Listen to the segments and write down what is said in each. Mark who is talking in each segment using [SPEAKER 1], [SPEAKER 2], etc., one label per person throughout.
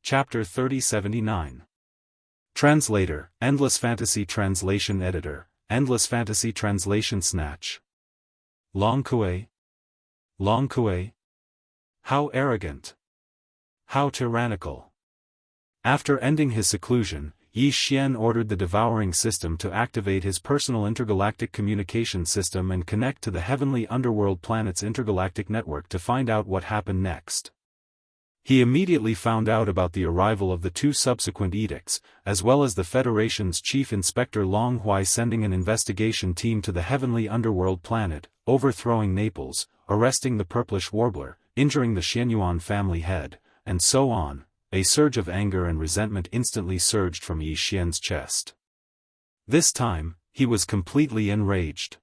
[SPEAKER 1] Chapter 3079. Translator, Endless Fantasy Translation Editor, Endless Fantasy Translation Snatch. Long Kuei? Long Kuei? How arrogant! How tyrannical! After ending his seclusion, Yi Xian ordered the Devouring system to activate his personal intergalactic communication system and connect to the heavenly underworld planet's intergalactic network to find out what happened next. He immediately found out about the arrival of the two subsequent edicts, as well as the Federation's Chief Inspector Long Huai sending an investigation team to the heavenly underworld planet, overthrowing Naples, arresting the Purplish Warbler, injuring the Xianyuan family head, and so on. A surge of anger and resentment instantly surged from Yi Xian's chest. This time, he was completely enraged.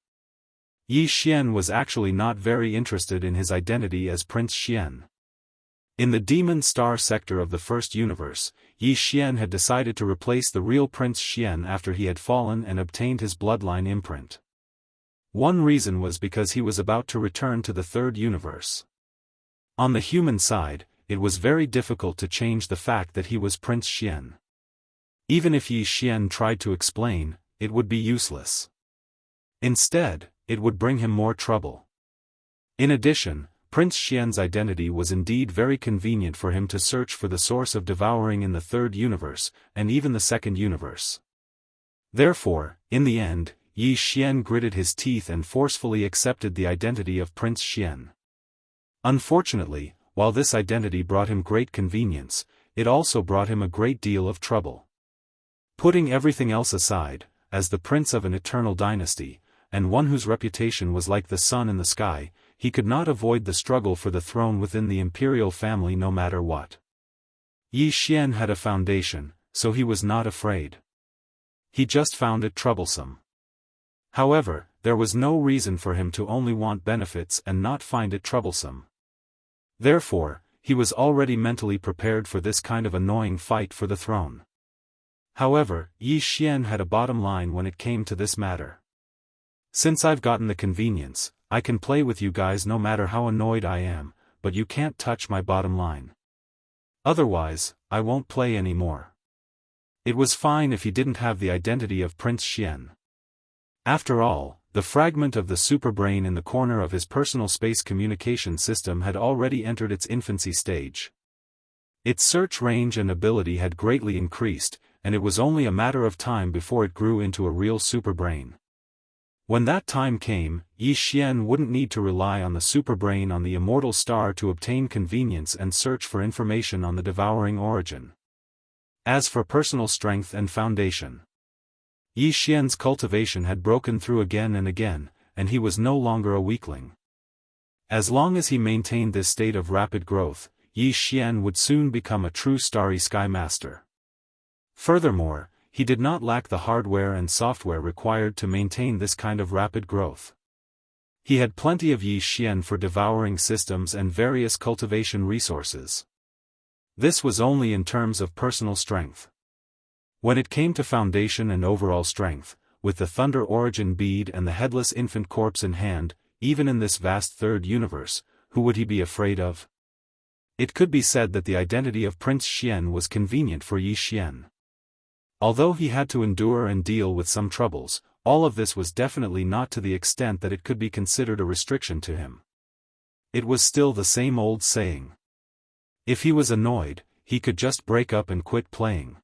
[SPEAKER 1] Yi Xian was actually not very interested in his identity as Prince Xian. In the Demon Star sector of the First Universe, Yi Xian had decided to replace the real Prince Xian after he had fallen and obtained his bloodline imprint. One reason was because he was about to return to the Third Universe. On the human side, it was very difficult to change the fact that he was Prince Xian. Even if Yi Xian tried to explain, it would be useless. Instead, it would bring him more trouble. In addition, Prince Xian's identity was indeed very convenient for him to search for the source of devouring in the Third Universe, and even the Second Universe. Therefore, in the end, Yi Xian gritted his teeth and forcefully accepted the identity of Prince Xian. Unfortunately, while this identity brought him great convenience, it also brought him a great deal of trouble. Putting everything else aside, as the prince of an eternal dynasty, and one whose reputation was like the sun in the sky, he could not avoid the struggle for the throne within the imperial family no matter what. Yi Xian had a foundation, so he was not afraid. He just found it troublesome. However, there was no reason for him to only want benefits and not find it troublesome. Therefore, he was already mentally prepared for this kind of annoying fight for the throne. However, Yi Xian had a bottom line when it came to this matter. Since I've gotten the convenience, I can play with you guys no matter how annoyed I am, but you can't touch my bottom line. Otherwise, I won't play anymore. It was fine if he didn't have the identity of Prince Xian. After all, the fragment of the superbrain in the corner of his personal space communication system had already entered its infancy stage. Its search range and ability had greatly increased, and it was only a matter of time before it grew into a real superbrain. When that time came, Yi Xian wouldn't need to rely on the superbrain on the immortal star to obtain convenience and search for information on the devouring origin. As for personal strength and foundation, Yi Xian's cultivation had broken through again and again, and he was no longer a weakling. As long as he maintained this state of rapid growth, Yi Xian would soon become a true starry sky master. Furthermore, he did not lack the hardware and software required to maintain this kind of rapid growth. He had plenty of Yi Xian for devouring systems and various cultivation resources. This was only in terms of personal strength. When it came to foundation and overall strength, with the Thunder Origin bead and the headless infant corpse in hand, even in this vast Third Universe, who would he be afraid of? It could be said that the identity of Prince Xian was convenient for Yi Xian. Although he had to endure and deal with some troubles, all of this was definitely not to the extent that it could be considered a restriction to him. It was still the same old saying. If he was annoyed, he could just break up and quit playing.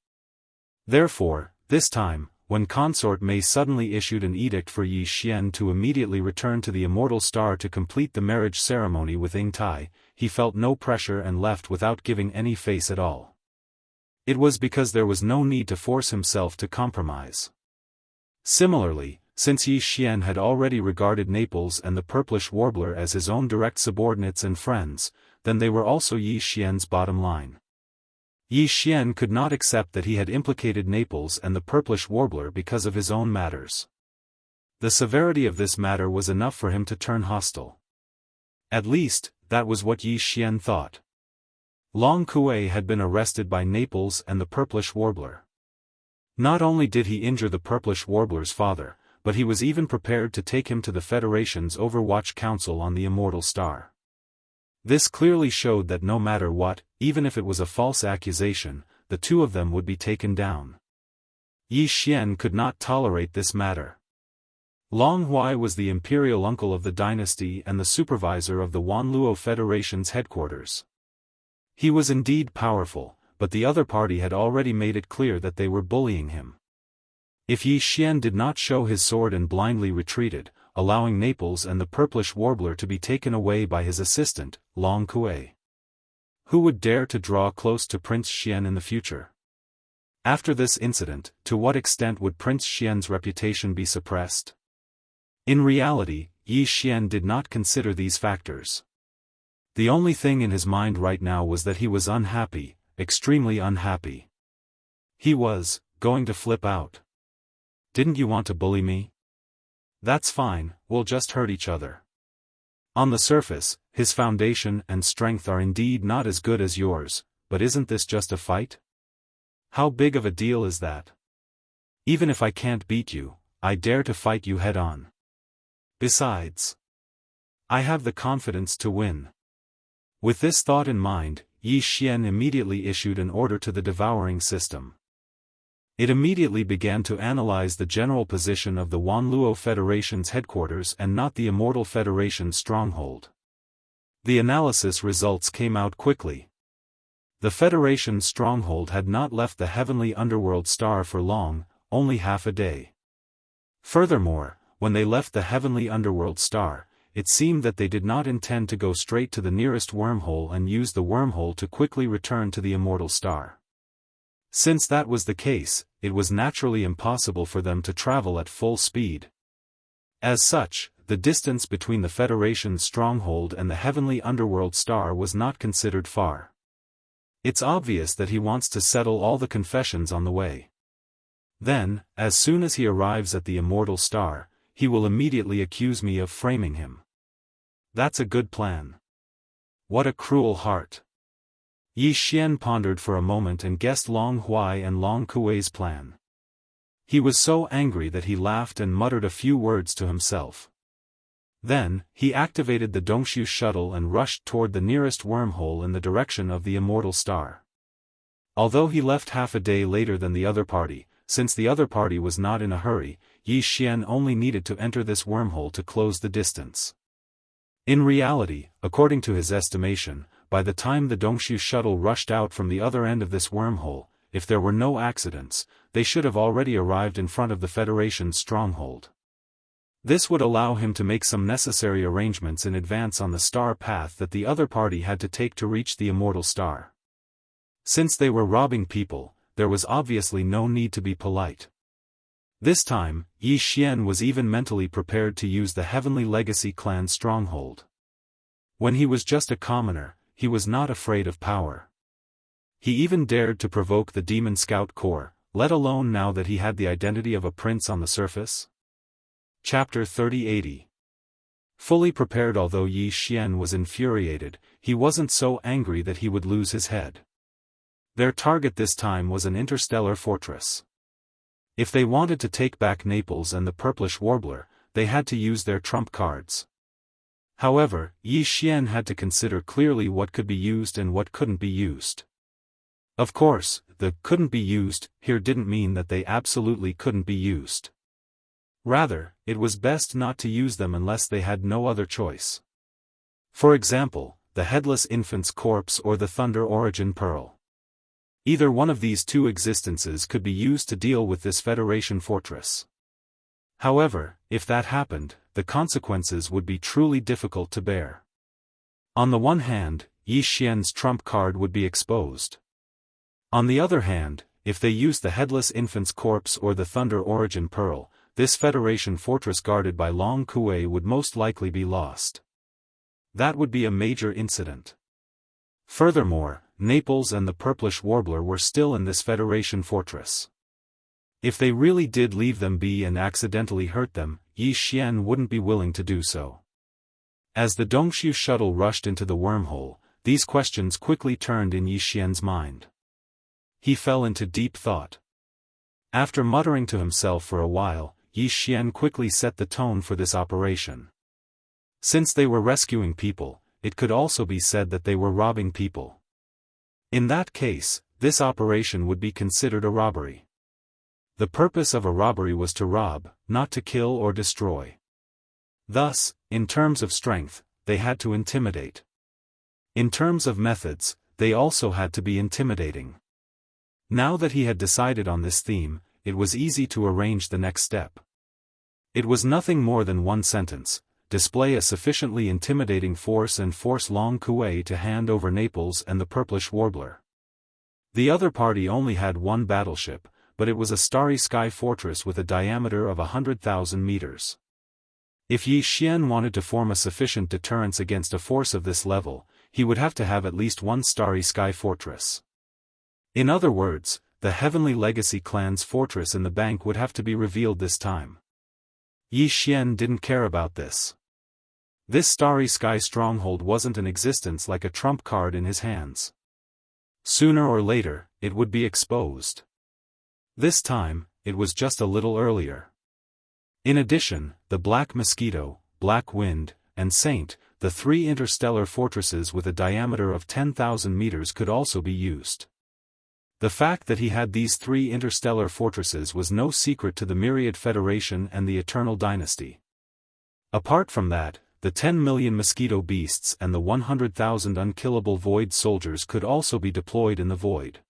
[SPEAKER 1] Therefore, this time, when Consort Mei suddenly issued an edict for Yi Xian to immediately return to the Immortal Star to complete the marriage ceremony with Ying Tai, he felt no pressure and left without giving any face at all. It was because there was no need to force himself to compromise. Similarly, since Yi Xian had already regarded Naples and the Purplish Warbler as his own direct subordinates and friends, then they were also Yi Xian's bottom line. Yi Xian could not accept that he had implicated Naples and the Purplish Warbler because of his own matters. The severity of this matter was enough for him to turn hostile. At least, that was what Yi Xian thought. Long Kuei had been arrested by Naples and the Purplish Warbler. Not only did he injure the Purplish Warbler's father, but he was even prepared to take him to the Federation's Overwatch Council on the Immortal Star. This clearly showed that no matter what, even if it was a false accusation, the two of them would be taken down. Yi Xian could not tolerate this matter. Long Huai was the imperial uncle of the dynasty and the supervisor of the Wanluo Federation's headquarters. He was indeed powerful, but the other party had already made it clear that they were bullying him. If Yi Xian did not show his sword and blindly retreated, allowing Naples and the purplish warbler to be taken away by his assistant, Long Kuei, who would dare to draw close to Prince Xian in the future? After this incident, to what extent would Prince Xian's reputation be suppressed? In reality, Yi Xian did not consider these factors. The only thing in his mind right now was that he was unhappy, extremely unhappy. He was going to flip out. Didn't you want to bully me? That's fine, we'll just hurt each other. On the surface, his foundation and strength are indeed not as good as yours, but isn't this just a fight? How big of a deal is that? Even if I can't beat you, I dare to fight you head-on. Besides, I have the confidence to win. With this thought in mind, Yi Xian immediately issued an order to the Devouring system. It immediately began to analyze the general position of the Wanluo Federation's headquarters and not the Immortal Federation's stronghold. The analysis results came out quickly. The Federation's stronghold had not left the heavenly underworld star for long, only half a day. Furthermore, when they left the heavenly underworld star, it seemed that they did not intend to go straight to the nearest wormhole and use the wormhole to quickly return to the immortal star. Since that was the case, it was naturally impossible for them to travel at full speed. As such, the distance between the Federation's stronghold and the heavenly underworld star was not considered far. It's obvious that he wants to settle all the confessions on the way. Then, as soon as he arrives at the immortal star, he will immediately accuse me of framing him. That's a good plan. What a cruel heart. Yi Xian pondered for a moment and guessed Long Huai and Long Kuei's plan. He was so angry that he laughed and muttered a few words to himself. Then, he activated the Dongshu shuttle and rushed toward the nearest wormhole in the direction of the immortal star. Although he left half a day later than the other party, since the other party was not in a hurry, Yi Xian only needed to enter this wormhole to close the distance. In reality, according to his estimation, by the time the Dongshu shuttle rushed out from the other end of this wormhole, if there were no accidents, they should have already arrived in front of the Federation's stronghold. This would allow him to make some necessary arrangements in advance on the star path that the other party had to take to reach the immortal star. Since they were robbing people, there was obviously no need to be polite. This time, Yi Xian was even mentally prepared to use the Heavenly Legacy clan's stronghold. When he was just a commoner, he was not afraid of power. He even dared to provoke the Demon Scout Corps, let alone now that he had the identity of a prince on the surface. Chapter 3080. Fully prepared. Although Yi Xian was infuriated, he wasn't so angry that he would lose his head. Their target this time was an interstellar fortress. If they wanted to take back Naples and the purplish warbler, they had to use their trump cards. However, Yi Xian had to consider clearly what could be used and what couldn't be used. Of course, the couldn't be used here didn't mean that they absolutely couldn't be used. Rather, it was best not to use them unless they had no other choice. For example, the Headless Infant's Corpse or the Thunder Origin Pearl. Either one of these two existences could be used to deal with this Federation fortress. However, if that happened, the consequences would be truly difficult to bear. On the one hand, Yi Xian's trump card would be exposed. On the other hand, if they used the Headless Infant's Corpse or the Thunder Origin Pearl, this Federation fortress guarded by Long Kuei would most likely be lost. That would be a major incident. Furthermore, Naples and the purplish warbler were still in this Federation fortress. If they really did leave them be and accidentally hurt them, Yi Xian wouldn't be willing to do so. As the Dongshu shuttle rushed into the wormhole, these questions quickly turned in Yi Xian's mind. He fell into deep thought. After muttering to himself for a while, Yi Xian quickly set the tone for this operation. Since they were rescuing people, it could also be said that they were robbing people. In that case, this operation would be considered a robbery. The purpose of a robbery was to rob, not to kill or destroy. Thus, in terms of strength, they had to intimidate. In terms of methods, they also had to be intimidating. Now that he had decided on this theme, it was easy to arrange the next step. It was nothing more than one sentence: display a sufficiently intimidating force and force Long Kuei to hand over Naples and the Purplish Warbler. The other party only had one battleship, but it was a starry sky fortress with a diameter of 100,000 meters. If Yi Xian wanted to form a sufficient deterrence against a force of this level, he would have to have at least one starry sky fortress. In other words, the Heavenly Legacy clan's fortress in the bank would have to be revealed this time. Yi Xian didn't care about this. This starry sky stronghold wasn't in existence like a trump card in his hands. Sooner or later, it would be exposed. This time, it was just a little earlier. In addition, the Black Mosquito, Black Wind, and Saint, the three interstellar fortresses with a diameter of 10,000 meters could also be used. The fact that he had these three interstellar fortresses was no secret to the Myriad Federation and the Eternal Dynasty. Apart from that, the 10 million mosquito beasts and the 100,000 unkillable void soldiers could also be deployed in the void.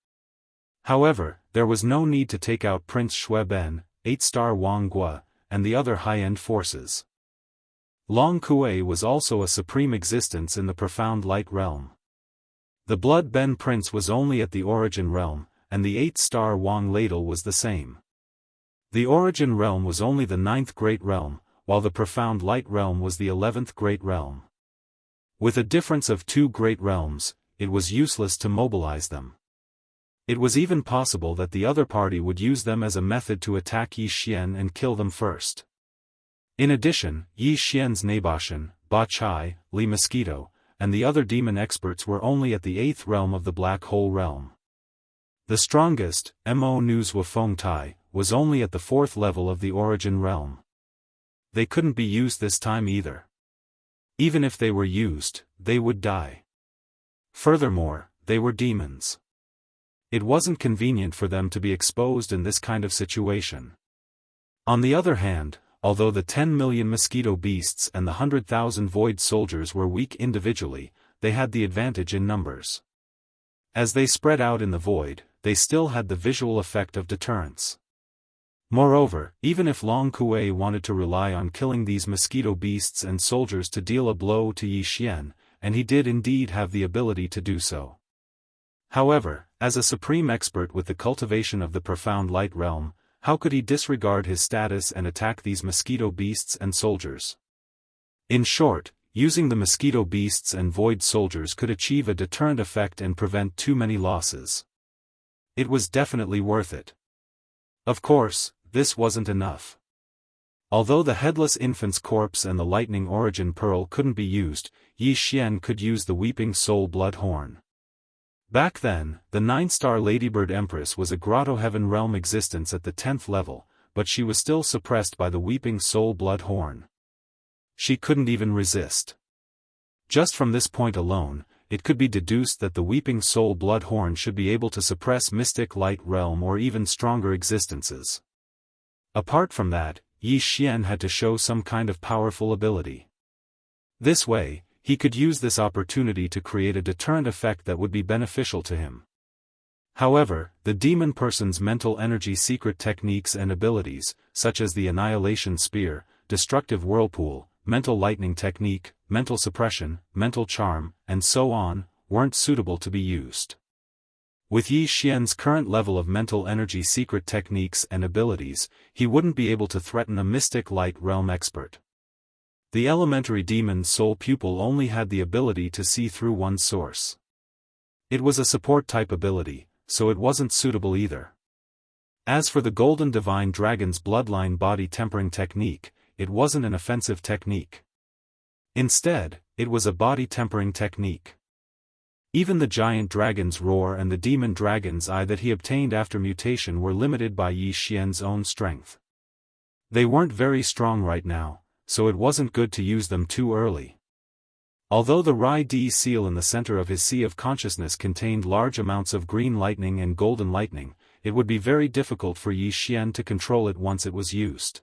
[SPEAKER 1] However, there was no need to take out Prince Shueben, 8-star Wang Gua, and the other high-end forces. Long Kuei was also a supreme existence in the profound light realm. The Blood Ben Prince was only at the origin realm, and the 8-star Wang Ladle was the same. The origin realm was only the 9th great realm, while the profound light realm was the 11th great realm. With a difference of 2 great realms, it was useless to mobilize them. It was even possible that the other party would use them as a method to attack Yi Xian and kill them first. In addition, Yi Xian's Naboshan, Ba Chai, Li Mosquito, and the other demon experts were only at the 8th realm of the Black Hole realm. The strongest, Mo Nuzwa Feng Tai, was only at the 4th level of the origin realm. They couldn't be used this time either. Even if they were used, they would die. Furthermore, they were demons. It wasn't convenient for them to be exposed in this kind of situation. On the other hand, although the 10 million mosquito beasts and the 100,000 void soldiers were weak individually, they had the advantage in numbers. As they spread out in the void, they still had the visual effect of deterrence. Moreover, even if Long Kuei wanted to rely on killing these mosquito beasts and soldiers to deal a blow to Yi Xian, and he did indeed have the ability to do so. However, as a supreme expert with the cultivation of the profound light realm, how could he disregard his status and attack these mosquito beasts and soldiers? In short, using the mosquito beasts and void soldiers could achieve a deterrent effect and prevent too many losses. It was definitely worth it. Of course, this wasn't enough. Although the Headless Infant's corpse and the Lightning Origin Pearl couldn't be used, Yi Xian could use the Weeping Soul Blood Horn. Back then, the 9-star Ladybird Empress was a Grotto Heaven realm existence at the 10th level, but she was still suppressed by the Weeping Soul Blood Horn. She couldn't even resist. Just from this point alone, it could be deduced that the Weeping Soul Blood Horn should be able to suppress Mystic Light Realm or even stronger existences. Apart from that, Yi Xian had to show some kind of powerful ability. This way, he could use this opportunity to create a deterrent effect that would be beneficial to him. However, the demon person's mental energy secret techniques and abilities, such as the Annihilation Spear, Destructive Whirlpool, Mental Lightning Technique, Mental Suppression, Mental Charm, and so on, weren't suitable to be used. With Yi Xian's current level of mental energy secret techniques and abilities, he wouldn't be able to threaten a Mystic Light Realm expert. The elementary demon's soul pupil only had the ability to see through one source. It was a support-type ability, so it wasn't suitable either. As for the Golden Divine Dragon's Bloodline Body Tempering Technique, it wasn't an offensive technique. Instead, it was a body tempering technique. Even the Giant Dragon's Roar and the Demon Dragon's Eye that he obtained after mutation were limited by Yi Xian's own strength. They weren't very strong right now, so it wasn't good to use them too early. Although the Rai Di seal in the center of his sea of consciousness contained large amounts of green lightning and golden lightning, it would be very difficult for Yi Xian to control it once it was used.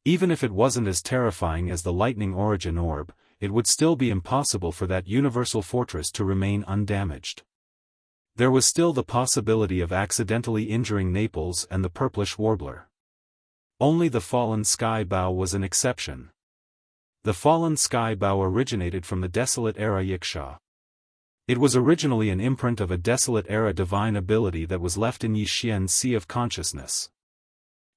[SPEAKER 1] Even if it wasn't as terrifying as the lightning origin orb, it would still be impossible for that universal fortress to remain undamaged. There was still the possibility of accidentally injuring Naples and the purplish warbler. Only the fallen sky bow was an exception. The fallen sky bow originated from the Desolate Era Yiksha. It was originally an imprint of a Desolate Era divine ability that was left in Yi Xian's sea of consciousness.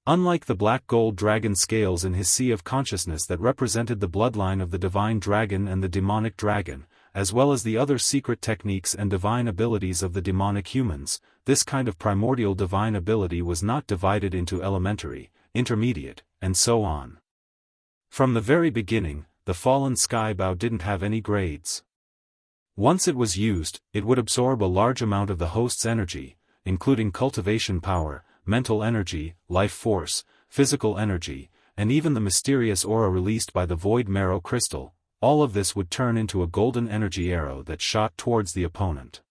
[SPEAKER 1] Unlike the black gold dragon scales in his sea of consciousness that represented the bloodline of the divine dragon and the demonic dragon, as well as the other secret techniques and divine abilities of the demonic humans, this kind of primordial divine ability was not divided into elementary, intermediate, and so on. From the very beginning, the fallen sky bow didn't have any grades. Once it was used, it would absorb a large amount of the host's energy, including cultivation power, mental energy, life force, physical energy, and even the mysterious aura released by the void marrow crystal. All of this would turn into a golden energy arrow that shot towards the opponent.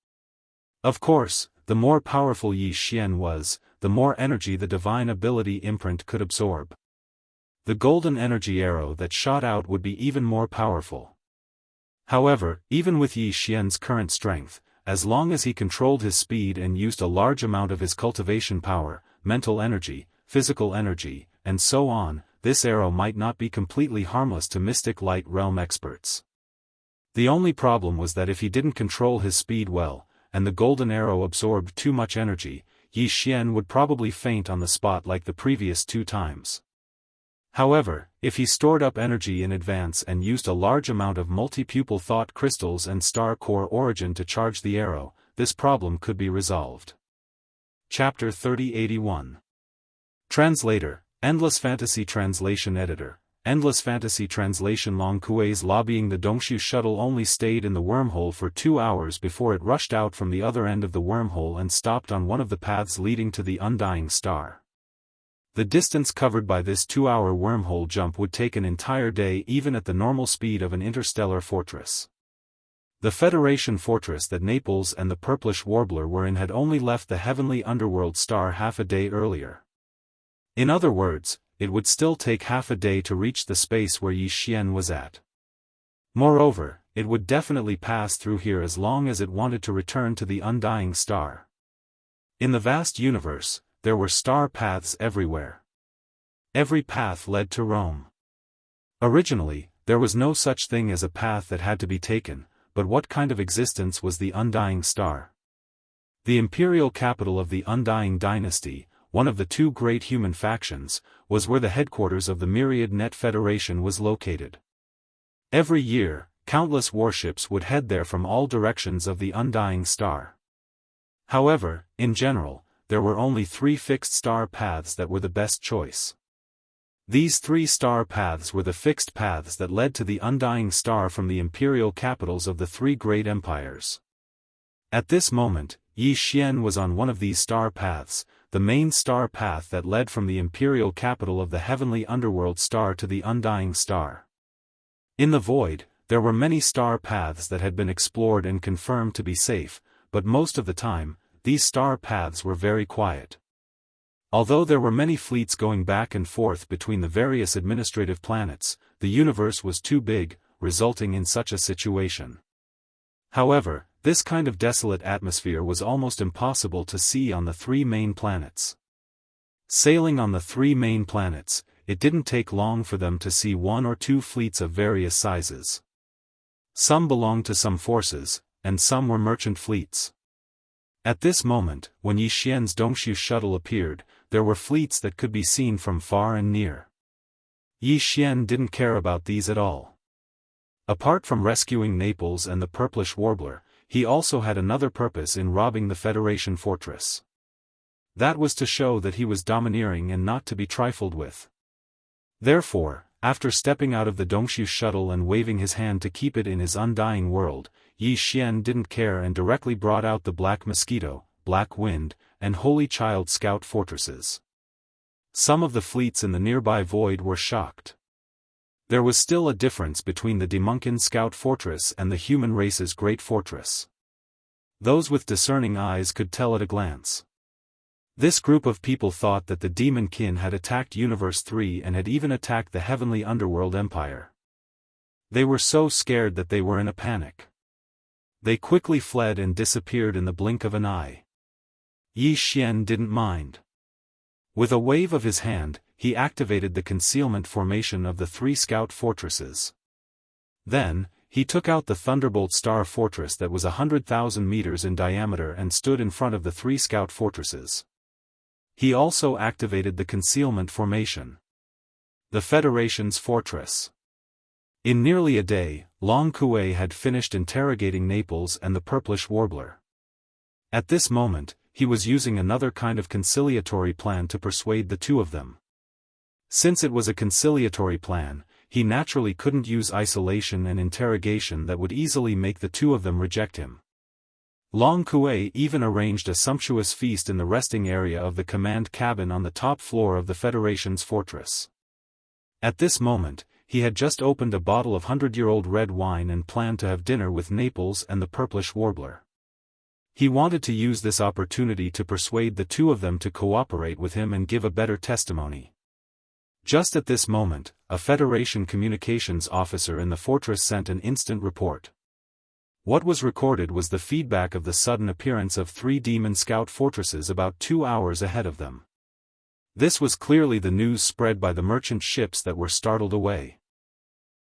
[SPEAKER 1] Of course, the more powerful Yi Xian was, the more energy the divine ability imprint could absorb. The golden energy arrow that shot out would be even more powerful. However, even with Yi Xian's current strength, as long as he controlled his speed and used a large amount of his cultivation power, mental energy, physical energy, and so on, this arrow might not be completely harmless to Mystic Light Realm experts. The only problem was that if he didn't control his speed well, and the golden arrow absorbed too much energy, Yi Xian would probably faint on the spot like the previous 2 times. However, if he stored up energy in advance and used a large amount of multi-pupil thought crystals and star core origin to charge the arrow, this problem could be resolved. Chapter 3081. Translator, Endless Fantasy Translation Editor. Endless Fantasy Translation. Long Kuei's lobbying the Dongshu shuttle only stayed in the wormhole for 2 hours before it rushed out from the other end of the wormhole and stopped on one of the paths leading to the Undying Star. The distance covered by this 2-hour wormhole jump would take an entire day even at the normal speed of an interstellar fortress. The Federation fortress that Naples and the purplish warbler were in had only left the heavenly underworld star half a day earlier. In other words, it would still take half a day to reach the space where Yi Xian was at. Moreover, it would definitely pass through here as long as it wanted to return to the Undying Star. In the vast universe, there were star paths everywhere. Every path led to Rome. Originally, there was no such thing as a path that had to be taken, but what kind of existence was the Undying Star? The imperial capital of the Undying Dynasty, one of the 2 great human factions, was where the headquarters of the Myriad Net Federation was located. Every year, countless warships would head there from all directions of the Undying Star. However, in general, there were only 3 fixed star paths that were the best choice. These 3 star paths were the fixed paths that led to the Undying Star from the imperial capitals of the 3 great empires. At this moment, Yi Xian was on one of these star paths, the main star path that led from the imperial capital of the heavenly underworld star to the Undying Star. In the void, there were many star paths that had been explored and confirmed to be safe, but most of the time, these star paths were very quiet. Although there were many fleets going back and forth between the various administrative planets, the universe was too big, resulting in such a situation. However, this kind of desolate atmosphere was almost impossible to see on the 3 main planets. Sailing on the 3 main planets, it didn't take long for them to see 1 or 2 fleets of various sizes. Some belonged to some forces, and some were merchant fleets. At this moment, when Yi Xian's Dongshu shuttle appeared, there were fleets that could be seen from far and near. Yi Xian didn't care about these at all. Apart from rescuing Naples and the purplish warbler, he also had another purpose in robbing the Federation fortress. That was to show that he was domineering and not to be trifled with. Therefore, after stepping out of the Dongshu shuttle and waving his hand to keep it in his undying world, Yi Xian didn't care and directly brought out the Black Mosquito, Black Wind, and Holy Child Scout fortresses. Some of the fleets in the nearby void were shocked. There was still a difference between the Demunkin scout fortress and the human race's great fortress. Those with discerning eyes could tell at a glance. This group of people thought that the demon kin had attacked Universe 3 and had even attacked the heavenly underworld empire. They were so scared that they were in a panic. They quickly fled and disappeared in the blink of an eye. Yi Xian didn't mind. With a wave of his hand, he activated the concealment formation of the 3 scout fortresses. Then, he took out the Thunderbolt Star Fortress that was 100,000 meters in diameter and stood in front of the 3 scout fortresses. He also activated the concealment formation. The Federation's fortress. In nearly a day, Long Kuei had finished interrogating Naples and the Purplish Warbler. At this moment, he was using another kind of conciliatory plan to persuade the two of them. Since it was a conciliatory plan, he naturally couldn't use isolation and interrogation that would easily make the two of them reject him. Long Kuei even arranged a sumptuous feast in the resting area of the command cabin on the top floor of the Federation's fortress. At this moment, he had just opened a bottle of 100-year-old red wine and planned to have dinner with Naples and the Purplish Warbler. He wanted to use this opportunity to persuade the two of them to cooperate with him and give a better testimony. Just at this moment, a Federation communications officer in the fortress sent an instant report. What was recorded was the feedback of the sudden appearance of 3 demon scout fortresses about 2 hours ahead of them. This was clearly the news spread by the merchant ships that were startled away.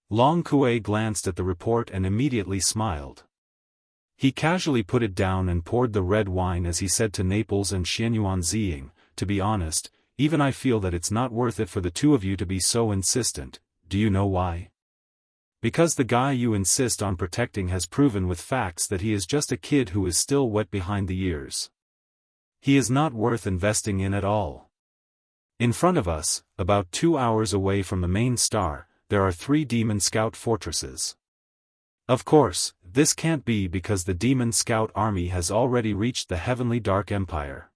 [SPEAKER 1] Long Kuei glanced at the report and immediately smiled. He casually put it down and poured the red wine as he said to Naples and Xianyuan Ziying, "To be honest, even I feel that it's not worth it for the two of you to be so insistent. Do you know why? Because the guy you insist on protecting has proven with facts that he is just a kid who is still wet behind the ears. He is not worth investing in at all. In front of us, about 2 hours away from the main star, there are 3 demon scout fortresses. Of course, this can't be because the demon scout army has already reached the heavenly dark empire.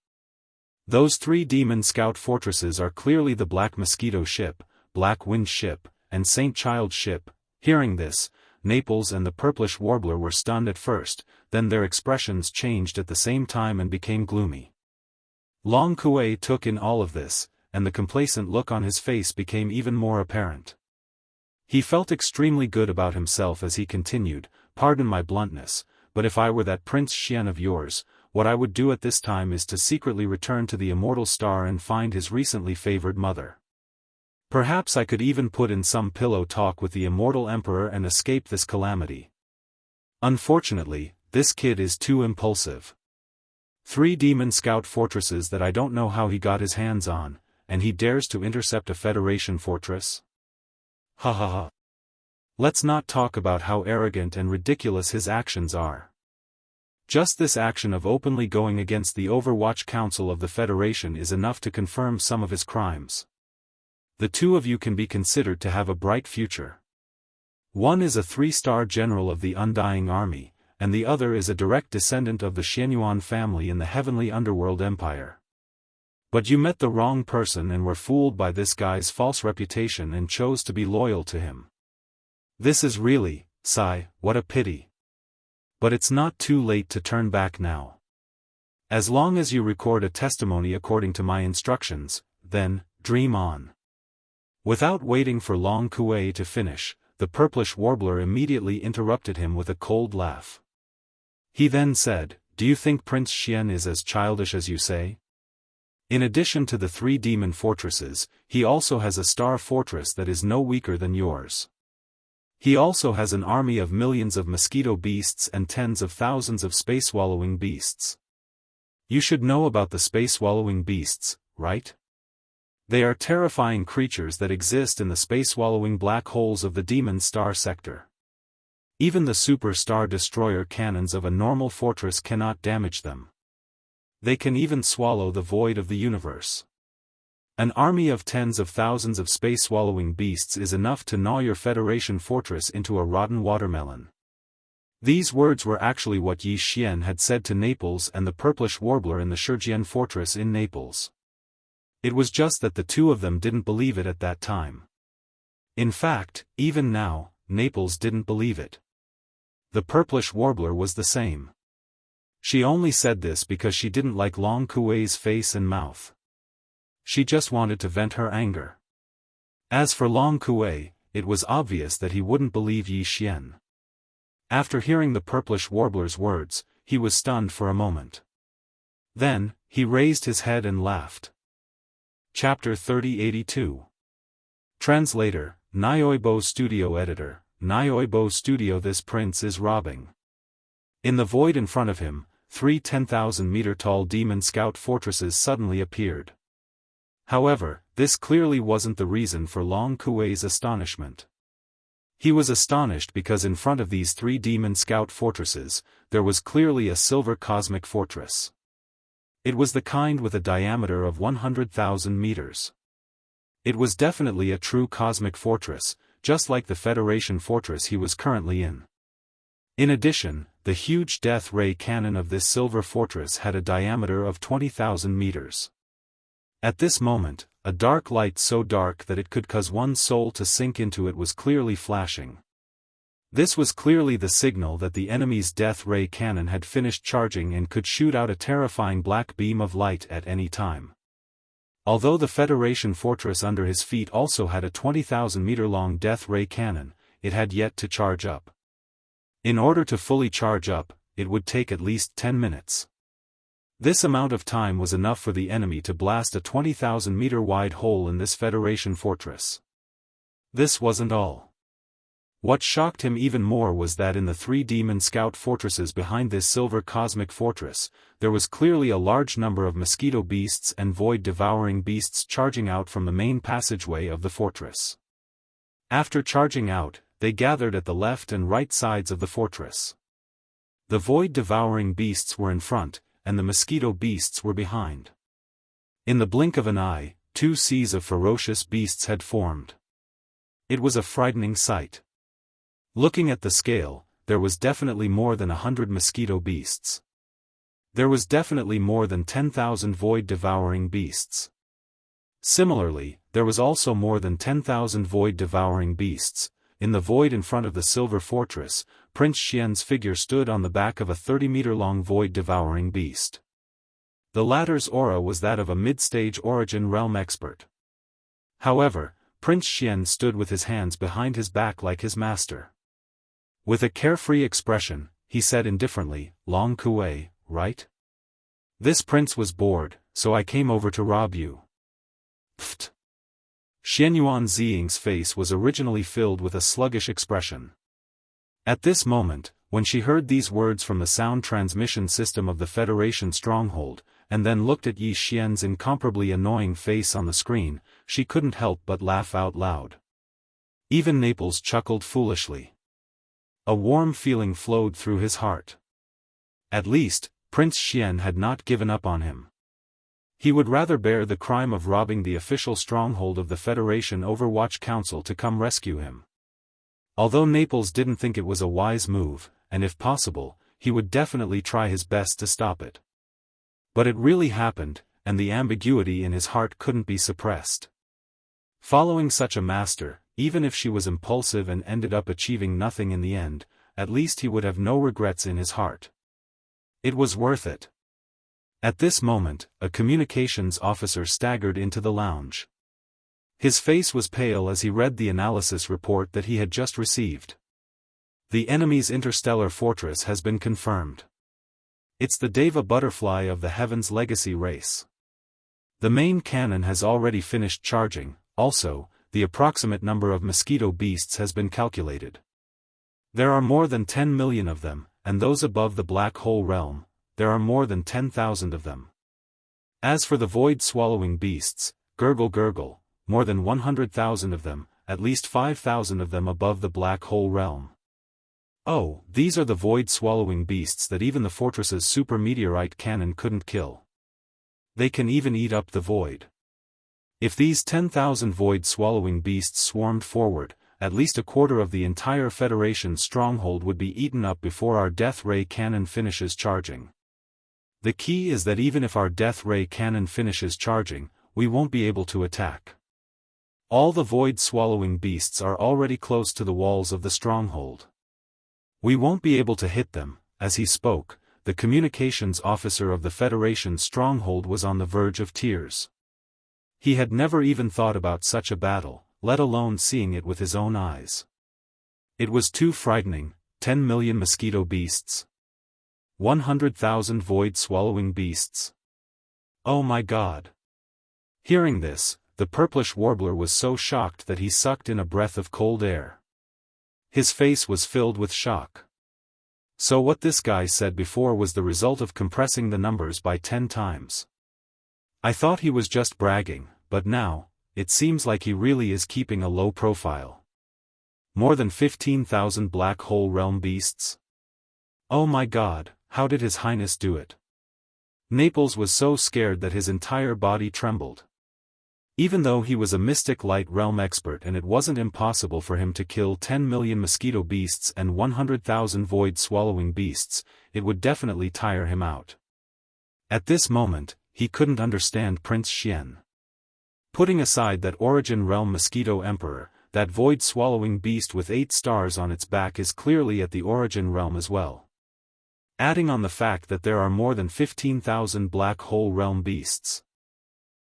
[SPEAKER 1] Those 3 demon scout fortresses are clearly the Black Mosquito ship, Black Wind ship, and Saint Child ship." Hearing this, Naples and the Purplish Warbler were stunned at first, then their expressions changed at the same time and became gloomy. Long Kuei took in all of this, and the complacent look on his face became even more apparent. He felt extremely good about himself as he continued, "Pardon my bluntness, but if I were that Prince Xian of yours, what I would do at this time is to secretly return to the Immortal Star and find his recently favored mother. Perhaps I could even put in some pillow talk with the Immortal Emperor and escape this calamity. Unfortunately, this kid is too impulsive. 3 demon scout fortresses that I don't know how he got his hands on, and he dares to intercept a Federation fortress? Ha ha ha. Let's not talk about how arrogant and ridiculous his actions are. Just this action of openly going against the Overwatch Council of the Federation is enough to confirm some of his crimes. The two of you can be considered to have a bright future. One is a 3-star general of the Undying Army, and the other is a direct descendant of the Xianyuan family in the heavenly underworld empire. But you met the wrong person and were fooled by this guy's false reputation and chose to be loyal to him. This is really, sigh, what a pity. But it's not too late to turn back now. As long as you record a testimony according to my instructions, then, dream on." Without waiting for Long Kuei to finish, the Purplish Warbler immediately interrupted him with a cold laugh. He then said, "Do you think Prince Xian is as childish as you say? In addition to the 3 demon fortresses, he also has a star fortress that is no weaker than yours. He also has an army of millions of mosquito beasts and tens of thousands of space-swallowing beasts. You should know about the space-swallowing beasts, right? They are terrifying creatures that exist in the space-swallowing black holes of the demon star sector. Even the super star destroyer cannons of a normal fortress cannot damage them. They can even swallow the void of the universe. An army of tens of thousands of space-swallowing beasts is enough to gnaw your Federation fortress into a rotten watermelon." These words were actually what Yi Xian had said to Naples and the Purplish Warbler in the Shijian fortress in Naples. It was just that the two of them didn't believe it at that time. In fact, even now, Naples didn't believe it. The purplish warbler was the same. She only said this because she didn't like Long Kuei's face and mouth. She just wanted to vent her anger. As for Long Kuei, it was obvious that he wouldn't believe Yi Xian. After hearing the purplish warbler's words, he was stunned for a moment. Then, he raised his head and laughed. Chapter 3082. Translator, Nyoibo Studio Editor, Nyoibo Studio. This prince is robbing. In the void in front of him, 3 10,000-meter-tall demon scout fortresses suddenly appeared. However, this clearly wasn't the reason for Long Kuei's astonishment. He was astonished because in front of these 3 demon scout fortresses, there was clearly a silver cosmic fortress. It was the kind with a diameter of 100,000 meters. It was definitely a true cosmic fortress, just like the Federation fortress he was currently in. In addition, the huge death ray cannon of this silver fortress had a diameter of 20,000 meters. At this moment, a dark light so dark that it could cause one's soul to sink into it was clearly flashing. This was clearly the signal that the enemy's death ray cannon had finished charging and could shoot out a terrifying black beam of light at any time. Although the Federation fortress under his feet also had a 20,000-meter-long death ray cannon, it had yet to charge up. In order to fully charge up, it would take at least 10 minutes. This amount of time was enough for the enemy to blast a 20,000-meter-wide hole in this Federation fortress. This wasn't all. What shocked him even more was that in the 3 demon scout fortresses behind this silver cosmic fortress, there was clearly a large number of mosquito beasts and void devouring beasts charging out from the main passageway of the fortress. After charging out, they gathered at the left and right sides of the fortress. The void devouring beasts were in front, and the mosquito beasts were behind. In the blink of an eye, 2 seas of ferocious beasts had formed. It was a frightening sight. Looking at the scale, there was definitely more than 100 mosquito beasts. There was definitely more than 10,000 void devouring beasts. Similarly, there was also more than 10,000 void devouring beasts. In the void in front of the silver fortress, Prince Xian's figure stood on the back of a 30-meter-long void devouring beast. The latter's aura was that of a mid-stage origin realm expert. However, Prince Xian stood with his hands behind his back like his master. With a carefree expression, he said indifferently, "Long Kuei, right? This prince was bored, so I came over to rob you." Pfft. Xianyuan Ziying's face was originally filled with a sluggish expression. At this moment, when she heard these words from the sound transmission system of the Federation stronghold, and then looked at Yi Xian's incomparably annoying face on the screen, she couldn't help but laugh out loud. Even Naples chuckled foolishly. A warm feeling flowed through his heart. At least, Prince Xian had not given up on him. He would rather bear the crime of robbing the official stronghold of the Federation Overwatch Council to come rescue him. Although Naples didn't think it was a wise move, and if possible, he would definitely try his best to stop it. But it really happened, and the ambiguity in his heart couldn't be suppressed. Following such a master, even if she was impulsive and ended up achieving nothing in the end, at least he would have no regrets in his heart. It was worth it. At this moment, a communications officer staggered into the lounge. His face was pale as he read the analysis report that he had just received. The enemy's interstellar fortress has been confirmed. It's the Deva butterfly of the Heaven's Legacy race. The main cannon has already finished charging. Also, the approximate number of mosquito beasts has been calculated. There are more than 10 million of them, and those above the black hole realm, there are more than 10,000 of them. As for the void-swallowing beasts, gurgle gurgle, more than 100,000 of them, at least 5,000 of them above the black hole realm. Oh, these are the void-swallowing beasts that even the fortress's super meteorite cannon couldn't kill. They can even eat up the void. If these 10,000 void-swallowing beasts swarmed forward, at least a quarter of the entire Federation stronghold would be eaten up before our death ray cannon finishes charging. The key is that even if our death ray cannon finishes charging, we won't be able to attack. All the void-swallowing beasts are already close to the walls of the stronghold. We won't be able to hit them." As he spoke, the communications officer of the Federation's stronghold was on the verge of tears. He had never even thought about such a battle, let alone seeing it with his own eyes. It was too frightening. 10 million mosquito beasts. 100,000 void-swallowing beasts. Oh my God! Hearing this, the purplish warbler was so shocked that he sucked in a breath of cold air. His face was filled with shock. So what this guy said before was the result of compressing the numbers by 10 times. I thought he was just bragging, but now, it seems like he really is keeping a low profile. More than 15,000 black hole realm beasts? Oh my God, how did His Highness do it? Naples was so scared that his entire body trembled. Even though he was a mystic light realm expert and it wasn't impossible for him to kill 10 million mosquito beasts and 100,000 void-swallowing beasts, it would definitely tire him out. At this moment, he couldn't understand Prince Xian. Putting aside that Origin Realm Mosquito Emperor, that void-swallowing beast with 8 stars on its back is clearly at the Origin Realm as well. Adding on the fact that there are more than 15,000 black hole realm beasts.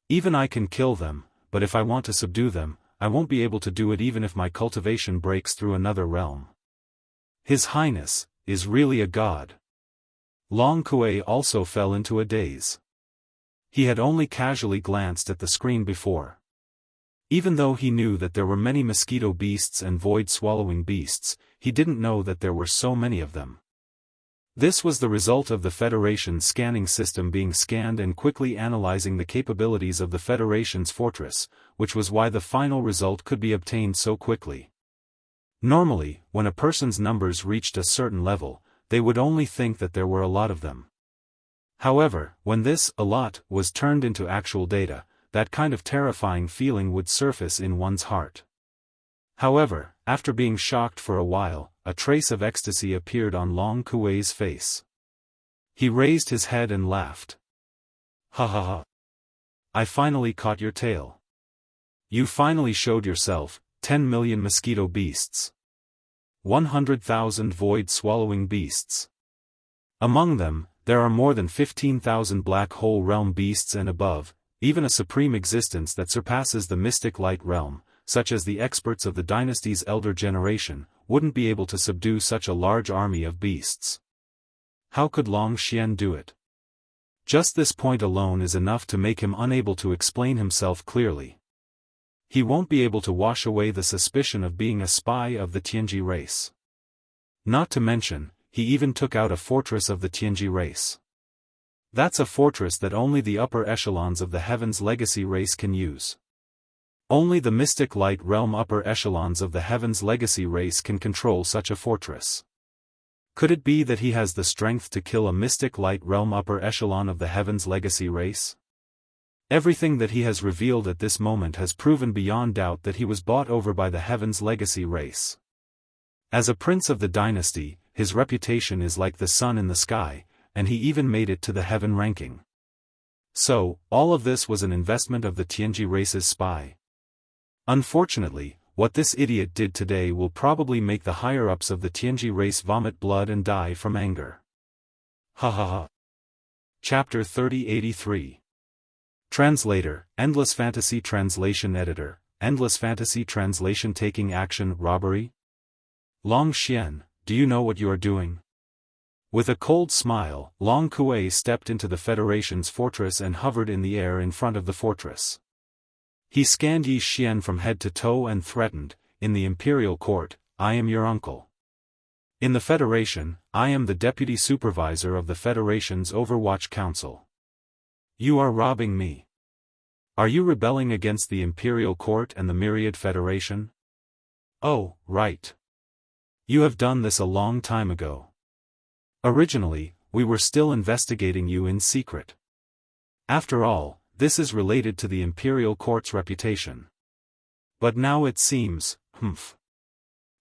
[SPEAKER 1] Even I can kill them, but if I want to subdue them, I won't be able to do it even if my cultivation breaks through another realm. His Highness is really a god. Long Kuei also fell into a daze. He had only casually glanced at the screen before. Even though he knew that there were many mosquito beasts and void-swallowing beasts, he didn't know that there were so many of them. This was the result of the Federation's scanning system being scanned and quickly analyzing the capabilities of the Federation's fortress, which was why the final result could be obtained so quickly. Normally, when a person's numbers reached a certain level, they would only think that there were a lot of them. However, when this "a lot" was turned into actual data, that kind of terrifying feeling would surface in one's heart. However, after being shocked for a while, a trace of ecstasy appeared on Long Kuei's face. He raised his head and laughed. Ha ha ha. I finally caught your tail. You finally showed yourself, 10 million mosquito beasts. 100,000 void-swallowing beasts. Among them, there are more than 15,000 black hole realm beasts and above, even a supreme existence that surpasses the mystic light realm, such as the experts of the dynasty's elder generation, wouldn't be able to subdue such a large army of beasts. How could Long Xian do it? Just this point alone is enough to make him unable to explain himself clearly. He won't be able to wash away the suspicion of being a spy of the Tianji race. Not to mention, he even took out a fortress of the Tianji race. That's a fortress that only the upper echelons of the Heaven's Legacy race can use. Only the Mystic Light Realm upper echelons of the Heaven's Legacy race can control such a fortress. Could it be that he has the strength to kill a Mystic Light Realm upper echelon of the Heaven's Legacy race? Everything that he has revealed at this moment has proven beyond doubt that he was bought over by the Heaven's Legacy race. As a prince of the dynasty, his reputation is like the sun in the sky, and he even made it to the heaven ranking. So, all of this was an investment of the Tianji race's spy. Unfortunately, what this idiot did today will probably make the higher-ups of the Tianji race vomit blood and die from anger. Ha ha ha. Chapter 3083. Translator, Endless Fantasy Translation Editor, Endless Fantasy Translation Taking Action Robbery? Long Xian, do you know what you are doing? With a cold smile, Long Kuei stepped into the Federation's fortress and hovered in the air in front of the fortress. He scanned Yi Xian from head to toe and threatened, "In the Imperial Court, I am your uncle. In the Federation, I am the Deputy Supervisor of the Federation's Overwatch Council. You are robbing me. Are you rebelling against the Imperial Court and the Myriad Federation? Oh, right. You have done this a long time ago. Originally, we were still investigating you in secret. After all, this is related to the Imperial Court's reputation. But now it seems,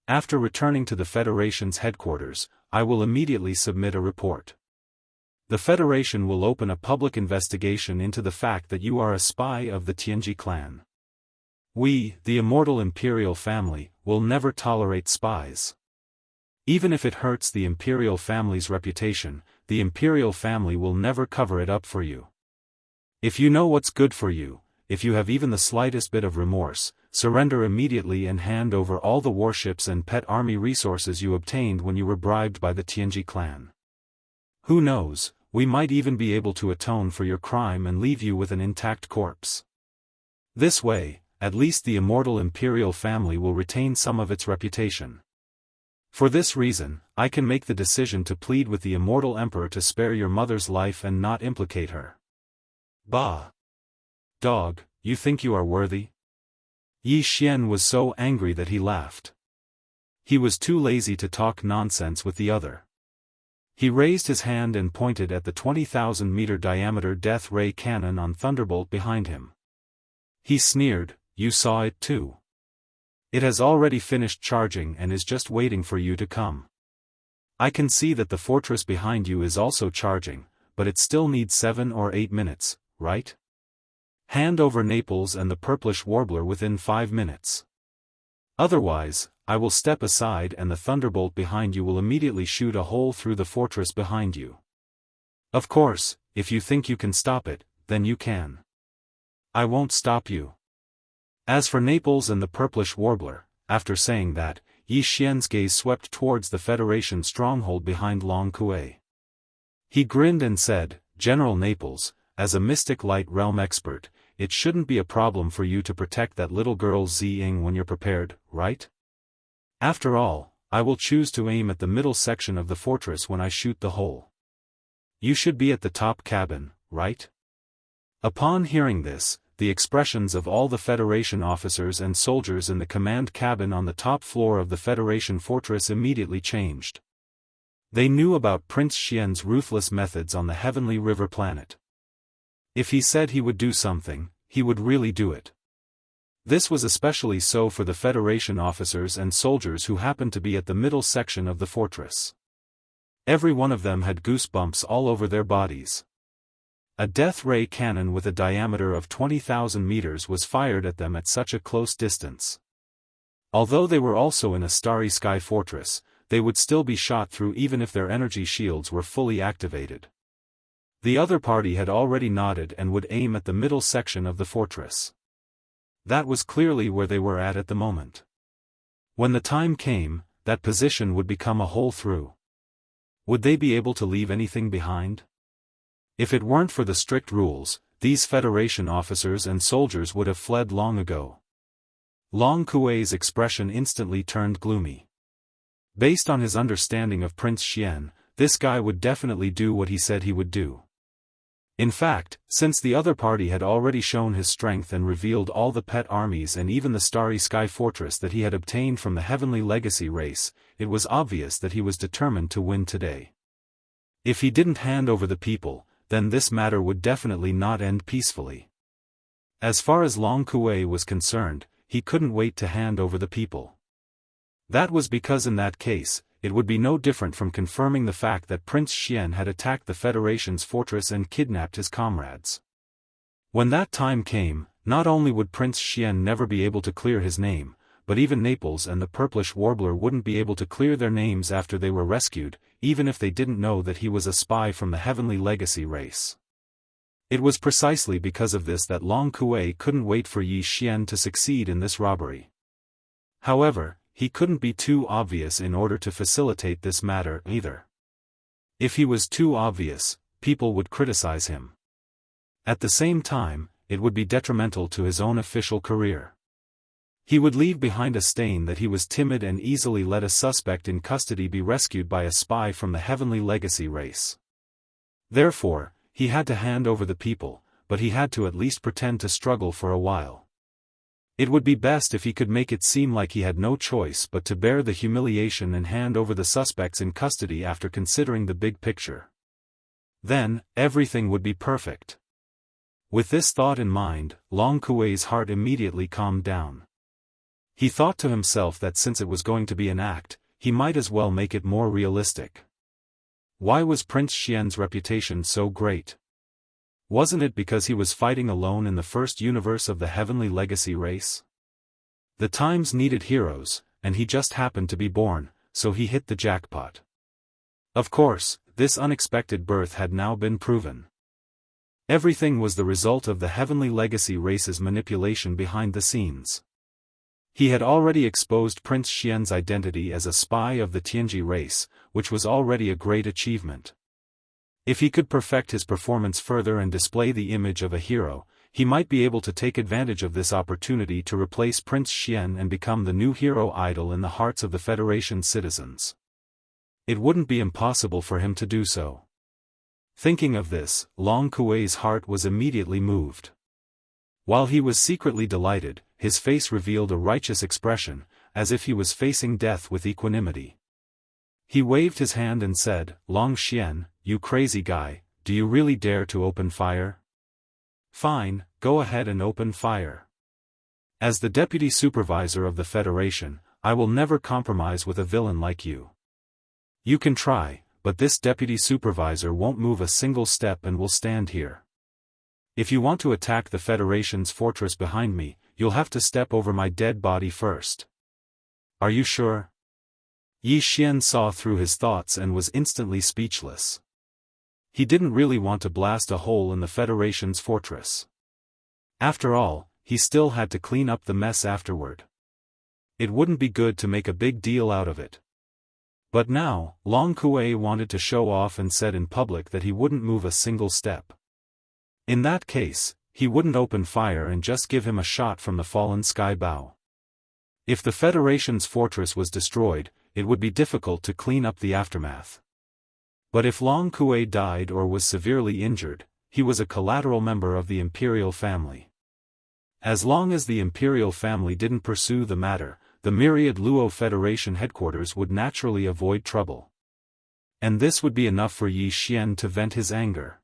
[SPEAKER 1] After returning to the Federation's headquarters, I will immediately submit a report. The Federation will open a public investigation into the fact that you are a spy of the Tianji clan. We, the immortal imperial family, will never tolerate spies. Even if it hurts the imperial family's reputation, the imperial family will never cover it up for you. If you know what's good for you, if you have even the slightest bit of remorse, surrender immediately and hand over all the warships and pet army resources you obtained when you were bribed by the Tianji clan. Who knows, we might even be able to atone for your crime and leave you with an intact corpse. This way, at least the immortal imperial family will retain some of its reputation. For this reason, I can make the decision to plead with the immortal emperor to spare your mother's life and not implicate her. Bah! Dog, you think you are worthy? Yi Xian was so angry that he laughed. He was too lazy to talk nonsense with the other. He raised his hand and pointed at the 20,000-meter diameter death ray cannon on Thunderbolt behind him. He sneered, "You saw it too. It has already finished charging and is just waiting for you to come. I can see that the fortress behind you is also charging, but it still needs 7 or 8 minutes, right? Hand over Naples and the purplish warbler within 5 minutes. Otherwise, I will step aside and the thunderbolt behind you will immediately shoot a hole through the fortress behind you. Of course, if you think you can stop it, then you can. I won't stop you." As for Naples and the purplish warbler, after saying that, Yi Xian's gaze swept towards the Federation stronghold behind Long Kuei. He grinned and said, "General Naples, as a mystic light realm expert, it shouldn't be a problem for you to protect that little girl Ziying when you're prepared, right? After all, I will choose to aim at the middle section of the fortress when I shoot the hole. You should be at the top cabin, right?" Upon hearing this, the expressions of all the Federation officers and soldiers in the command cabin on the top floor of the Federation fortress immediately changed. They knew about Prince Xian's ruthless methods on the Heavenly River planet. If he said he would do something, he would really do it. This was especially so for the Federation officers and soldiers who happened to be at the middle section of the fortress. Every one of them had goosebumps all over their bodies. A death ray cannon with a diameter of 20,000 meters was fired at them at such a close distance. Although they were also in a starry sky fortress, they would still be shot through even if their energy shields were fully activated. The other party had already nodded and would aim at the middle section of the fortress. That was clearly where they were at the moment. When the time came, that position would become a hole through. Would they be able to leave anything behind? If it weren't for the strict rules, these Federation officers and soldiers would have fled long ago. Long Kuei's expression instantly turned gloomy. Based on his understanding of Prince Xian, this guy would definitely do what he said he would do. In fact, since the other party had already shown his strength and revealed all the pet armies and even the starry sky fortress that he had obtained from the Heavenly Legacy race, it was obvious that he was determined to win today. If he didn't hand over the people, then this matter would definitely not end peacefully. As far as Long Kuei was concerned, he couldn't wait to hand over the people. That was because in that case, it would be no different from confirming the fact that Prince Xian had attacked the Federation's fortress and kidnapped his comrades. When that time came, not only would Prince Xian never be able to clear his name, but even Naples and the purplish warbler wouldn't be able to clear their names after they were rescued, even if they didn't know that he was a spy from the Heavenly Legacy race. It was precisely because of this that Long Kuei couldn't wait for Yi Xian to succeed in this robbery. However, he couldn't be too obvious in order to facilitate this matter either. If he was too obvious, people would criticize him. At the same time, it would be detrimental to his own official career. He would leave behind a stain that he was timid and easily let a suspect in custody be rescued by a spy from the Heavenly Legacy race. Therefore, he had to hand over the people, but he had to at least pretend to struggle for a while. It would be best if he could make it seem like he had no choice but to bear the humiliation and hand over the suspects in custody after considering the big picture. Then, everything would be perfect. With this thought in mind, Long Kuei's heart immediately calmed down. He thought to himself that since it was going to be an act, he might as well make it more realistic. Why was Prince Xian's reputation so great? Wasn't it because he was fighting alone in the first universe of the Heavenly Legacy race? The times needed heroes, and he just happened to be born, so he hit the jackpot. Of course, this unexpected birth had now been proven. Everything was the result of the Heavenly Legacy race's manipulation behind the scenes. He had already exposed Prince Xian's identity as a spy of the Tianji race, which was already a great achievement. If he could perfect his performance further and display the image of a hero, he might be able to take advantage of this opportunity to replace Prince Xian and become the new hero idol in the hearts of the Federation citizens. It wouldn't be impossible for him to do so. Thinking of this, Long Kuei's heart was immediately moved. While he was secretly delighted, his face revealed a righteous expression, as if he was facing death with equanimity. He waved his hand and said, "Long Xian, you crazy guy, do you really dare to open fire? Fine, go ahead and open fire. As the deputy supervisor of the Federation, I will never compromise with a villain like you. You can try, but this deputy supervisor won't move a single step and will stand here. If you want to attack the Federation's fortress behind me, you'll have to step over my dead body first. Are you sure?" Yi Xian saw through his thoughts and was instantly speechless. He didn't really want to blast a hole in the Federation's fortress. After all, he still had to clean up the mess afterward. It wouldn't be good to make a big deal out of it. But now, Long Kuei wanted to show off and said in public that he wouldn't move a single step. In that case, he wouldn't open fire and just give him a shot from the fallen sky bow. If the Federation's fortress was destroyed, it would be difficult to clean up the aftermath. But if Long Kuei died or was severely injured, he was a collateral member of the imperial family. As long as the imperial family didn't pursue the matter, the myriad Luo Federation headquarters would naturally avoid trouble. And this would be enough for Yi Xian to vent his anger.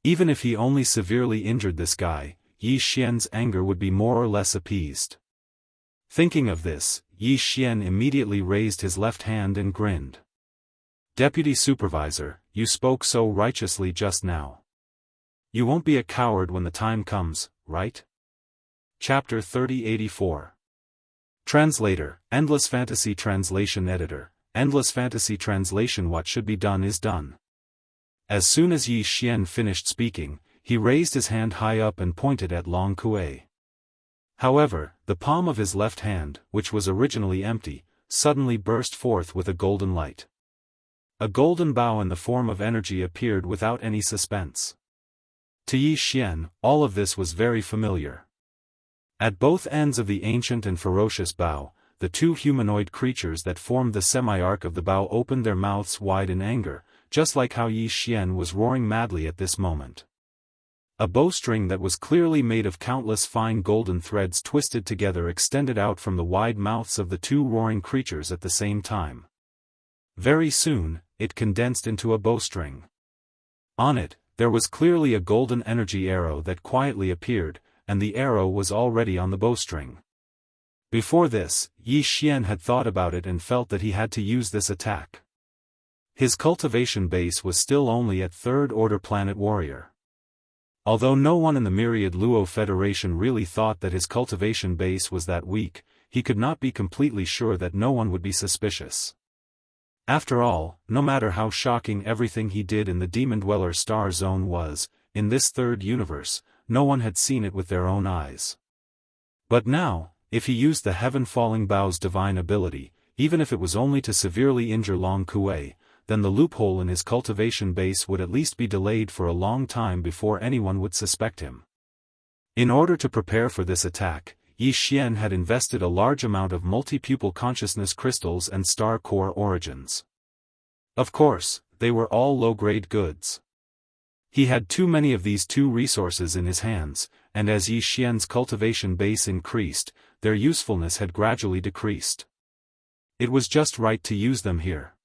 [SPEAKER 1] Even if he only severely injured this guy, Yi Xian's anger would be more or less appeased. Thinking of this, Yi Xian immediately raised his left hand and grinned. "Deputy Supervisor, you spoke so righteously just now. You won't be a coward when the time comes, right?" Chapter 3084. Translator, Endless Fantasy Translation Editor, Endless Fantasy Translation. What should be done is done. As soon as Yi Xian finished speaking, he raised his hand high up and pointed at Long Kuei. However, the palm of his left hand, which was originally empty, suddenly burst forth with a golden light. A golden bow in the form of energy appeared without any suspense. To Yi Xian, all of this was very familiar. At both ends of the ancient and ferocious bow, the two humanoid creatures that formed the semi-arc of the bow opened their mouths wide in anger, just like how Yi Xian was roaring madly at this moment. A bowstring that was clearly made of countless fine golden threads twisted together extended out from the wide mouths of the two roaring creatures at the same time. Very soon, it condensed into a bowstring. On it, there was clearly a golden energy arrow that quietly appeared, and the arrow was already on the bowstring. Before this, Yi Xian had thought about it and felt that he had to use this attack. His cultivation base was still only at third-order planet warrior. Although no one in the myriad Luo Federation really thought that his cultivation base was that weak, he could not be completely sure that no one would be suspicious. After all, no matter how shocking everything he did in the Demon Dweller Star Zone was, in this third universe, no one had seen it with their own eyes. But now, if he used the Heaven-Falling Bow's divine ability, even if it was only to severely injure Long Kuei, then the loophole in his cultivation base would at least be delayed for a long time before anyone would suspect him. In order to prepare for this attack, Yi Xian had invested a large amount of multi-pupil consciousness crystals and star core origins. Of course, they were all low-grade goods. He had too many of these two resources in his hands, and as Yi Xian's cultivation base increased, their usefulness had gradually decreased. It was just right to use them here.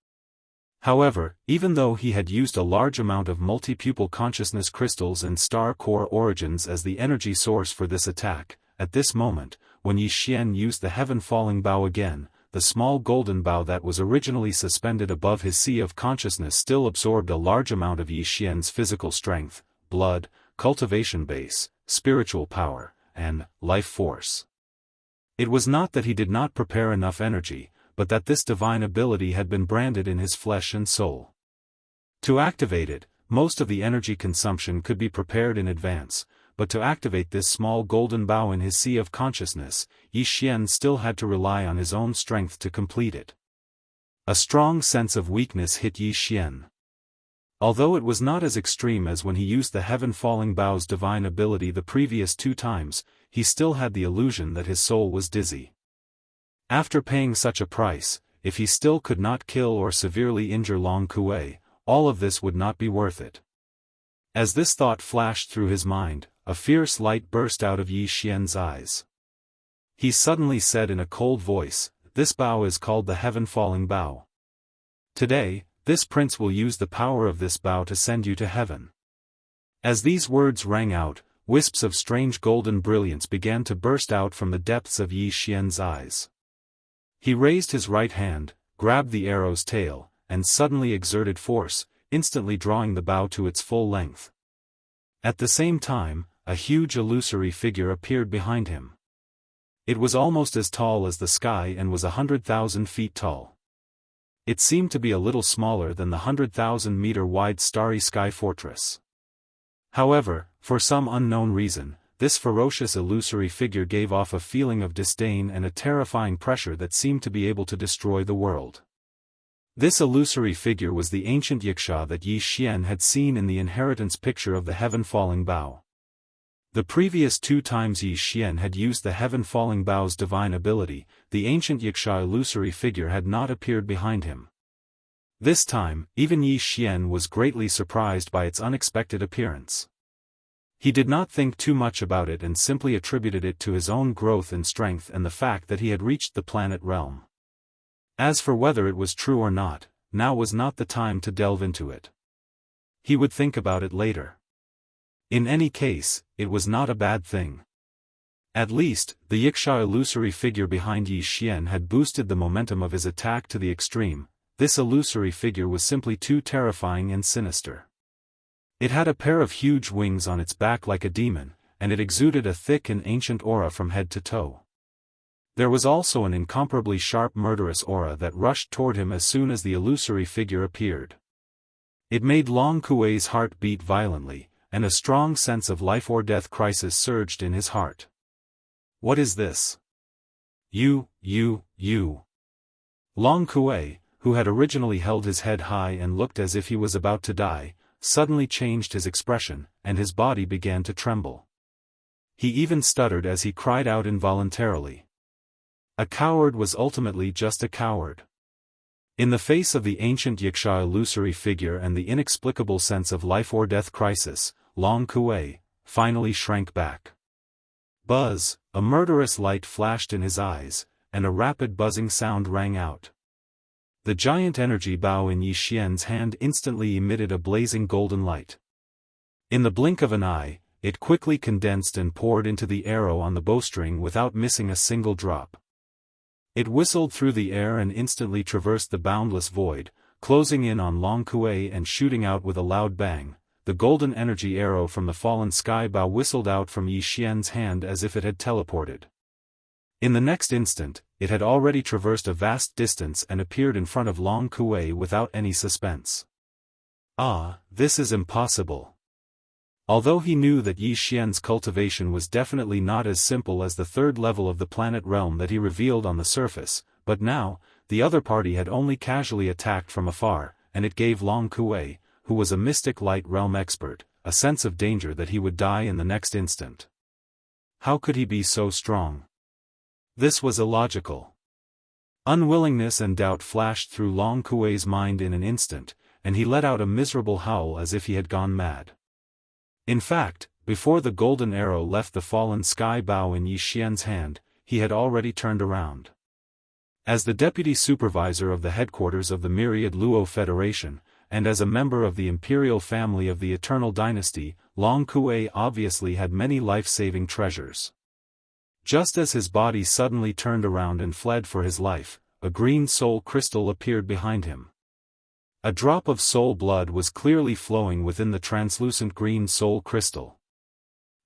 [SPEAKER 1] However, even though he had used a large amount of multi-pupil consciousness crystals and star core origins as the energy source for this attack, at this moment, when Yi Xian used the Heaven-Falling Bow again, the small golden bow that was originally suspended above his sea of consciousness still absorbed a large amount of Yi Xian's physical strength, blood, cultivation base, spiritual power, and life force. It was not that he did not prepare enough energy, but that this divine ability had been branded in his flesh and soul. To activate it, most of the energy consumption could be prepared in advance, but to activate this small golden bow in his sea of consciousness, Yi Xian still had to rely on his own strength to complete it. A strong sense of weakness hit Yi Xian. Although it was not as extreme as when he used the heaven-falling bow's divine ability the previous 2 times, he still had the illusion that his soul was dizzy. After paying such a price, if he still could not kill or severely injure Long Kuei, all of this would not be worth it. As this thought flashed through his mind, a fierce light burst out of Yi Xian's eyes. He suddenly said in a cold voice, "This bow is called the heaven-falling bow. Today, this prince will use the power of this bow to send you to heaven." As these words rang out, wisps of strange golden brilliance began to burst out from the depths of Yi Xian's eyes. He raised his right hand, grabbed the arrow's tail, and suddenly exerted force, instantly drawing the bow to its full length. At the same time, a huge illusory figure appeared behind him. It was almost as tall as the sky and was 100,000 feet tall. It seemed to be a little smaller than the 100,000-meter wide starry sky fortress. However, for some unknown reason, this ferocious illusory figure gave off a feeling of disdain and a terrifying pressure that seemed to be able to destroy the world. This illusory figure was the ancient Wuxia that Yi Xian had seen in the inheritance picture of the heaven-falling bow. The previous 2 times Yi Xian had used the heaven-falling bow's divine ability, the ancient Wuxia illusory figure had not appeared behind him. This time, even Yi Xian was greatly surprised by its unexpected appearance. He did not think too much about it and simply attributed it to his own growth and strength and the fact that he had reached the planet realm. As for whether it was true or not, now was not the time to delve into it. He would think about it later. In any case, it was not a bad thing. At least, the Wuxia illusory figure behind Yi Xian had boosted the momentum of his attack to the extreme. This illusory figure was simply too terrifying and sinister. It had a pair of huge wings on its back like a demon, and it exuded a thick and ancient aura from head to toe. There was also an incomparably sharp murderous aura that rushed toward him as soon as the illusory figure appeared. It made Long Kuei's heart beat violently, and a strong sense of life-or-death crisis surged in his heart. "What is this? You. Long Kuei, who had originally held his head high and looked as if he was about to die, suddenly changed his expression, and his body began to tremble. He even stuttered as he cried out involuntarily. A coward was ultimately just a coward. In the face of the ancient Wuxia illusory figure and the inexplicable sense of life-or-death crisis, Long Kuei finally shrank back. Buzz, a murderous light flashed in his eyes, and a rapid buzzing sound rang out. The giant energy bow in Yi Xian's hand instantly emitted a blazing golden light. In the blink of an eye, it quickly condensed and poured into the arrow on the bowstring without missing a single drop. It whistled through the air and instantly traversed the boundless void, closing in on Long Kuei and shooting out with a loud bang. The golden energy arrow from the fallen sky bow whistled out from Yi Xian's hand as if it had teleported. In the next instant, it had already traversed a vast distance and appeared in front of Long Kuei without any suspense. Ah, this is impossible. Although he knew that Yi Xian's cultivation was definitely not as simple as the 3rd level of the planet realm that he revealed on the surface, but now, the other party had only casually attacked from afar, and it gave Long Kuei, who was a mystic light realm expert, a sense of danger that he would die in the next instant. How could he be so strong? This was illogical. Unwillingness and doubt flashed through Long Kuei's mind in an instant, and he let out a miserable howl as if he had gone mad. In fact, before the golden arrow left the fallen sky bow in Yi Xian's hand, he had already turned around. As the deputy supervisor of the headquarters of the Myriad Luo Federation, and as a member of the imperial family of the Eternal Dynasty, Long Kuei obviously had many life-saving treasures. Just as his body suddenly turned around and fled for his life, a green soul crystal appeared behind him. A drop of soul blood was clearly flowing within the translucent green soul crystal.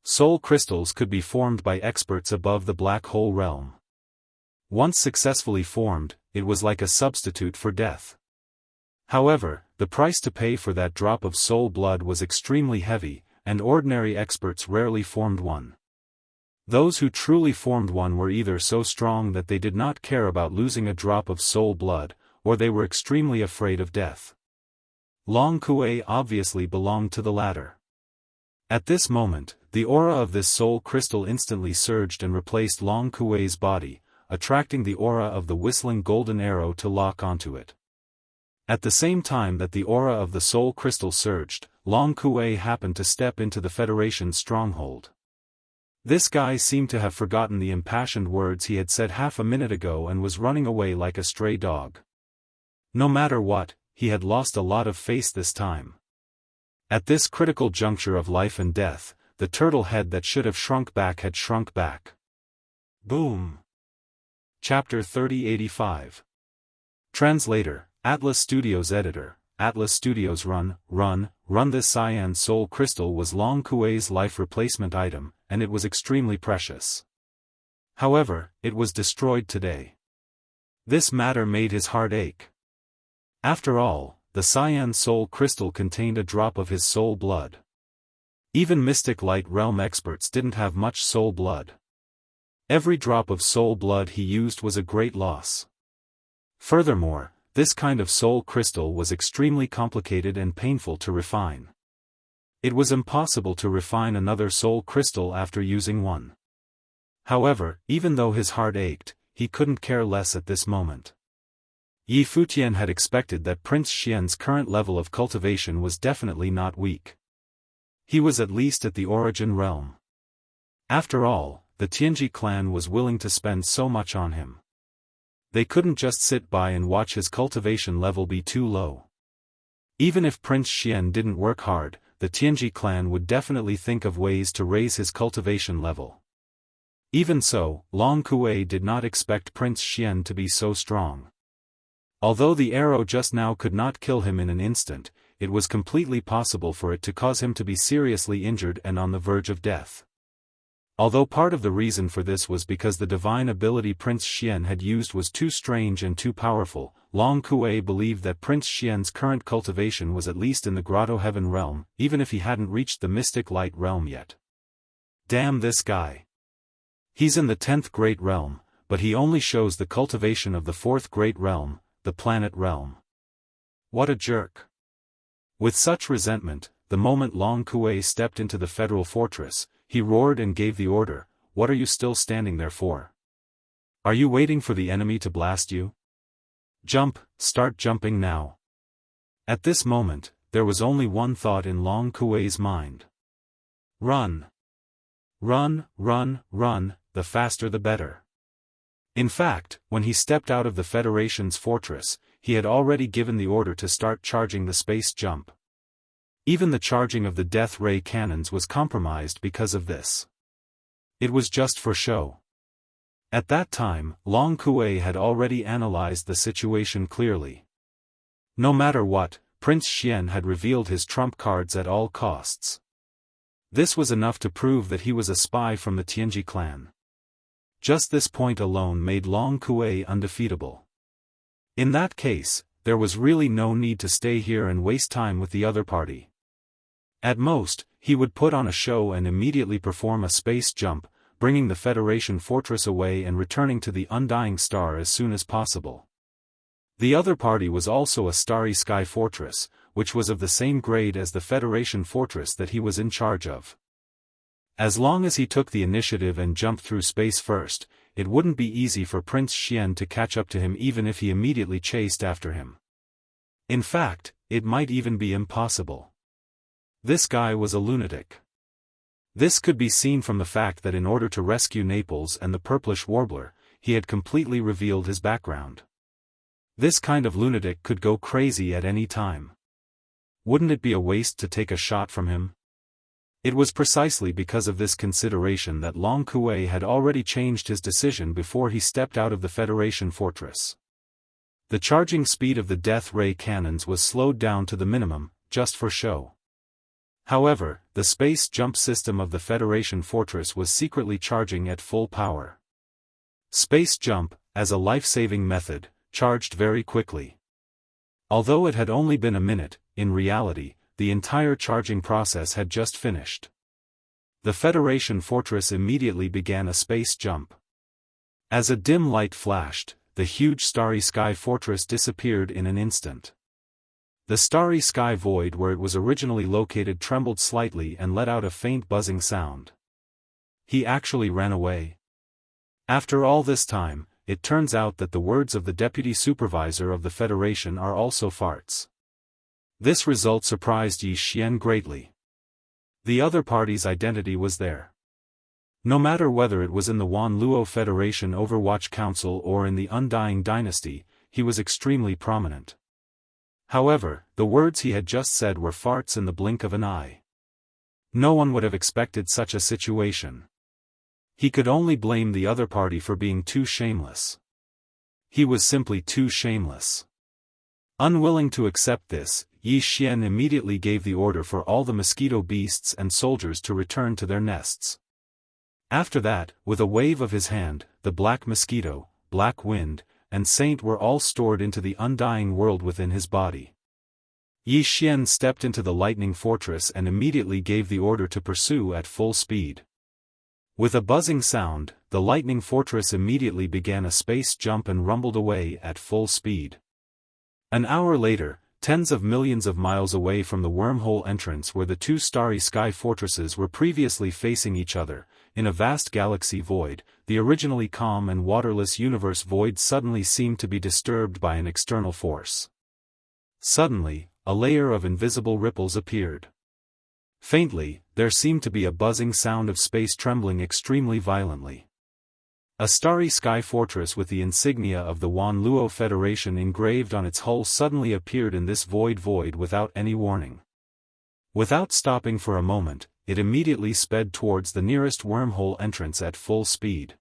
[SPEAKER 1] Soul crystals could be formed by experts above the black hole realm. Once successfully formed, it was like a substitute for death. However, the price to pay for that drop of soul blood was extremely heavy, and ordinary experts rarely formed one. Those who truly formed one were either so strong that they did not care about losing a drop of soul blood, or they were extremely afraid of death. Long Kuei obviously belonged to the latter. At this moment, the aura of this soul crystal instantly surged and replaced Long Kuei's body, attracting the aura of the whistling golden arrow to lock onto it. At the same time that the aura of the soul crystal surged, Long Kuei happened to step into the Federation's stronghold. This guy seemed to have forgotten the impassioned words he had said half a minute ago and was running away like a stray dog. No matter what, he had lost a lot of face this time. At this critical juncture of life and death, the turtle head that should have shrunk back had shrunk back. Boom! Chapter 3085. Translator, Atlas Studios Editor, Atlas Studios Run this cyan soul crystal was Long Kuei's life replacement item, and it was extremely precious. However, it was destroyed today. This matter made his heart ache. After all, the cyan soul crystal contained a drop of his soul blood. Even Mystic Light Realm experts didn't have much soul blood. Every drop of soul blood he used was a great loss. Furthermore, this kind of soul crystal was extremely complicated and painful to refine. It was impossible to refine another soul crystal after using one. However, even though his heart ached, he couldn't care less at this moment. Yi Futian had expected that Prince Xian's current level of cultivation was definitely not weak. He was at least at the origin realm. After all, the Tianji clan was willing to spend so much on him. They couldn't just sit by and watch his cultivation level be too low. Even if Prince Xian didn't work hard, the Tianji clan would definitely think of ways to raise his cultivation level. Even so, Long Kuei did not expect Prince Xian to be so strong. Although the arrow just now could not kill him in an instant, it was completely possible for it to cause him to be seriously injured and on the verge of death. Although part of the reason for this was because the divine ability Prince Xian had used was too strange and too powerful, Long Kuei believed that Prince Xian's current cultivation was at least in the Grotto Heaven realm, even if he hadn't reached the Mystic Light realm yet. Damn this guy. He's in the 10th Great Realm, but he only shows the cultivation of the 4th Great Realm, the Planet Realm. What a jerk. With such resentment, the moment Long Kuei stepped into the federal fortress, he roared and gave the order, "What are you still standing there for? Are you waiting for the enemy to blast you? Jump, start jumping now." At this moment, there was only one thought in Long Kuei's mind. Run. Run, run, run, the faster the better. In fact, when he stepped out of the Federation's fortress, he had already given the order to start charging the space jump. Even the charging of the death ray cannons was compromised because of this. It was just for show. At that time, Long Kuei had already analyzed the situation clearly. No matter what, Prince Xian had revealed his trump cards at all costs. This was enough to prove that he was a spy from the Tianji clan. Just this point alone made Long Kuei undefeatable. In that case, there was really no need to stay here and waste time with the other party. At most, he would put on a show and immediately perform a space jump, bringing the Federation fortress away and returning to the Undying Star as soon as possible. The other party was also a Starry Sky fortress, which was of the same grade as the Federation fortress that he was in charge of. As long as he took the initiative and jumped through space first, it wouldn't be easy for Prince Xian to catch up to him even if he immediately chased after him. In fact, it might even be impossible. This guy was a lunatic. This could be seen from the fact that in order to rescue Naples and the purplish warbler, he had completely revealed his background. This kind of lunatic could go crazy at any time. Wouldn't it be a waste to take a shot from him? It was precisely because of this consideration that Long Kuei had already changed his decision before he stepped out of the Federation fortress. The charging speed of the death ray cannons was slowed down to the minimum, just for show. However, the space jump system of the Federation fortress was secretly charging at full power. Space jump, as a life-saving method, charged very quickly. Although it had only been a minute, in reality, the entire charging process had just finished. The Federation fortress immediately began a space jump. As a dim light flashed, the huge starry sky fortress disappeared in an instant. The starry sky void where it was originally located trembled slightly and let out a faint buzzing sound. He actually ran away. After all this time, it turns out that the words of the deputy supervisor of the Federation are also farts. This result surprised Yi Xian greatly. The other party's identity was there. No matter whether it was in the Wan Luo Federation Overwatch Council or in the Undying Dynasty, he was extremely prominent. However, the words he had just said were farts in the blink of an eye. No one would have expected such a situation. He could only blame the other party for being too shameless. He was simply too shameless. Unwilling to accept this, Yi Xian immediately gave the order for all the mosquito beasts and soldiers to return to their nests. After that, with a wave of his hand, the Black Mosquito, Black Wind, and Saint were all stored into the undying world within his body. Yi Xian stepped into the lightning fortress and immediately gave the order to pursue at full speed. With a buzzing sound, the lightning fortress immediately began a space jump and rumbled away at full speed. An hour later, tens of millions of miles away from the wormhole entrance where the two starry sky fortresses were previously facing each other, in a vast galaxy void, the originally calm and waterless universe void suddenly seemed to be disturbed by an external force. Suddenly, a layer of invisible ripples appeared. Faintly, there seemed to be a buzzing sound of space trembling extremely violently. A starry sky fortress with the insignia of the Wan Luo Federation engraved on its hull suddenly appeared in this void without any warning. Without stopping for a moment, it immediately sped towards the nearest wormhole entrance at full speed.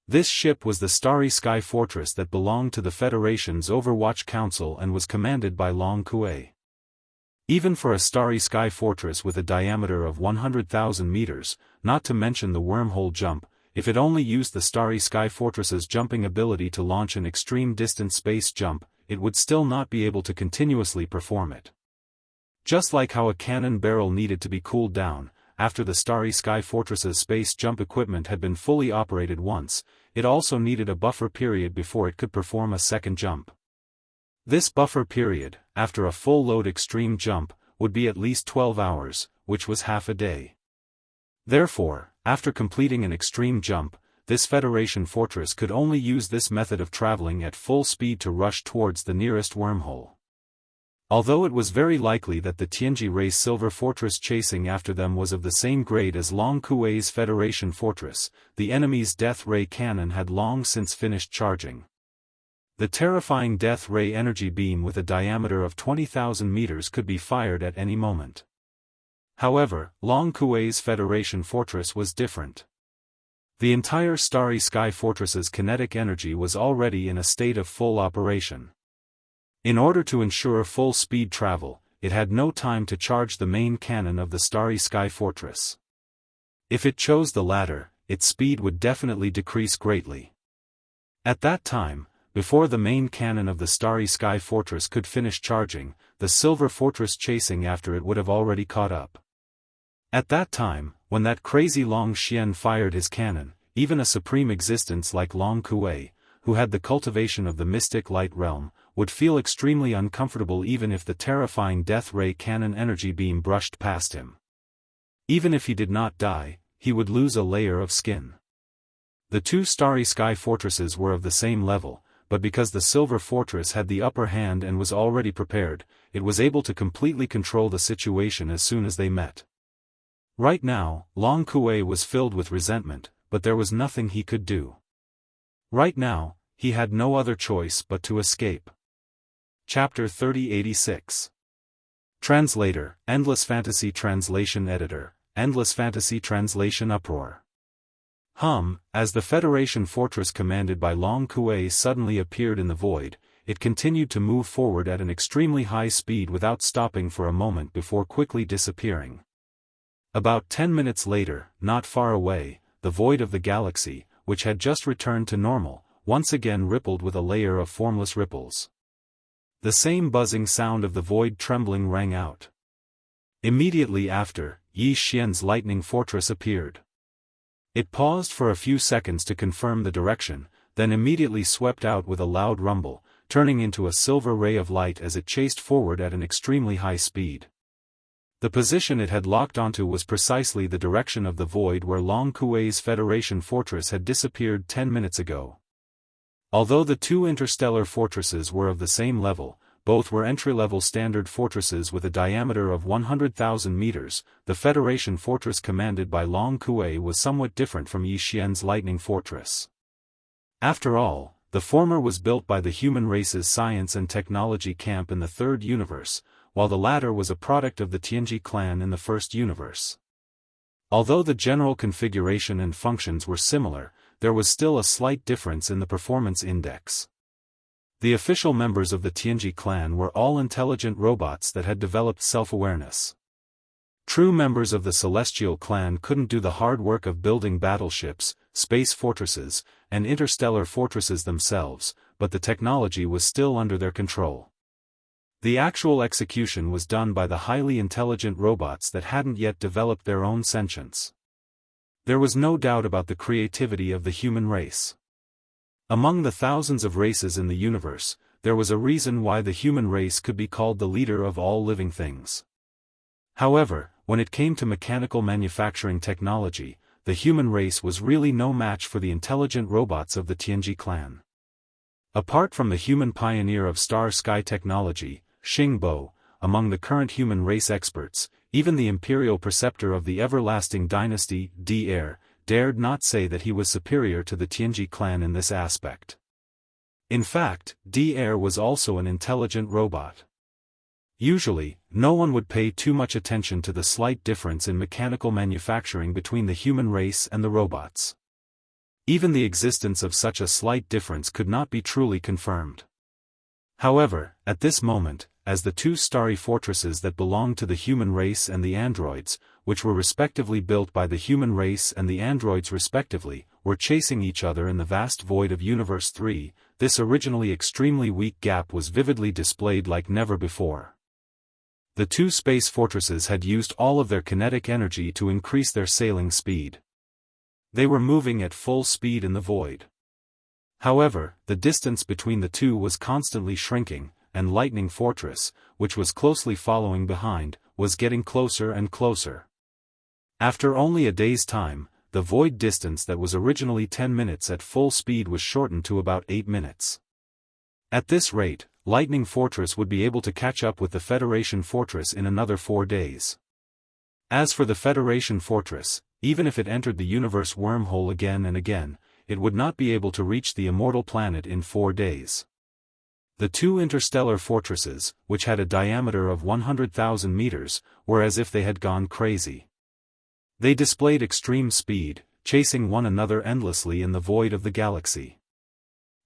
[SPEAKER 1] This ship was the starry sky fortress that belonged to the Federation's Overwatch Council and was commanded by Long Kuei. Even for a starry sky fortress with a diameter of 100,000 meters, not to mention the wormhole jump, if it only used the starry sky fortress's jumping ability to launch an extreme distance space jump, it would still not be able to continuously perform it. Just like how a cannon barrel needed to be cooled down, after the starry sky fortress's space jump equipment had been fully operated once, it also needed a buffer period before it could perform a second jump. This buffer period, after a full-load extreme jump, would be at least 12 hours, which was half a day. Therefore, after completing an extreme jump, this Federation fortress could only use this method of traveling at full speed to rush towards the nearest wormhole. Although it was very likely that the Tianji Race Silver Fortress chasing after them was of the same grade as Long Kuei's Federation fortress, the enemy's Death Ray cannon had long since finished charging. The terrifying Death Ray energy beam with a diameter of 20,000 meters could be fired at any moment. However, Long Kuei's Federation fortress was different. The entire Starry Sky Fortress's kinetic energy was already in a state of full operation. In order to ensure full-speed travel, it had no time to charge the main cannon of the Starry Sky Fortress. If it chose the latter, its speed would definitely decrease greatly. At that time, before the main cannon of the Starry Sky Fortress could finish charging, the Silver Fortress chasing after it would have already caught up. At that time, when that crazy Long Xian fired his cannon, even a supreme existence like Long Kuei, who had the cultivation of the mystic light realm, would feel extremely uncomfortable even if the terrifying Death Ray cannon energy beam brushed past him. Even if he did not die, he would lose a layer of skin. The two Starry Sky Fortresses were of the same level, but because the Silver Fortress had the upper hand and was already prepared, it was able to completely control the situation as soon as they met. Right now, Long Kuei was filled with resentment, but there was nothing he could do. Right now, he had no other choice but to escape. Chapter 3086. Translator, Endless Fantasy Translation Editor, Endless Fantasy Translation Uproar. As the Federation fortress commanded by Long Kuei suddenly appeared in the void, it continued to move forward at an extremely high speed without stopping for a moment before quickly disappearing. About 10 minutes later, not far away, the void of the galaxy, which had just returned to normal, once again rippled with a layer of formless ripples. The same buzzing sound of the void trembling rang out. Immediately after, Yi Xian's lightning fortress appeared. It paused for a few seconds to confirm the direction, then immediately swept out with a loud rumble, turning into a silver ray of light as it chased forward at an extremely high speed. The position it had locked onto was precisely the direction of the void where Long Kuei's Federation fortress had disappeared 10 minutes ago. Although the two interstellar fortresses were of the same level, both were entry-level standard fortresses with a diameter of 100,000 meters, the Federation fortress commanded by Long Kuei was somewhat different from Yi Xian's lightning fortress. After all, the former was built by the human race's science and technology camp in the third universe, while the latter was a product of the Tianji clan in the first universe. Although the general configuration and functions were similar, there was still a slight difference in the performance index. The official members of the Tianji clan were all intelligent robots that had developed self-awareness. True members of the Celestial clan couldn't do the hard work of building battleships, space fortresses, and interstellar fortresses themselves, but the technology was still under their control. The actual execution was done by the highly intelligent robots that hadn't yet developed their own sentience. There was no doubt about the creativity of the human race. Among the thousands of races in the universe, there was a reason why the human race could be called the leader of all living things. However, when it came to mechanical manufacturing technology, the human race was really no match for the intelligent robots of the Tianji clan. Apart from the human pioneer of star-sky technology, Xingbo, among the current human race experts, even the imperial preceptor of the everlasting dynasty, Daoist, dared not say that he was superior to the Tianji clan in this aspect. In fact, Daoist was also an intelligent robot. Usually, no one would pay too much attention to the slight difference in mechanical manufacturing between the human race and the robots. Even the existence of such a slight difference could not be truly confirmed. However, at this moment, as the two starry fortresses that belonged to the human race and the androids, which were respectively built by the human race and the androids respectively, were chasing each other in the vast void of Universe 3, this originally extremely weak gap was vividly displayed like never before. The two space fortresses had used all of their kinetic energy to increase their sailing speed. They were moving at full speed in the void. However, the distance between the two was constantly shrinking, and Lightning Fortress, which was closely following behind, was getting closer and closer. After only a day's time, the void distance that was originally 10 minutes at full speed was shortened to about 8 minutes. At this rate, Lightning Fortress would be able to catch up with the Federation Fortress in another 4 days. As for the Federation Fortress, even if it entered the universe wormhole again and again, it would not be able to reach the Immortal planet in 4 days. The two interstellar fortresses, which had a diameter of 100,000 meters, were as if they had gone crazy. They displayed extreme speed, chasing one another endlessly in the void of the galaxy.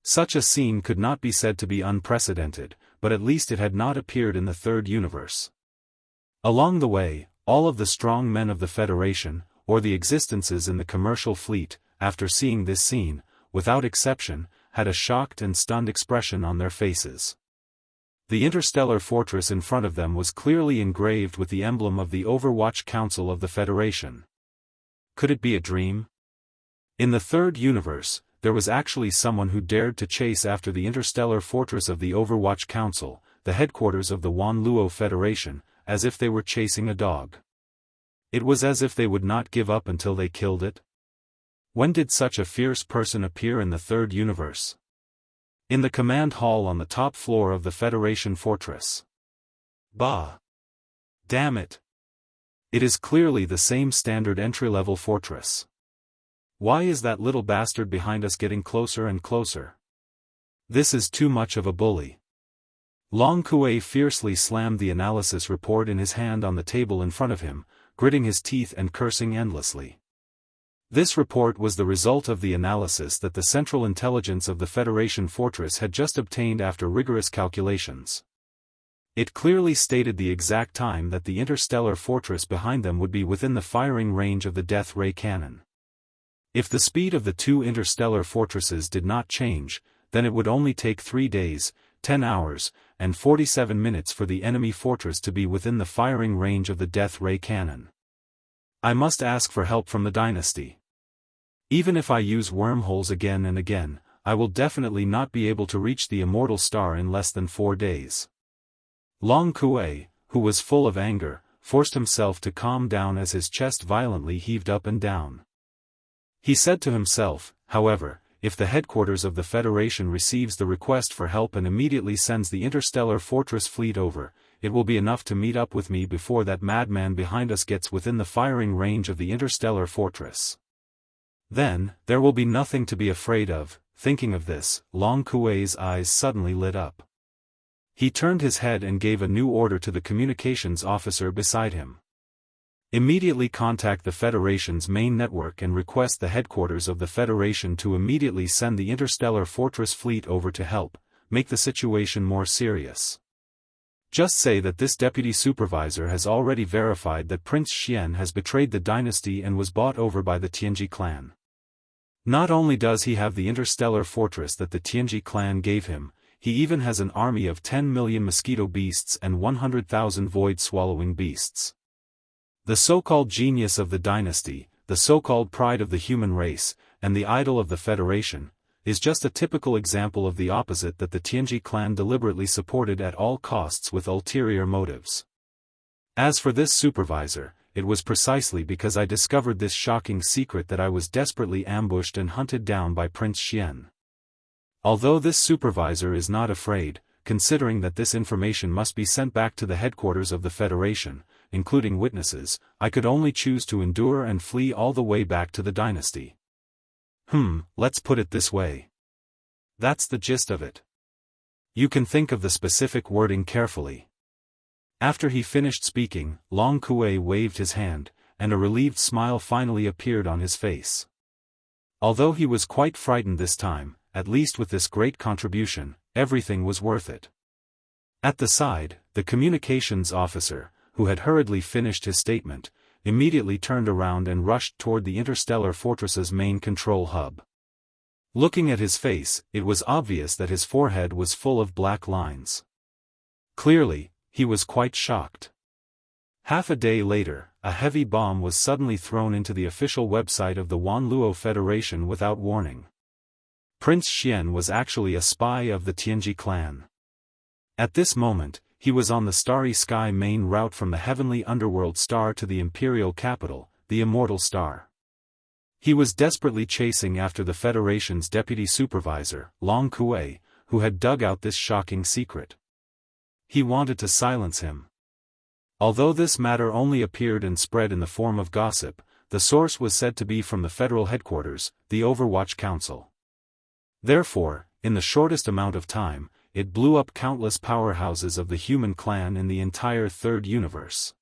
[SPEAKER 1] Such a scene could not be said to be unprecedented, but at least it had not appeared in the third universe. Along the way, all of the strong men of the Federation, or the existences in the commercial fleet, after seeing this scene, without exception, had a shocked and stunned expression on their faces. The interstellar fortress in front of them was clearly engraved with the emblem of the Overwatch Council of the Federation. Could it be a dream? In the third universe, there was actually someone who dared to chase after the interstellar fortress of the Overwatch Council, the headquarters of the Wanluo Federation, as if they were chasing a dog. It was as if they would not give up until they killed it. When did such a fierce person appear in the third universe? In the command hall on the top floor of the Federation Fortress. Bah! Damn it! It is clearly the same standard entry-level fortress. Why is that little bastard behind us getting closer and closer? This is too much of a bully. Long Kuei fiercely slammed the analysis report in his hand on the table in front of him, gritting his teeth and cursing endlessly. This report was the result of the analysis that the Central Intelligence of the Federation Fortress had just obtained after rigorous calculations. It clearly stated the exact time that the interstellar fortress behind them would be within the firing range of the death ray cannon. If the speed of the two interstellar fortresses did not change, then it would only take 3 days, 10 hours, and 47 minutes for the enemy fortress to be within the firing range of the death ray cannon. I must ask for help from the dynasty. Even if I use wormholes again and again, I will definitely not be able to reach the immortal star in less than 4 days. Long Kuei, who was full of anger, forced himself to calm down as his chest violently heaved up and down. He said to himself, however, if the headquarters of the Federation receives the request for help and immediately sends the interstellar fortress fleet over, it will be enough to meet up with me before that madman behind us gets within the firing range of the interstellar fortress. Then, there will be nothing to be afraid of. Thinking of this, Long Kuei's eyes suddenly lit up. He turned his head and gave a new order to the communications officer beside him. Immediately contact the Federation's main network and request the headquarters of the Federation to immediately send the interstellar fortress fleet over to help, make the situation more serious. Just say that this deputy supervisor has already verified that Prince Xian has betrayed the dynasty and was bought over by the Tianji clan. Not only does he have the interstellar fortress that the Tianji clan gave him, he even has an army of 10 million mosquito beasts and 100,000 void-swallowing beasts. The so-called genius of the dynasty, the so-called pride of the human race, and the idol of the Federation, is just a typical example of the opposite that the Tianji clan deliberately supported at all costs with ulterior motives. As for this supervisor, it was precisely because I discovered this shocking secret that I was desperately ambushed and hunted down by Prince Xian. Although this supervisor is not afraid, considering that this information must be sent back to the headquarters of the Federation, including witnesses, I could only choose to endure and flee all the way back to the dynasty. Let's put it this way. That's the gist of it. You can think of the specific wording carefully. After he finished speaking, Long Kuei waved his hand, and a relieved smile finally appeared on his face. Although he was quite frightened this time, at least with this great contribution, everything was worth it. At the side, the communications officer, who had hurriedly finished his statement, immediately turned around and rushed toward the interstellar fortress's main control hub. Looking at his face, it was obvious that his forehead was full of black lines. Clearly, he was quite shocked. Half a day later, a heavy bomb was suddenly thrown into the official website of the Wanluo Federation without warning. Prince Xian was actually a spy of the Tianji clan. At this moment, he was on the Starry Sky main route from the heavenly underworld star to the imperial capital, the Immortal Star. He was desperately chasing after the Federation's deputy supervisor, Long Kuei, who had dug out this shocking secret. He wanted to silence him. Although this matter only appeared and spread in the form of gossip, the source was said to be from the federal headquarters, the Overwatch Council. Therefore, in the shortest amount of time, it blew up countless powerhouses of the human clan in the entire third universe.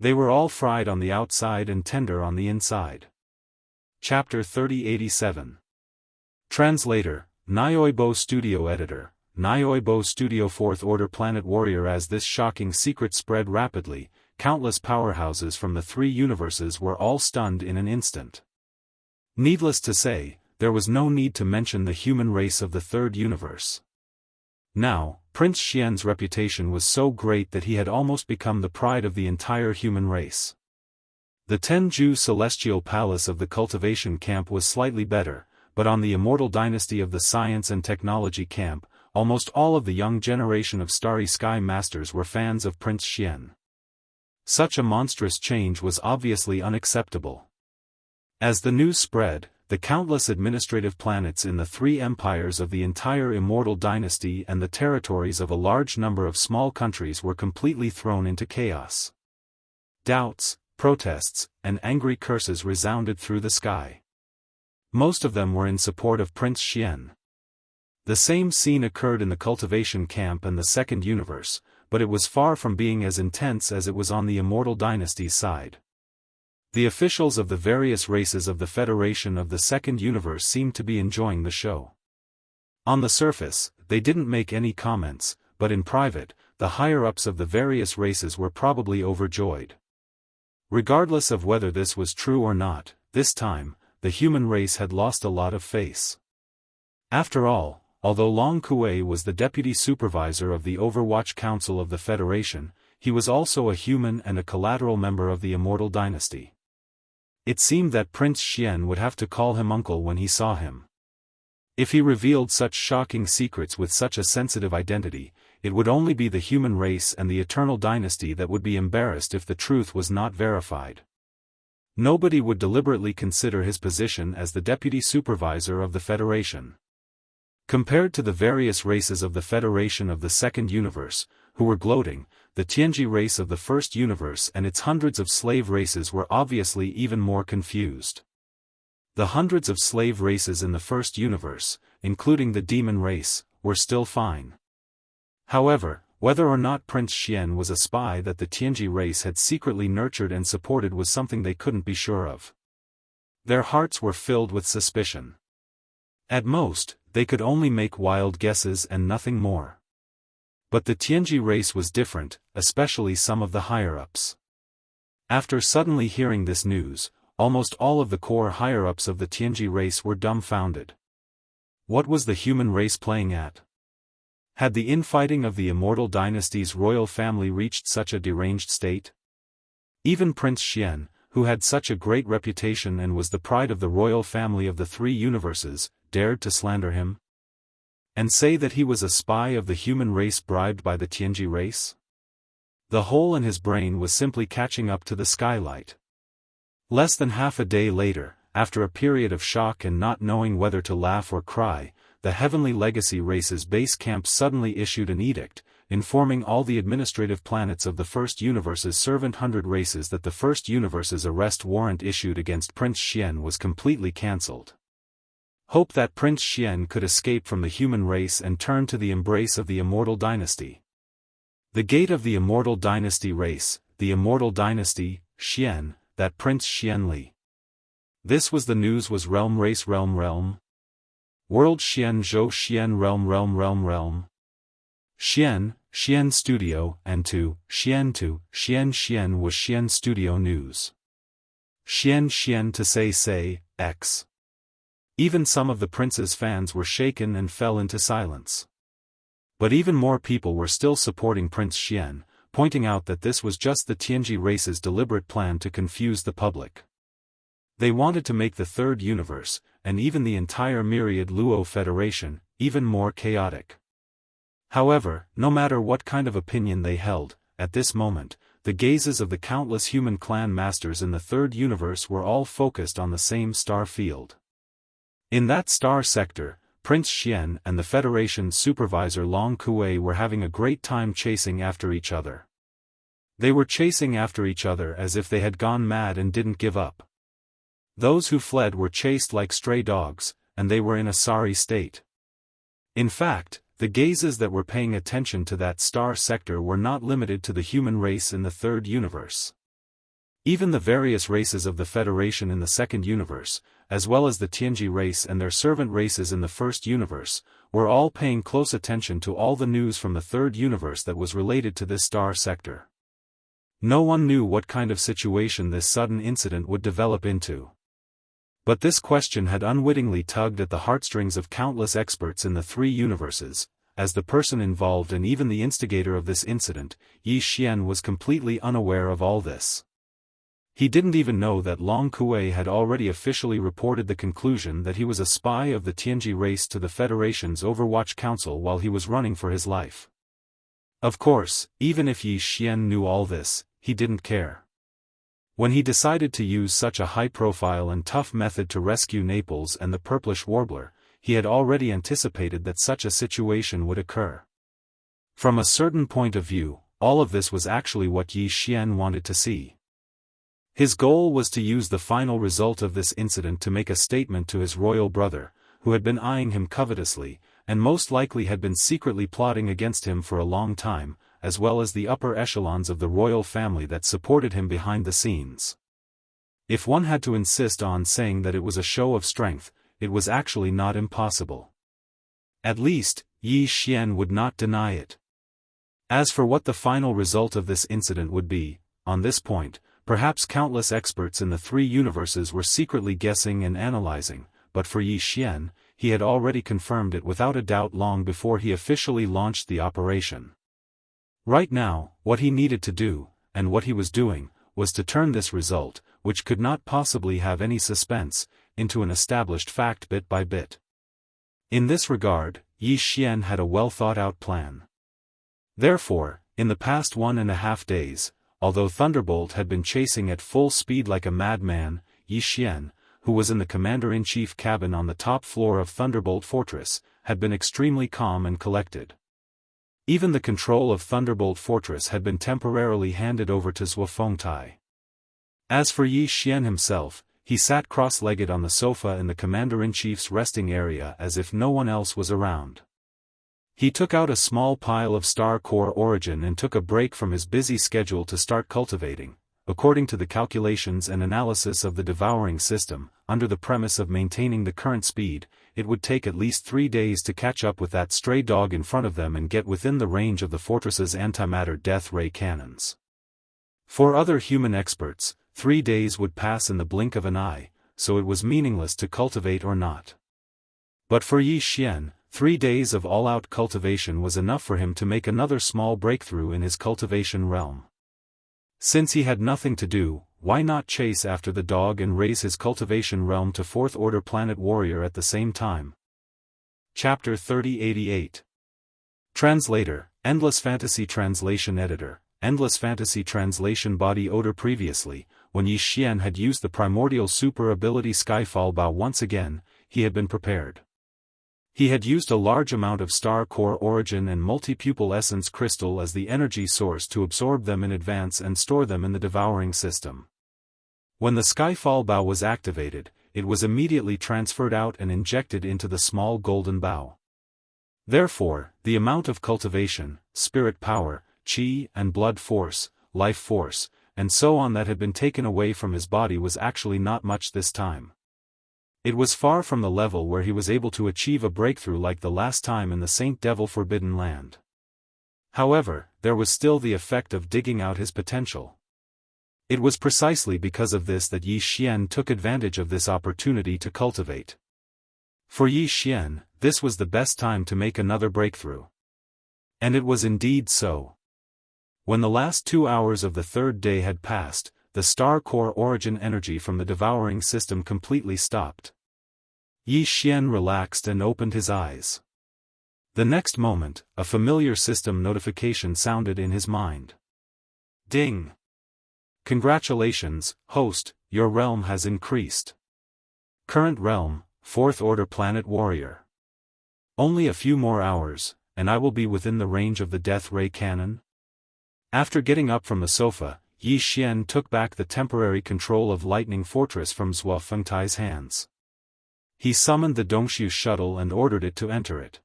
[SPEAKER 1] They were all fried on the outside and tender on the inside. Chapter 3087. Translator, Nyoibo Studio Editor, Nyoibo Studio 4th Order Planet Warrior. As this shocking secret spread rapidly, countless powerhouses from the 3 universes were all stunned in an instant. Needless to say, there was no need to mention the human race of the third universe. Now, Prince Xian's reputation was so great that he had almost become the pride of the entire human race. The Tenju Celestial Palace of the Cultivation Camp was slightly better, but on the Immortal Dynasty of the Science and Technology Camp, almost all of the young generation of Starry Sky Masters were fans of Prince Xian. Such a monstrous change was obviously unacceptable. As the news spread, the countless administrative planets in the 3 empires of the entire Immortal Dynasty and the territories of a large number of small countries were completely thrown into chaos. Doubts, protests, and angry curses resounded through the sky. Most of them were in support of Prince Xian. The same scene occurred in the Cultivation Camp and the Second Universe, but it was far from being as intense as it was on the Immortal Dynasty's side. The officials of the various races of the Federation of the Second Universe seemed to be enjoying the show. On the surface, they didn't make any comments, but in private, the higher-ups of the various races were probably overjoyed. Regardless of whether this was true or not, this time, the human race had lost a lot of face. After all, although Long Kuei was the deputy supervisor of the Overwatch Council of the Federation, he was also a human and a collateral member of the Immortal dynasty. It seemed that Prince Xian would have to call him uncle when he saw him. If he revealed such shocking secrets with such a sensitive identity, it would only be the human race and the Eternal dynasty that would be embarrassed if the truth was not verified. Nobody would deliberately consider his position as the deputy supervisor of the Federation. Compared to the various races of the Federation of the Second Universe, who were gloating, the Tianji race of the First Universe and its hundreds of slave races were obviously even more confused. The hundreds of slave races in the First Universe, including the demon race, were still fine. However, whether or not Prince Xian was a spy that the Tianji race had secretly nurtured and supported was something they couldn't be sure of. Their hearts were filled with suspicion. At most, they could only make wild guesses and nothing more. But the Tianji race was different, especially some of the higher-ups. After suddenly hearing this news, almost all of the core higher-ups of the Tianji race were dumbfounded. What was the human race playing at? Had the infighting of the Immortal dynasty's royal family reached such a deranged state? Even Prince Xian, who had such a great reputation and was the pride of the royal family of the three universes, dared to slander him? And say that he was a spy of the human race bribed by the Tianji race? The hole in his brain was simply catching up to the skylight. Less than half a day later, after a period of shock and not knowing whether to laugh or cry, the Heavenly Legacy Race's base camp suddenly issued an edict, informing all the administrative planets of the First Universe's Servant 100 races that the First Universe's arrest warrant issued against Prince Xian was completely cancelled. Hope that Prince Xian could escape from the human race and turn to the embrace of the Immortal dynasty. The gate of the Immortal dynasty race, the Immortal dynasty, Xian, that Prince Xian Li. This was the news was realm race realm world Xian Zhou Xian realm Xian Studio and Xian was Xian Studio News. Xian to say X. Even some of the prince's fans were shaken and fell into silence. But even more people were still supporting Prince Xian, pointing out that this was just the Tianji race's deliberate plan to confuse the public. They wanted to make the Third Universe, and even the entire myriad Luo Federation, even more chaotic. However, no matter what kind of opinion they held, at this moment, the gazes of the countless human clan masters in the Third Universe were all focused on the same star field. In that star sector, Prince Xian and the Federation's supervisor Long Kuei were having a great time chasing after each other. They were chasing after each other as if they had gone mad and didn't give up. Those who fled were chased like stray dogs, and they were in a sorry state. In fact, the gazes that were paying attention to that star sector were not limited to the human race in the Third Universe. Even the various races of the Federation in the Second Universe, as well as the Tianji race and their servant races in the First Universe, were all paying close attention to all the news from the Third Universe that was related to this star sector. No one knew what kind of situation this sudden incident would develop into. But this question had unwittingly tugged at the heartstrings of countless experts in the three universes, as the person involved and even the instigator of this incident, Yi Xian was completely unaware of all this. He didn't even know that Long Kuei had already officially reported the conclusion that he was a spy of the Tianji race to the Federation's Overwatch Council while he was running for his life. Of course, even if Yi Xian knew all this, he didn't care. When he decided to use such a high-profile and tough method to rescue Naples and the purplish warbler, he had already anticipated that such a situation would occur. From a certain point of view, all of this was actually what Yi Xian wanted to see. His goal was to use the final result of this incident to make a statement to his royal brother, who had been eyeing him covetously, and most likely had been secretly plotting against him for a long time, as well as the upper echelons of the royal family that supported him behind the scenes. If one had to insist on saying that it was a show of strength, it was actually not impossible. At least, Yi Xian would not deny it. As for what the final result of this incident would be, on this point, Perhaps countless experts in the three universes were secretly guessing and analyzing, but for Yi Xian, he had already confirmed it without a doubt long before he officially launched the operation. Right now, what he needed to do, and what he was doing, was to turn this result, which could not possibly have any suspense, into an established fact bit by bit. In this regard, Yi Xian had a well-thought-out plan. Therefore, in the past 1.5 days, although Thunderbolt had been chasing at full speed like a madman, Yi Xian, who was in the commander-in-chief cabin on the top floor of Thunderbolt Fortress, had been extremely calm and collected. Even the control of Thunderbolt Fortress had been temporarily handed over to Zhuo Fengtai. As for Yi Xian himself, he sat cross-legged on the sofa in the commander-in-chief's resting area as if no one else was around. He took out a small pile of Star Core Origin and took a break from his busy schedule to start cultivating. According to the calculations and analysis of the Devouring system, under the premise of maintaining the current speed, it would take at least 3 days to catch up with that stray dog in front of them and get within the range of the fortress's antimatter death ray cannons. For other human experts, 3 days would pass in the blink of an eye, so it was meaningless to cultivate or not. But for Yi Xian, 3 days of all-out cultivation was enough for him to make another small breakthrough in his cultivation realm. Since he had nothing to do, why not chase after the dog and raise his cultivation realm to 4th Order Planet Warrior at the same time? Chapter 3088. Translator, Endless Fantasy Translation Editor, Endless Fantasy Translation Body Odor. Previously, when Yi Xian had used the primordial super ability Skyfall Bow once again, he had been prepared. He had used a large amount of Star Core Origin and Multi-Pupil Essence Crystal as the energy source to absorb them in advance and store them in the Devouring system. When the Skyfall Bow was activated, it was immediately transferred out and injected into the small golden bow. Therefore, the amount of cultivation, spirit power, chi and blood force, life force, and so on that had been taken away from his body was actually not much this time. It was far from the level where he was able to achieve a breakthrough like the last time in the Saint Devil Forbidden Land. However, there was still the effect of digging out his potential. It was precisely because of this that Yi Xian took advantage of this opportunity to cultivate. For Yi Xian, this was the best time to make another breakthrough. And it was indeed so. When the last 2 hours of the 3rd day had passed, the Star Core Origin energy from the Devouring system completely stopped. Yi Xian relaxed and opened his eyes. The next moment, a familiar system notification sounded in his mind. Ding! Congratulations, host, your realm has increased. Current realm, 4th Order Planet Warrior. Only a few more hours, and I will be within the range of the Death Ray Cannon? After getting up from the sofa, Yi Xian took back the temporary control of Lightning Fortress from Zhuo Fengtai's hands. He summoned the Dongshu shuttle and ordered it to enter it.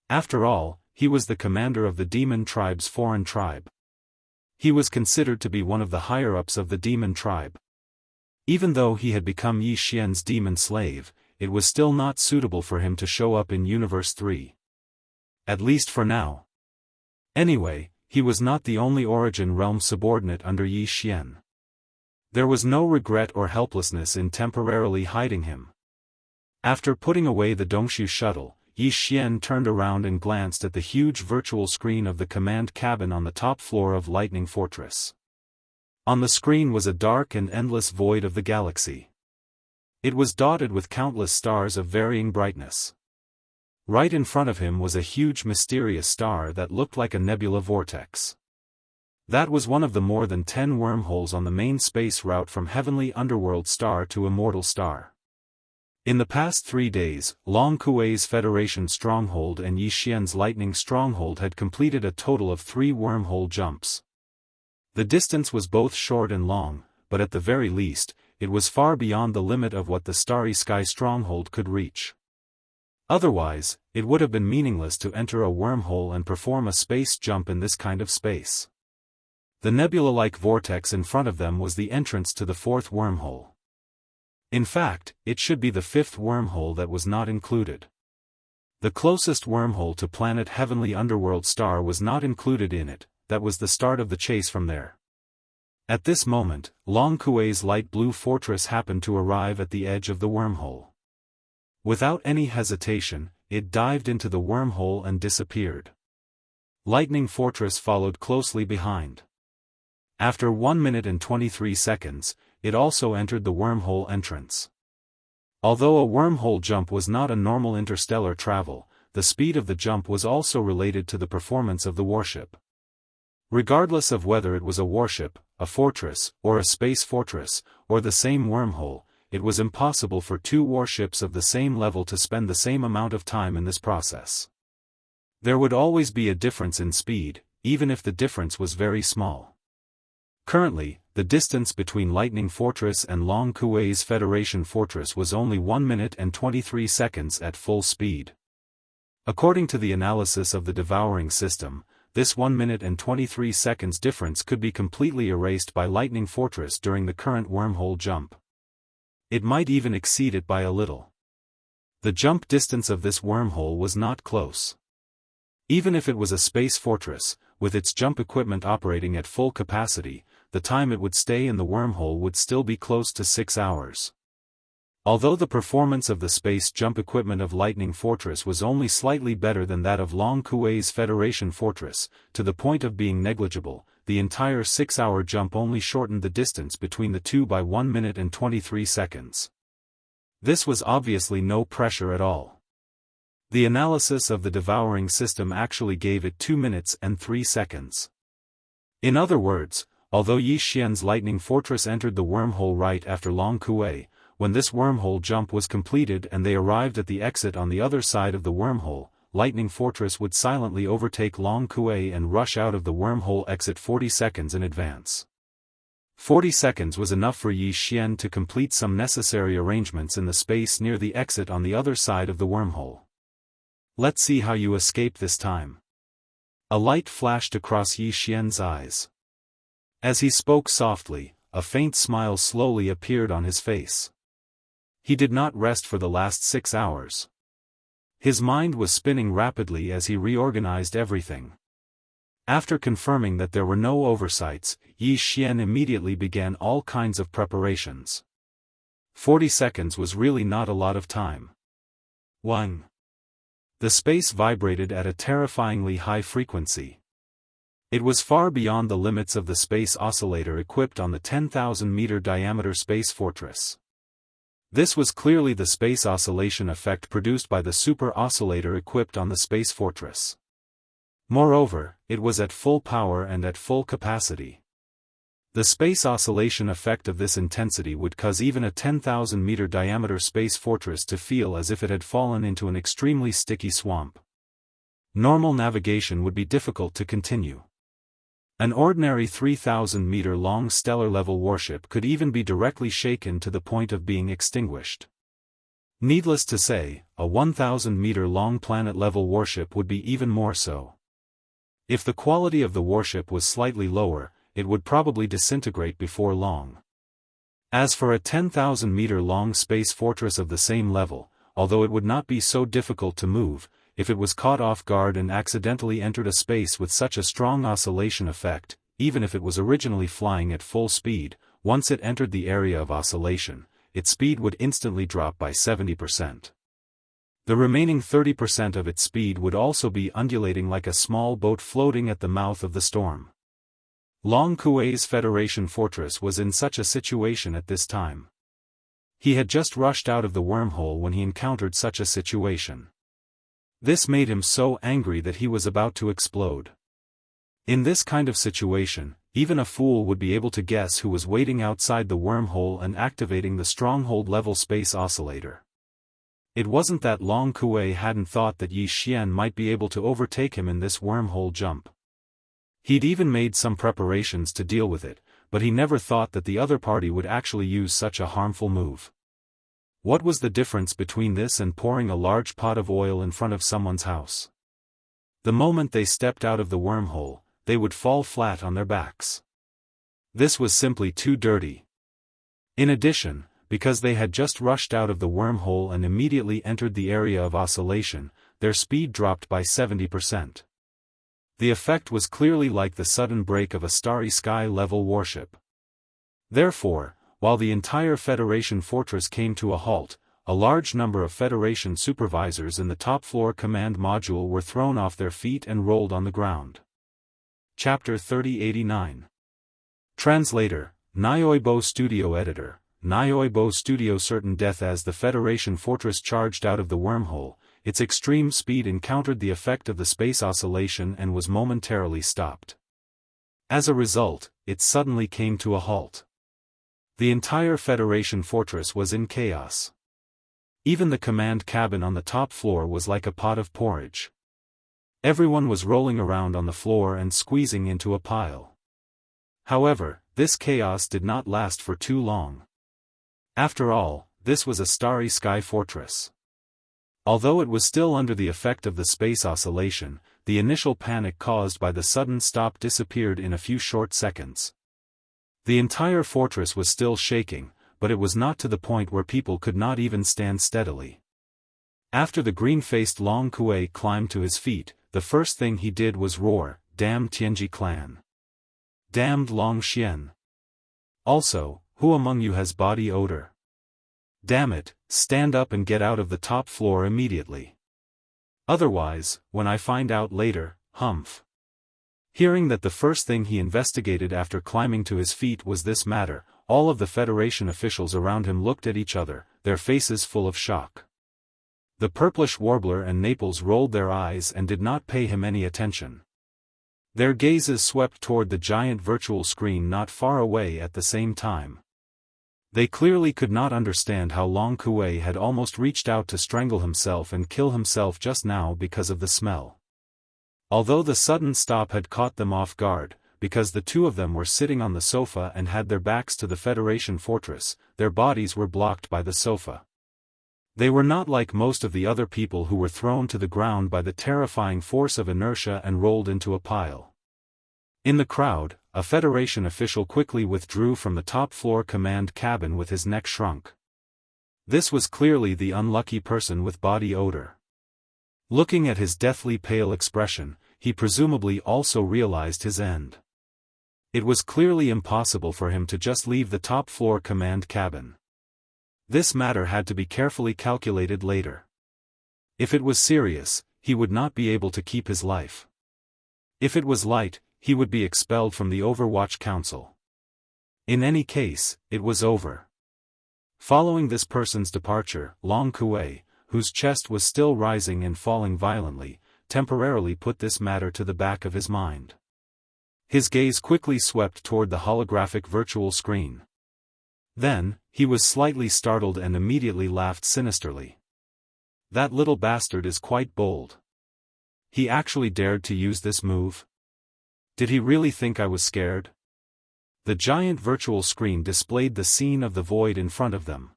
[SPEAKER 1] After all, he was the commander of the demon tribe's foreign tribe. He was considered to be one of the higher-ups of the demon tribe. Even though he had become Yi Xian's demon slave, it was still not suitable for him to show up in Universe 3. At least for now. Anyway, he was not the only Origin realm subordinate under Yi Xian. There was no regret or helplessness in temporarily hiding him. After putting away the Dongshu shuttle, Yi Xian turned around and glanced at the huge virtual screen of the command cabin on the top floor of Lightning Fortress. On the screen was a dark and endless void of the galaxy. It was dotted with countless stars of varying brightness. Right in front of him was a huge mysterious star that looked like a nebula vortex. That was one of the more than 10 wormholes on the main space route from Heavenly Underworld Star to Immortal Star. In the past 3 days, Long Kuei's Federation Stronghold and Yi Xian's Lightning Stronghold had completed a total of 3 wormhole jumps. The distance was both short and long, but at the very least, it was far beyond the limit of what the Starry Sky Stronghold could reach. Otherwise, it would have been meaningless to enter a wormhole and perform a space jump in this kind of space. The nebula-like vortex in front of them was the entrance to the 4th wormhole. In fact, it should be the 5th wormhole that was not included. The closest wormhole to planet Heavenly Underworld Star was not included in it, that was the start of the chase from there. At this moment, Long Kuei's light blue fortress happened to arrive at the edge of the wormhole. Without any hesitation, it dived into the wormhole and disappeared. Lightning Fortress followed closely behind. After 1 minute and 23 seconds, it also entered the wormhole entrance. Although a wormhole jump was not a normal interstellar travel, the speed of the jump was also related to the performance of the warship. Regardless of whether it was a warship, a fortress, or a space fortress, or the same wormhole, it was impossible for two warships of the same level to spend the same amount of time in this process. There would always be a difference in speed, even if the difference was very small. Currently, the distance between Lightning Fortress and Long Kuei's Federation Fortress was only 1 minute and 23 seconds at full speed. According to the analysis of the Devouring system, this 1 minute and 23 seconds difference could be completely erased by Lightning Fortress during the current wormhole jump. It might even exceed it by a little. The jump distance of this wormhole was not close. Even if it was a space fortress, with its jump equipment operating at full capacity, the time it would stay in the wormhole would still be close to 6 hours. Although the performance of the space jump equipment of Lightning Fortress was only slightly better than that of Long Kuei's Federation Fortress, to the point of being negligible, the entire 6-hour jump only shortened the distance between the two by 1 minute and 23 seconds. This was obviously no pressure at all. The analysis of the Devouring system actually gave it 2 minutes and 3 seconds. In other words, although Yi Xian's Lightning Fortress entered the wormhole right after Long Kuei, when this wormhole jump was completed and they arrived at the exit on the other side of the wormhole, Lightning Fortress would silently overtake Long Kuei and rush out of the wormhole exit 40 seconds in advance. 40 seconds was enough for Yi Xian to complete some necessary arrangements in the space near the exit on the other side of the wormhole. Let's see how you escape this time. A light flashed across Yi Xian's eyes. As he spoke softly, a faint smile slowly appeared on his face. He did not rest for the last 6 hours. His mind was spinning rapidly as he reorganized everything. After confirming that there were no oversights, Yi Xian immediately began all kinds of preparations. 40 seconds was really not a lot of time. 1. The space vibrated at a terrifyingly high frequency. It was far beyond the limits of the space oscillator equipped on the 10,000-meter diameter space fortress. This was clearly the space oscillation effect produced by the super oscillator equipped on the space fortress. Moreover, it was at full power and at full capacity. The space oscillation effect of this intensity would cause even a 10,000-meter diameter space fortress to feel as if it had fallen into an extremely sticky swamp. Normal navigation would be difficult to continue. An ordinary 3,000-meter-long stellar-level warship could even be directly shaken to the point of being extinguished. Needless to say, a 1,000-meter-long planet-level warship would be even more so. If the quality of the warship was slightly lower, it would probably disintegrate before long. As for a 10,000-meter-long space fortress of the same level, although it would not be so difficult to move, if it was caught off guard and accidentally entered a space with such a strong oscillation effect, even if it was originally flying at full speed, once it entered the area of oscillation, its speed would instantly drop by 70%. The remaining 30% of its speed would also be undulating like a small boat floating at the mouth of the storm. Long Kuei's Federation Fortress was in such a situation at this time. He had just rushed out of the wormhole when he encountered such a situation. This made him so angry that he was about to explode. In this kind of situation, even a fool would be able to guess who was waiting outside the wormhole and activating the stronghold-level space oscillator. It wasn't that Long Kuei hadn't thought that Yi Xian might be able to overtake him in this wormhole jump. He'd even made some preparations to deal with it, but he never thought that the other party would actually use such a harmful move. What was the difference between this and pouring a large pot of oil in front of someone's house? The moment they stepped out of the wormhole, they would fall flat on their backs. This was simply too dirty. In addition, because they had just rushed out of the wormhole and immediately entered the area of oscillation, their speed dropped by 70%. The effect was clearly like the sudden break of a starry sky-level warship. Therefore, while the entire Federation fortress came to a halt, a large number of Federation supervisors in the top-floor command module were thrown off their feet and rolled on the ground. Chapter 3089. Translator, Nioibo Studio Editor, Nioibo Studio. Certain death. As the Federation fortress charged out of the wormhole, its extreme speed encountered the effect of the space oscillation and was momentarily stopped. As a result, it suddenly came to a halt. The entire Federation fortress was in chaos. Even the command cabin on the top floor was like a pot of porridge. Everyone was rolling around on the floor and squeezing into a pile. However, this chaos did not last for too long. After all, this was a starry sky fortress. Although it was still under the effect of the space oscillation, the initial panic caused by the sudden stop disappeared in a few short seconds. The entire fortress was still shaking, but it was not to the point where people could not even stand steadily. After the green-faced Long Kuei climbed to his feet, the first thing he did was roar, "Damn Tianji clan! Damned Long Xian! Also, who among you has body odor? Damn it, stand up and get out of the top floor immediately. Otherwise, when I find out later, humph." Hearing that the first thing he investigated after climbing to his feet was this matter, all of the Federation officials around him looked at each other, their faces full of shock. The purplish warbler and Naples rolled their eyes and did not pay him any attention. Their gazes swept toward the giant virtual screen not far away at the same time. They clearly could not understand how Long Kuei had almost reached out to strangle himself and kill himself just now because of the smell. Although the sudden stop had caught them off guard, because the two of them were sitting on the sofa and had their backs to the Federation fortress, their bodies were blocked by the sofa. They were not like most of the other people who were thrown to the ground by the terrifying force of inertia and rolled into a pile. In the crowd, a Federation official quickly withdrew from the top-floor command cabin with his neck shrunk. This was clearly the unlucky person with body odor. Looking at his deathly pale expression, he presumably also realized his end. It was clearly impossible for him to just leave the top-floor command cabin. This matter had to be carefully calculated later. If it was serious, he would not be able to keep his life. If it was light, he would be expelled from the Overwatch Council. In any case, it was over. Following this person's departure, Long Kuei, whose chest was still rising and falling violently, temporarily put this matter to the back of his mind. His gaze quickly swept toward the holographic virtual screen. Then, he was slightly startled and immediately laughed sinisterly. That little bastard is quite bold. He actually dared to use this move? Did he really think I was scared? The giant virtual screen displayed the scene of the void in front of them.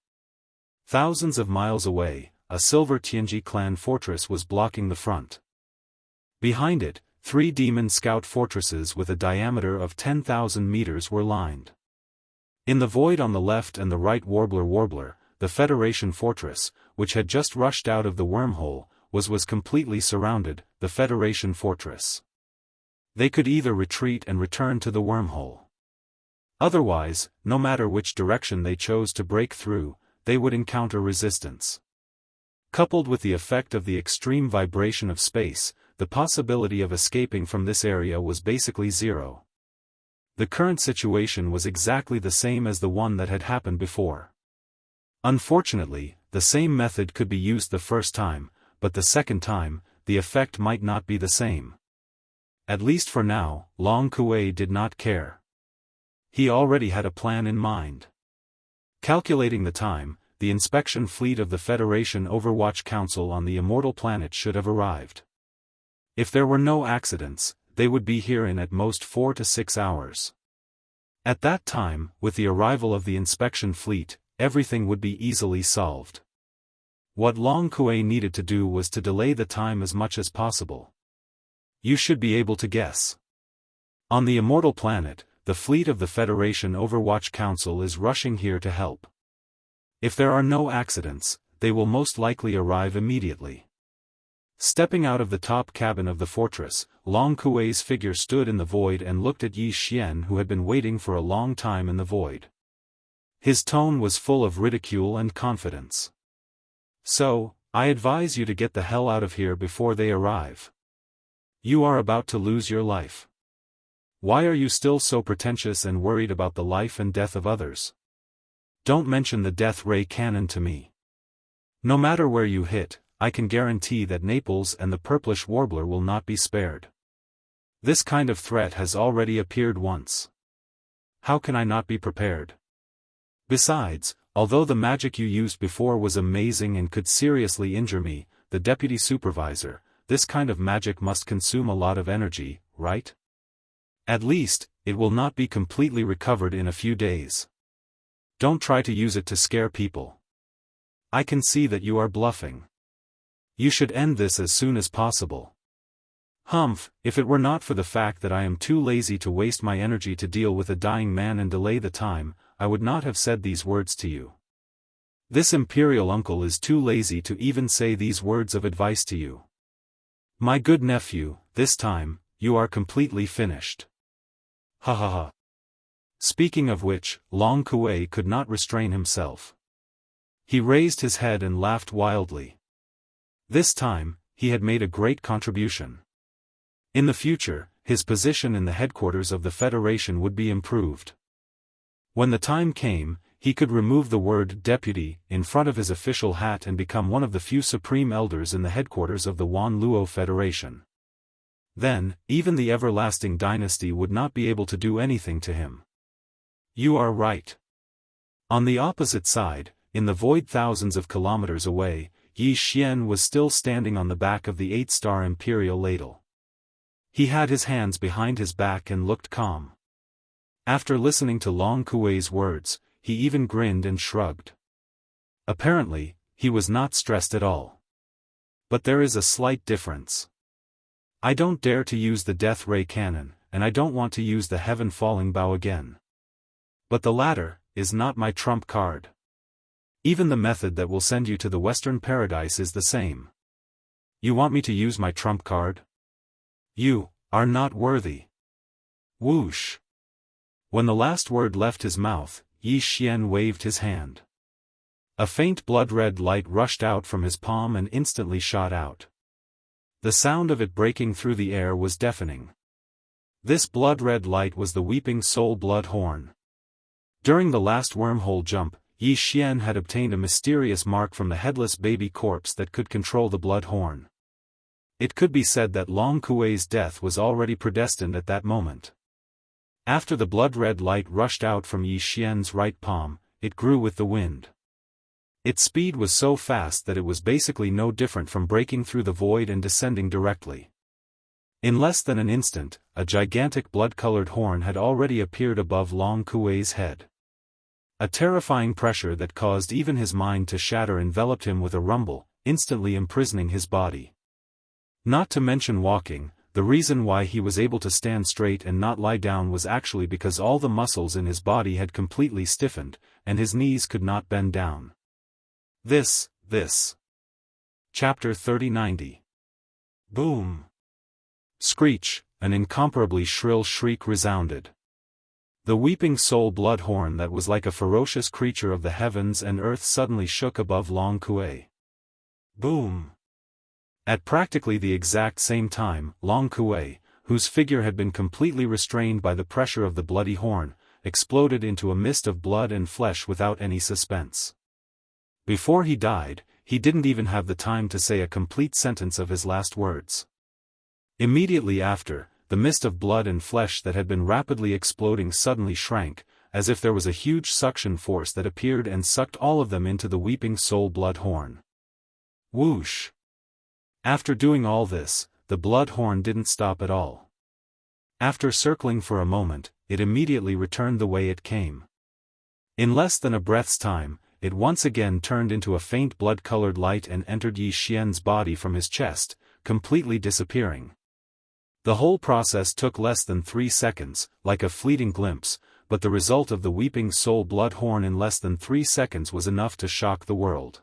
[SPEAKER 1] Thousands of miles away, a silver Tianji clan fortress was blocking the front. Behind it, 3 demon scout fortresses with a diameter of 10,000 meters were lined. In the void on the left and the right Warbler, the Federation fortress, which had just rushed out of the wormhole, was completely surrounded, the Federation fortress. They could either retreat and return to the wormhole. Otherwise, no matter which direction they chose to break through, they would encounter resistance. Coupled with the effect of the extreme vibration of space, the possibility of escaping from this area was basically zero. The current situation was exactly the same as the one that had happened before. Unfortunately, the same method could be used the first time, but the second time, the effect might not be the same. At least for now, Long Kuei did not care. He already had a plan in mind. Calculating the time, the inspection fleet of the Federation Overwatch Council on the Immortal planet should have arrived. If there were no accidents, they would be here in at most 4 to 6 hours. At that time, with the arrival of the inspection fleet, everything would be easily solved. What Long Kuei needed to do was to delay the time as much as possible. You should be able to guess. On the Immortal planet, the fleet of the Federation Overwatch Council is rushing here to help. If there are no accidents, they will most likely arrive immediately. Stepping out of the top cabin of the fortress, Long Kuei's figure stood in the void and looked at Yi Xian, who had been waiting for a long time in the void. His tone was full of ridicule and confidence. So, I advise you to get the hell out of here before they arrive. You are about to lose your life. Why are you still so pretentious and worried about the life and death of others? Don't mention the death ray cannon to me. No matter where you hit, I can guarantee that Naples and the purplish warbler will not be spared. This kind of threat has already appeared once. How can I not be prepared? Besides, although the magic you used before was amazing and could seriously injure me, the deputy supervisor, this kind of magic must consume a lot of energy, right? At least, it will not be completely recovered in a few days. Don't try to use it to scare people. I can see that you are bluffing. You should end this as soon as possible. Humph, if it were not for the fact that I am too lazy to waste my energy to deal with a dying man and delay the time, I would not have said these words to you. This imperial uncle is too lazy to even say these words of advice to you. My good nephew, this time, you are completely finished. Ha ha ha. Speaking of which, Long Kuei could not restrain himself. He raised his head and laughed wildly. This time, he had made a great contribution. In the future, his position in the headquarters of the Federation would be improved. When the time came, he could remove the word deputy in front of his official hat and become one of the few supreme elders in the headquarters of the Wan Luo Federation. Then, even the everlasting dynasty would not be able to do anything to him. You are right. On the opposite side, in the void thousands of kilometers away, Yi Xian was still standing on the back of the 8-star imperial ladle. He had his hands behind his back and looked calm. After listening to Long Kuei's words, he even grinned and shrugged. Apparently, he was not stressed at all. But there is a slight difference. I don't dare to use the death ray cannon, and I don't want to use the heaven-falling bow again. But the latter is not my trump card. Even the method that will send you to the Western Paradise is the same. You want me to use my trump card? You are not worthy. Whoosh. When the last word left his mouth, Yi Xian waved his hand. A faint blood-red light rushed out from his palm and instantly shot out. The sound of it breaking through the air was deafening. This blood-red light was the Weeping Soul blood horn. During the last wormhole jump, Yi Xian had obtained a mysterious mark from the headless baby corpse that could control the blood horn. It could be said that Long Kuei's death was already predestined at that moment. After the blood-red light rushed out from Yi Xian's right palm, it grew with the wind. Its speed was so fast that it was basically no different from breaking through the void and descending directly. In less than an instant, a gigantic blood-colored horn had already appeared above Long Kuei's head. A terrifying pressure that caused even his mind to shatter enveloped him with a rumble, instantly imprisoning his body. Not to mention walking, the reason why he was able to stand straight and not lie down was actually because all the muscles in his body had completely stiffened, and his knees could not bend down. This. Chapter 3090. Boom. Screech, an incomparably shrill shriek resounded. The Weeping Soul blood horn that was like a ferocious creature of the heavens and earth suddenly shook above Long Kuei. Boom. At practically the exact same time, Long Kuei, whose figure had been completely restrained by the pressure of the bloody horn, exploded into a mist of blood and flesh without any suspense. Before he died, he didn't even have the time to say a complete sentence of his last words. Immediately after, the mist of blood and flesh that had been rapidly exploding suddenly shrank, as if there was a huge suction force that appeared and sucked all of them into the Weeping Soul blood horn. Whoosh! After doing all this, the blood horn didn't stop at all. After circling for a moment, it immediately returned the way it came. In less than a breath's time, it once again turned into a faint blood-colored light and entered Yi Xian's body from his chest, completely disappearing. The whole process took less than 3 seconds, like a fleeting glimpse, but the result of the Weeping Soul blood horn in less than 3 seconds was enough to shock the world.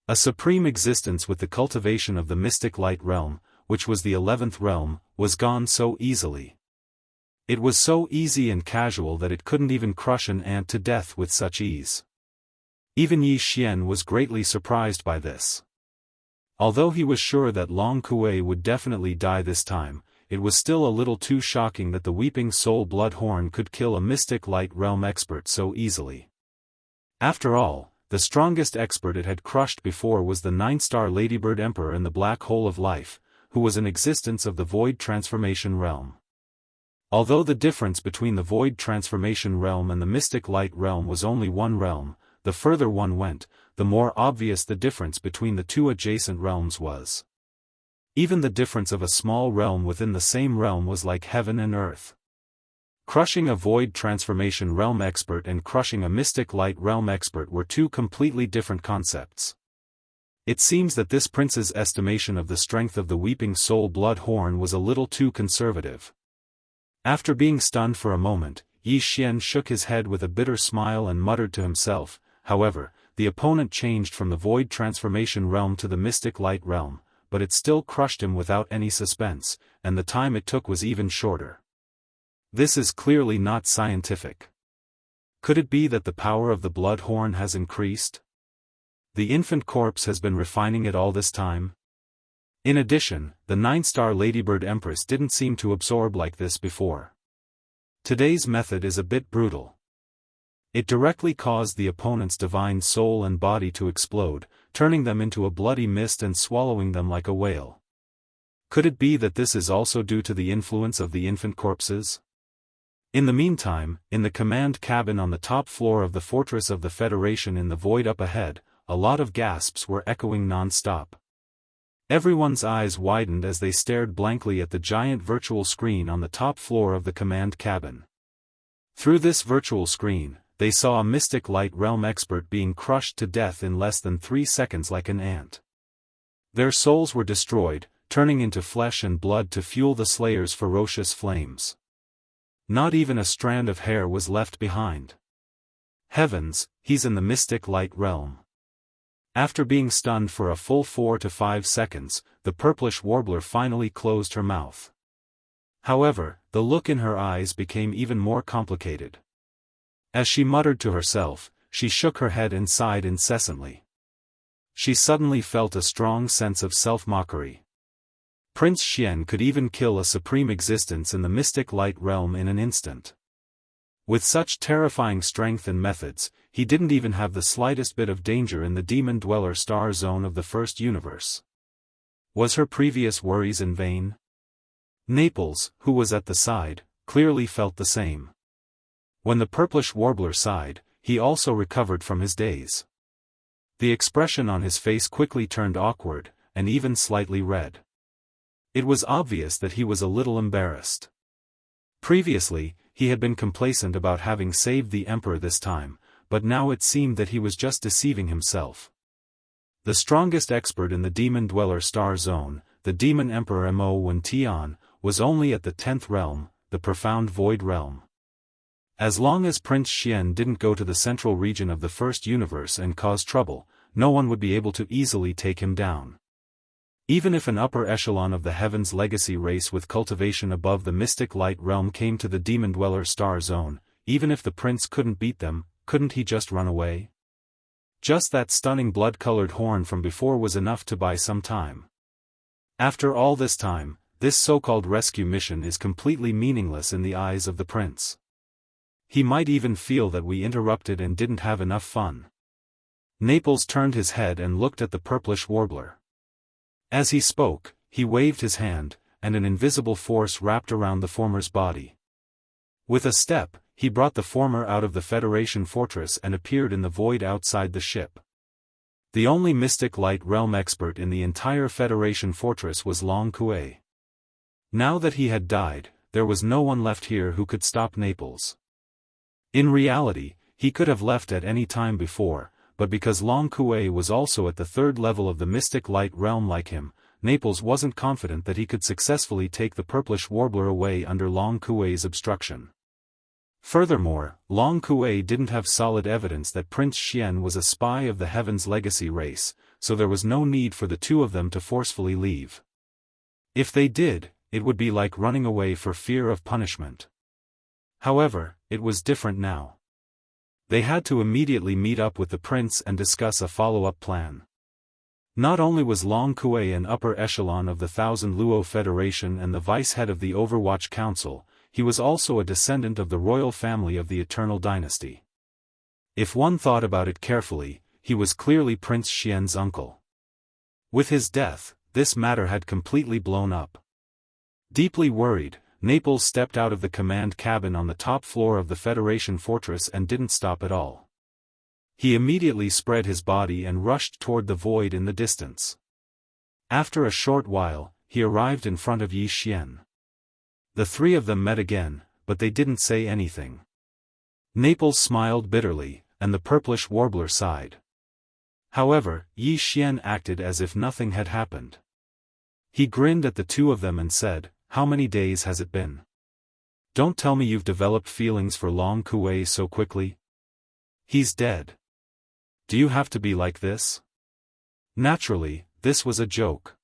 [SPEAKER 1] A supreme existence with the cultivation of the mystic light realm, which was the 11th realm, was gone so easily. It was so easy and casual that it couldn't even crush an ant to death with such ease. Even Yi Xian was greatly surprised by this. Although he was sure that Long Kuei would definitely die this time, it was still a little too shocking that the Weeping Soul Bloodhorn could kill a mystic light realm expert so easily. After all, the strongest expert it had crushed before was the 9-star Ladybird Emperor in the Black Hole of Life, who was an existence of the Void Transformation Realm. Although the difference between the Void Transformation Realm and the Mystic Light Realm was only one realm, the further one went, the more obvious the difference between the two adjacent realms was. Even the difference of a small realm within the same realm was like heaven and earth. Crushing a Void Transformation Realm expert and crushing a Mystic Light Realm expert were two completely different concepts. It seems that this prince's estimation of the strength of the Weeping Soul Bloodhorn was a little too conservative. After being stunned for a moment, Yi Xian shook his head with a bitter smile and muttered to himself. However, the opponent changed from the Void Transformation Realm to the Mystic Light Realm, but it still crushed him without any suspense, and the time it took was even shorter. This is clearly not scientific. Could it be that the power of the Bloodhorn has increased? The infant corpse has been refining it all this time? In addition, the 9-star Ladybird Empress didn't seem to absorb like this before. Today's method is a bit brutal. It directly caused the opponent's divine soul and body to explode, turning them into a bloody mist and swallowing them like a whale. Could it be that this is also due to the influence of the infant corpses? In the meantime, in the command cabin on the top floor of the Fortress of the Federation in the void up ahead, a lot of gasps were echoing non-stop. Everyone's eyes widened as they stared blankly at the giant virtual screen on the top floor of the command cabin. Through this virtual screen, they saw a Mystic Light Realm expert being crushed to death in less than 3 seconds like an ant. Their souls were destroyed, turning into flesh and blood to fuel the Slayer's ferocious flames. Not even a strand of hair was left behind. Heavens, he's in the Mystic Light Realm. After being stunned for a full 4 to 5 seconds, the purplish warbler finally closed her mouth. However, the look in her eyes became even more complicated. As she muttered to herself, she shook her head and sighed incessantly. She suddenly felt a strong sense of self-mockery. Prince Xian could even kill a supreme existence in the Mystic Light Realm in an instant. With such terrifying strength and methods, he didn't even have the slightest bit of danger in the Demon Dweller star zone of the first universe. Was her previous worries in vain? Naples, who was at the side, clearly felt the same. When the purplish warbler sighed, he also recovered from his daze. The expression on his face quickly turned awkward, and even slightly red. It was obvious that he was a little embarrassed. Previously, he had been complacent about having saved the Emperor this time, but now it seemed that he was just deceiving himself. The strongest expert in the Demon Dweller star zone, the Demon Emperor Mo Wen Tian, was only at the 10th realm, the Profound Void Realm. As long as Prince Xian didn't go to the central region of the first universe and cause trouble, no one would be able to easily take him down. Even if an upper echelon of the Heaven's Legacy race with cultivation above the Mystic Light Realm came to the Demon Dweller star zone, even if the prince couldn't beat them, couldn't he just run away? Just that stunning blood-colored horn from before was enough to buy some time. After all this time, this so-called rescue mission is completely meaningless in the eyes of the prince. He might even feel that we interrupted and didn't have enough fun. Naples turned his head and looked at the purplish warbler. As he spoke, he waved his hand, and an invisible force wrapped around the former's body. With a step, he brought the former out of the Federation fortress and appeared in the void outside the ship. The only Mystic Light Realm expert in the entire Federation fortress was Long Kuei. Now that he had died, there was no one left here who could stop Naples. In reality, he could have left at any time before, but because Long Kuei was also at the 3rd level of the Mystic Light Realm like him, Naples wasn't confident that he could successfully take the purplish warbler away under Long Kuei's obstruction. Furthermore, Long Kuei didn't have solid evidence that Prince Xian was a spy of the Heaven's Legacy race, so there was no need for the two of them to forcefully leave. If they did, it would be like running away for fear of punishment. However, it was different now. They had to immediately meet up with the prince and discuss a follow-up plan. Not only was Long Kuei an upper echelon of the Thousand Luo Federation and the vice-head of the Overwatch Council, he was also a descendant of the royal family of the Eternal Dynasty. If one thought about it carefully, he was clearly Prince Xian's uncle. With his death, this matter had completely blown up. Deeply worried, Naples stepped out of the command cabin on the top floor of the Federation fortress and didn't stop at all. He immediately spread his body and rushed toward the void in the distance. After a short while, he arrived in front of Yi Xian. The three of them met again, but they didn't say anything. Naples smiled bitterly, and the purplish warbler sighed. However, Yi Xian acted as if nothing had happened. He grinned at the two of them and said, "How many days has it been? Don't tell me you've developed feelings for Long Kuei so quickly. He's dead. Do you have to be like this?" Naturally, this was a joke.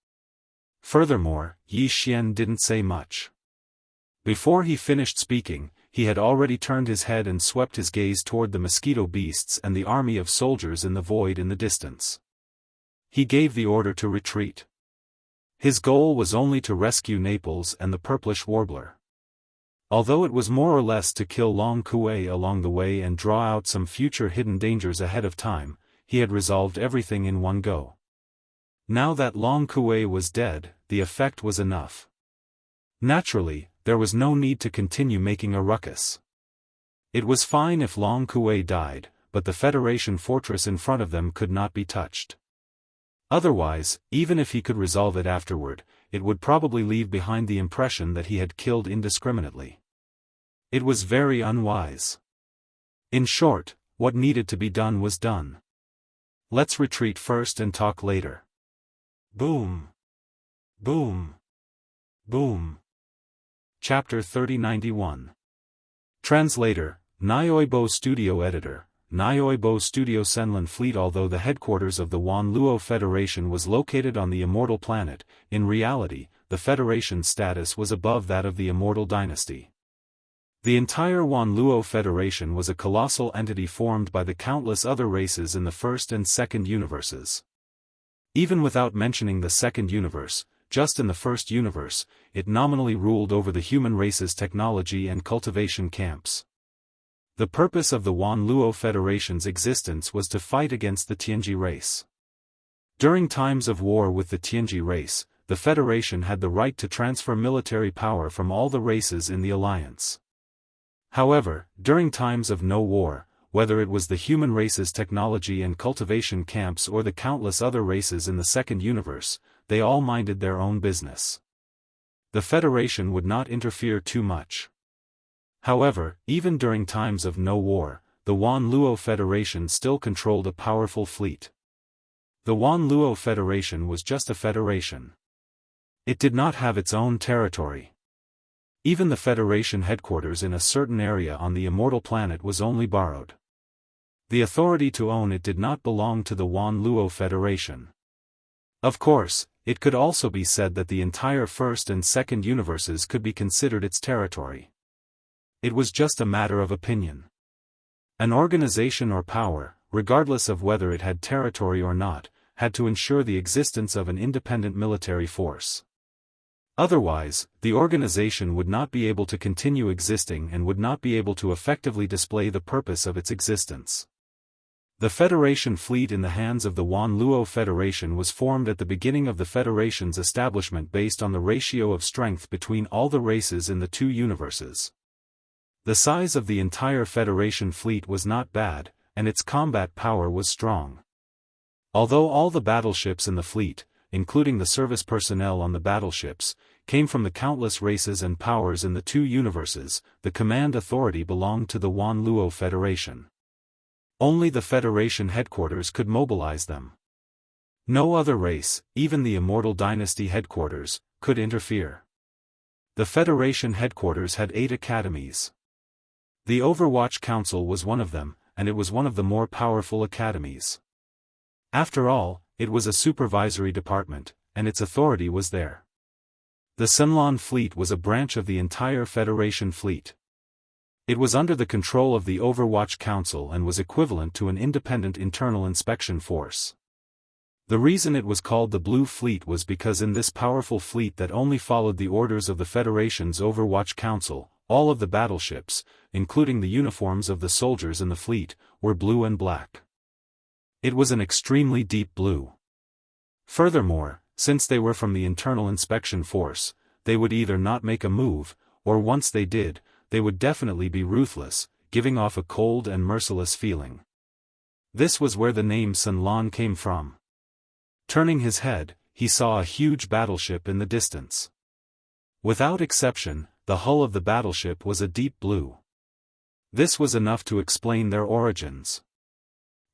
[SPEAKER 1] Furthermore, Yi Xian didn't say much. Before he finished speaking, he had already turned his head and swept his gaze toward the mosquito beasts and the army of soldiers in the void in the distance. He gave the order to retreat. His goal was only to rescue Naples and the purplish warbler. Although it was more or less to kill Long Kuei along the way and draw out some future hidden dangers ahead of time, he had resolved everything in one go. Now that Long Kuei was dead, the effect was enough. Naturally, there was no need to continue making a ruckus. It was fine if Long Kuei died, but the Federation fortress in front of them could not be touched. Otherwise, even if he could resolve it afterward, it would probably leave behind the impression that he had killed indiscriminately. It was very unwise. In short, what needed to be done was done. Let's retreat first and talk later. Boom. Boom. Boom. Chapter 3091. Translator, Nyoibo Studio Editor, Nyoibo Studio Senlin Fleet. Although the headquarters of the Wan Luo Federation was located on the Immortal planet, in reality, the Federation's status was above that of the Immortal dynasty. The entire Wan Luo Federation was a colossal entity formed by the countless other races in the first and second universes. Even without mentioning the second universe, just in the first universe, it nominally ruled over the human race's technology and cultivation camps. The purpose of the Wan Luo Federation's existence was to fight against the Tianji race. During times of war with the Tianji race, the Federation had the right to transfer military power from all the races in the alliance. However, during times of no war, whether it was the human race's technology and cultivation camps or the countless other races in the second universe, they all minded their own business. The Federation would not interfere too much. However, even during times of no war, the Wan Luo Federation still controlled a powerful fleet. The Wan Luo Federation was just a federation. It did not have its own territory. Even the Federation headquarters in a certain area on the Immortal planet was only borrowed. The authority to own it did not belong to the Wan Luo Federation. Of course, it could also be said that the entire first and second universes could be considered its territory. It was just a matter of opinion. An organization or power, regardless of whether it had territory or not, had to ensure the existence of an independent military force. Otherwise, the organization would not be able to continue existing and would not be able to effectively display the purpose of its existence. The Federation fleet in the hands of the Wan Luo Federation was formed at the beginning of the Federation's establishment based on the ratio of strength between all the races in the two universes. The size of the entire Federation fleet was not bad, and its combat power was strong. Although all the battleships in the fleet, including the service personnel on the battleships, came from the countless races and powers in the two universes, the command authority belonged to the Wan Luo Federation. Only the Federation headquarters could mobilize them. No other race, even the Immortal Dynasty headquarters, could interfere. The Federation headquarters had 8 academies. The Overwatch Council was one of them, and it was one of the more powerful academies. After all, it was a supervisory department, and its authority was there. The Senlon fleet was a branch of the entire Federation fleet. It was under the control of the Overwatch Council and was equivalent to an independent internal inspection force. The reason it was called the Blue Fleet was because in this powerful fleet that only followed the orders of the Federation's Overwatch Council, all of the battleships, including the uniforms of the soldiers in the fleet, were blue and black. It was an extremely deep blue. Furthermore, since they were from the internal inspection force, they would either not make a move, or once they did, they would definitely be ruthless, giving off a cold and merciless feeling. This was where the name Sun Lan came from. Turning his head, he saw a huge battleship in the distance. Without exception, the hull of the battleship was a deep blue. This was enough to explain their origins.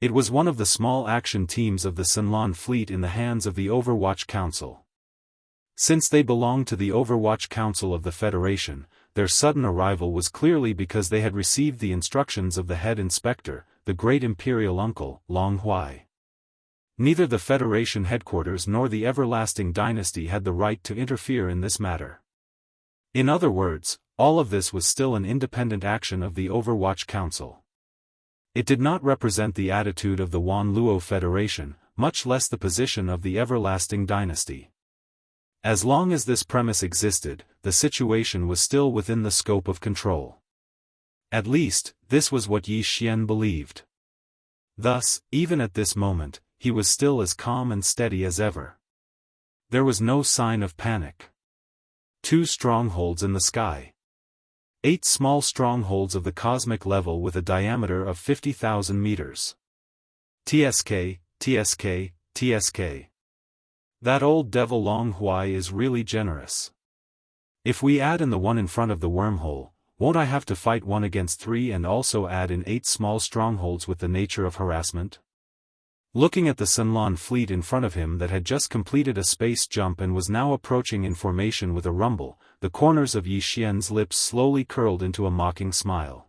[SPEAKER 1] It was one of the small action teams of the Sun Lan fleet in the hands of the Overwatch Council. Since they belonged to the Overwatch Council of the Federation, their sudden arrival was clearly because they had received the instructions of the head inspector, the great imperial uncle, Long Huai. Neither the Federation headquarters nor the everlasting dynasty had the right to interfere in this matter. In other words, all of this was still an independent action of the Overwatch Council. It did not represent the attitude of the Wan Luo Federation, much less the position of the everlasting dynasty. As long as this premise existed, the situation was still within the scope of control. At least, this was what Yi Xian believed. Thus, even at this moment, he was still as calm and steady as ever. There was no sign of panic. 2 strongholds in the sky. 8 small strongholds of the cosmic level with a diameter of 50,000 meters. TSK, TSK, TSK. That old devil Long Huai is really generous. If we add in the one in front of the wormhole, won't I have to fight 1 against 3 and also add in 8 small strongholds with the nature of harassment? Looking at the Sun Lan fleet in front of him that had just completed a space jump and was now approaching in formation with a rumble, the corners of Yi Xian's lips slowly curled into a mocking smile.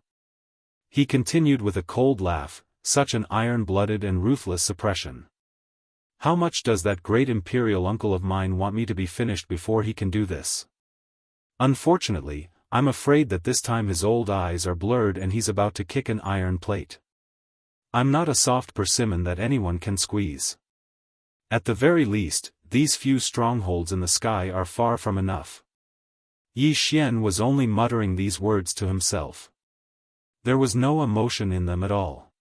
[SPEAKER 1] He continued with a cold laugh, such an iron-blooded and ruthless suppression. How much does that great imperial uncle of mine want me to be finished before he can do this? Unfortunately, I'm afraid that this time his old eyes are blurred and he's about to kick an iron plate. I'm not a soft persimmon that anyone can squeeze. At the very least, these few strongholds in the sky are far from enough. Yi Xian was only muttering these words to himself. There was no emotion in them at all.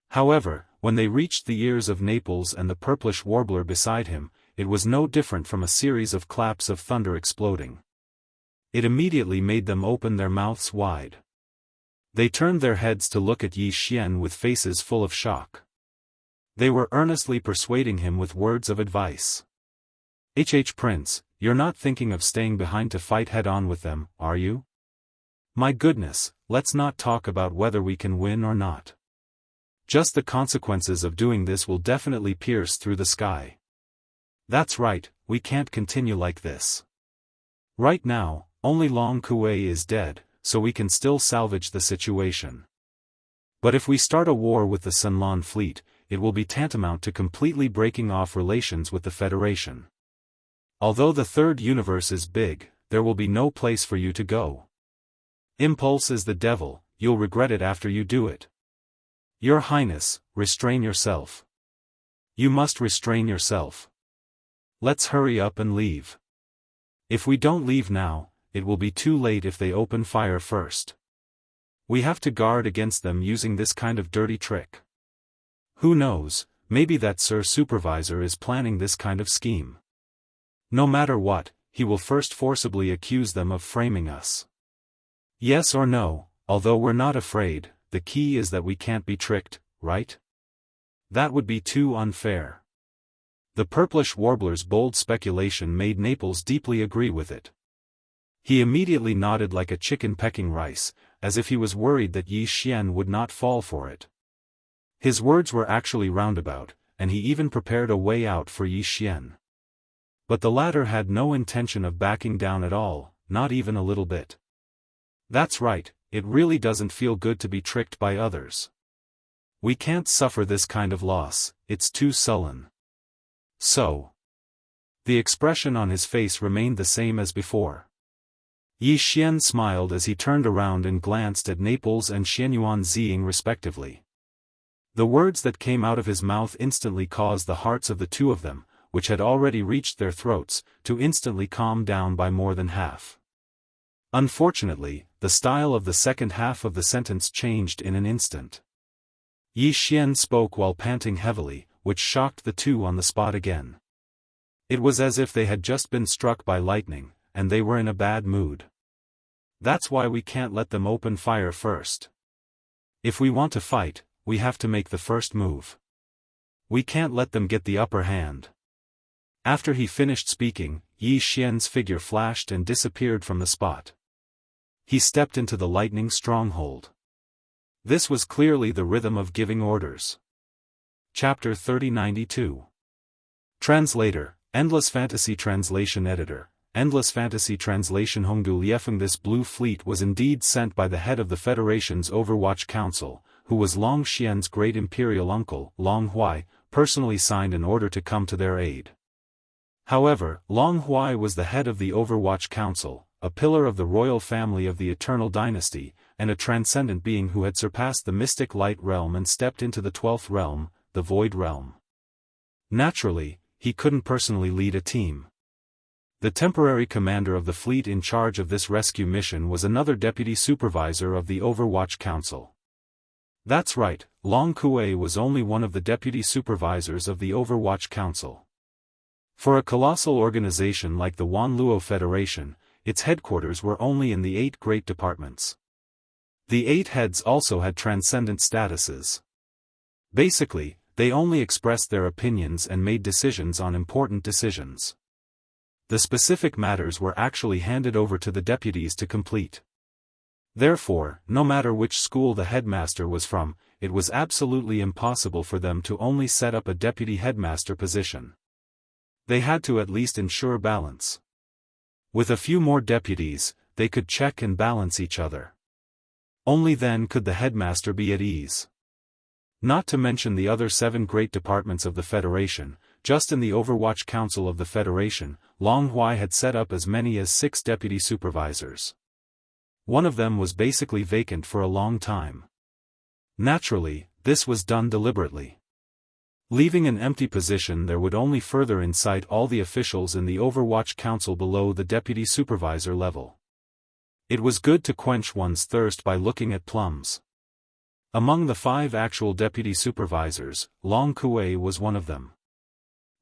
[SPEAKER 1] However, when they reached the ears of Naples and the purplish warbler beside him, it was no different from a series of claps of thunder exploding. It immediately made them open their mouths wide. They turned their heads to look at Yi Xian with faces full of shock. They were earnestly persuading him with words of advice. Prince, you're not thinking of staying behind to fight head-on with them, are you? My goodness, let's not talk about whether we can win or not. Just the consequences of doing this will definitely pierce through the sky. That's right, we can't continue like this. Right now, only Long Kuei is dead, so we can still salvage the situation. But if we start a war with the Sun Lan fleet, it will be tantamount to completely breaking off relations with the Federation. Although the third universe is big, there will be no place for you to go. Impulse is the devil, you'll regret it after you do it. Your Highness, restrain yourself. You must restrain yourself. Let's hurry up and leave. If we don't leave now, it will be too late if they open fire first. We have to guard against them using this kind of dirty trick. Who knows, maybe that Sir Supervisor is planning this kind of scheme. No matter what, he will first forcibly accuse them of framing us. Yes or no, although we're not afraid, the key is that we can't be tricked, right? That would be too unfair. The purplish warbler's bold speculation made Naples deeply agree with it. He immediately nodded like a chicken pecking rice, as if he was worried that Yi Xian would not fall for it. His words were actually roundabout, and he even prepared a way out for Yi Xian. But the latter had no intention of backing down at all, not even a little bit. That's right, it really doesn't feel good to be tricked by others. We can't suffer this kind of loss, it's too sullen. So. The expression on his face remained the same as before. Yi Xian smiled as he turned around and glanced at Naples and Xianyuan Ziying respectively. The words that came out of his mouth instantly caused the hearts of the two of them, which had already reached their throats, to instantly calm down by more than half. Unfortunately, the style of the second half of the sentence changed in an instant. Yi Xian spoke while panting heavily, which shocked the two on the spot again. It was as if they had just been struck by lightning, and they were in a bad mood. That's why we can't let them open fire first. If we want to fight, we have to make the first move. We can't let them get the upper hand. After he finished speaking, Yi Xian's figure flashed and disappeared from the spot. He stepped into the lightning stronghold. This was clearly the rhythm of giving orders. Chapter 3092. Translator, Endless Fantasy Translation Editor, Endless Fantasy Translation Hongdu Liefeng. This blue fleet was indeed sent by the head of the Federation's Overwatch Council, who was Long Xian's great imperial uncle, Long Huai, personally signed an order to come to their aid. However, Long Huai was the head of the Overwatch Council, a pillar of the royal family of the Eternal Dynasty, and a transcendent being who had surpassed the mystic light realm and stepped into the 12th realm, the Void Realm. Naturally, he couldn't personally lead a team. The temporary commander of the fleet in charge of this rescue mission was another deputy supervisor of the Overwatch Council. That's right, Long Kuei was only one of the deputy supervisors of the Overwatch Council. For a colossal organization like the Wanluo Federation, its headquarters were only in the 8 great departments. The 8 heads also had transcendent statuses. Basically, they only expressed their opinions and made decisions on important decisions. The specific matters were actually handed over to the deputies to complete. Therefore, no matter which school the headmaster was from, it was absolutely impossible for them to only set up a deputy headmaster position. They had to at least ensure balance. With a few more deputies, they could check and balance each other. Only then could the headmaster be at ease. Not to mention the other 7 great departments of the Federation, just in the Overwatch Council of the Federation, Long Huai had set up as many as 6 deputy supervisors. One of them was basically vacant for a long time. Naturally, this was done deliberately. Leaving an empty position there would only further incite all the officials in the Overwatch Council below the deputy supervisor level. It was good to quench one's thirst by looking at plums. Among the 5 actual deputy supervisors, Long Kuei was one of them.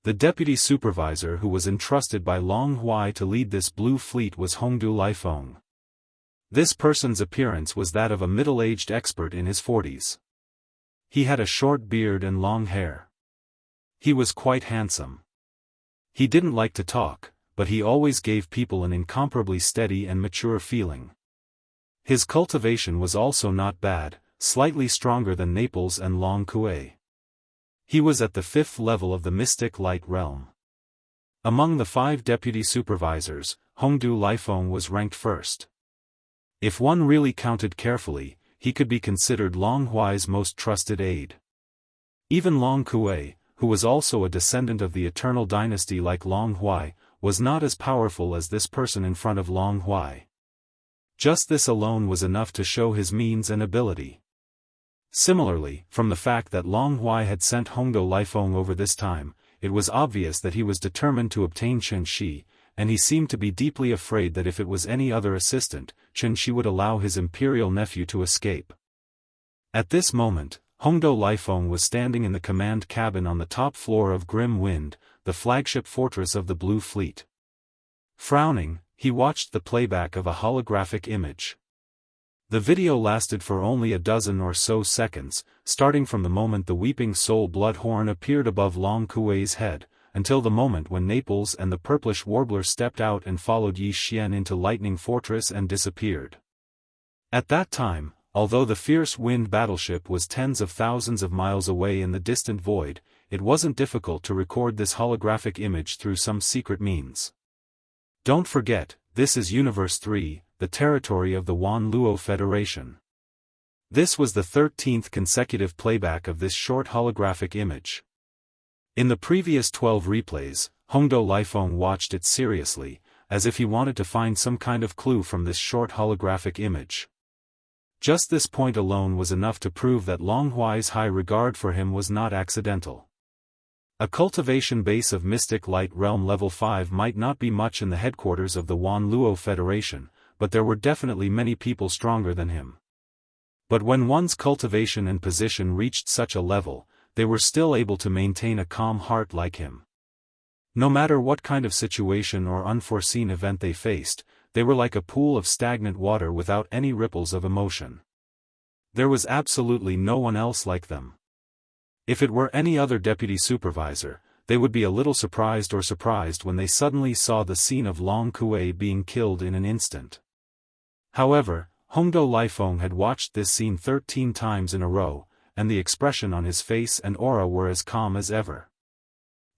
[SPEAKER 1] The deputy supervisor who was entrusted by Long Huai to lead this blue fleet was Hongdu Liefeng. This person's appearance was that of a middle-aged expert in his 40s. He had a short beard and long hair. He was quite handsome. He didn't like to talk, but he always gave people an incomparably steady and mature feeling. His cultivation was also not bad, slightly stronger than Naples and Long Kuei. He was at the 5th level of the mystic light realm. Among the 5 deputy supervisors, Hongdu Liefeng was ranked first. If one really counted carefully, he could be considered Long Huai's most trusted aide. Even Long Kuei, who was also a descendant of the Eternal Dynasty like Long Huai, was not as powerful as this person in front of Long Huai. Just this alone was enough to show his means and ability. Similarly, from the fact that Long Huai had sent Hongdu Liefeng over this time, it was obvious that he was determined to obtain Chen Shi, and he seemed to be deeply afraid that if it was any other assistant, Chen Shi would allow his imperial nephew to escape. At this moment, Hongdu Liefeng was standing in the command cabin on the top floor of Grim Wind, the flagship fortress of the Blue Fleet. Frowning, he watched the playback of a holographic image. The video lasted for only a dozen or so seconds, starting from the moment the Weeping Soul blood horn appeared above Long Kuei's head, until the moment when Naples and the purplish warbler stepped out and followed Yi Xian into Lightning Fortress and disappeared. At that time, although the fierce wind battleship was tens of thousands of miles away in the distant void, it wasn't difficult to record this holographic image through some secret means. Don't forget, this is Universe 3, the territory of the Wanluo Federation. This was the 13th consecutive playback of this short holographic image. In the previous 12 replays, Hongdu Liefeng watched it seriously, as if he wanted to find some kind of clue from this short holographic image. Just this point alone was enough to prove that Long Huai's high regard for him was not accidental. A cultivation base of Mystic Light Realm Level 5 might not be much in the headquarters of the Wan Luo Federation, but there were definitely many people stronger than him. But when one's cultivation and position reached such a level, they were still able to maintain a calm heart like him. No matter what kind of situation or unforeseen event they faced, they were like a pool of stagnant water without any ripples of emotion. There was absolutely no one else like them. If it were any other deputy supervisor, they would be a little surprised when they suddenly saw the scene of Long Kuei being killed in an instant. However, Hongdou Liefeng had watched this scene 13 times in a row, and the expression on his face and aura were as calm as ever.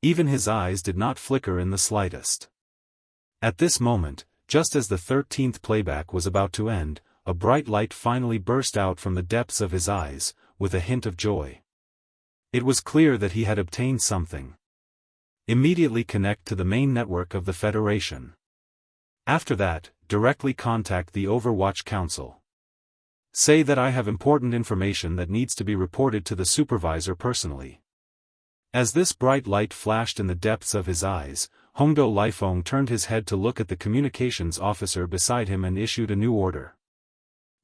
[SPEAKER 1] Even his eyes did not flicker in the slightest. At this moment, just as the 13th playback was about to end, a bright light finally burst out from the depths of his eyes, with a hint of joy. It was clear that he had obtained something. Immediately connect to the main network of the Federation. After that, directly contact the Overwatch Council. Say that I have important information that needs to be reported to the supervisor personally. As this bright light flashed in the depths of his eyes, Hongdou Liefeng turned his head to look at the communications officer beside him and issued a new order.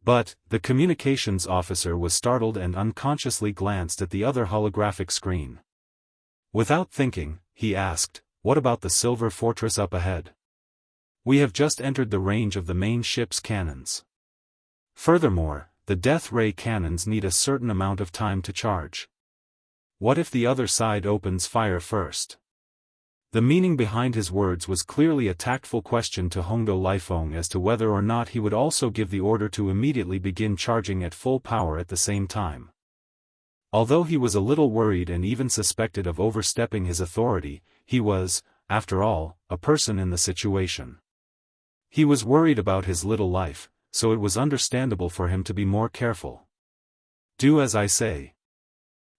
[SPEAKER 1] But, the communications officer was startled and unconsciously glanced at the other holographic screen. Without thinking, he asked, "What about the silver fortress up ahead? We have just entered the range of the main ship's cannons. Furthermore, the death ray cannons need a certain amount of time to charge. What if the other side opens fire first?" The meaning behind his words was clearly a tactful question to Hongdou Liefeng as to whether or not he would also give the order to immediately begin charging at full power at the same time. Although he was a little worried and even suspected of overstepping his authority, he was, after all, a person in the situation. He was worried about his little life, so it was understandable for him to be more careful. "Do as I say.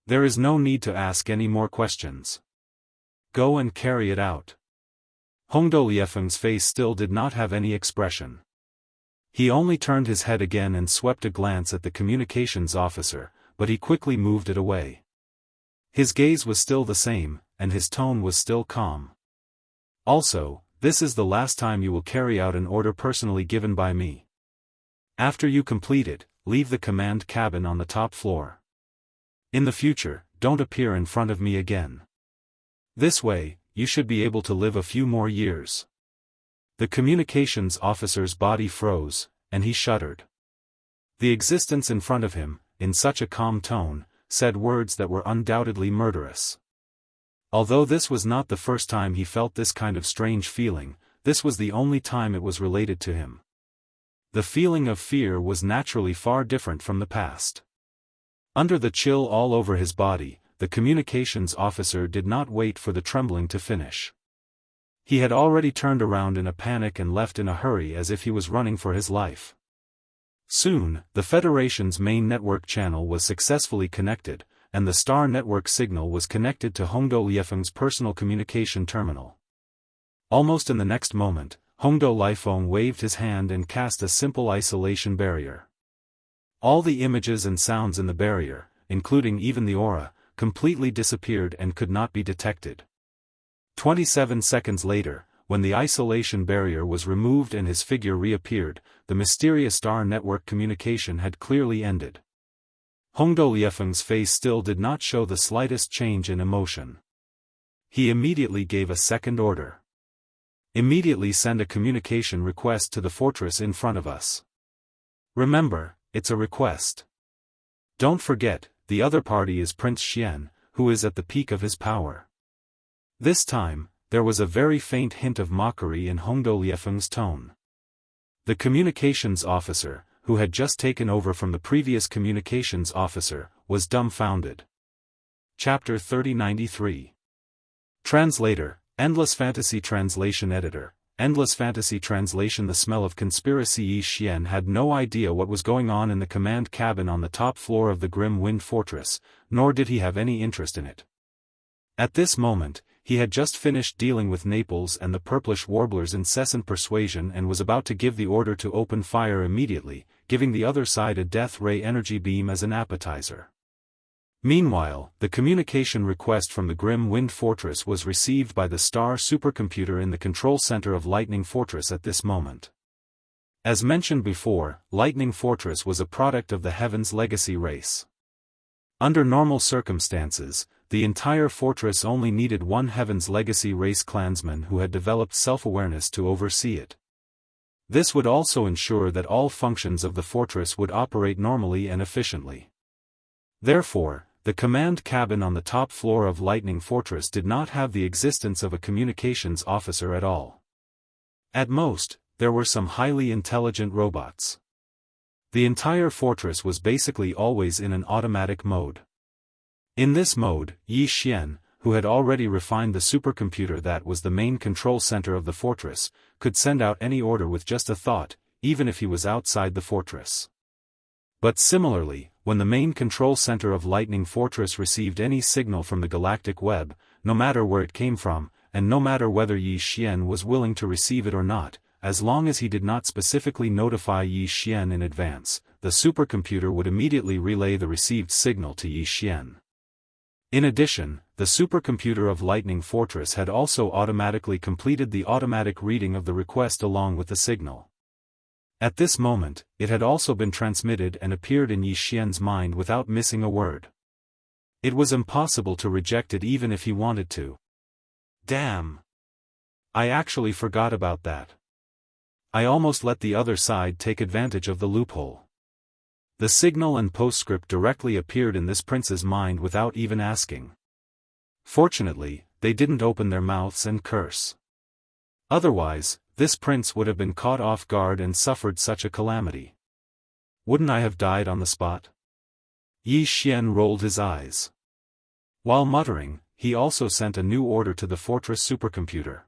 [SPEAKER 1] There is no need to ask any more questions. Go and carry it out." Hongdou Liefeng's face still did not have any expression. He only turned his head again and swept a glance at the communications officer, but he quickly moved it away. His gaze was still the same, and his tone was still calm. "Also, this is the last time you will carry out an order personally given by me. After you complete it, leave the command cabin on the top floor. In the future, don't appear in front of me again. This way, you should be able to live a few more years." The communications officer's body froze, and he shuddered. The existence in front of him, in such a calm tone, said words that were undoubtedly murderous. Although this was not the first time he felt this kind of strange feeling, this was the only time it was related to him. The feeling of fear was naturally far different from the past. Under the chill all over his body, the communications officer did not wait for the trembling to finish. He had already turned around in a panic and left in a hurry as if he was running for his life. Soon, the Federation's main network channel was successfully connected, and the Star Network signal was connected to Hongdou Liefeng's personal communication terminal. Almost in the next moment, Hongdou Liefeng waved his hand and cast a simple isolation barrier. All the images and sounds in the barrier, including even the aura, completely disappeared and could not be detected. 27 seconds later, when the isolation barrier was removed and his figure reappeared, the mysterious Star Network communication had clearly ended. Hongdou Liefeng's face still did not show the slightest change in emotion. He immediately gave a second order. "Immediately send a communication request to the fortress in front of us. Remember, it's a request. Don't forget, the other party is Prince Xian, who is at the peak of his power." This time, there was a very faint hint of mockery in Hongdou Liefeng's tone. The communications officer, who had just taken over from the previous communications officer, was dumbfounded. Chapter 3093. Translator, Endless Fantasy Translation Editor, Endless Fantasy Translation. The smell of conspiracy. Yi Xian had no idea what was going on in the command cabin on the top floor of the Grim Wind Fortress, nor did he have any interest in it. At this moment, he had just finished dealing with Naples and the purplish warbler's incessant persuasion and was about to give the order to open fire immediately, giving the other side a death ray energy beam as an appetizer. Meanwhile, the communication request from the Grim Wind Fortress was received by the star supercomputer in the control center of Lightning Fortress at this moment. As mentioned before, Lightning Fortress was a product of the Heaven's Legacy race. Under normal circumstances, the entire fortress only needed one Heaven's Legacy race clansman who had developed self-awareness to oversee it. This would also ensure that all functions of the fortress would operate normally and efficiently. Therefore, the command cabin on the top floor of Lightning Fortress did not have the existence of a communications officer at all. At most, there were some highly intelligent robots. The entire fortress was basically always in an automatic mode. In this mode, Yi Xian, who had already refined the supercomputer that was the main control center of the fortress, could send out any order with just a thought, even if he was outside the fortress. But similarly, when the main control center of Lightning Fortress received any signal from the galactic web, no matter where it came from, and no matter whether Yi Xian was willing to receive it or not, as long as he did not specifically notify Yi Xian in advance, the supercomputer would immediately relay the received signal to Yi Xian. In addition, the supercomputer of Lightning Fortress had also automatically completed the automatic reading of the request along with the signal. At this moment, it had also been transmitted and appeared in Yi Xian's mind without missing a word. It was impossible to reject it even if he wanted to. Damn! I actually forgot about that. I almost let the other side take advantage of the loophole. The signal and postscript directly appeared in this prince's mind without even asking. Fortunately, they didn't open their mouths and curse. Otherwise, this prince would have been caught off guard and suffered such a calamity. Wouldn't I have died on the spot? Yi Xian rolled his eyes. While muttering, he also sent a new order to the fortress supercomputer.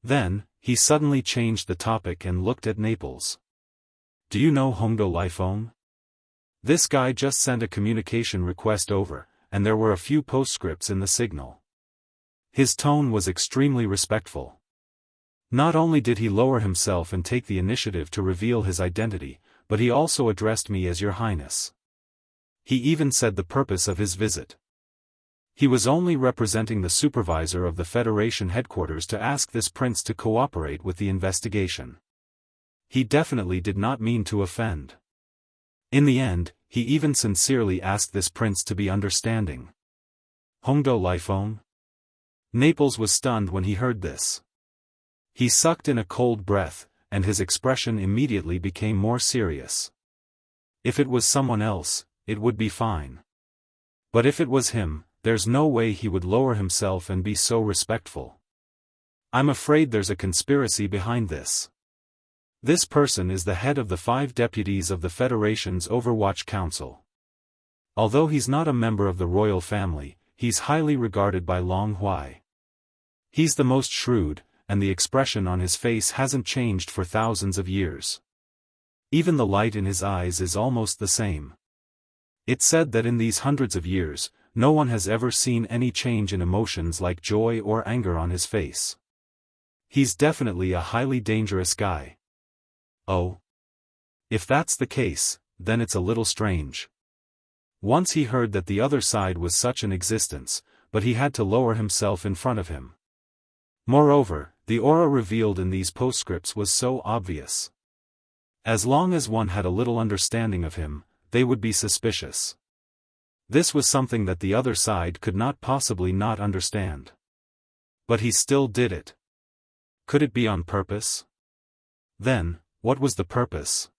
[SPEAKER 1] Then, he suddenly changed the topic and looked at Naples. Do you know Hongdo Lifephone? This guy just sent a communication request over, and there were a few postscripts in the signal. His tone was extremely respectful. Not only did he lower himself and take the initiative to reveal his identity, but he also addressed me as Your Highness. He even said the purpose of his visit. He was only representing the supervisor of the Federation headquarters to ask this prince to cooperate with the investigation. He definitely did not mean to offend. In the end, he even sincerely asked this prince to be understanding. Hongdo Lifephone? Naples was stunned when he heard this. He sucked in a cold breath, and his expression immediately became more serious. If it was someone else, it would be fine. But if it was him, there's no way he would lower himself and be so respectful. I'm afraid there's a conspiracy behind this. This person is the head of the 5 deputies of the Federation's Overwatch Council. Although he's not a member of the royal family, he's highly regarded by Long Huai. He's the most shrewd, and the expression on his face hasn't changed for thousands of years. Even the light in his eyes is almost the same. It's said that in these hundreds of years, no one has ever seen any change in emotions like joy or anger on his face. He's definitely a highly dangerous guy. Oh. If that's the case, then it's a little strange. Once he heard that the other side was such an existence, but he had to lower himself in front of him. Moreover, the aura revealed in these postscripts was so obvious. As long as one had a little understanding of him, they would be suspicious. This was something that the other side could not possibly not understand. But he still did it. Could it be on purpose? Then, what was the purpose?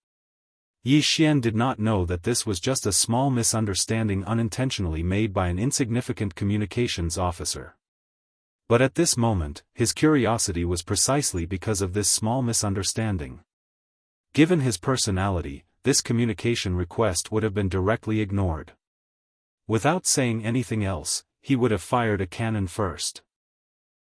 [SPEAKER 1] Yi Xian did not know that this was just a small misunderstanding unintentionally made by an insignificant communications officer. But at this moment, his curiosity was precisely because of this small misunderstanding. Given his personality, this communication request would have been directly ignored. Without saying anything else, he would have fired a cannon first.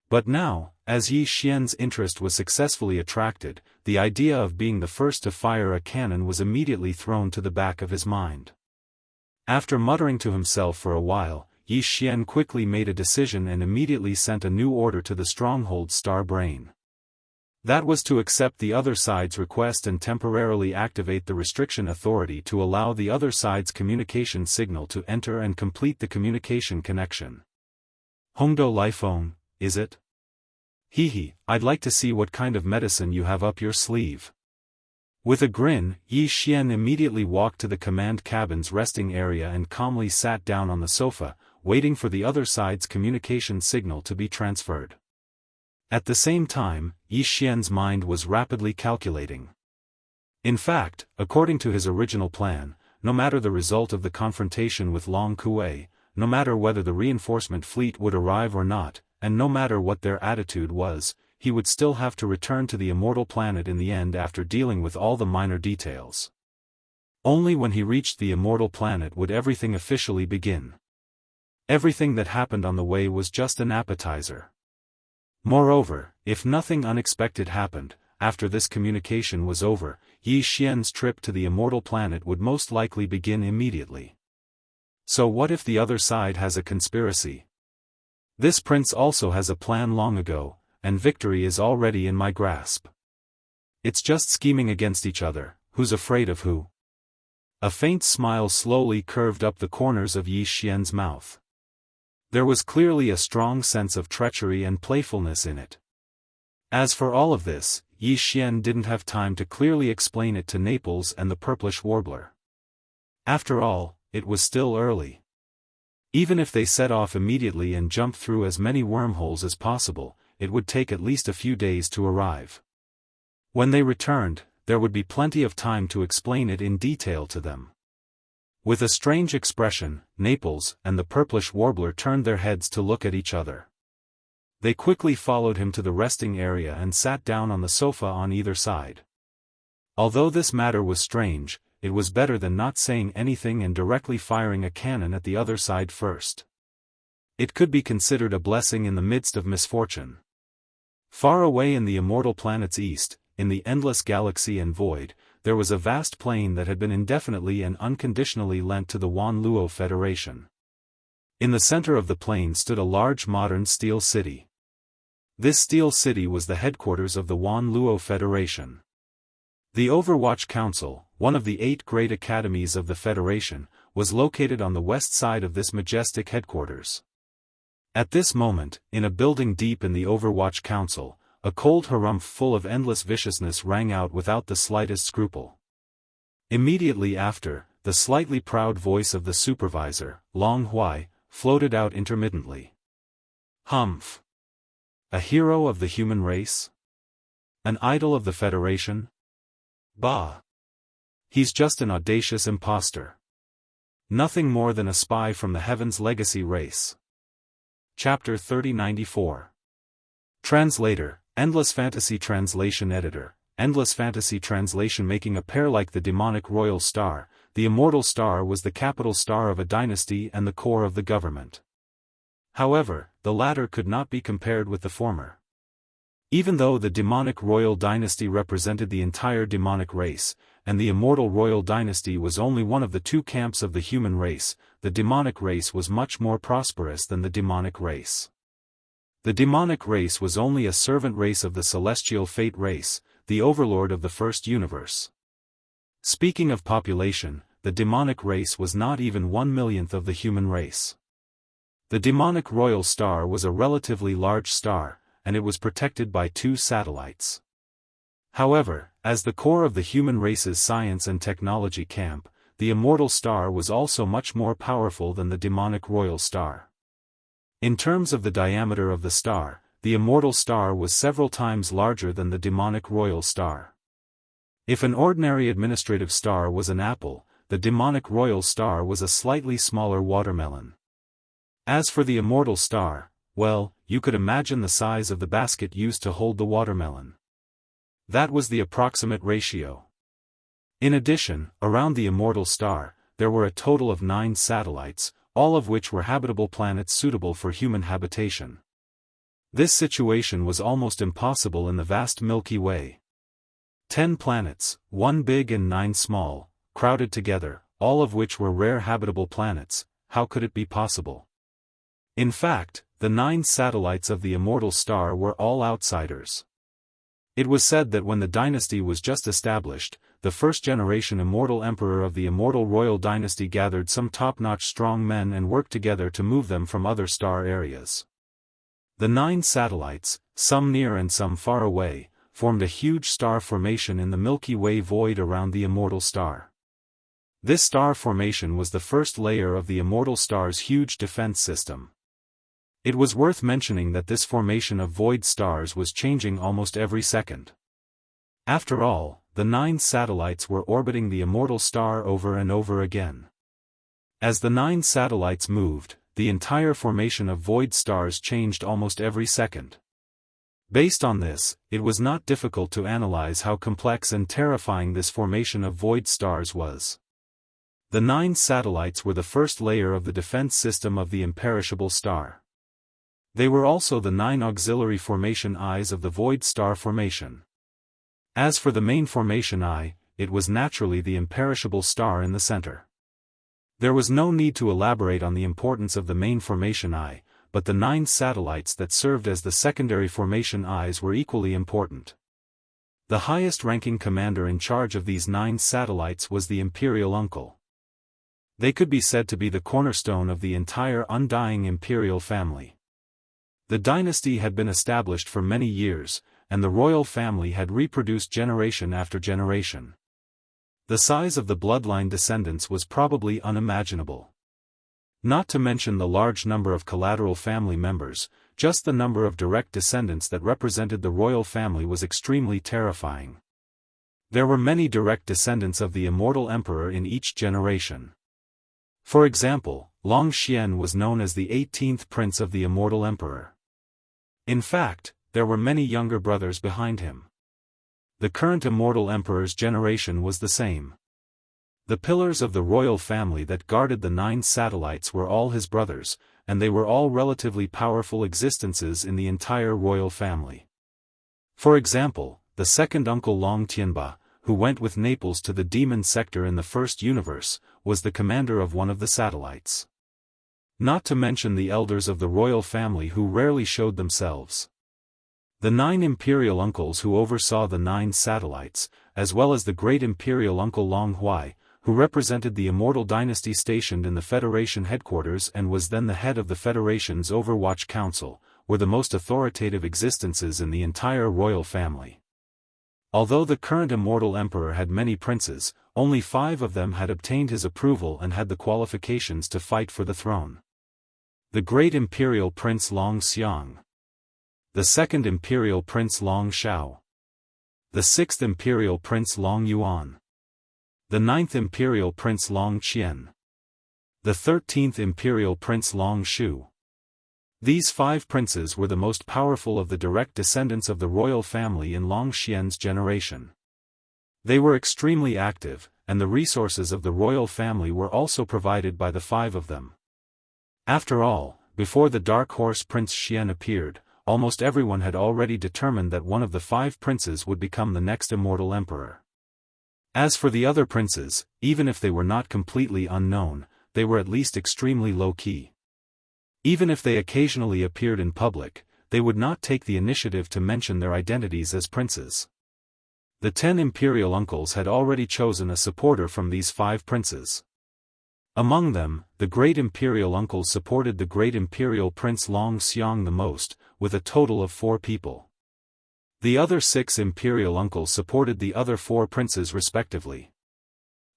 [SPEAKER 1] But now, as Yi Xian's interest was successfully attracted, the idea of being the first to fire a cannon was immediately thrown to the back of his mind. After muttering to himself for a while, Yi Xian quickly made a decision and immediately sent a new order to the stronghold Star Brain. That was to accept the other side's request and temporarily activate the restriction authority to allow the other side's communication signal to enter and complete the communication connection. Hongdo Lifeng, is it? Hehe, I'd like to see what kind of medicine you have up your sleeve. With a grin, Yi Xian immediately walked to the command cabin's resting area and calmly sat down on the sofa, waiting for the other side's communication signal to be transferred. At the same time, Yi Xian's mind was rapidly calculating. In fact, according to his original plan, no matter the result of the confrontation with Long Kuei, no matter whether the reinforcement fleet would arrive or not, and no matter what their attitude was, he would still have to return to the Immortal planet in the end after dealing with all the minor details. Only when he reached the Immortal planet would everything officially begin. Everything that happened on the way was just an appetizer. Moreover, if nothing unexpected happened, after this communication was over, Yi Xian's trip to the Immortal planet would most likely begin immediately. So what if the other side has a conspiracy? This prince also has a plan long ago, and victory is already in my grasp. It's just scheming against each other, who's afraid of who? A faint smile slowly curved up the corners of Yi Xian's mouth. There was clearly a strong sense of treachery and playfulness in it. As for all of this, Yi Xian didn't have time to clearly explain it to Naples and the purplish warbler. After all, it was still early. Even if they set off immediately and jumped through as many wormholes as possible, it would take at least a few days to arrive. When they returned, there would be plenty of time to explain it in detail to them. With a strange expression, Naples and the purplish warbler turned their heads to look at each other. They quickly followed him to the resting area and sat down on the sofa on either side. Although this matter was strange, it was better than not saying anything and directly firing a cannon at the other side first. It could be considered a blessing in the midst of misfortune. Far away in the Immortal planet's east, in the endless galaxy and void, there was a vast plain that had been indefinitely and unconditionally lent to the Wanluo Federation. In the center of the plain stood a large modern steel city. This steel city was the headquarters of the Wanluo Federation. The Overwatch Council, one of the 8 great academies of the Federation, was located on the west side of this majestic headquarters. At this moment, in a building deep in the Overwatch Council, a cold harumph full of endless viciousness rang out without the slightest scruple. Immediately after, the slightly proud voice of the supervisor, Long Huai, floated out intermittently. Humph! A hero of the human race? An idol of the Federation? Bah! He's just an audacious impostor. Nothing more than a spy from the Heaven's Legacy race. Chapter 3094. Translator, Endless Fantasy Translation Editor, Endless Fantasy Translation. Making a pair like the demonic royal star, the Immortal star was the capital star of a dynasty and the core of the government. However, the latter could not be compared with the former. Even though the demonic royal dynasty represented the entire demonic race, and the Immortal royal dynasty was only one of the 2 camps of the human race, the demonic race was much more prosperous than the demonic race. The demonic race was only a servant race of the celestial fate race, the overlord of the first universe. Speaking of population, the demonic race was not even 1/millionth of the human race. The demonic royal star was a relatively large star, and it was protected by 2 satellites. However, as the core of the human race's science and technology camp, the Immortal star was also much more powerful than the demonic royal star. In terms of the diameter of the star, the Immortal star was several times larger than the demonic royal star. If an ordinary administrative star was an apple, the demonic royal star was a slightly smaller watermelon. As for the Immortal star, well, you could imagine the size of the basket used to hold the watermelon. That was the approximate ratio. In addition, around the Immortal star, there were a total of 9 satellites, all of which were habitable planets suitable for human habitation. This situation was almost impossible in the vast Milky Way. 10 planets, 1 big and 9 small, crowded together, all of which were rare habitable planets. How could it be possible? In fact, the 9 satellites of the immortal star were all outsiders. It was said that when the dynasty was just established, the first-generation immortal emperor of the immortal royal dynasty gathered some top-notch strong men and worked together to move them from other star areas. The 9 satellites, some near and some far away, formed a huge star formation in the Milky Way void around the immortal star. This star formation was the first layer of the immortal star's huge defense system. It was worth mentioning that this formation of void stars was changing almost every second. After all, the 9 satellites were orbiting the immortal star over and over again. As the 9 satellites moved, the entire formation of void stars changed almost every second. Based on this, it was not difficult to analyze how complex and terrifying this formation of void stars was. The 9 satellites were the first layer of the defense system of the imperishable star. They were also the 9 auxiliary formation eyes of the void star formation. As for the main formation eye, it was naturally the imperishable star in the center. There was no need to elaborate on the importance of the main formation eye, but the 9 satellites that served as the secondary formation eyes were equally important. The highest-ranking commander in charge of these 9 satellites was the imperial uncle. They could be said to be the cornerstone of the entire undying imperial family. The dynasty had been established for many years, and the royal family had reproduced generation after generation. The size of the bloodline descendants was probably unimaginable. Not to mention the large number of collateral family members, just the number of direct descendants that represented the royal family was extremely terrifying. There were many direct descendants of the immortal emperor in each generation. For example, Long Xian was known as the 18th prince of the immortal emperor. In fact, there were many younger brothers behind him. The current immortal emperor's generation was the same. The pillars of the royal family that guarded the 9 satellites were all his brothers, and they were all relatively powerful existences in the entire royal family. For example, the second uncle Long Tianba, who went with Naples to the demon sector in the first universe, was the commander of one of the satellites. Not to mention the elders of the royal family who rarely showed themselves. The 9 imperial uncles who oversaw the 9 satellites, as well as the great imperial uncle Long Huai, who represented the immortal dynasty stationed in the Federation headquarters and was then the head of the Federation's Overwatch Council, were the most authoritative existences in the entire royal family. Although the current immortal emperor had many princes, only 5 of them had obtained his approval and had the qualifications to fight for the throne. The great imperial prince Long Xiang. The second imperial prince Long Shao. The 6th imperial prince Long Yuan. The 9th imperial prince Long Qian. The 13th imperial prince Long Shu. These 5 princes were the most powerful of the direct descendants of the royal family in Long Xian's generation. They were extremely active, and the resources of the royal family were also provided by the 5 of them. After all, before the Dark Horse Prince Xian appeared, almost everyone had already determined that one of the 5 princes would become the next immortal emperor. As for the other princes, even if they were not completely unknown, they were at least extremely low-key. Even if they occasionally appeared in public, they would not take the initiative to mention their identities as princes. The 10 imperial uncles had already chosen a supporter from these 5 princes. Among them, the great imperial uncles supported the great imperial prince Long Xiang the most, with a total of 4 people. The other 6 imperial uncles supported the other 4 princes respectively.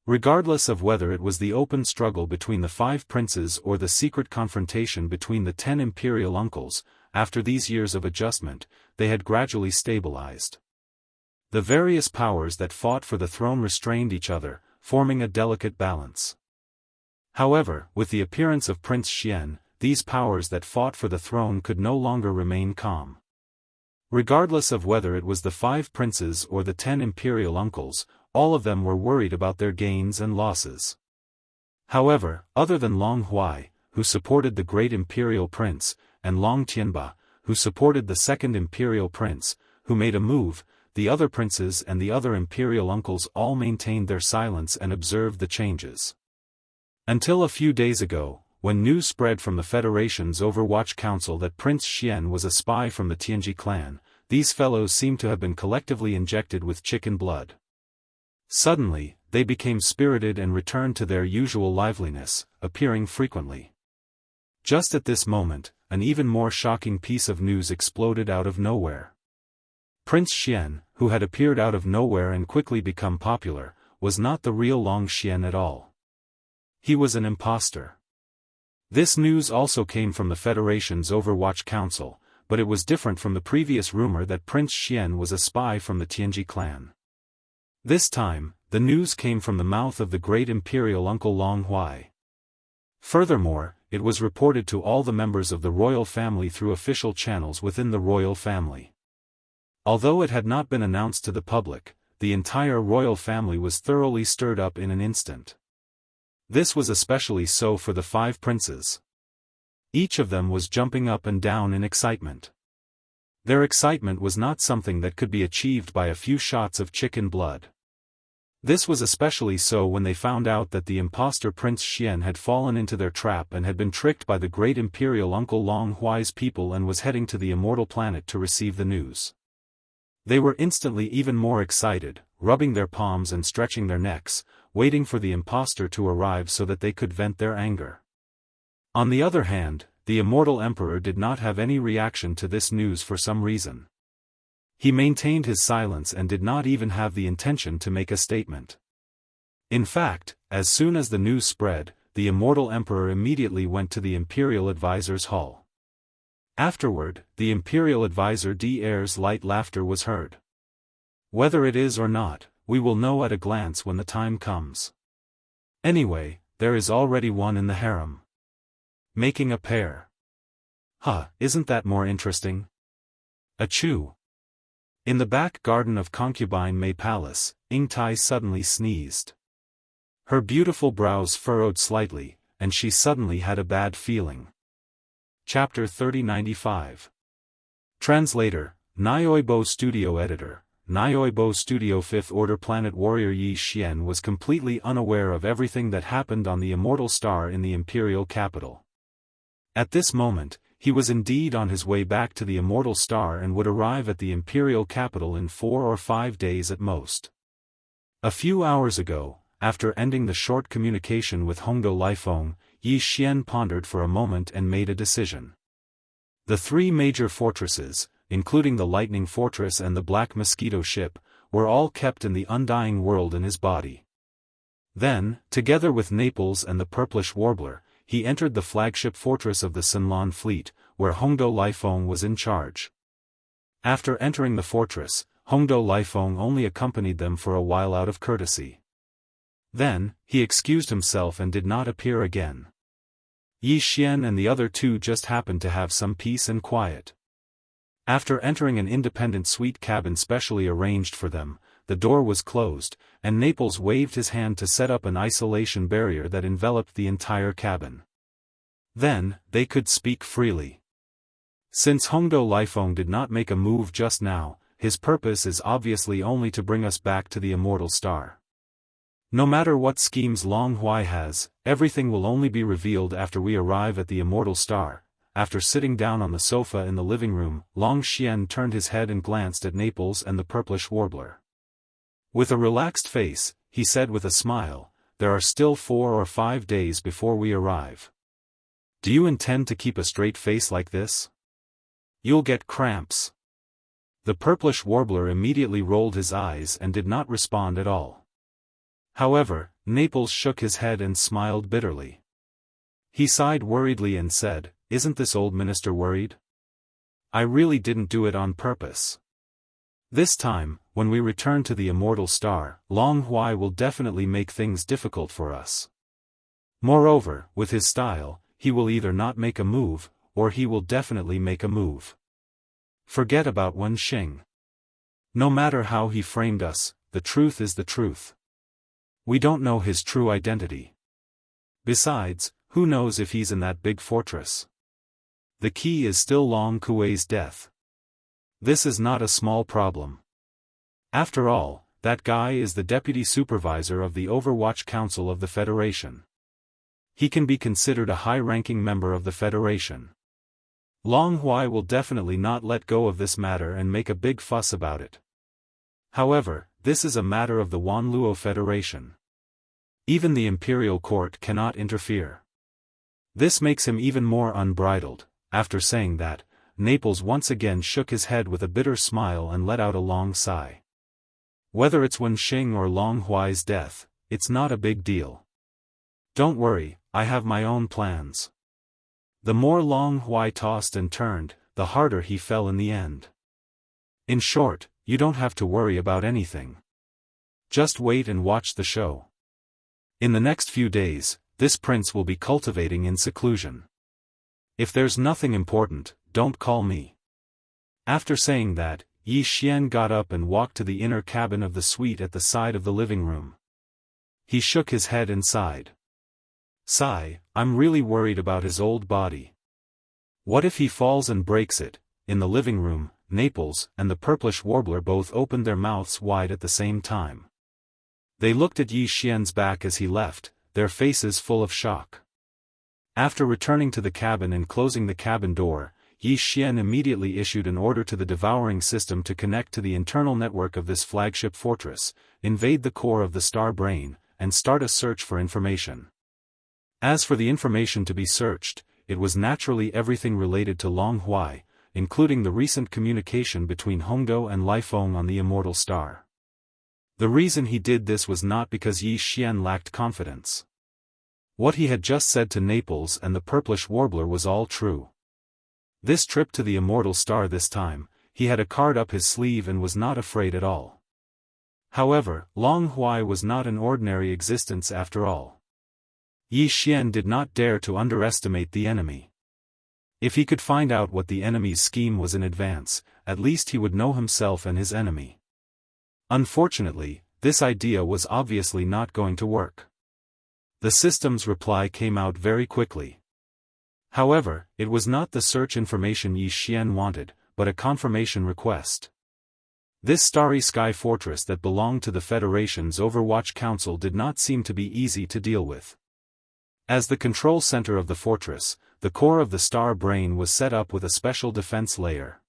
[SPEAKER 1] Regardless of whether it was the open struggle between the 5 princes or the secret confrontation between the 10 imperial uncles, after these years of adjustment, they had gradually stabilized. The various powers that fought for the throne restrained each other, forming a delicate balance. However, with the appearance of Prince Xian, these powers that fought for the throne could no longer remain calm. Regardless of whether it was the 5 princes or the 10 imperial uncles, all of them were worried about their gains and losses. However, other than Long Huai, who supported the great imperial prince, and Long Tianba, who supported the second imperial prince, who made a move, the other princes and the other imperial uncles all maintained their silence and observed the changes. Until a few days ago, when news spread from the Federation's Overwatch Council that Prince Xian was a spy from the Tianji clan, these fellows seemed to have been collectively injected with chicken blood. Suddenly, they became spirited and returned to their usual liveliness, appearing frequently. Just at this moment, an even more shocking piece of news exploded out of nowhere. Prince Xian, who had appeared out of nowhere and quickly become popular, was not the real Long Xian at all. He was an imposter. This news also came from the Federation's Overwatch Council, but it was different from the previous rumor that Prince Xian was a spy from the Tianji clan. This time, the news came from the mouth of the great imperial uncle Long Huai. Furthermore, it was reported to all the members of the royal family through official channels within the royal family. Although it had not been announced to the public, the entire royal family was thoroughly stirred up in an instant. This was especially so for the 5 princes. Each of them was jumping up and down in excitement. Their excitement was not something that could be achieved by a few shots of chicken blood. This was especially so when they found out that the imposter Prince Xian had fallen into their trap and had been tricked by the great imperial uncle Long Huai's people and was heading to the immortal planet to receive the news. They were instantly even more excited, rubbing their palms and stretching their necks, waiting for the imposter to arrive so that they could vent their anger. On the other hand, the immortal emperor did not have any reaction to this news for some reason. He maintained his silence and did not even have the intention to make a statement. In fact, as soon as the news spread, the immortal emperor immediately went to the imperial advisor's hall. Afterward, the imperial advisor D'Air's light laughter was heard. Whether it is or not, we will know at a glance when the time comes. Anyway, there is already one in the harem. Making a pair. Isn't that more interesting? Achoo! In the back garden of Concubine May Palace, Yingtai suddenly sneezed. Her beautiful brows furrowed slightly, and she suddenly had a bad feeling. Chapter 3095. Translator, Nioibo Studio Editor. Nioibo Studio 5th Order Planet Warrior Yi Xian was completely unaware of everything that happened on the Immortal Star in the Imperial Capital. At this moment, he was indeed on his way back to the Immortal Star and would arrive at the Imperial Capital in 4 or 5 days at most. A few hours ago, after ending the short communication with Hongdo Lifeng, Yi Xian pondered for a moment and made a decision. The 3 major fortresses, including the Lightning Fortress and the Black Mosquito Ship, were all kept in the Undying World in his body. Then, together with Naples and the Purplish Warbler, he entered the flagship fortress of the Sinlan Fleet, where Hongdo Lifeng was in charge. After entering the fortress, Hongdo Lifeng only accompanied them for a while out of courtesy. Then, he excused himself and did not appear again. Yi Xian and the other 2 just happened to have some peace and quiet. After entering an independent suite cabin specially arranged for them, the door was closed, and Naples waved his hand to set up an isolation barrier that enveloped the entire cabin. Then, they could speak freely. Since Hongdo Lifeng did not make a move just now, his purpose is obviously only to bring us back to the Immortal Star. No matter what schemes Long Huai has, everything will only be revealed after we arrive at the Immortal Star. After sitting down on the sofa in the living room, Long Xian turned his head and glanced at Naples and the Purplish Warbler. With a relaxed face, he said with a smile, "There are still 4 or 5 days before we arrive. Do you intend to keep a straight face like this? You'll get cramps." The Purplish Warbler immediately rolled his eyes and did not respond at all. However, Naples shook his head and smiled bitterly. He sighed worriedly and said, "Isn't this old minister worried? I really didn't do it on purpose. This time, when we return to the Immortal Star, Long Huai will definitely make things difficult for us. Moreover, with his style, he will either not make a move, or he will definitely make a move. Forget about Wen Xing. No matter how he framed us, the truth is the truth. We don't know his true identity. Besides, who knows if he's in that big fortress? The key is still Long Kuei's death. This is not a small problem. After all, that guy is the deputy supervisor of the Overwatch Council of the Federation. he can be considered a high-ranking member of the Federation. Long Huai will definitely not let go of this matter and make a big fuss about it. However, this is a matter of the Wanluo Federation. Even the Imperial Court cannot interfere. This makes him even more unbridled. After saying that, Naples once again shook his head with a bitter smile and let out a long sigh. Whether it's Wen Xing or Long Huai's death, it's not a big deal. Don't worry, I have my own plans. The more Long Huai tossed and turned, the harder he fell in the end. In short, you don't have to worry about anything. Just wait and watch the show. In the next few days, this prince will be cultivating in seclusion. If there's nothing important, don't call me. After saying that, Yi Xian got up and walked to the inner cabin of the suite at the side of the living room. He shook his head and sighed. Sigh, I'm really worried about his old body. What if he falls and breaks it? In the living room, Naples and the purplish warbler both opened their mouths wide at the same time. They looked at Yi Xian's back as he left, their faces full of shock. After returning to the cabin and closing the cabin door, Yi Xian immediately issued an order to the Devouring system to connect to the internal network of this flagship fortress, invade the core of the star brain, and start a search for information. As for the information to be searched, it was naturally everything related to Long Huai, including the recent communication between Hongdou and Lifeng on the Immortal Star. The reason he did this was not because Yi Xian lacked confidence. What he had just said to Naples and the purplish warbler was all true. This trip to the Immortal Star this time, he had a card up his sleeve and was not afraid at all. However, Long Huai was not an ordinary existence after all. Yi Xian did not dare to underestimate the enemy. If he could find out what the enemy's scheme was in advance, at least he would know himself and his enemy. Unfortunately, this idea was obviously not going to work. The system's reply came out very quickly. However, it was not the search information Yi Xian wanted, but a confirmation request. This starry sky fortress that belonged to the Federation's Overwatch Council did not seem to be easy to deal with. As the control center of the fortress, the core of the star brain was set up with a special defense layer.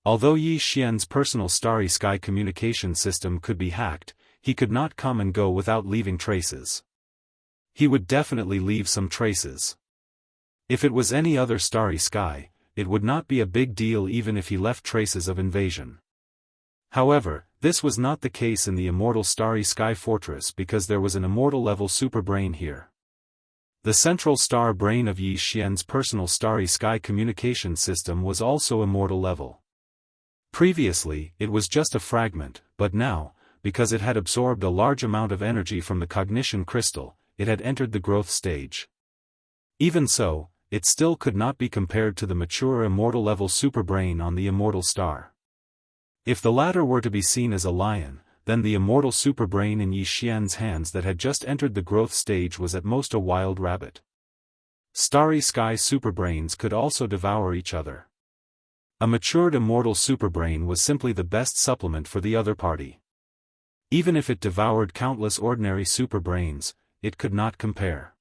[SPEAKER 1] Although Yi Xian's personal starry sky communication system could be hacked, he could not come and go without leaving traces. He would definitely leave some traces. If it was any other starry sky, it would not be a big deal even if he left traces of invasion. However, this was not the case in the Immortal Starry Sky Fortress because there was an Immortal-level superbrain here. The central star brain of Yi Xian's personal starry sky communication system was also Immortal-level. Previously, it was just a fragment, but now, because it had absorbed a large amount of energy from the cognition crystal, it had entered the growth stage. Even so, it still could not be compared to the mature Immortal-level superbrain on the Immortal Star. If the latter were to be seen as a lion, then the Immortal superbrain in Yi Xian's hands that had just entered the growth stage was at most a wild rabbit. Starry sky superbrains could also devour each other. A matured Immortal superbrain was simply the best supplement for the other party. Even if it devoured countless ordinary superbrains, it could not compare.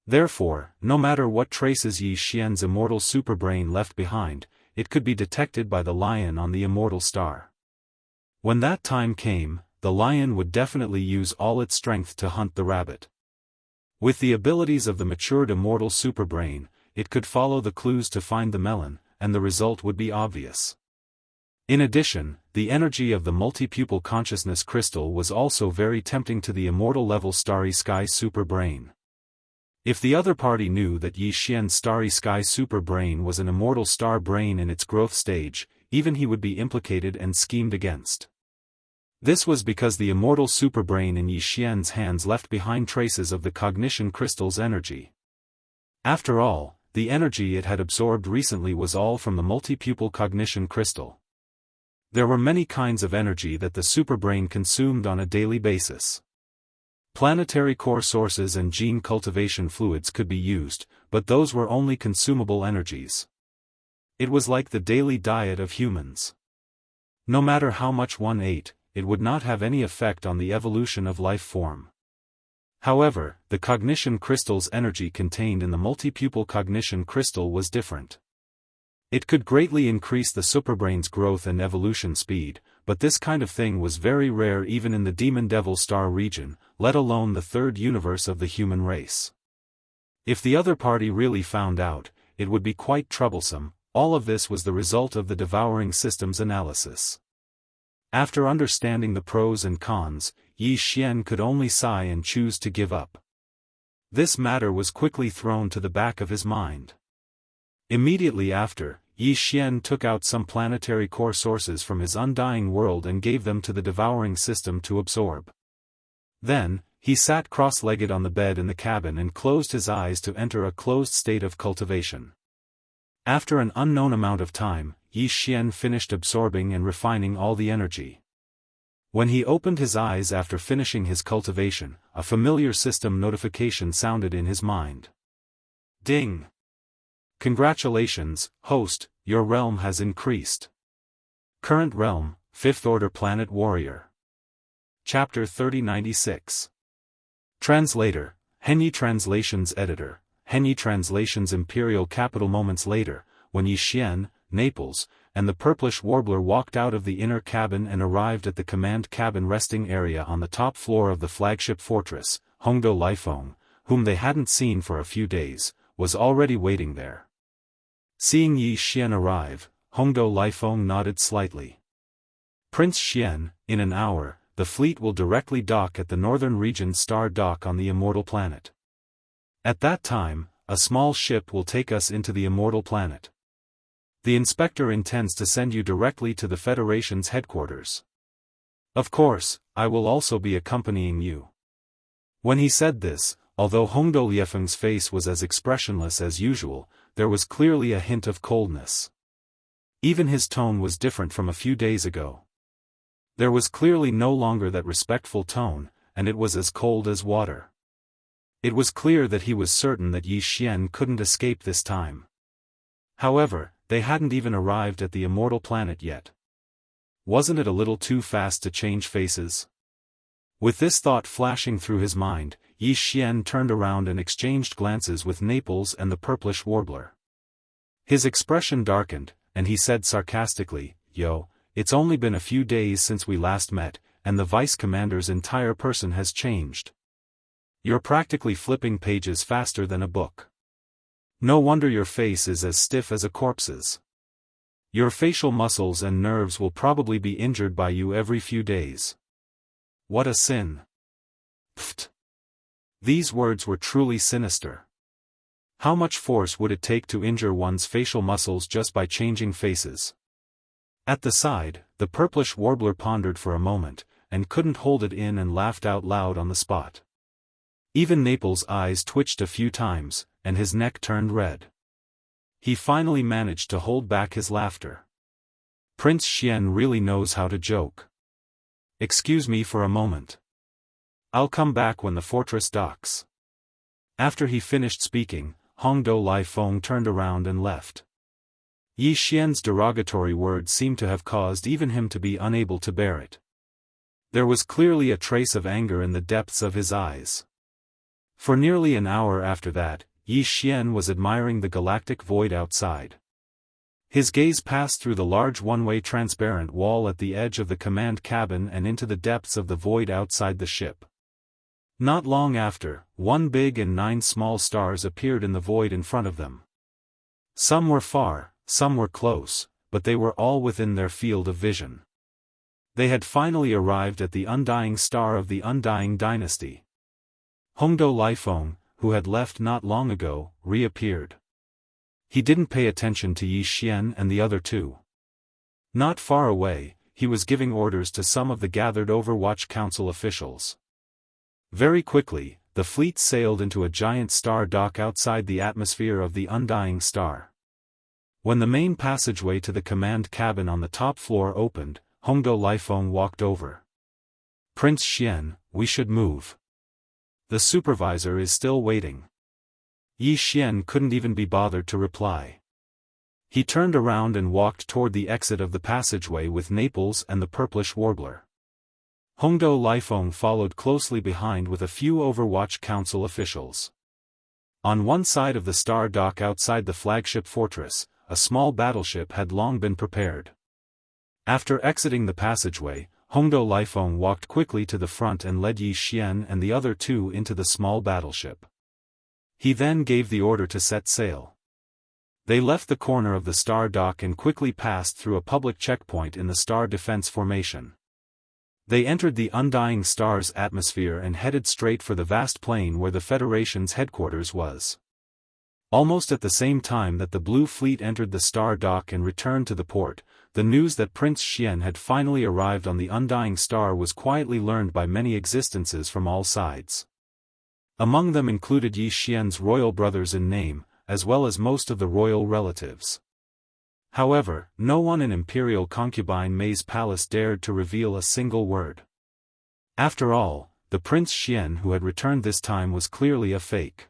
[SPEAKER 1] Therefore, no matter what traces Yi Xian's Immortal superbrain left behind, it could be detected by the lion on the Immortal Star. When that time came, the lion would definitely use all its strength to hunt the rabbit. With the abilities of the matured Immortal superbrain, it could follow the clues to find the melon, and the result would be obvious. In addition, the energy of the multi-pupil consciousness crystal was also very tempting to the Immortal-level Starry Sky superbrain. If the other party knew that Yi Xian's Starry Sky superbrain was an Immortal Star brain in its growth stage, even he would be implicated and schemed against. This was because the Immortal superbrain in Yi Xian's hands left behind traces of the cognition crystal's energy. After all, the energy it had absorbed recently was all from the multi-pupil cognition crystal. There were many kinds of energy that the superbrain consumed on a daily basis. Planetary core sources and gene cultivation fluids could be used, but those were only consumable energies. It was like the daily diet of humans. No matter how much one ate, it would not have any effect on the evolution of life form. However, the cognition crystal's energy contained in the multipupil cognition crystal was different. It could greatly increase the superbrain's growth and evolution speed, but this kind of thing was very rare even in the Demon Devil Star region, let alone the third universe of the human race. If the other party really found out, it would be quite troublesome. All of this was the result of the Devouring system's analysis. After understanding the pros and cons, Yi Xian could only sigh and choose to give up. This matter was quickly thrown to the back of his mind. Immediately after, Yi Xian took out some planetary core sources from his undying world and gave them to the Devouring system to absorb. Then, he sat cross-legged on the bed in the cabin and closed his eyes to enter a closed state of cultivation. After an unknown amount of time, Yi Xian finished absorbing and refining all the energy. When he opened his eyes after finishing his cultivation, a familiar system notification sounded in his mind. Ding! Congratulations, host, your realm has increased. Current realm, 5th Order Planet Warrior. Chapter 3096. Translator, Henyi Translations Editor, Henyi Translations Imperial Capital. Moments later, when Yi Xian, Naples, and the purplish warbler walked out of the inner cabin and arrived at the command cabin resting area on the top floor of the flagship fortress, Hongdo Lifeng, whom they hadn't seen for a few days, was already waiting there. Seeing Yi Xian arrive, Hongdo Lifeng nodded slightly. Prince Xian, in an hour, the fleet will directly dock at the northern region star dock on the Immortal planet. At that time, a small ship will take us into the Immortal planet. The inspector intends to send you directly to the Federation's headquarters. Of course, I will also be accompanying you. When he said this, although Hongdo Lifeng's face was as expressionless as usual, there was clearly a hint of coldness. Even his tone was different from a few days ago. There was clearly no longer that respectful tone, and it was as cold as water. It was clear that he was certain that Yi Xian couldn't escape this time. However, they hadn't even arrived at the Immortal planet yet. Wasn't it a little too fast to change faces? With this thought flashing through his mind, Yi Xian turned around and exchanged glances with Naples and the purplish warbler. His expression darkened, and he said sarcastically, "Yo, it's only been a few days since we last met, and the vice commander's entire person has changed. You're practically flipping pages faster than a book. No wonder your face is as stiff as a corpse's. Your facial muscles and nerves will probably be injured by you every few days. What a sin." Pfft. These words were truly sinister. How much force would it take to injure one's facial muscles just by changing faces? At the side, the purplish warbler pondered for a moment, and couldn't hold it in and laughed out loud on the spot. Even Naples' eyes twitched a few times, and his neck turned red. He finally managed to hold back his laughter. Prince Xian really knows how to joke. Excuse me for a moment. I'll come back when the fortress docks. After he finished speaking, Hongdo Lifeng turned around and left. Yi Xian's derogatory words seemed to have caused even him to be unable to bear it. There was clearly a trace of anger in the depths of his eyes. For nearly an hour after that, Yi Xian was admiring the galactic void outside. His gaze passed through the large one-way transparent wall at the edge of the command cabin and into the depths of the void outside the ship. Not long after, 1 big and 9 small stars appeared in the void in front of them. Some were far, some were close, but they were all within their field of vision. They had finally arrived at the undying star of the Undying Dynasty. Hongdo Lifeng, who had left not long ago, reappeared. He didn't pay attention to Yi Xian and the other two. Not far away, he was giving orders to some of the gathered Overwatch Council officials. Very quickly, the fleet sailed into a giant star dock outside the atmosphere of the Undying Star. When the main passageway to the command cabin on the top floor opened, Hongdo Lifeng walked over. "Prince Xian, we should move. The supervisor is still waiting." Yi Xian couldn't even be bothered to reply. He turned around and walked toward the exit of the passageway with Naples and the purplish warbler. Hongdou Lifeng followed closely behind with a few Overwatch Council officials. On one side of the star dock outside the flagship fortress, a small battleship had long been prepared. After exiting the passageway, Hongdou Lifeng walked quickly to the front and led Yi Xian and the other two into the small battleship. He then gave the order to set sail. They left the corner of the star dock and quickly passed through a public checkpoint in the star defense formation. They entered the undying star's atmosphere and headed straight for the vast plain where the Federation's headquarters was. Almost at the same time that the Blue Fleet entered the star dock and returned to the port, the news that Prince Xian had finally arrived on the undying star was quietly learned by many existences from all sides. Among them included Yi Xian's royal brothers in name, as well as most of the royal relatives. However, no one in Imperial concubine Mei's palace dared to reveal a single word. After all, the Prince Xian who had returned this time was clearly a fake.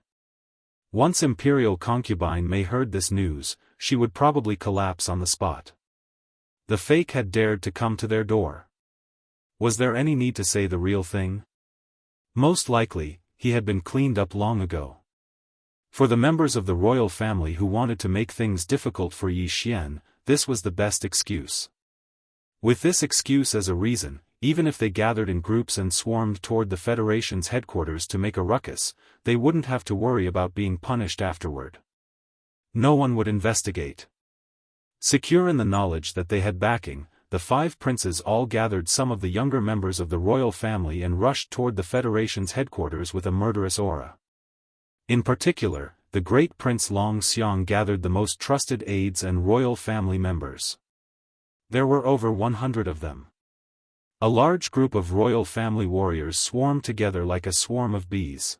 [SPEAKER 1] Once Imperial concubine Mei heard this news, she would probably collapse on the spot. The fake had dared to come to their door. Was there any need to say the real thing? Most likely, he had been cleaned up long ago. For the members of the royal family who wanted to make things difficult for Yi Xian, this was the best excuse. With this excuse as a reason, even if they gathered in groups and swarmed toward the Federation's headquarters to make a ruckus, they wouldn't have to worry about being punished afterward. No one would investigate. Secure in the knowledge that they had backing, the five princes all gathered some of the younger members of the royal family and rushed toward the Federation's headquarters with a murderous aura. In particular, the great Prince Long Xiang gathered the most trusted aides and royal family members. There were over 100 of them. A large group of royal family warriors swarmed together like a swarm of bees.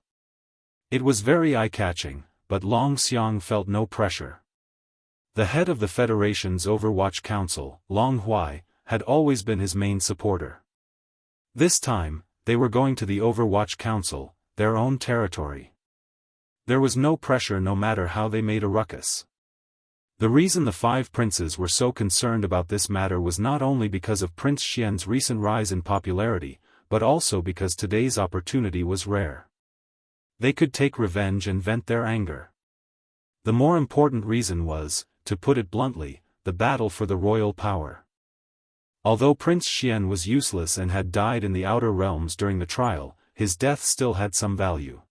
[SPEAKER 1] It was very eye-catching, but Long Xiang felt no pressure. The head of the Federation's Overwatch Council, Long Huai, had always been his main supporter. This time, they were going to the Overwatch Council, their own territory. There was no pressure no matter how they made a ruckus. The reason the five princes were so concerned about this matter was not only because of Prince Xian's recent rise in popularity, but also because today's opportunity was rare. They could take revenge and vent their anger. The more important reason was, to put it bluntly, the battle for the royal power. Although Prince Xian was useless and had died in the outer realms during the trial, his death still had some value.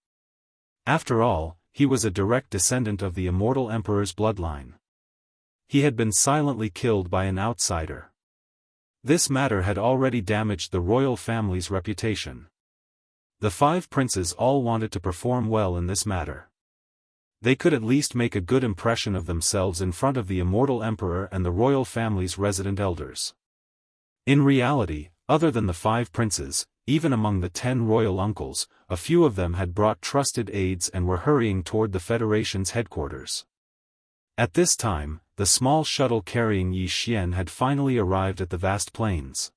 [SPEAKER 1] After all, he was a direct descendant of the Immortal Emperor's bloodline. He had been silently killed by an outsider. This matter had already damaged the royal family's reputation. The five princes all wanted to perform well in this matter. They could at least make a good impression of themselves in front of the Immortal Emperor and the royal family's resident elders. In reality, other than the five princes, even among the 10 royal uncles, a few of them had brought trusted aides and were hurrying toward the Federation's headquarters. At this time, the small shuttle carrying Yi Xian had finally arrived at the vast plains.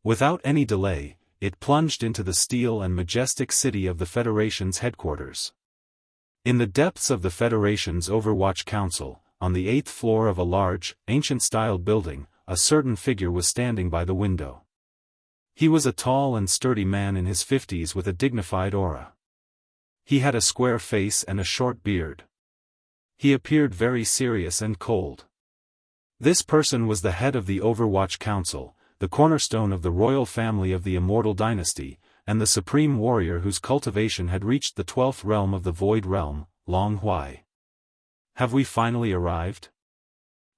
[SPEAKER 1] Without any delay, it plunged into the steel and majestic city of the Federation's headquarters. In the depths of the Federation's Overwatch Council, on the 8th floor of a large, ancient-style building, a certain figure was standing by the window. He was a tall and sturdy man in his 50s with a dignified aura. He had a square face and a short beard. He appeared very serious and cold. This person was the head of the Overwatch Council, the cornerstone of the royal family of the Immortal dynasty, and the supreme warrior whose cultivation had reached the 12th realm of the Void Realm, Long Huai. Have we finally arrived?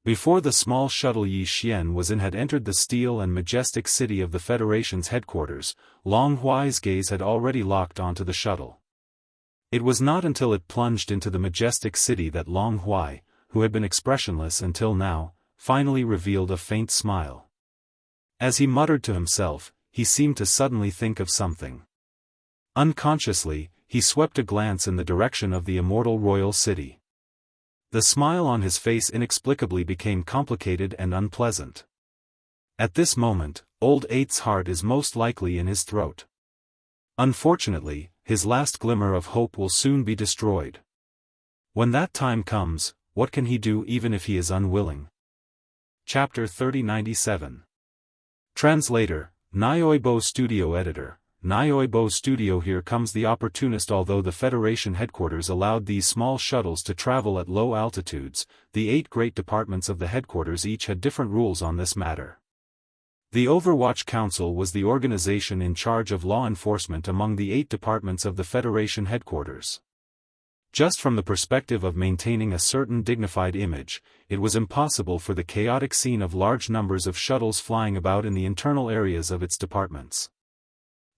[SPEAKER 1] Before the small shuttle Yi Xian was in had entered the steel and majestic city of the Federation's headquarters, Long Huai's gaze had already locked onto the shuttle. It was not until it plunged into the majestic city that Long Huai, who had been expressionless until now, finally revealed a faint smile. As he muttered to himself, he seemed to suddenly think of something. Unconsciously, he swept a glance in the direction of the Immortal Royal City. The smile on his face inexplicably became complicated and unpleasant. At this moment, Old Eight's heart is most likely in his throat. Unfortunately, his last glimmer of hope will soon be destroyed. When that time comes, what can he do even if he is unwilling? Chapter 3097. Translator, Nioibo Studio Editor. Nioibo Studio. Here comes the opportunist. Although the Federation headquarters allowed these small shuttles to travel at low altitudes, the 8 great departments of the headquarters each had different rules on this matter. The Overwatch Council was the organization in charge of law enforcement among the 8 departments of the Federation headquarters. Just from the perspective of maintaining a certain dignified image, it was impossible for the chaotic scene of large numbers of shuttles flying about in the internal areas of its departments.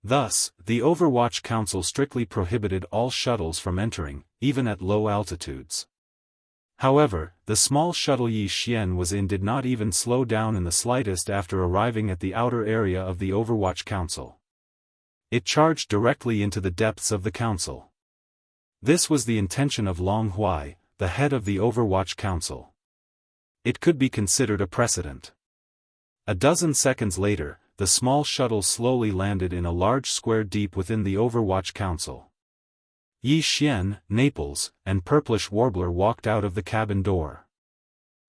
[SPEAKER 1] Thus, the Overwatch Council strictly prohibited all shuttles from entering, even at low altitudes. However, the small shuttle Yi Xian was in did not even slow down in the slightest after arriving at the outer area of the Overwatch Council. It charged directly into the depths of the council. This was the intention of Long Huai, the head of the Overwatch Council. It could be considered a precedent. A dozen seconds later, the small shuttle slowly landed in a large square deep within the Overwatch Council. Yi Xian, Naples, and Purplish Warbler walked out of the cabin door.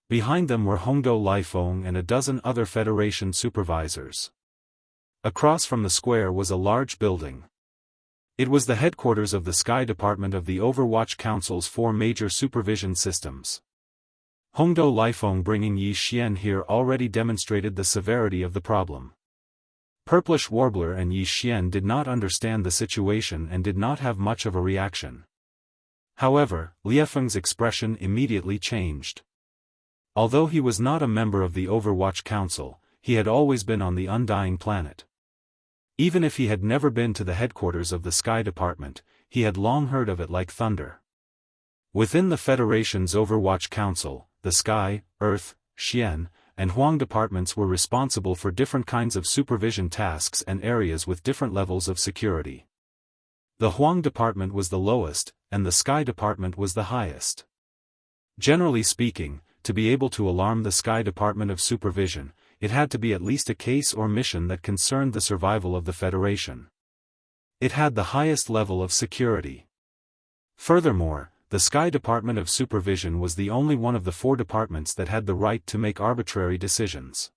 [SPEAKER 1] Behind them were Hongdou Lifeng and a dozen other Federation supervisors. Across from the square was a large building. It was the headquarters of the Sky Department of the Overwatch Council's 4 major supervision systems. Hongdou Lifeng bringing Yi Xian here already demonstrated the severity of the problem. Purplish Warbler and Yi Xian did not understand the situation and did not have much of a reaction. However, Liefeng's expression immediately changed. Although he was not a member of the Overwatch Council, he had always been on the Undying Planet. Even if he had never been to the headquarters of the Sky Department, he had long heard of it like thunder. Within the Federation's Overwatch Council, the Sky, Earth, Xian, and Huang departments were responsible for different kinds of supervision tasks and areas with different levels of security. The Huang department was the lowest, and the Sky department was the highest. Generally speaking, to be able to alarm the Sky Department of Supervision, it had to be at least a case or mission that concerned the survival of the Federation. It had the highest level of security. Furthermore, the Sky Department of Supervision was the only one of the 4 departments that had the right to make arbitrary decisions.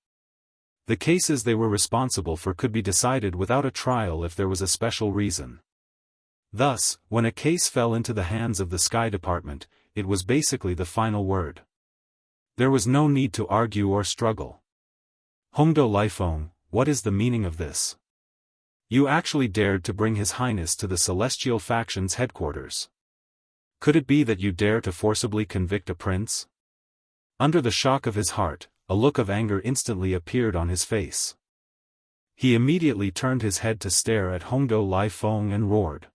[SPEAKER 1] The cases they were responsible for could be decided without a trial if there was a special reason. Thus, when a case fell into the hands of the Sky Department, it was basically the final word. There was no need to argue or struggle. Hongdou Lifeng, what is the meaning of this? You actually dared to bring His Highness to the Celestial Faction's headquarters. Could it be that you dare to forcibly convict a prince? Under the shock of his heart, a look of anger instantly appeared on his face. He immediately turned his head to stare at Hongdou Lifeng and roared.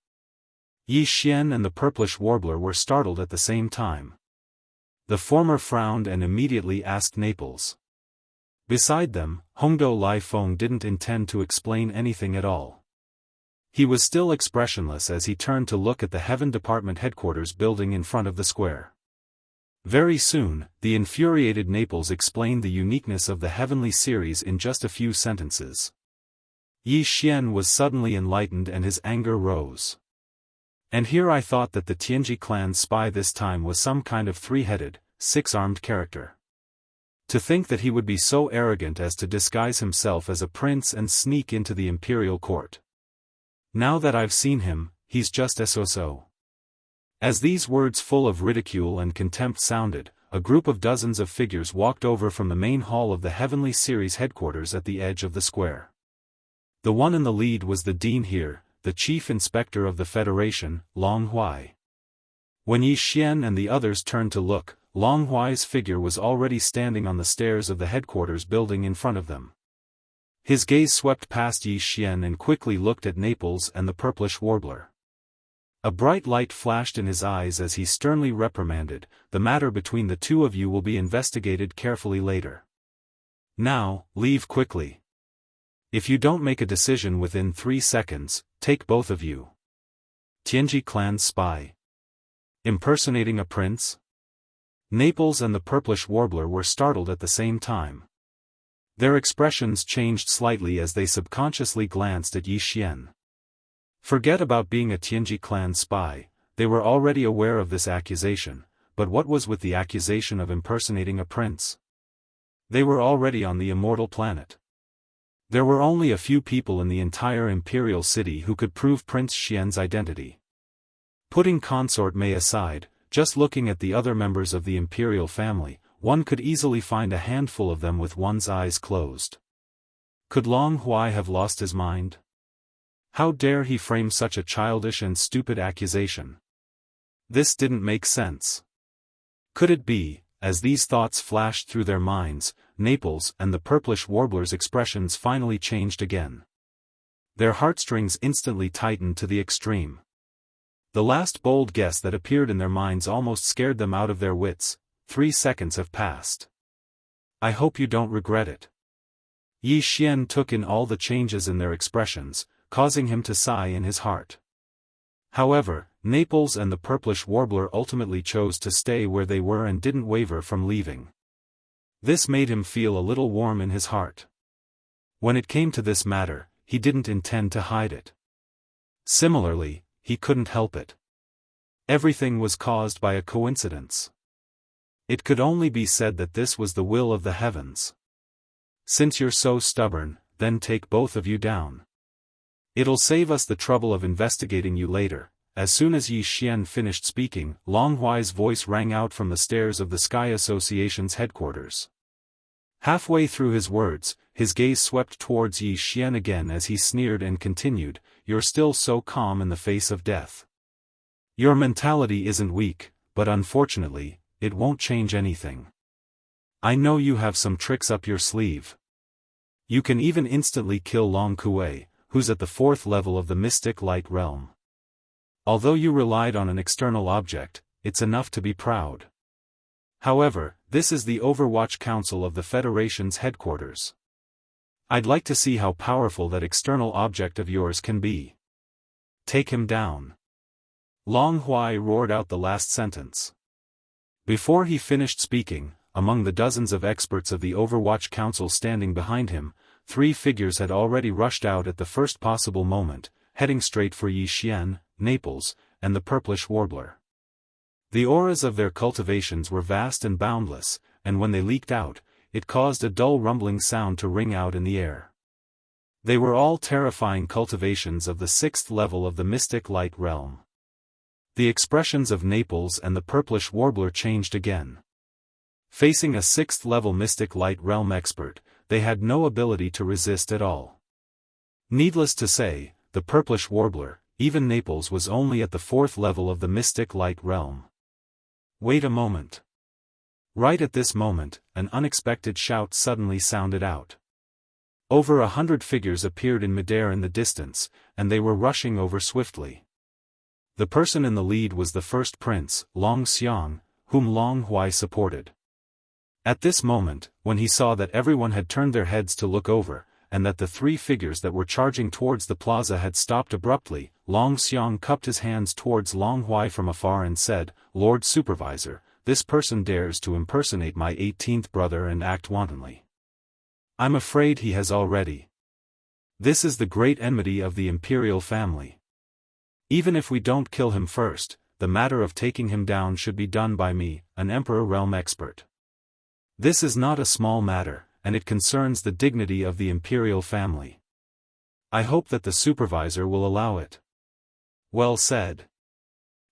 [SPEAKER 1] Yi Xian and the Purplish Warbler were startled at the same time. The former frowned and immediately asked Naples. Beside them, Hongdou Lifeng didn't intend to explain anything at all. He was still expressionless as he turned to look at the Heaven Department headquarters building in front of the square. Very soon, the infuriated Naples explained the uniqueness of the Heavenly Series in just a few sentences. Yi Xian was suddenly enlightened and his anger rose. And here I thought that the Tianji clan's spy this time was some kind of 3-headed, 6-armed character. To think that he would be so arrogant as to disguise himself as a prince and sneak into the imperial court. Now that I've seen him, he's just so. As these words full of ridicule and contempt sounded, a group of dozens of figures walked over from the main hall of the Heavenly Series headquarters at the edge of the square. The one in the lead was the dean here, the chief inspector of the Federation, Long Huai. When Yi Xian and the others turned to look, Long Huai's figure was already standing on the stairs of the headquarters building in front of them. His gaze swept past Yi Xian and quickly looked at Naples and the Purplish Warbler. A bright light flashed in his eyes as he sternly reprimanded, "The matter between the 2 of you will be investigated carefully later. Now, leave quickly. If you don't make a decision within 3 seconds, take both of you." Tianji clan's spy. Impersonating a prince? Naples and the Purplish Warbler were startled at the same time. Their expressions changed slightly as they subconsciously glanced at Yi Xian. Forget about being a Tianji clan spy, they were already aware of this accusation, but what was with the accusation of impersonating a prince? They were already on the Immortal planet. There were only a few people in the entire imperial city who could prove Prince Xian's identity. Putting Consort Mei aside, just looking at the other members of the imperial family, one could easily find a handful of them with one's eyes closed. Could Long Huai have lost his mind? How dare he frame such a childish and stupid accusation? This didn't make sense. Could it be, as these thoughts flashed through their minds, Naples and the purplish warbler's expressions finally changed again. Their heartstrings instantly tightened to the extreme. The last bold guess that appeared in their minds almost scared them out of their wits. 3 seconds have passed. I hope you don't regret it. Yi Xian took in all the changes in their expressions, causing him to sigh in his heart. However, Naples and the purplish warbler ultimately chose to stay where they were and didn't waver from leaving. This made him feel a little warm in his heart. When it came to this matter, he didn't intend to hide it. Similarly, he couldn't help it. Everything was caused by a coincidence. It could only be said that this was the will of the heavens. Since you're so stubborn, then take both of you down. It'll save us the trouble of investigating you later. As soon as Yi Xian finished speaking, Long Huai's voice rang out from the stairs of the Sky Association's headquarters. Halfway through his words, his gaze swept towards Yi Xian again as he sneered and continued, "You're still so calm in the face of death. Your mentality isn't weak, but unfortunately, it won't change anything. I know you have some tricks up your sleeve. You can even instantly kill Long Kuei, who's at the 4th level of the Mystic Light Realm. Although you relied on an external object, it's enough to be proud. However, this is the Overwatch Council of the Federation's headquarters. I'd like to see how powerful that external object of yours can be. Take him down." Long Huai roared out the last sentence. Before he finished speaking, among the dozens of experts of the Overwatch Council standing behind him, 3 figures had already rushed out at the first possible moment, heading straight for Yi Xian, Naples, and the purplish warbler. The auras of their cultivations were vast and boundless, and when they leaked out, it caused a dull rumbling sound to ring out in the air. They were all terrifying cultivations of the 6th level of the Mystic Light Realm. The expressions of Naples and the purplish warbler changed again. Facing a 6th level Mystic Light Realm expert, they had no ability to resist at all. Needless to say, the purplish warbler, even Naples, was only at the 4th level of the Mystic Light Realm. Wait a moment. Right at this moment, an unexpected shout suddenly sounded out. Over 100 figures appeared in midair in the distance, and they were rushing over swiftly. The person in the lead was the first prince, Long Xiang, whom Long Huai supported. At this moment, when he saw that everyone had turned their heads to look over, and that the 3 figures that were charging towards the plaza had stopped abruptly, Long Xiang cupped his hands towards Long Huai from afar and said, "Lord Supervisor, this person dares to impersonate my 18th brother and act wantonly. I'm afraid he has already. This is the great enmity of the imperial family. Even if we don't kill him first, the matter of taking him down should be done by me, an Emperor Realm expert. This is not a small matter, and it concerns the dignity of the imperial family. I hope that the supervisor will allow it." Well said.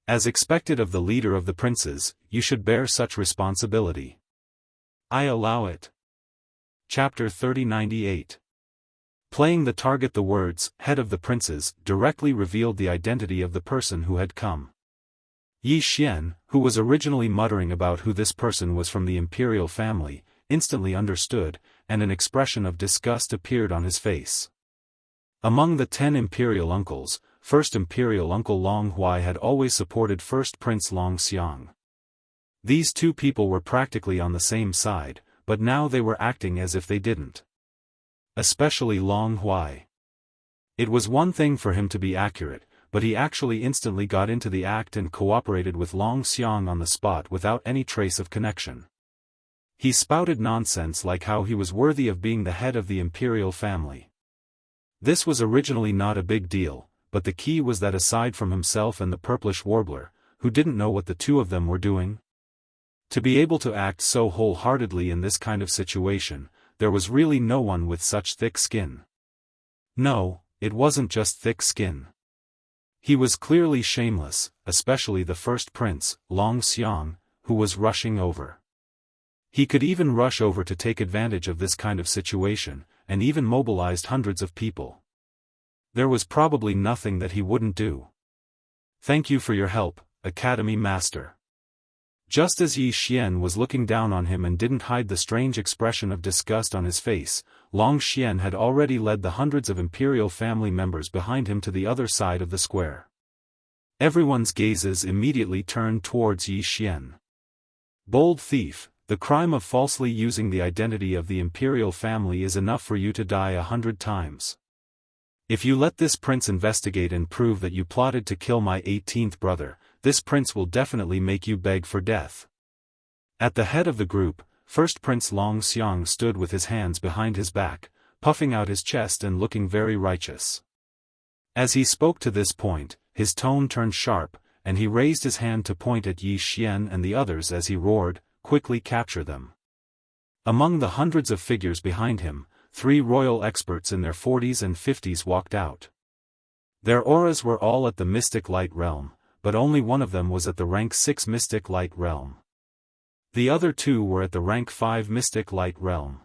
[SPEAKER 1] As expected of the leader of the princes, you should bear such responsibility. I allow it. Chapter 3098. Playing the target. The words, "head of the princes," directly revealed the identity of the person who had come. Yi Xian, who was originally muttering about who this person was from the imperial family, instantly understood, and an expression of disgust appeared on his face. Among the 10 imperial uncles, first imperial uncle Long Huai had always supported first Prince Long Xiang. These 2 people were practically on the same side, but now they were acting as if they didn't. Especially Long Huai. It was one thing for him to be accurate, but he actually instantly got into the act and cooperated with Long Xiang on the spot without any trace of connection. He spouted nonsense like how he was worthy of being the head of the imperial family. This was originally not a big deal, but the key was that aside from himself and the purplish warbler, who didn't know what the 2 of them were doing, to be able to act so wholeheartedly in this kind of situation, there was really no one with such thick skin. No, it wasn't just thick skin. He was clearly shameless, especially the first prince, Long Xiang, who was rushing over. He could even rush over to take advantage of this kind of situation, and even mobilized hundreds of people. There was probably nothing that he wouldn't do. Thank you for your help, Academy Master. Just as Yi Xian was looking down on him and didn't hide the strange expression of disgust on his face, Long Xian had already led the hundreds of imperial family members behind him to the other side of the square. Everyone's gazes immediately turned towards Yi Xian. Bold thief, the crime of falsely using the identity of the imperial family is enough for you to die 100 times. If you let this prince investigate and prove that you plotted to kill my 18th brother, this prince will definitely make you beg for death. At the head of the group, First Prince Long Xiang stood with his hands behind his back, puffing out his chest and looking very righteous. As he spoke to this point, his tone turned sharp, and he raised his hand to point at Yi Xian and the others as he roared, "Quickly capture them." Among the hundreds of figures behind him, 3 royal experts in their 40s and 50s walked out. Their auras were all at the Mystic Light Realm, but only one of them was at the rank 6 Mystic Light Realm. The other 2 were at the rank 5 Mystic Light Realm.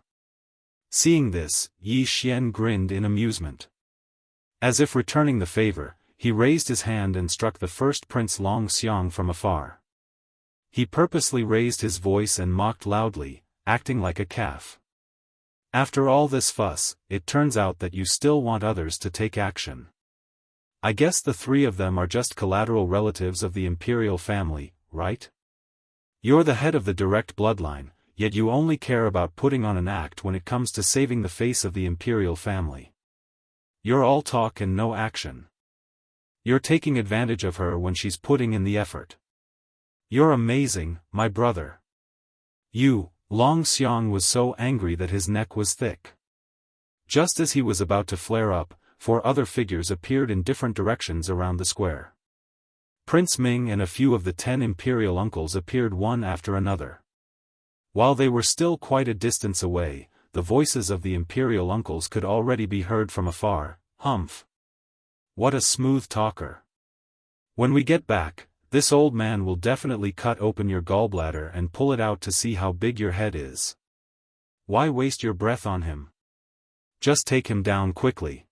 [SPEAKER 1] Seeing this, Yi Xian grinned in amusement. As if returning the favor, he raised his hand and struck the first Prince Long Xiang from afar. He purposely raised his voice and mocked loudly, acting like a calf. After all this fuss, it turns out that you still want others to take action. I guess the 3 of them are just collateral relatives of the imperial family, right? You're the head of the direct bloodline, yet you only care about putting on an act when it comes to saving the face of the imperial family. You're all talk and no action. You're taking advantage of her when she's putting in the effort. You're amazing, my brother. Long Xiang was so angry that his neck was thick. Just as he was about to flare up, 4 other figures appeared in different directions around the square. Prince Ming and a few of the 10 imperial uncles appeared one after another. While they were still quite a distance away, the voices of the imperial uncles could already be heard from afar. Humph! What a smooth talker. When we get back, this old man will definitely cut open your gallbladder and pull it out to see how big your head is. Why waste your breath on him? Just take him down quickly.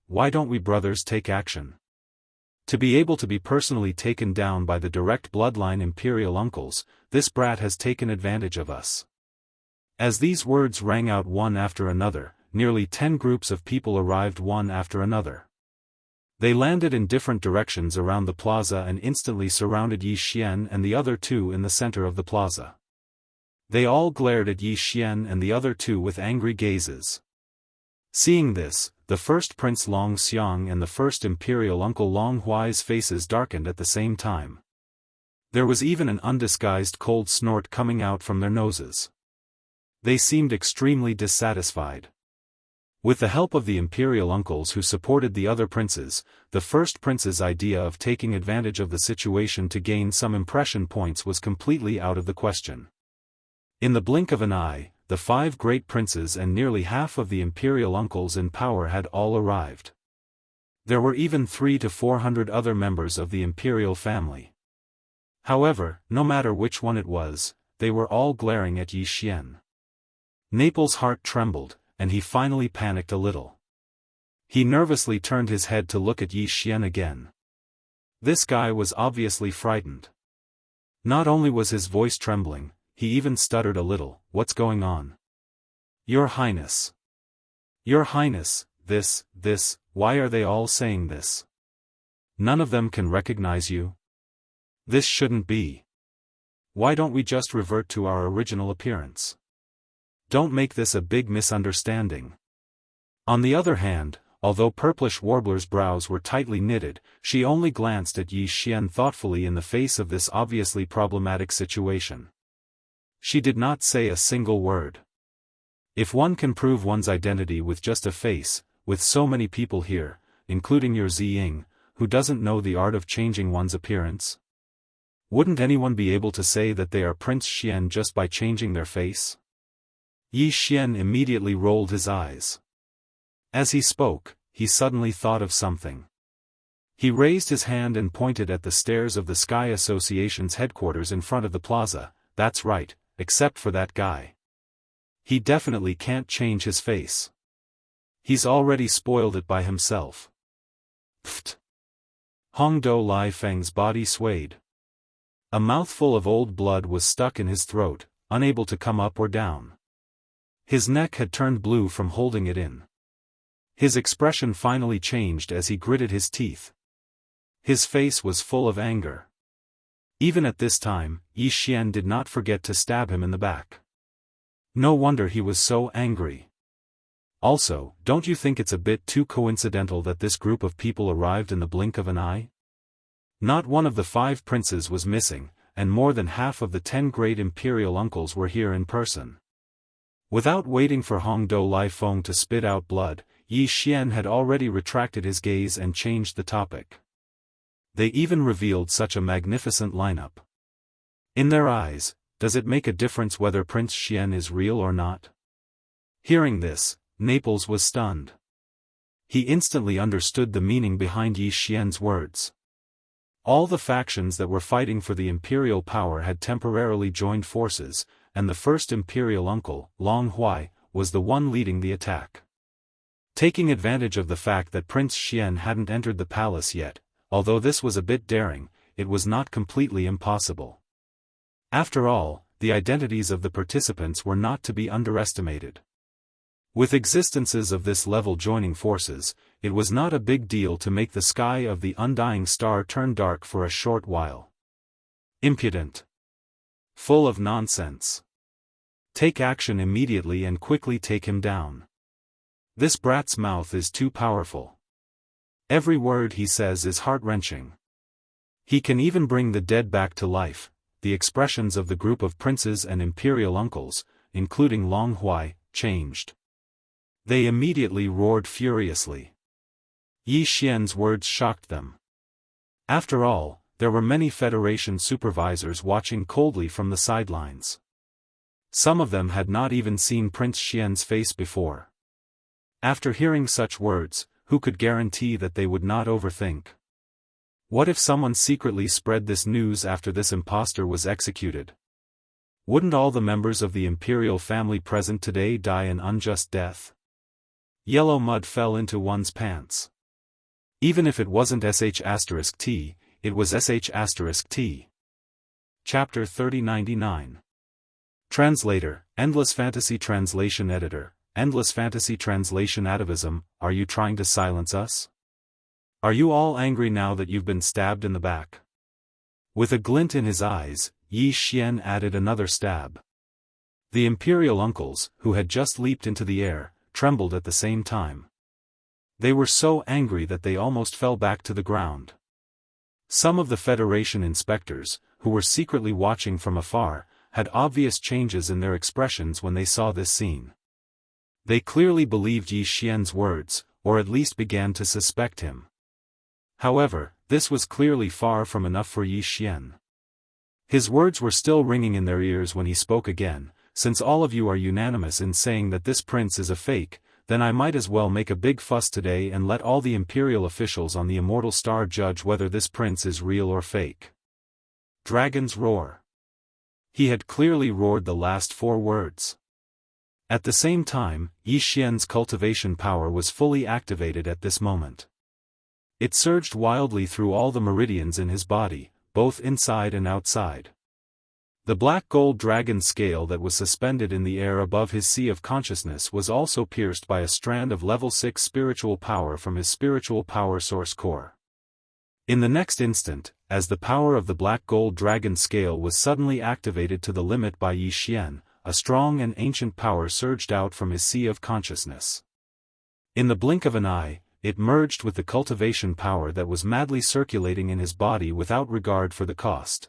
[SPEAKER 1] Why don't we brothers take action? To be able to be personally taken down by the direct bloodline imperial uncles, this brat has taken advantage of us. As these words rang out one after another, nearly 10 groups of people arrived one after another. They landed in different directions around the plaza and instantly surrounded Yi Xian and the other 2 in the center of the plaza. They all glared at Yi Xian and the other 2 with angry gazes. Seeing this, the first Prince Long Xiang and the first Imperial Uncle Long Huai's faces darkened at the same time. There was even an undisguised cold snort coming out from their noses. They seemed extremely dissatisfied. With the help of the imperial uncles who supported the other princes, the first prince's idea of taking advantage of the situation to gain some impression points was completely out of the question. In the blink of an eye, the 5 great princes and nearly half of the imperial uncles in power had all arrived. There were even 300 to 400 other members of the imperial family. However, no matter which one it was, they were all glaring at Yi Xian. Naples' heart trembled, and he finally panicked a little. He nervously turned his head to look at Yi Xian again. This guy was obviously frightened. Not only was his voice trembling, he even stuttered a little. What's going on? Your Highness. Your Highness, this, why are they all saying this? None of them can recognize you? This shouldn't be. Why don't we just revert to our original appearance? Don't make this a big misunderstanding. On the other hand, although Purplish Warbler's brows were tightly knitted, she only glanced at Yi Xian thoughtfully in the face of this obviously problematic situation. She did not say a single word. If one can prove one's identity with just a face, with so many people here, including your Ziying, who doesn't know the art of changing one's appearance? Wouldn't anyone be able to say that they are Prince Xian just by changing their face? Yi Xian immediately rolled his eyes. As he spoke, he suddenly thought of something. He raised his hand and pointed at the stairs of the Sky Association's headquarters in front of the plaza. That's right, except for that guy. He definitely can't change his face. He's already spoiled it by himself. Pfft. Hongdou Lai Feng's body swayed. A mouthful of old blood was stuck in his throat, unable to come up or down. His neck had turned blue from holding it in. His expression finally changed as he gritted his teeth. His face was full of anger. Even at this time, Yi Xian did not forget to stab him in the back. No wonder he was so angry. Also, don't you think it's a bit too coincidental that this group of people arrived in the blink of an eye? Not one of the 5 princes was missing, and more than half of the 10 great imperial uncles were here in person. Without waiting for Hongdou Lai Feng to spit out blood, Yi Xian had already retracted his gaze and changed the topic. They even revealed such a magnificent lineup. In their eyes, does it make a difference whether Prince Xian is real or not? Hearing this, Naples was stunned. He instantly understood the meaning behind Yi Xian's words. All the factions that were fighting for the imperial power had temporarily joined forces, and the first imperial uncle, Long Huai, was the one leading the attack. Taking advantage of the fact that Prince Xian hadn't entered the palace yet, although this was a bit daring, it was not completely impossible. After all, the identities of the participants were not to be underestimated. With existences of this level joining forces, it was not a big deal to make the sky of the undying star turn dark for a short while. Impudent. Full of nonsense. Take action immediately and quickly take him down. This brat's mouth is too powerful. Every word he says is heart-wrenching. He can even bring the dead back to life. The expressions of the group of princes and imperial uncles, including Long Huai, changed. They immediately roared furiously. Yi Xian's words shocked them. After all, there were many Federation supervisors watching coldly from the sidelines. Some of them had not even seen Prince Xian's face before. After hearing such words, who could guarantee that they would not overthink? What if someone secretly spread this news after this impostor was executed? Wouldn't all the members of the imperial family present today die an unjust death? Yellow mud fell into one's pants. Even if it wasn't sh*t, it was sh*t. Chapter 3099. Translator, Endless Fantasy Translation Editor, Endless Fantasy Translation Atavism, are you trying to silence us? Are you all angry now that you've been stabbed in the back? With a glint in his eyes, Yi Xian added another stab. The imperial uncles, who had just leaped into the air, trembled at the same time. They were so angry that they almost fell back to the ground. Some of the Federation inspectors, who were secretly watching from afar, had obvious changes in their expressions when they saw this scene. They clearly believed Yi Xian's words, or at least began to suspect him. However, this was clearly far from enough for Yi Xian. His words were still ringing in their ears when he spoke again. Since all of you are unanimous in saying that this prince is a fake, then I might as well make a big fuss today and let all the imperial officials on the Immortal Star judge whether this prince is real or fake. Dragon's roar. He had clearly roared the last 4 words. At the same time, Yi Xian's cultivation power was fully activated at this moment. It surged wildly through all the meridians in his body, both inside and outside. The black gold dragon scale that was suspended in the air above his sea of consciousness was also pierced by a strand of level 6 spiritual power from his spiritual power source core. In the next instant, as the power of the black gold dragon scale was suddenly activated to the limit by Yi Xian, a strong and ancient power surged out from his sea of consciousness. In the blink of an eye, it merged with the cultivation power that was madly circulating in his body without regard for the cost.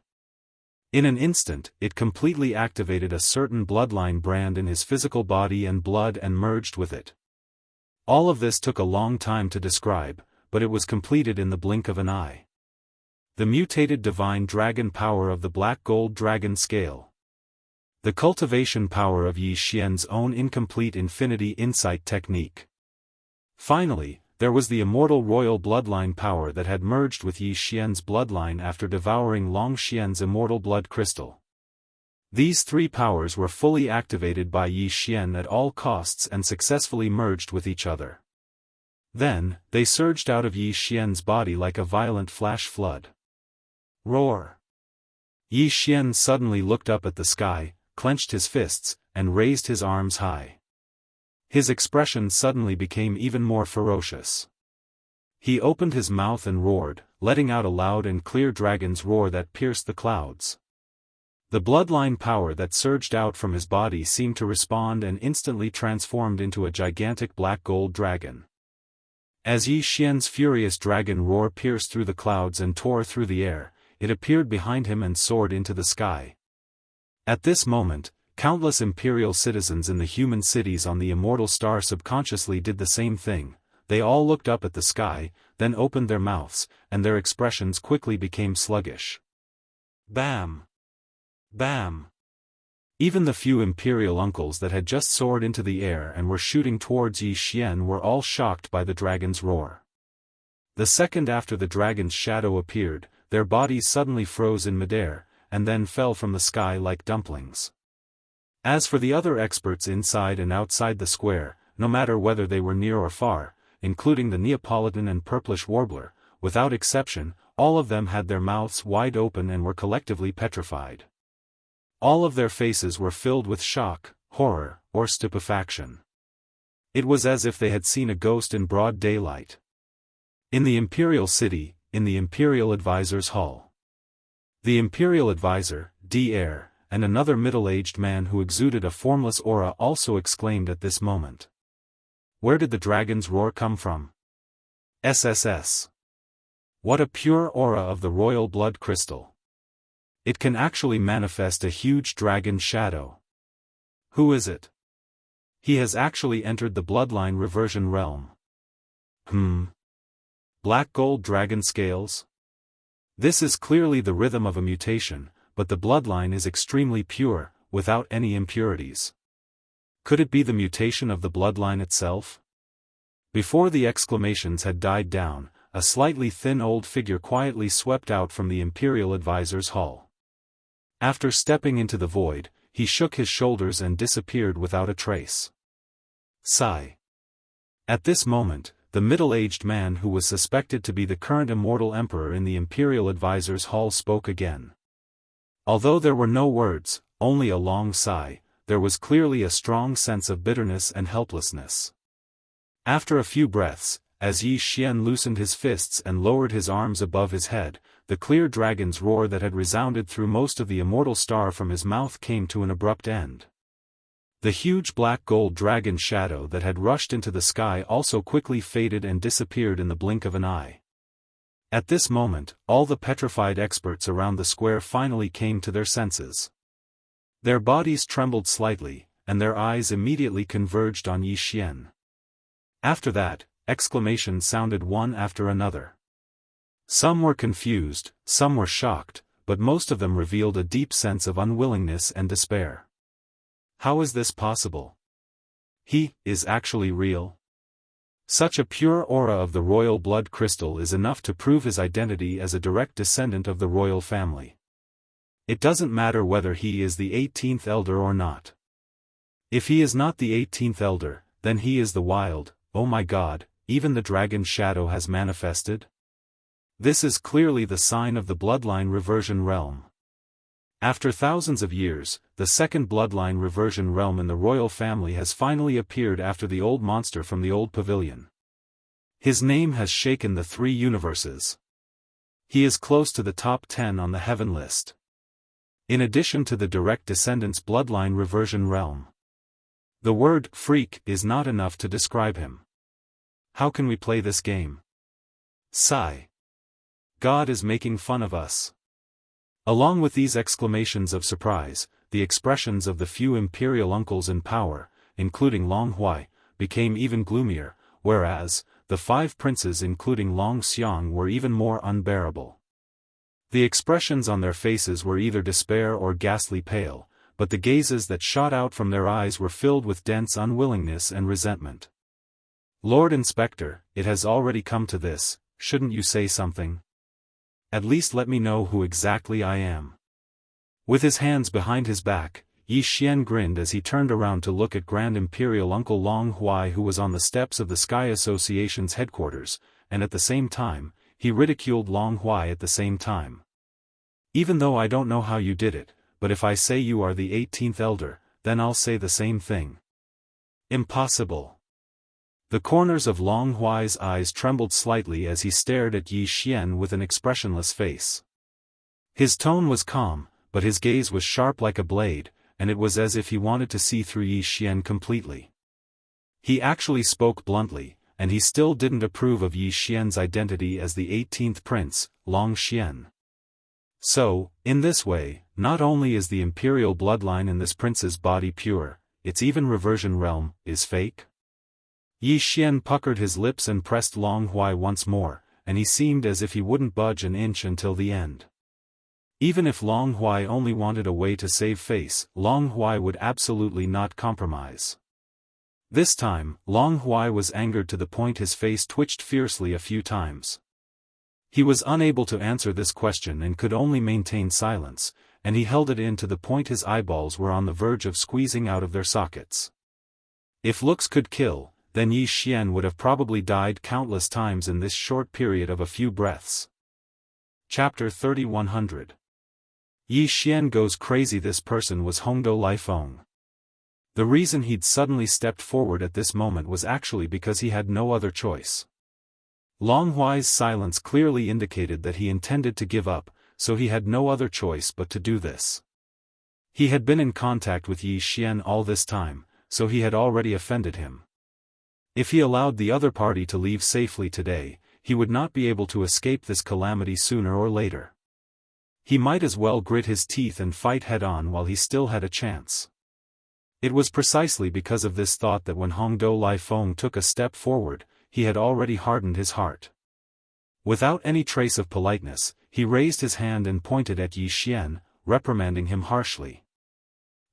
[SPEAKER 1] In an instant, it completely activated a certain bloodline brand in his physical body and blood and merged with it. All of this took a long time to describe, but it was completed in the blink of an eye. The mutated divine dragon power of the black gold dragon scale. The cultivation power of Yi Xian's own incomplete infinity insight technique. Finally, there was the immortal royal bloodline power that had merged with Yi Xian's bloodline after devouring Long Xian's immortal blood crystal. These three powers were fully activated by Yi Xian at all costs and successfully merged with each other. Then, they surged out of Yi Xian's body like a violent flash flood. Roar! Yi Xian suddenly looked up at the sky, clenched his fists, and raised his arms high. His expression suddenly became even more ferocious. He opened his mouth and roared, letting out a loud and clear dragon's roar that pierced the clouds. The bloodline power that surged out from his body seemed to respond and instantly transformed into a gigantic black gold dragon. As Yi Xian's furious dragon roar pierced through the clouds and tore through the air, it appeared behind him and soared into the sky. At this moment, countless imperial citizens in the human cities on the immortal star subconsciously did the same thing. They all looked up at the sky, then opened their mouths, and their expressions quickly became sluggish. Bam! Bam! Even the few imperial uncles that had just soared into the air and were shooting towards Yi Xian were all shocked by the dragon's roar. The second after the dragon's shadow appeared, their bodies suddenly froze in midair, and then fell from the sky like dumplings. As for the other experts inside and outside the square, no matter whether they were near or far, including the Neapolitan and purplish warbler, without exception, all of them had their mouths wide open and were collectively petrified. All of their faces were filled with shock, horror, or stupefaction. It was as if they had seen a ghost in broad daylight. In the imperial city, in the imperial advisor's hall. The imperial advisor, D-Heir, and another middle-aged man who exuded a formless aura also exclaimed at this moment. Where did the dragon's roar come from? SSS. What a pure aura of the royal blood crystal. It can actually manifest a huge dragon shadow. Who is it? He has actually entered the bloodline reversion realm. Black gold dragon scales? This is clearly the rhythm of a mutation, but the bloodline is extremely pure, without any impurities. Could it be the mutation of the bloodline itself? Before the exclamations had died down, a slightly thin old figure quietly swept out from the imperial advisor's hall. After stepping into the void, he shook his shoulders and disappeared without a trace. Sigh. At this moment, the middle-aged man who was suspected to be the current immortal emperor in the imperial advisor's hall spoke again. Although there were no words, only a long sigh, there was clearly a strong sense of bitterness and helplessness. After a few breaths, as Yi Xian loosened his fists and lowered his arms above his head, the clear dragon's roar that had resounded through most of the immortal star from his mouth came to an abrupt end. The huge black gold dragon shadow that had rushed into the sky also quickly faded and disappeared in the blink of an eye. At this moment, all the petrified experts around the square finally came to their senses. Their bodies trembled slightly, and their eyes immediately converged on Yi Xian. After that, exclamations sounded one after another. Some were confused, some were shocked, but most of them revealed a deep sense of unwillingness and despair. How is this possible? He is actually real? Such a pure aura of the royal blood crystal is enough to prove his identity as a direct descendant of the royal family. It doesn't matter whether he is the 18th elder or not. If he is not the 18th elder, then he is the wild. Oh my God, even the dragon shadow has manifested? This is clearly the sign of the bloodline reversion realm. After thousands of years, the second bloodline reversion realm in the royal family has finally appeared after the old monster from the old pavilion. His name has shaken the three universes. He is close to the top 10 on the heaven list. In addition to the direct descendants bloodline reversion realm. The word freak is not enough to describe him. How can we play this game? Sigh. God is making fun of us. Along with these exclamations of surprise, the expressions of the few imperial uncles in power, including Long Huai, became even gloomier, whereas, the 5 princes including Long Xiang were even more unbearable. The expressions on their faces were either despair or ghastly pale, but the gazes that shot out from their eyes were filled with dense unwillingness and resentment. Lord Inspector, it has already come to this, shouldn't you say something? At least let me know who exactly I am. With his hands behind his back, Yi Xian grinned as he turned around to look at Grand Imperial Uncle Long Huai, who was on the steps of the Sky Association's headquarters, and at the same time, he ridiculed Long Huai at the same time. Even though I don't know how you did it, but if I say you are the 18th elder, then I'll say the same thing. Impossible. The corners of Long Huai's eyes trembled slightly as he stared at Yi Xian with an expressionless face. His tone was calm, but his gaze was sharp like a blade, and it was as if he wanted to see through Yi Xian completely. He actually spoke bluntly, and he still didn't approve of Yi Xian's identity as the 18th prince, Long Xian. So, in this way, not only is the imperial bloodline in this prince's body pure, its even reversion realm is fake? Yi Xian puckered his lips and pressed Long Huai once more, and he seemed as if he wouldn't budge an inch until the end. Even if Long Huai only wanted a way to save face, Long Huai would absolutely not compromise. This time, Long Huai was angered to the point his face twitched fiercely a few times. He was unable to answer this question and could only maintain silence, and he held it in to the point his eyeballs were on the verge of squeezing out of their sockets. If looks could kill, then Yi Xian would have probably died countless times in this short period of a few breaths. Chapter 3100. Yi Xian goes crazy. This person was Hongdou Laifeng. The reason he'd suddenly stepped forward at this moment was actually because he had no other choice. Long Huai's silence clearly indicated that he intended to give up, so he had no other choice but to do this. He had been in contact with Yi Xian all this time, so he had already offended him. If he allowed the other party to leave safely today, he would not be able to escape this calamity sooner or later. He might as well grit his teeth and fight head-on while he still had a chance. It was precisely because of this thought that when Hongdou Laifeng took a step forward, he had already hardened his heart. Without any trace of politeness, he raised his hand and pointed at Yi Xian, reprimanding him harshly.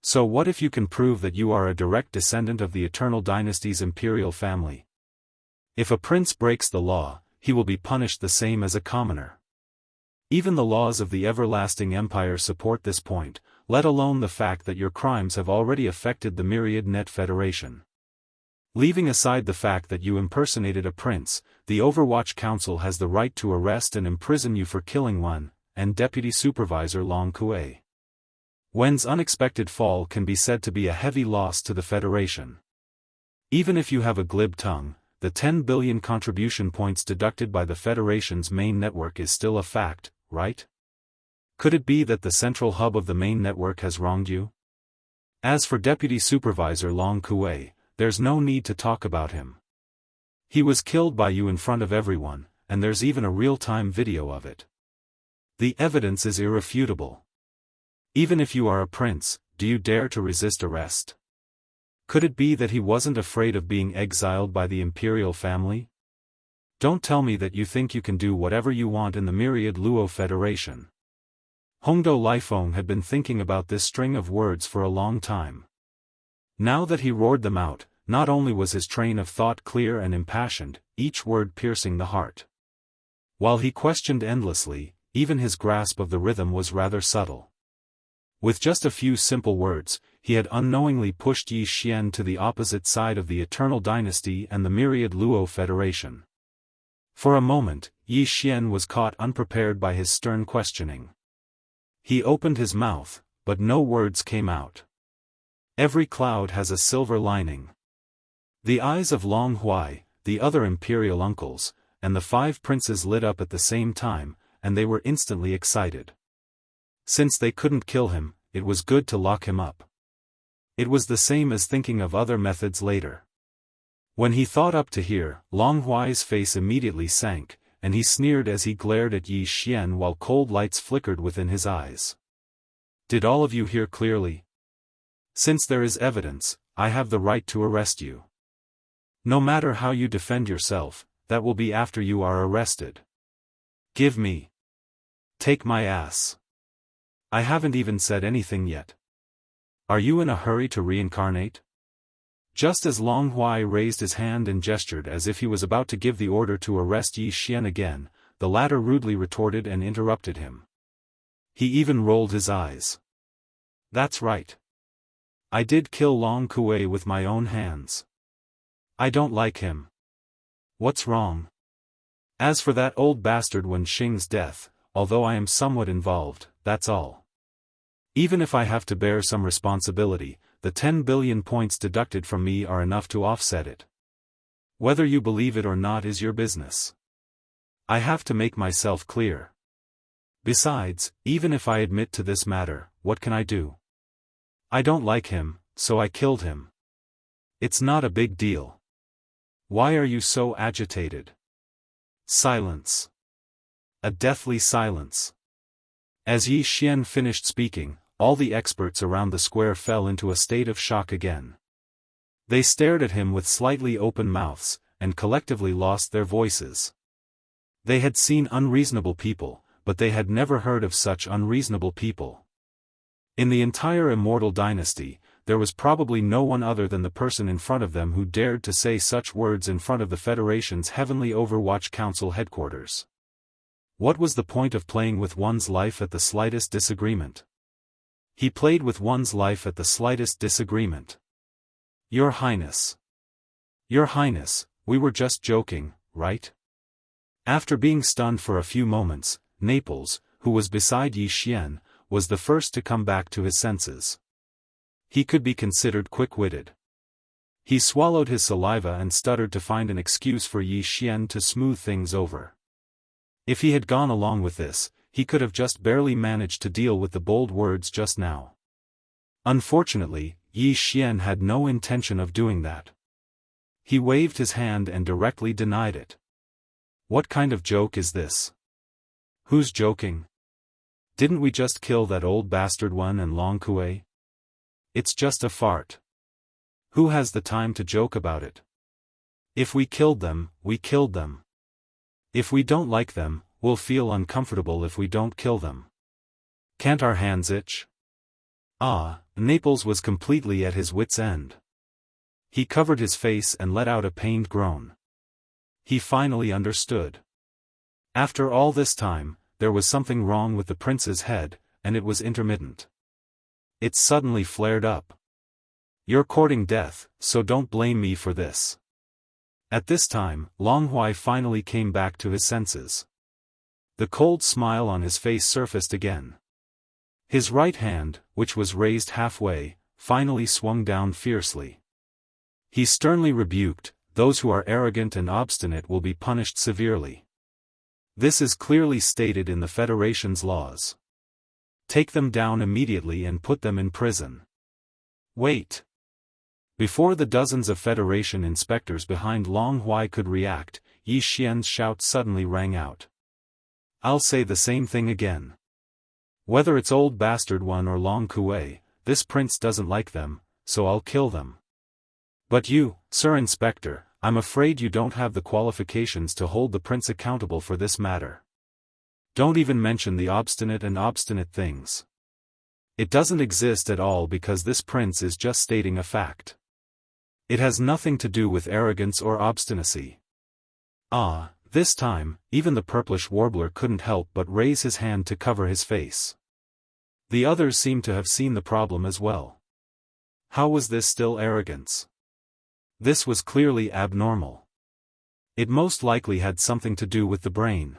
[SPEAKER 1] So what if you can prove that you are a direct descendant of the Eternal Dynasty's imperial family? If a prince breaks the law, he will be punished the same as a commoner. Even the laws of the everlasting empire support this point, let alone the fact that your crimes have already affected the Myriad Net Federation. Leaving aside the fact that you impersonated a prince, the Overwatch Council has the right to arrest and imprison you for killing one, and Deputy Supervisor Long Kuei. Wen's unexpected fall can be said to be a heavy loss to the Federation. Even if you have a glib tongue, the 10 billion contribution points deducted by the Federation's main network is still a fact, right? Could it be that the central hub of the main network has wronged you? As for Deputy Supervisor Long Kuei, there's no need to talk about him. He was killed by you in front of everyone, and there's even a real-time video of it. The evidence is irrefutable. Even if you are a prince, do you dare to resist arrest? Could it be that he wasn't afraid of being exiled by the imperial family? Don't tell me that you think you can do whatever you want in the Myriad Luo Federation. Hongdou Laifeng had been thinking about this string of words for a long time. Now that he roared them out, not only was his train of thought clear and impassioned, each word piercing the heart. While he questioned endlessly, even his grasp of the rhythm was rather subtle. With just a few simple words, he had unknowingly pushed Yi Xian to the opposite side of the Eternal Dynasty and the Myriad Luo Federation. For a moment, Yi Xian was caught unprepared by his stern questioning. He opened his mouth, but no words came out. Every cloud has a silver lining. The eyes of Long Huai, the other imperial uncles, and the 5 princes lit up at the same time, and they were instantly excited. Since they couldn't kill him, it was good to lock him up. It was the same as thinking of other methods later. When he thought up to here, Long Huai's face immediately sank, and he sneered as he glared at Yi Xian while cold lights flickered within his eyes. Did all of you hear clearly? Since there is evidence, I have the right to arrest you. No matter how you defend yourself, that will be after you are arrested. Give me. Take my ass. I haven't even said anything yet. Are you in a hurry to reincarnate? Just as Long Huai raised his hand and gestured as if he was about to give the order to arrest Yi Xian again, the latter rudely retorted and interrupted him. He even rolled his eyes. That's right. I did kill Long Kuei with my own hands. I don't like him. What's wrong? As for that old bastard Wen Xing's death, although I am somewhat involved, that's all. Even if I have to bear some responsibility, the 10 billion points deducted from me are enough to offset it. Whether you believe it or not is your business. I have to make myself clear. Besides, even if I admit to this matter, what can I do? I don't like him, so I killed him. It's not a big deal. Why are you so agitated? Silence. A deathly silence. As Yi Xian finished speaking, all the experts around the square fell into a state of shock again. They stared at him with slightly open mouths, and collectively lost their voices. They had seen unreasonable people, but they had never heard of such unreasonable people. In the entire Immortal dynasty, there was probably no one other than the person in front of them who dared to say such words in front of the Federation's Heavenly Overwatch Council headquarters. What was the point of playing with one's life at the slightest disagreement? He played with one's life at the slightest disagreement. Your Highness. Your Highness, we were just joking, right? After being stunned for a few moments, Naples, who was beside Yi Xian, was the first to come back to his senses. He could be considered quick-witted. He swallowed his saliva and stuttered to find an excuse for Yi Xian to smooth things over. If he had gone along with this, he could have just barely managed to deal with the bold words just now. Unfortunately, Yi Xian had no intention of doing that. He waved his hand and directly denied it. What kind of joke is this? Who's joking? Didn't we just kill that old bastard Wen and Long Kuei? It's just a fart. Who has the time to joke about it? If we killed them, we killed them. If we don't like them, we'll feel uncomfortable if we don't kill them. Can't our hands itch? Naples was completely at his wit's end. He covered his face and let out a pained groan. He finally understood. After all this time, there was something wrong with the prince's head, and it was intermittent. It suddenly flared up. You're courting death, so don't blame me for this. At this time, Long Huai finally came back to his senses. The cold smile on his face surfaced again. His right hand, which was raised halfway, finally swung down fiercely. He sternly rebuked, "Those who are arrogant and obstinate will be punished severely. This is clearly stated in the Federation's laws. Take them down immediately and put them in prison." Wait. Before the dozens of Federation inspectors behind Long Huai could react, Yi Xian's shout suddenly rang out. I'll say the same thing again. Whether it's old bastard Wen or Long Kuei, this prince doesn't like them, so I'll kill them. But you, Sir Inspector, I'm afraid you don't have the qualifications to hold the prince accountable for this matter. Don't even mention the obstinate things. It doesn't exist at all because this prince is just stating a fact. It has nothing to do with arrogance or obstinacy. This time, even the purplish warbler couldn't help but raise his hand to cover his face. The others seemed to have seen the problem as well. How was this still arrogance? This was clearly abnormal. It most likely had something to do with the brain.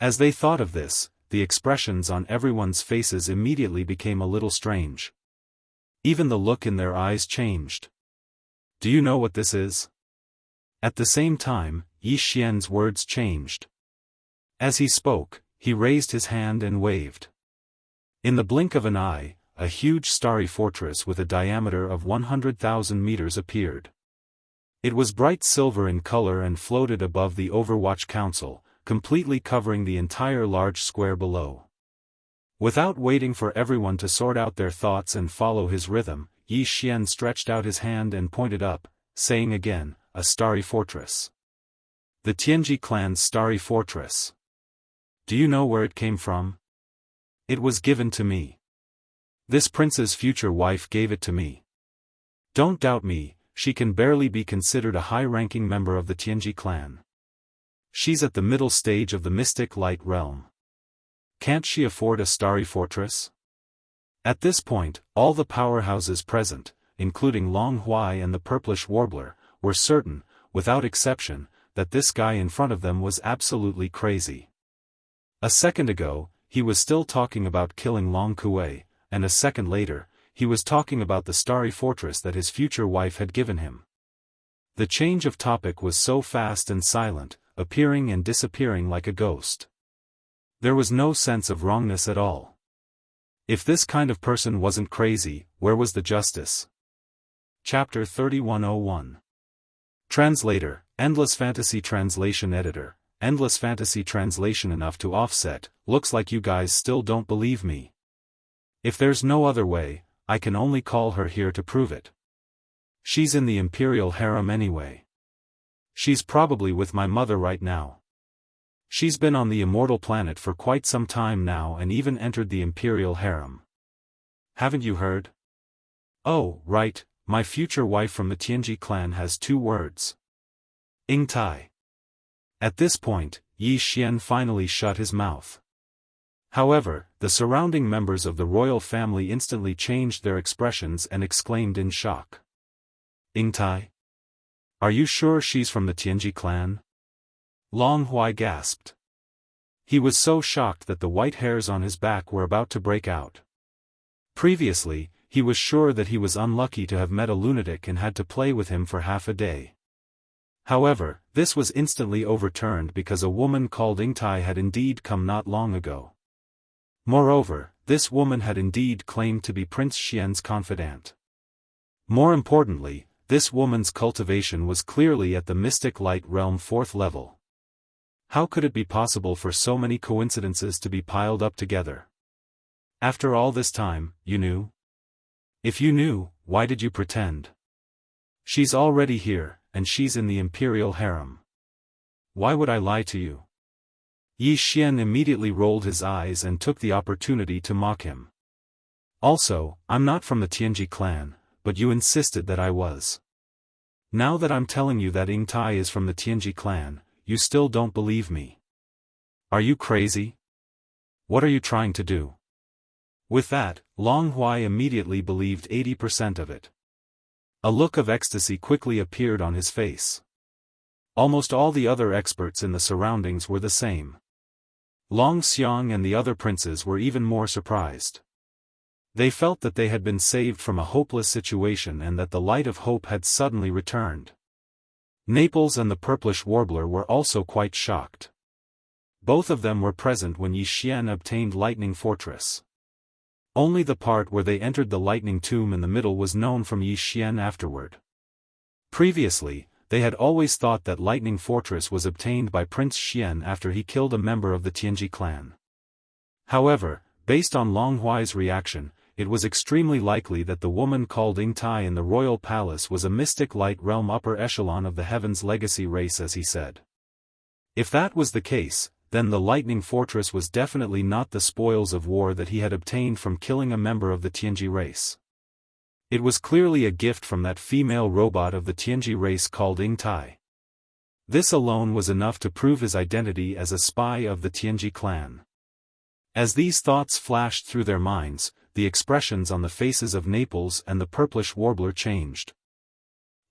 [SPEAKER 1] As they thought of this, the expressions on everyone's faces immediately became a little strange. Even the look in their eyes changed. Do you know what this is? At the same time, Yi Xian's words changed. As he spoke, he raised his hand and waved. In the blink of an eye, a huge starry fortress with a diameter of 100,000 meters appeared. It was bright silver in color and floated above the Overwatch Council, completely covering the entire large square below. Without waiting for everyone to sort out their thoughts and follow his rhythm, Yi Xian stretched out his hand and pointed up, saying again, a starry fortress. The Tianji clan's starry fortress. Do you know where it came from? It was given to me. This prince's future wife gave it to me. Don't doubt me, she can barely be considered a high-ranking member of the Tianji clan. She's at the middle stage of the mystic light realm. Can't she afford a starry fortress? At this point, all the powerhouses present, including Long Huai and the purplish warbler, were certain, without exception, that this guy in front of them was absolutely crazy. A second ago, he was still talking about killing Long Kuei, and a second later, he was talking about the starry fortress that his future wife had given him. The change of topic was so fast and silent, appearing and disappearing like a ghost. There was no sense of wrongness at all. If this kind of person wasn't crazy, where was the justice? Chapter 3101. Translator, Endless Fantasy Translation Editor, Endless Fantasy Translation enough to offset, looks like you guys still don't believe me. If there's no other way, I can only call her here to prove it. She's in the Imperial Harem anyway. She's probably with my mother right now. She's been on the Immortal planet for quite some time now and even entered the Imperial Harem. Haven't you heard? Oh, right, my future wife from the Tianji clan has 2 words. Ing Tai. At this point, Yi Xian finally shut his mouth. However, the surrounding members of the royal family instantly changed their expressions and exclaimed in shock. Ing Tai? Are you sure she's from the Tianji clan? Long Huai gasped. He was so shocked that the white hairs on his back were about to break out. Previously, he was sure that he was unlucky to have met a lunatic and had to play with him for half a day. However, this was instantly overturned because a woman called Ing Tai had indeed come not long ago. Moreover, this woman had indeed claimed to be Prince Xian's confidant. More importantly, this woman's cultivation was clearly at the mystic light realm 4th level. How could it be possible for so many coincidences to be piled up together? After all this time, you knew? If you knew, why did you pretend? She's already here, and she's in the Imperial Harem. Why would I lie to you? Yi Xian immediately rolled his eyes and took the opportunity to mock him. Also, I'm not from the Tianji clan, but you insisted that I was. Now that I'm telling you that Ing Tai is from the Tianji clan, you still don't believe me. Are you crazy? What are you trying to do? With that, Long Huai immediately believed 80% of it. A look of ecstasy quickly appeared on his face. Almost all the other experts in the surroundings were the same. Long Xiang and the other princes were even more surprised. They felt that they had been saved from a hopeless situation and that the light of hope had suddenly returned. Naples and the purplish warbler were also quite shocked. Both of them were present when Yi Xian obtained Lightning Fortress. Only the part where they entered the lightning tomb in the middle was known from Yi Xian afterward. Previously, they had always thought that Lightning Fortress was obtained by Prince Xian after he killed a member of the Tianji clan. However, based on Long Huai's reaction, it was extremely likely that the woman called Ing Tai in the royal palace was a mystic light realm upper echelon of the Heaven's legacy race, as he said. If that was the case, then the Lightning Fortress was definitely not the spoils of war that he had obtained from killing a member of the Tianji race. It was clearly a gift from that female robot of the Tianji race called Ing Tai. This alone was enough to prove his identity as a spy of the Tianji clan. As these thoughts flashed through their minds, the expressions on the faces of Naples and the purplish warbler changed.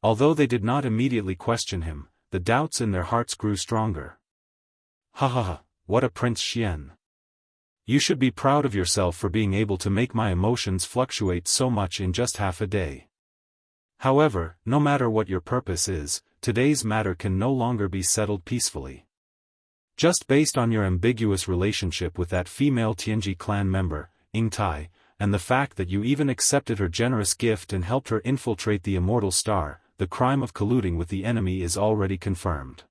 [SPEAKER 1] Although they did not immediately question him, the doubts in their hearts grew stronger. Ha ha ha, what a Prince Xian. You should be proud of yourself for being able to make my emotions fluctuate so much in just half a day. However, no matter what your purpose is, today's matter can no longer be settled peacefully. Just based on your ambiguous relationship with that female Tianji clan member, Ing Tai, and the fact that you even accepted her generous gift and helped her infiltrate the Immortal Star, the crime of colluding with the enemy is already confirmed.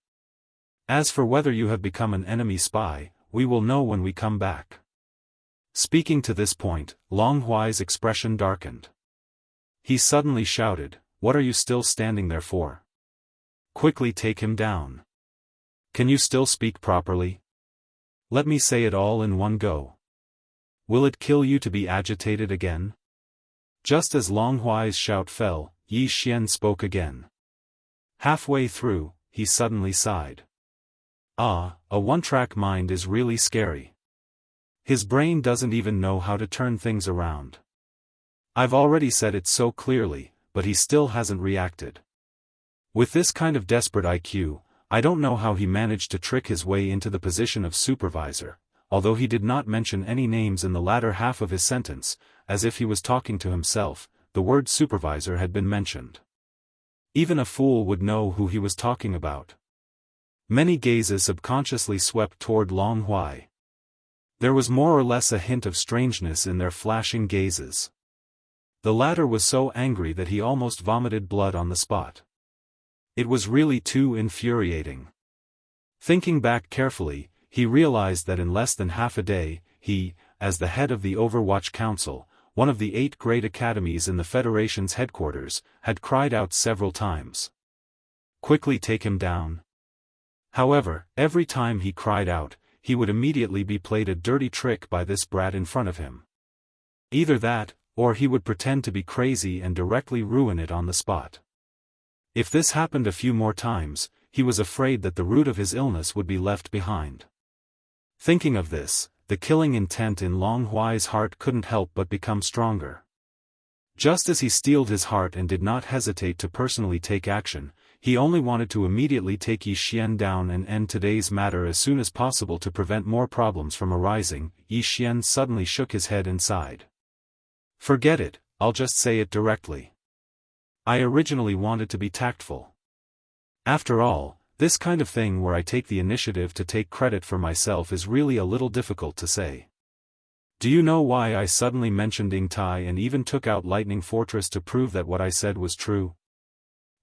[SPEAKER 1] As for whether you have become an enemy spy, we will know when we come back. Speaking to this point, Long Huai's expression darkened. He suddenly shouted, "What are you still standing there for? Quickly take him down. Can you still speak properly? Let me say it all in one go. Will it kill you to be agitated again?" Just as Long Huai's shout fell, Yi Xian spoke again. Halfway through, he suddenly sighed. Ah, a one-track mind is really scary. His brain doesn't even know how to turn things around. I've already said it so clearly, but he still hasn't reacted. With this kind of desperate IQ, I don't know how he managed to trick his way into the position of supervisor, although he did not mention any names in the latter half of his sentence, as if he was talking to himself. The word supervisor had been mentioned. Even a fool would know who he was talking about. Many gazes subconsciously swept toward Long Huai. There was more or less a hint of strangeness in their flashing gazes. The latter was so angry that he almost vomited blood on the spot. It was really too infuriating. Thinking back carefully, he realized that in less than half a day, he, as the head of the Overwatch Council, one of the 8 great academies in the Federation's headquarters, had cried out several times. Quickly take him down. However, every time he cried out, he would immediately be played a dirty trick by this brat in front of him. Either that, or he would pretend to be crazy and directly ruin it on the spot. If this happened a few more times, he was afraid that the root of his illness would be left behind. Thinking of this, the killing intent in Long Huai's heart couldn't help but become stronger. Just as he steeled his heart and did not hesitate to personally take action, he only wanted to immediately take Yi Xian down and end today's matter as soon as possible to prevent more problems from arising. Yi Xian suddenly shook his head and sighed. Forget it, I'll just say it directly. I originally wanted to be tactful. After all, this kind of thing where I take the initiative to take credit for myself is really a little difficult to say. Do you know why I suddenly mentioned Yingtai and even took out Lightning Fortress to prove that what I said was true?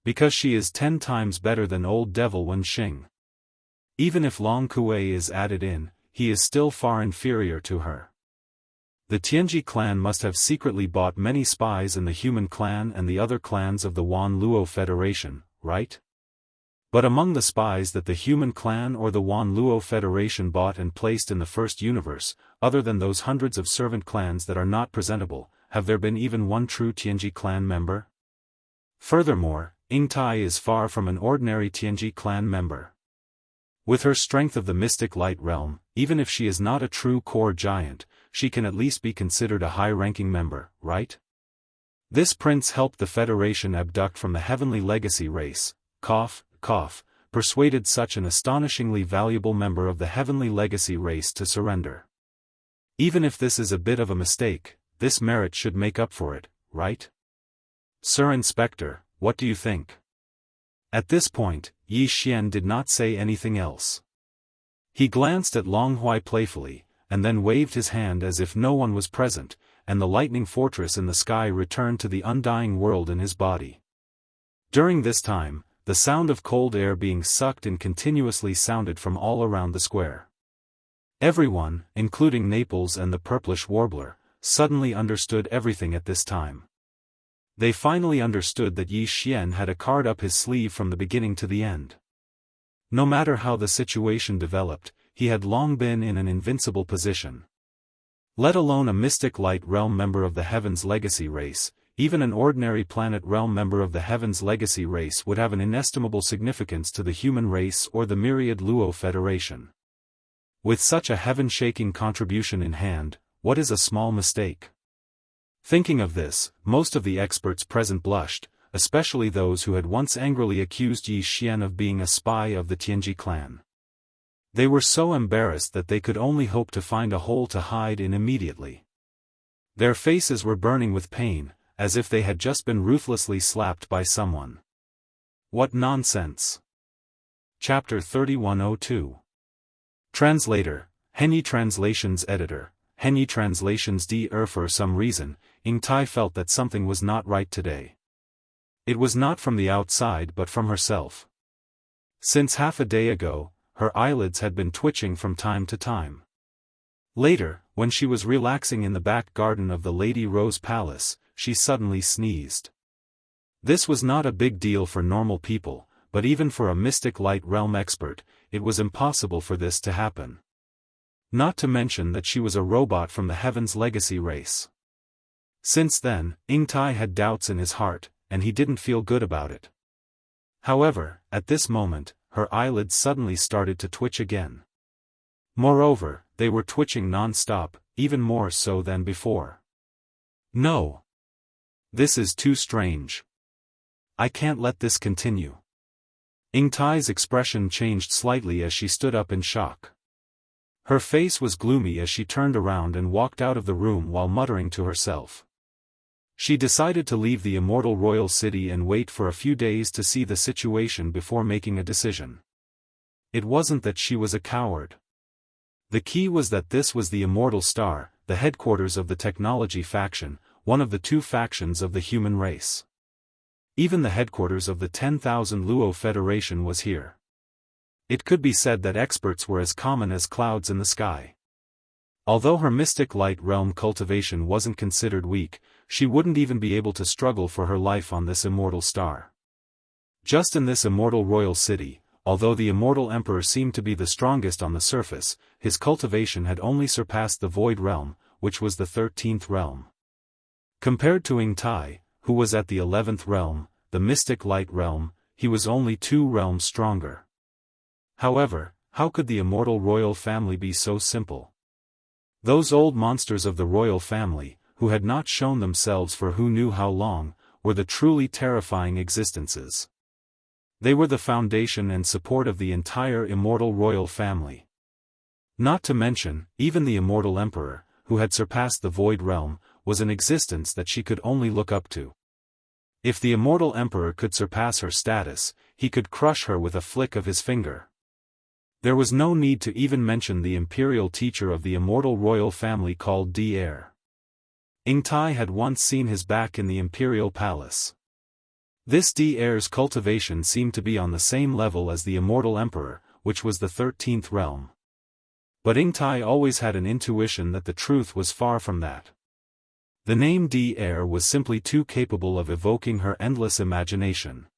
[SPEAKER 1] Because she is 10 times better than old devil Wen Xing. Even if Long Kuei is added in, he is still far inferior to her. The Tianji clan must have secretly bought many spies in the human clan and the other clans of the Wan Luo Federation, right? But among the spies that the human clan or the Wan Luo Federation bought and placed in the first universe, other than those hundreds of servant clans that are not presentable, have there been even one true Tianji clan member? Furthermore, Yingtai is far from an ordinary Tianji clan member. With her strength of the mystic light realm, even if she is not a true core giant, she can at least be considered a high-ranking member, right? This prince helped the Federation abduct from the heavenly legacy race, persuaded such an astonishingly valuable member of the heavenly legacy race to surrender. Even if this is a bit of a mistake, this merit should make up for it, right? Sir Inspector, what do you think? At this point, Yi Xian did not say anything else. He glanced at Long Huai playfully, and then waved his hand as if no one was present, and the lightning fortress in the sky returned to the undying world in his body. During this time, the sound of cold air being sucked in continuously sounded from all around the square. Everyone, including Naples and the purplish warbler, suddenly understood everything at this time. They finally understood that Yi Xian had a card up his sleeve from the beginning to the end. No matter how the situation developed, he had long been in an invincible position. Let alone a mystic light realm member of the Heaven's Legacy race, even an ordinary planet realm member of the Heaven's Legacy race would have an inestimable significance to the human race or the myriad Luo Federation. With such a heaven-shaking contribution in hand, what is a small mistake? Thinking of this, most of the experts present blushed, especially those who had once angrily accused Yi Xian of being a spy of the Tianji clan. They were so embarrassed that they could only hope to find a hole to hide in immediately. Their faces were burning with pain, as if they had just been ruthlessly slapped by someone. What nonsense! Chapter 3102. Translator, Henyi Translations Editor, Henyi Translations D. For some reason, Yingtai felt that something was not right today. It was not from the outside but from herself. Since half a day ago, her eyelids had been twitching from time to time. Later, when she was relaxing in the back garden of the Lady Rose Palace, she suddenly sneezed. This was not a big deal for normal people, but even for a mystic light realm expert, it was impossible for this to happen. Not to mention that she was a robot from the Heaven's Legacy race. Since then, Yingtai had doubts in his heart, and he didn't feel good about it. However, at this moment, her eyelids suddenly started to twitch again. Moreover, they were twitching non-stop, even more so than before. No. This is too strange. I can't let this continue. Yingtai's expression changed slightly as she stood up in shock. Her face was gloomy as she turned around and walked out of the room while muttering to herself. She decided to leave the immortal royal city and wait for a few days to see the situation before making a decision. It wasn't that she was a coward. The key was that this was the Immortal Star, the headquarters of the technology faction, one of the two factions of the human race. Even the headquarters of the 10,000 Luo Federation was here. It could be said that experts were as common as clouds in the sky. Although her mystic light realm cultivation wasn't considered weak, she wouldn't even be able to struggle for her life on this immortal star. Just in this immortal royal city, although the immortal emperor seemed to be the strongest on the surface, his cultivation had only surpassed the void realm, which was the 13th realm. Compared to Yingtai, who was at the 11th realm, the mystic light realm, he was only 2 realms stronger. However, how could the immortal royal family be so simple? Those old monsters of the royal family, who had not shown themselves for who knew how long, were the truly terrifying existences. They were the foundation and support of the entire immortal royal family. Not to mention, even the immortal emperor, who had surpassed the void realm, was an existence that she could only look up to. If the immortal emperor could surpass her status, he could crush her with a flick of his finger. There was no need to even mention the imperial teacher of the immortal royal family called Daoist. Yingtai had once seen his back in the imperial palace. This Daoist's cultivation seemed to be on the same level as the immortal emperor, which was the 13th realm. But Yingtai always had an intuition that the truth was far from that. The name Daoist was simply too capable of evoking her endless imagination.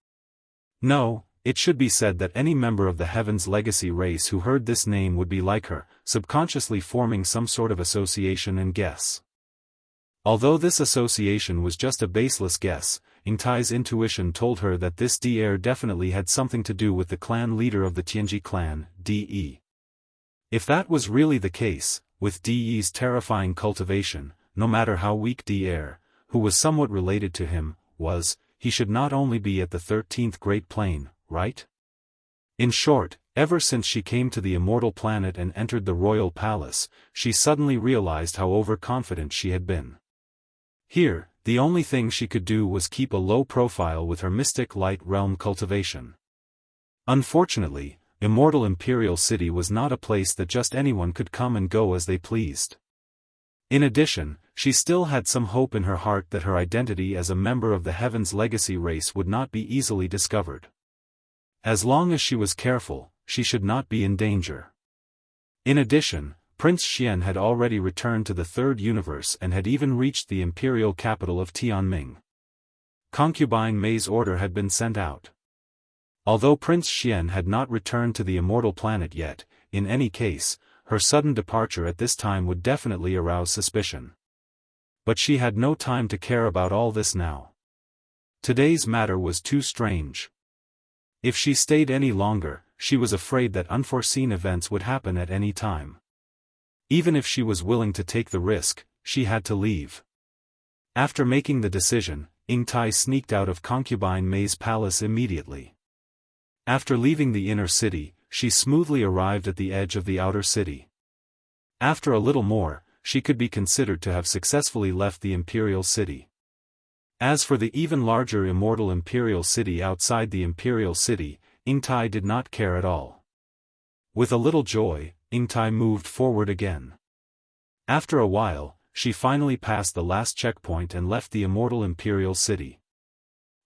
[SPEAKER 1] No, it should be said that any member of the Heaven's Legacy race who heard this name would be like her, subconsciously forming some sort of association and guess. Although this association was just a baseless guess, Yingtai's intuition told her that this Daoist definitely had something to do with the clan leader of the Tianji clan, De. If that was really the case, with De's terrifying cultivation, no matter how weak Daoist, who was somewhat related to him, was, he should not only be at the 13th Great Plane, right? In short, ever since she came to the immortal planet and entered the royal palace, she suddenly realized how overconfident she had been. Here, the only thing she could do was keep a low profile with her mystic light realm cultivation. Unfortunately, Immortal Imperial City was not a place that just anyone could come and go as they pleased. In addition, she still had some hope in her heart that her identity as a member of the Heaven's Legacy race would not be easily discovered. As long as she was careful, she should not be in danger. In addition, Prince Xian had already returned to the Third Universe and had even reached the imperial capital of Tianming. Concubine Mei's order had been sent out. Although Prince Xian had not returned to the immortal planet yet, in any case, her sudden departure at this time would definitely arouse suspicion. But she had no time to care about all this now. Today's matter was too strange. If she stayed any longer, she was afraid that unforeseen events would happen at any time. Even if she was willing to take the risk, she had to leave. After making the decision, Yingtai sneaked out of Concubine Mei's palace immediately. After leaving the inner city, she smoothly arrived at the edge of the outer city. After a little more, she could be considered to have successfully left the imperial city. As for the even larger immortal imperial city outside the imperial city, Yingtai did not care at all. With a little joy, Yingtai moved forward again. After a while, she finally passed the last checkpoint and left the immortal imperial city.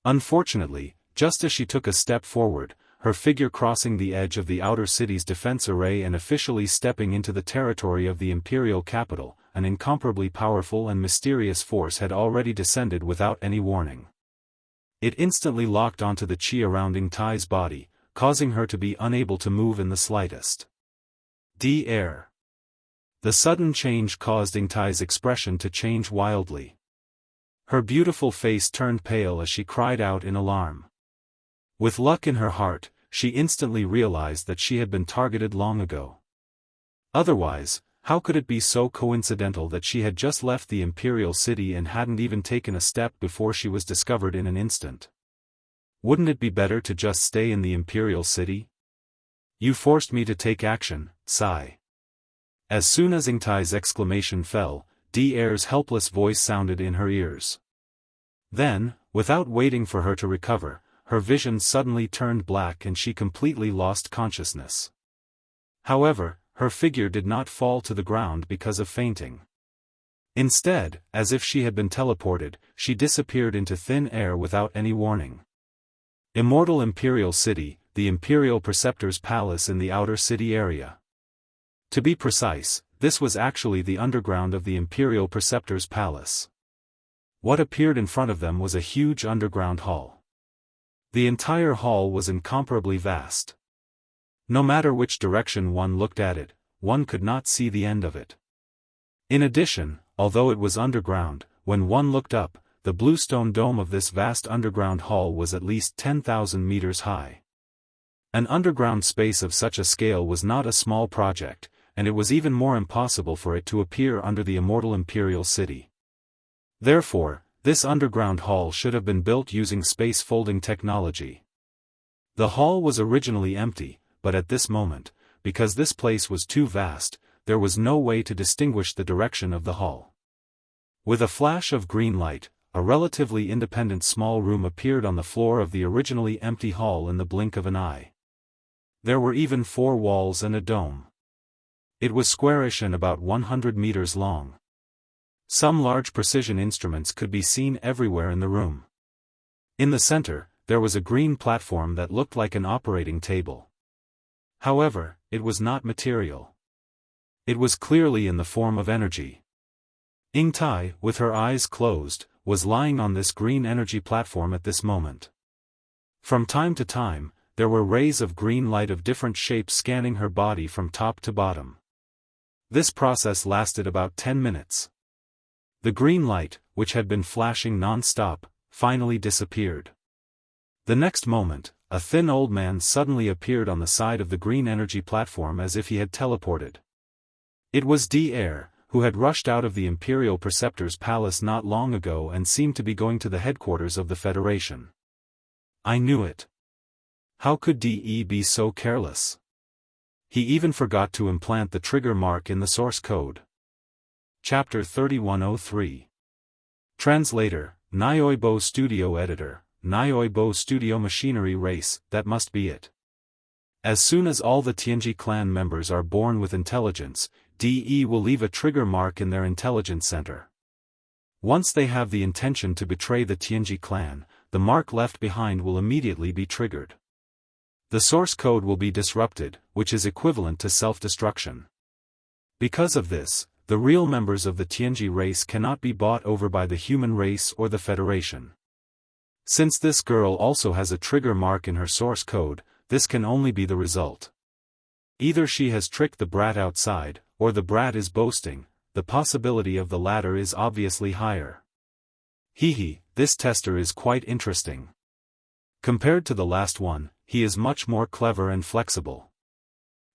[SPEAKER 1] Unfortunately, just as she took a step forward, her figure crossing the edge of the outer city's defense array and officially stepping into the territory of the imperial capital, an incomparably powerful and mysterious force had already descended without any warning. It instantly locked onto the qi around Yingtai's body, causing her to be unable to move in the slightest. The sudden change caused Yingtai's expression to change wildly. Her beautiful face turned pale as she cried out in alarm. With luck in her heart, she instantly realized that she had been targeted long ago. Otherwise, how could it be so coincidental that she had just left the Imperial City and hadn't even taken a step before she was discovered in an instant? Wouldn't it be better to just stay in the Imperial City? You forced me to take action, sigh. As soon as Ingtai's exclamation fell, D'Air's helpless voice sounded in her ears. Then, without waiting for her to recover, her vision suddenly turned black and she completely lost consciousness. However, her figure did not fall to the ground because of fainting. Instead, as if she had been teleported, she disappeared into thin air without any warning. Immortal Imperial City, the Imperial Preceptor's palace in the outer city area. To be precise, this was actually the underground of the Imperial Preceptor's palace. What appeared in front of them was a huge underground hall. The entire hall was incomparably vast. No matter which direction one looked at it, one could not see the end of it. In addition, although it was underground, when one looked up, the bluestone dome of this vast underground hall was at least 10,000 meters high. An underground space of such a scale was not a small project, and it was even more impossible for it to appear under the immortal Imperial City. Therefore, this underground hall should have been built using space-folding technology. The hall was originally empty, but at this moment, because this place was too vast, there was no way to distinguish the direction of the hall. With a flash of green light, a relatively independent small room appeared on the floor of the originally empty hall in the blink of an eye. There were even 4 walls and a dome. It was squarish and about 100 meters long. Some large precision instruments could be seen everywhere in the room. In the center, there was a green platform that looked like an operating table. However, it was not material. It was clearly in the form of energy. Ingtai, with her eyes closed, was lying on this green energy platform at this moment. From time to time, there were rays of green light of different shapes scanning her body from top to bottom. This process lasted about 10 minutes. The green light, which had been flashing non-stop, finally disappeared. The next moment, a thin old man suddenly appeared on the side of the green energy platform as if he had teleported. It was D'Air, who had rushed out of the Imperial Preceptor's palace not long ago and seemed to be going to the headquarters of the Federation. I knew it. How could DE be so careless? He even forgot to implant the trigger mark in the source code. Chapter 3103. Translator, Nyoibo Studio Editor, Nyoibo Studio Machinery Race, that must be it. As soon as all the Tianji clan members are born with intelligence, DE will leave a trigger mark in their intelligence center. Once they have the intention to betray the Tianji clan, the mark left behind will immediately be triggered. The source code will be disrupted, which is equivalent to self-destruction. Because of this, the real members of the Tianji race cannot be bought over by the human race or the Federation. Since this girl also has a trigger mark in her source code, this can only be the result. Either she has tricked the brat outside, or the brat is boasting. The possibility of the latter is obviously higher. Hehe, this tester is quite interesting. Compared to the last one, he is much more clever and flexible.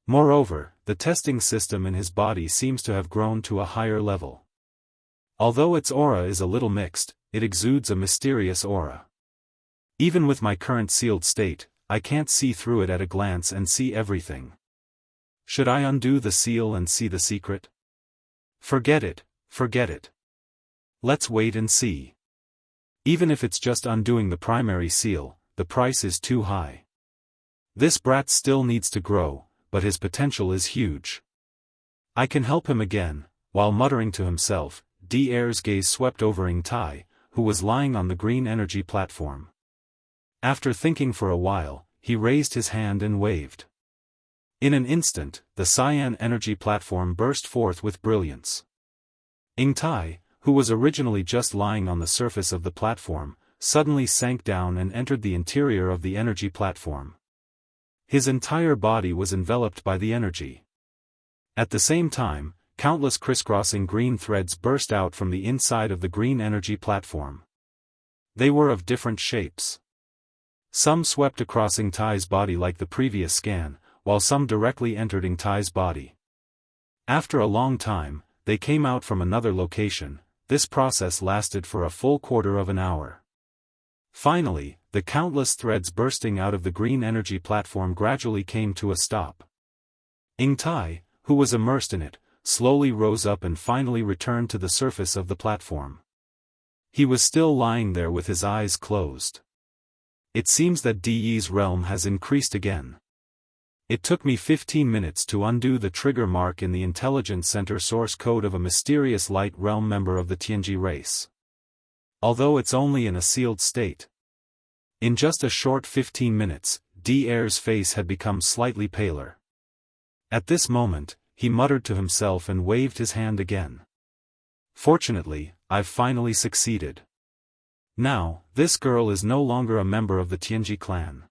[SPEAKER 1] Moreover, the testing system in his body seems to have grown to a higher level. Although its aura is a little mixed, it exudes a mysterious aura. Even with my current sealed state, I can't see through it at a glance and see everything. Should I undo the seal and see the secret? Forget it, forget it. Let's wait and see. Even if it's just undoing the primary seal, the price is too high. This brat still needs to grow, but his potential is huge. I can help him again. While muttering to himself, D'Air's gaze swept over Ingtai, who was lying on the green energy platform. After thinking for a while, he raised his hand and waved. In an instant, the cyan energy platform burst forth with brilliance. Ingtai, who was originally just lying on the surface of the platform, suddenly sank down and entered the interior of the energy platform. His entire body was enveloped by the energy. At the same time, countless crisscrossing green threads burst out from the inside of the green energy platform. They were of different shapes. Some swept across Ing Tai's body like the previous scan, while some directly entered Ing Tai's body. After a long time, they came out from another location. This process lasted for a full quarter of an hour. Finally, the countless threads bursting out of the green energy platform gradually came to a stop. Ing Tai, who was immersed in it, slowly rose up and finally returned to the surface of the platform. He was still lying there with his eyes closed. It seems that DE's realm has increased again. It took me 15 minutes to undo the trigger mark in the intelligence center source code of a mysterious light realm member of the Tianji race. Although it's only in a sealed state. In just a short 15 minutes, DE's face had become slightly paler. At this moment, he muttered to himself and waved his hand again. Fortunately, I've finally succeeded. Now, this girl is no longer a member of the Tianji clan.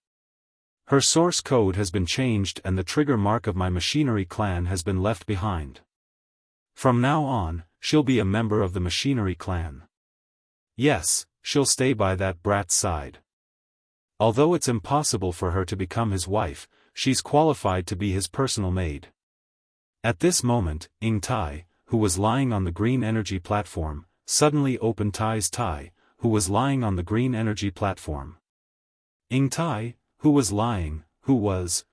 [SPEAKER 1] Her source code has been changed and the trigger mark of my machinery clan has been left behind. From now on, she'll be a member of the machinery clan. Yes, she'll stay by that brat's side. Although it's impossible for her to become his wife, she's qualified to be his personal maid. At this moment, Ing Tai, who was lying on the green energy platform, suddenly opened Tai, who was lying on the green energy platform. Ing Tai, who was lying, was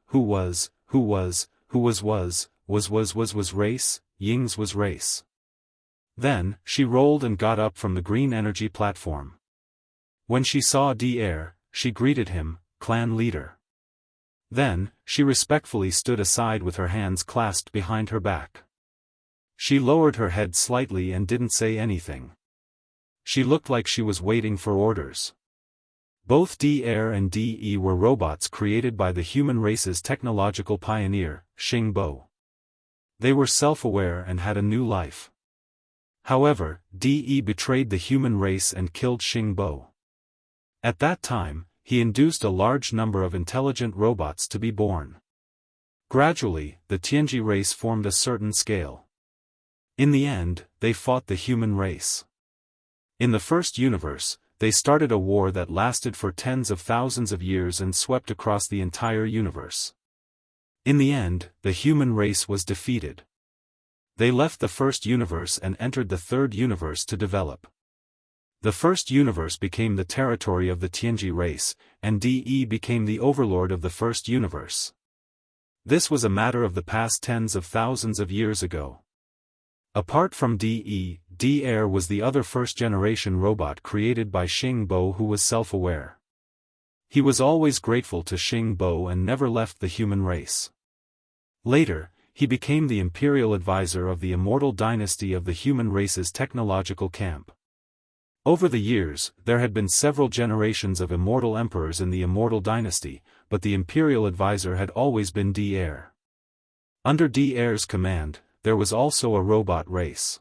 [SPEAKER 1] race, Ying's was race. Then, she rolled and got up from the green energy platform. When she saw DE, she greeted him, clan leader. Then, she respectfully stood aside with her hands clasped behind her back. She lowered her head slightly and didn't say anything. She looked like she was waiting for orders. Both DE and DE were robots created by the human race's technological pioneer, Xing Bo. They were self-aware and had a new life. However, DE betrayed the human race and killed Xing Bo. At that time, he induced a large number of intelligent robots to be born. Gradually, the Tianji race formed a certain scale. In the end, they fought the human race. In the first universe, they started a war that lasted for tens of thousands of years and swept across the entire universe. In the end, the human race was defeated. They left the first universe and entered the third universe to develop. The first universe became the territory of the Tianji race, and DE became the overlord of the first universe. This was a matter of the past tens of thousands of years ago. Apart from DE was the other first-generation robot created by Xing Bo who was self-aware. He was always grateful to Xing Bo and never left the human race. Later, he became the imperial advisor of the Immortal dynasty of the human race's technological camp. Over the years, there had been several generations of immortal emperors in the Immortal dynasty, but the imperial advisor had always been DE. Under DE's command, there was also a robot race.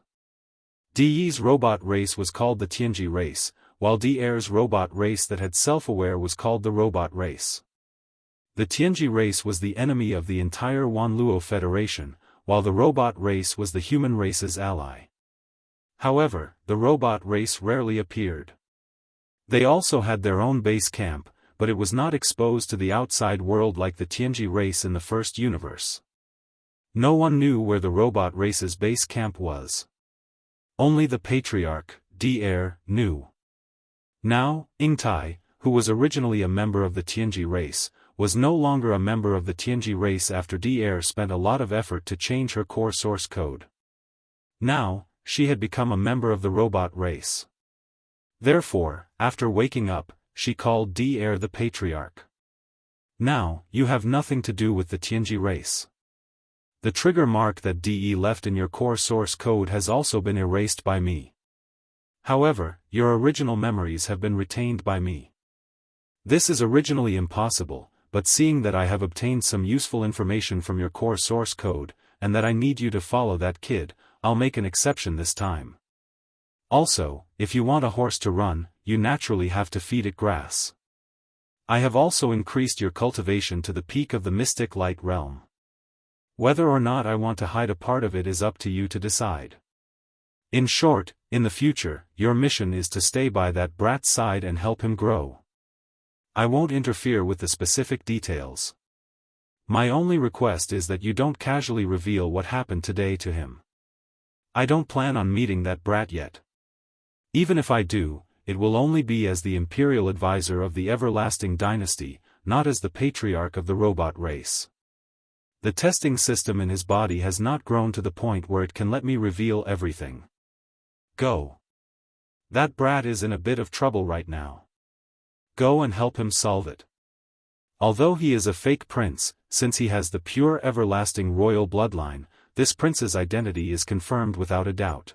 [SPEAKER 1] DE's robot race was called the Tianji race, while DE's robot race that had self-aware was called the robot race. The Tianji race was the enemy of the entire Wanluo Federation, while the robot race was the human race's ally. However, the robot race rarely appeared. They also had their own base camp, but it was not exposed to the outside world like the Tianji race in the first universe. No one knew where the robot race's base camp was. Only the patriarch, DE, knew. Now, Ing Tai, who was originally a member of the Tianji race, was no longer a member of the Tianji race after DE spent a lot of effort to change her core source code. Now, she had become a member of the robot race. Therefore, after waking up, she called DE the patriarch. Now, you have nothing to do with the Tianji race. The trigger mark that DE left in your core source code has also been erased by me. However, your original memories have been retained by me. This is originally impossible, but seeing that I have obtained some useful information from your core source code, and that I need you to follow that kid, I'll make an exception this time. Also, if you want a horse to run, you naturally have to feed it grass. I have also increased your cultivation to the peak of the mystic light realm. Whether or not I want to hide a part of it is up to you to decide. In short, in the future, your mission is to stay by that brat's side and help him grow. I won't interfere with the specific details. My only request is that you don't casually reveal what happened today to him. I don't plan on meeting that brat yet. Even if I do, it will only be as the imperial advisor of the everlasting dynasty, not as the patriarch of the robot race. The testing system in his body has not grown to the point where it can let me reveal everything. Go. That brat is in a bit of trouble right now. Go and help him solve it. Although he is a fake prince, since he has the pure everlasting royal bloodline, this prince's identity is confirmed without a doubt.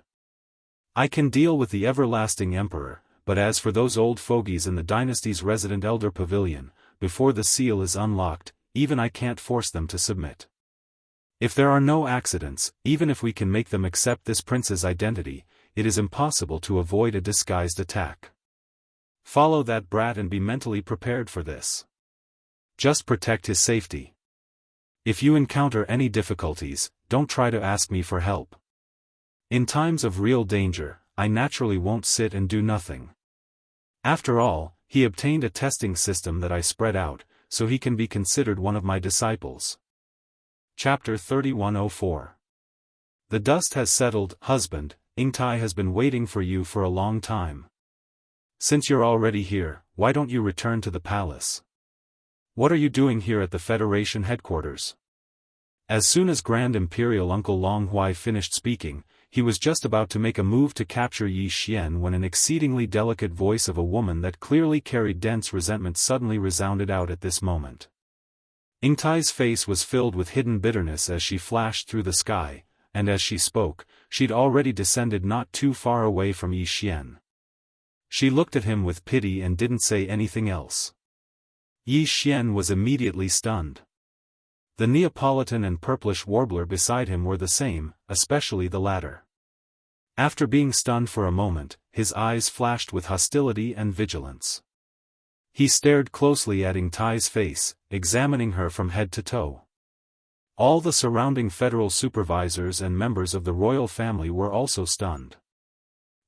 [SPEAKER 1] I can deal with the everlasting emperor, but as for those old fogies in the dynasty's resident elder pavilion, before the seal is unlocked, even I can't force them to submit. If there are no accidents, even if we can make them accept this prince's identity, it is impossible to avoid a disguised attack. Follow that brat and be mentally prepared for this. Just protect his safety. If you encounter any difficulties, don't try to ask me for help. In times of real danger, I naturally won't sit and do nothing. After all, he obtained a testing system that I spread out, so he can be considered one of my disciples. Chapter 3104. The dust has settled, husband. Ingtai has been waiting for you for a long time. Since you're already here, why don't you return to the palace? What are you doing here at the Federation headquarters? As soon as Grand Imperial Uncle Long Huai finished speaking, he was just about to make a move to capture Yi Xian when an exceedingly delicate voice of a woman that clearly carried dense resentment suddenly resounded out at this moment. Ingtai's face was filled with hidden bitterness as she flashed through the sky, and as she spoke, she'd already descended not too far away from Yi Xian. She looked at him with pity and didn't say anything else. Yi Xian was immediately stunned. The Neapolitan and purplish warbler beside him were the same, especially the latter. After being stunned for a moment, his eyes flashed with hostility and vigilance. He stared closely at Ingtai's face, examining her from head to toe. All the surrounding federal supervisors and members of the royal family were also stunned.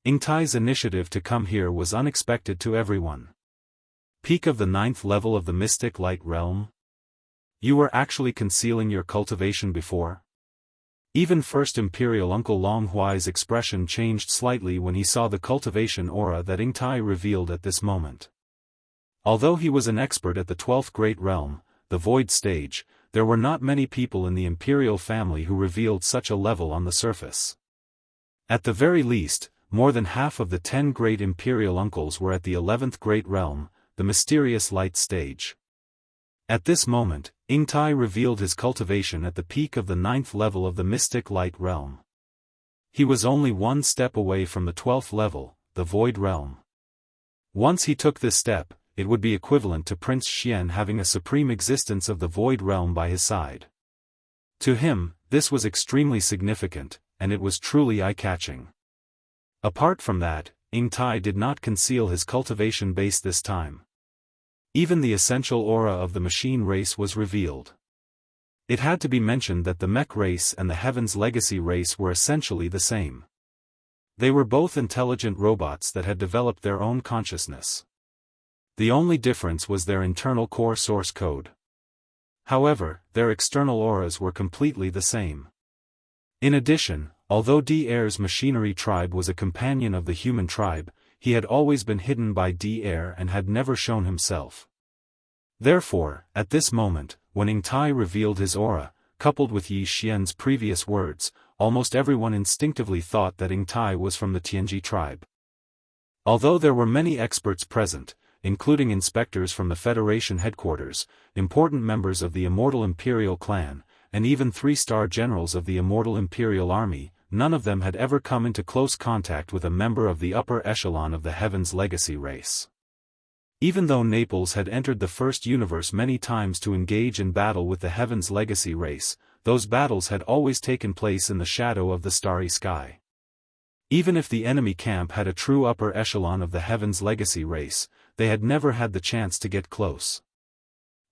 [SPEAKER 1] Ingtai's initiative to come here was unexpected to everyone. Peak of the 9th level of the Mystic Light Realm? You were actually concealing your cultivation before? Even First Imperial Uncle Long Huai's expression changed slightly when he saw the cultivation aura that Ingtai revealed at this moment. Although he was an expert at the 12th Great Realm, the Void Stage, there were not many people in the Imperial family who revealed such a level on the surface. At the very least, more than half of the 10 great Imperial uncles were at the 11th Great Realm, the mysterious light stage. At this moment, Ingtai revealed his cultivation at the peak of the 9th level of the Mystic Light Realm. He was only one step away from the 12th level, the Void Realm. Once he took this step, it would be equivalent to Prince Xian having a supreme existence of the Void Realm by his side. To him, this was extremely significant, and it was truly eye-catching. Apart from that, Ingtai did not conceal his cultivation base this time. Even the essential aura of the machine race was revealed. It had to be mentioned that the mech race and the Heaven's Legacy race were essentially the same. They were both intelligent robots that had developed their own consciousness. The only difference was their internal core source code. However, their external auras were completely the same. In addition, although D-Air's machinery tribe was a companion of the human tribe, he had always been hidden by D-Air and had never shown himself. Therefore, at this moment, when Ingtai revealed his aura, coupled with Yi Xian's previous words, almost everyone instinctively thought that Ingtai was from the Tianji tribe. Although there were many experts present, including inspectors from the Federation headquarters, important members of the Immortal Imperial clan, and even 3-star generals of the Immortal Imperial Army, none of them had ever come into close contact with a member of the upper echelon of the Heaven's Legacy race. Even though Naples had entered the First Universe many times to engage in battle with the Heaven's Legacy race, those battles had always taken place in the shadow of the starry sky. Even if the enemy camp had a true upper echelon of the Heaven's Legacy race, they had never had the chance to get close.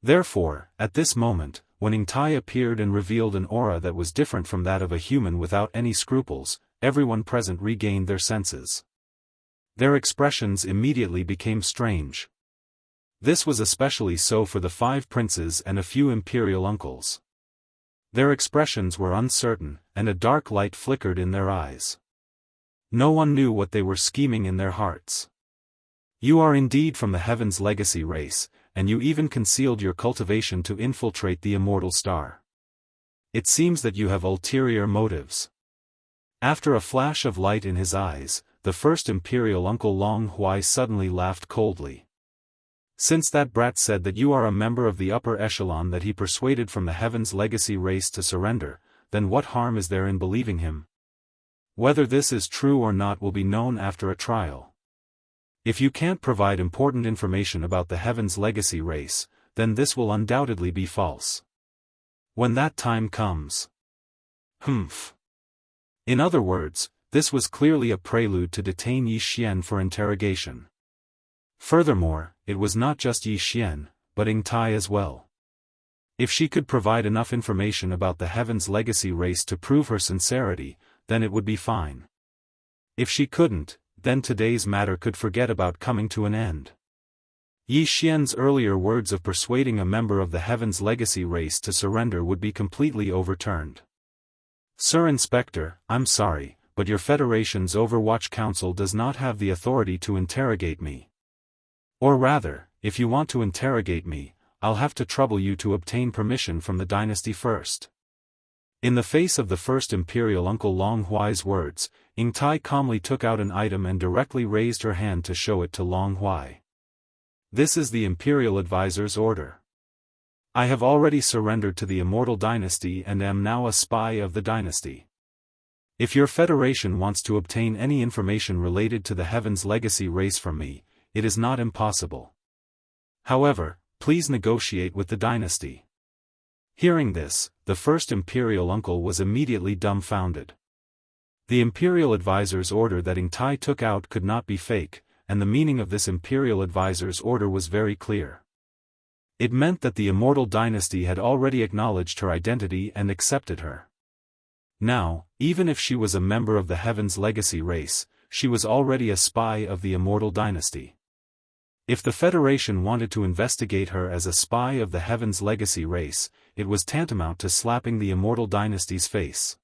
[SPEAKER 1] Therefore, at this moment, when Ingtai appeared and revealed an aura that was different from that of a human without any scruples, everyone present regained their senses. Their expressions immediately became strange. This was especially so for the 5 princes and a few imperial uncles. Their expressions were uncertain, and a dark light flickered in their eyes. No one knew what they were scheming in their hearts. You are indeed from the Heaven's legacy race, and you even concealed your cultivation to infiltrate the immortal star. It seems that you have ulterior motives. After a flash of light in his eyes, the first imperial uncle Long Huai suddenly laughed coldly. Since that brat said that you are a member of the upper echelon that he persuaded from the Heaven's legacy race to surrender, then what harm is there in believing him? Whether this is true or not will be known after a trial. If you can't provide important information about the Heaven's legacy race, then this will undoubtedly be false. When that time comes. Humph. In other words, this was clearly a prelude to detain Yi Xian for interrogation. Furthermore, it was not just Yi Xian, but Ying Tai as well. If she could provide enough information about the Heaven's legacy race to prove her sincerity, then it would be fine. If she couldn't, then today's matter could forget about coming to an end. Yi Xian's earlier words of persuading a member of the Heaven's legacy race to surrender would be completely overturned. Sir Inspector, I'm sorry, but your Federation's Overwatch Council does not have the authority to interrogate me. Or rather, if you want to interrogate me, I'll have to trouble you to obtain permission from the dynasty first. In the face of the first imperial uncle Long Huai's words, Ying Tai calmly took out an item and directly raised her hand to show it to Long Huai. This is the imperial advisor's order. I have already surrendered to the Immortal dynasty and am now a spy of the dynasty. If your Federation wants to obtain any information related to the Heaven's legacy race from me, it is not impossible. However, please negotiate with the dynasty. Hearing this, the first imperial uncle was immediately dumbfounded. The imperial advisor's order that Ying Tai took out could not be fake, and the meaning of this imperial advisor's order was very clear. It meant that the Immortal dynasty had already acknowledged her identity and accepted her. Now, even if she was a member of the Heaven's legacy race, she was already a spy of the Immortal dynasty. If the Federation wanted to investigate her as a spy of the Heaven's legacy race, it was tantamount to slapping the Immortal dynasty's face.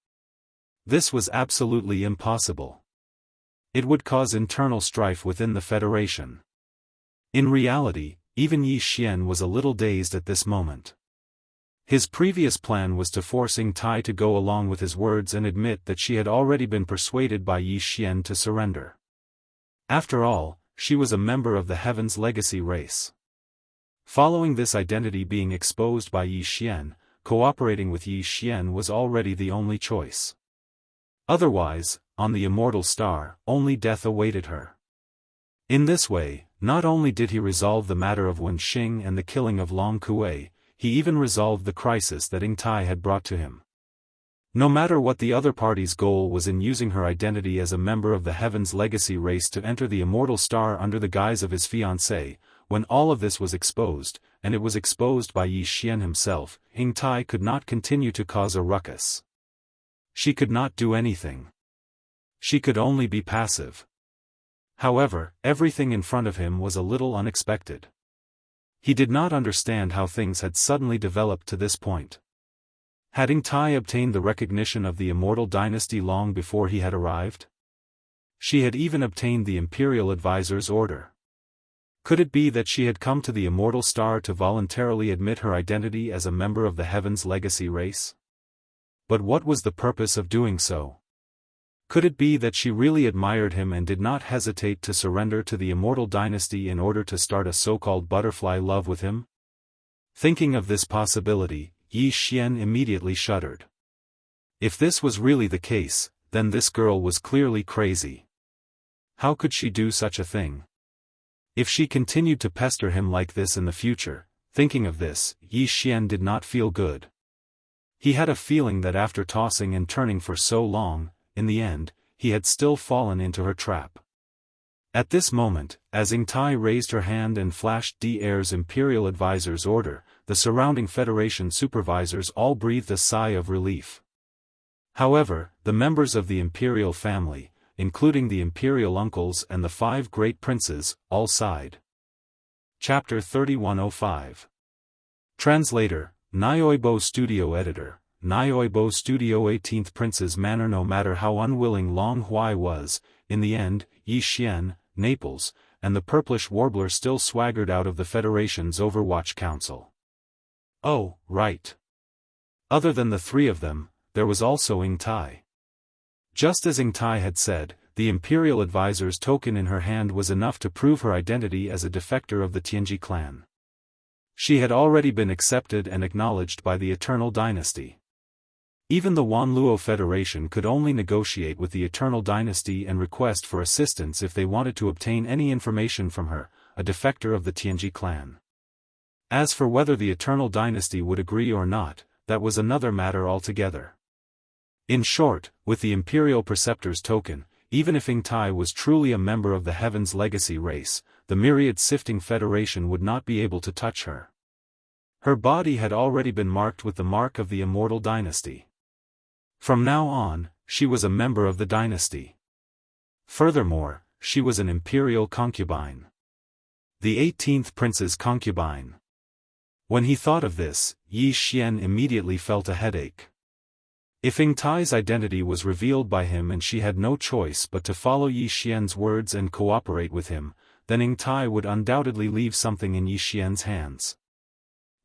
[SPEAKER 1] This was absolutely impossible. It would cause internal strife within the Federation. In reality, even Yi Xian was a little dazed at this moment. His previous plan was to force Ying Tai to go along with his words and admit that she had already been persuaded by Yi Xian to surrender. After all, she was a member of the Heaven's legacy race. Following this identity being exposed by Yi Xian, cooperating with Yi Xian was already the only choice. Otherwise, on the Immortal Star, only death awaited her. In this way, not only did he resolve the matter of Wen Xing and the killing of Long Kuei, he even resolved the crisis that Ying Tai had brought to him. No matter what the other party's goal was in using her identity as a member of the Heaven's legacy race to enter the Immortal Star under the guise of his fiancée, when all of this was exposed, and it was exposed by Yi Xian himself, Ying Tai could not continue to cause a ruckus. She could not do anything. She could only be passive. However, everything in front of him was a little unexpected. He did not understand how things had suddenly developed to this point. Had Ying Tai obtained the recognition of the Immortal dynasty long before he had arrived? She had even obtained the imperial advisor's order. Could it be that she had come to the Immortal Star to voluntarily admit her identity as a member of the Heaven's legacy race? But what was the purpose of doing so? Could it be that she really admired him and did not hesitate to surrender to the Immortal dynasty in order to start a so-called butterfly love with him? Thinking of this possibility, Yi Xian immediately shuddered. If this was really the case, then this girl was clearly crazy. How could she do such a thing? If she continued to pester him like this in the future, thinking of this, Yi Xian did not feel good. He had a feeling that after tossing and turning for so long, in the end, he had still fallen into her trap. At this moment, as Ying Tai raised her hand and flashed the heir's imperial advisor's order, the surrounding Federation supervisors all breathed a sigh of relief. However, the members of the imperial family, including the imperial uncles and the 5 great princes, all sighed. Chapter 3105. Translator, Nyoibo Studio Editor, Nyoibo Studio 18th Prince's manner. No matter how unwilling Long Huai was, in the end, Yi Xian, Naples, and the purplish warbler still swaggered out of the Federation's Overwatch Council. Oh, right. Other than the 3 of them, there was also Ying Tai. Just as Ying Tai had said, the Imperial Advisor's token in her hand was enough to prove her identity as a defector of the Tianji clan. She had already been accepted and acknowledged by the Eternal Dynasty. Even the Wanluo Federation could only negotiate with the Eternal Dynasty and request for assistance if they wanted to obtain any information from her, a defector of the Tianji clan. As for whether the Eternal Dynasty would agree or not, that was another matter altogether. In short, with the Imperial Preceptor's token, even if Ying Tai was truly a member of the Heaven's Legacy race, the myriad sifting Federation would not be able to touch her. Her body had already been marked with the mark of the Immortal Dynasty. From now on, she was a member of the dynasty. Furthermore, she was an imperial concubine. The 18th prince's concubine. When he thought of this, Yi Xian immediately felt a headache. If Ying Tai's identity was revealed by him and she had no choice but to follow Yi Xian's words and cooperate with him, then Ying Tai would undoubtedly leave something in Yi Xian's hands.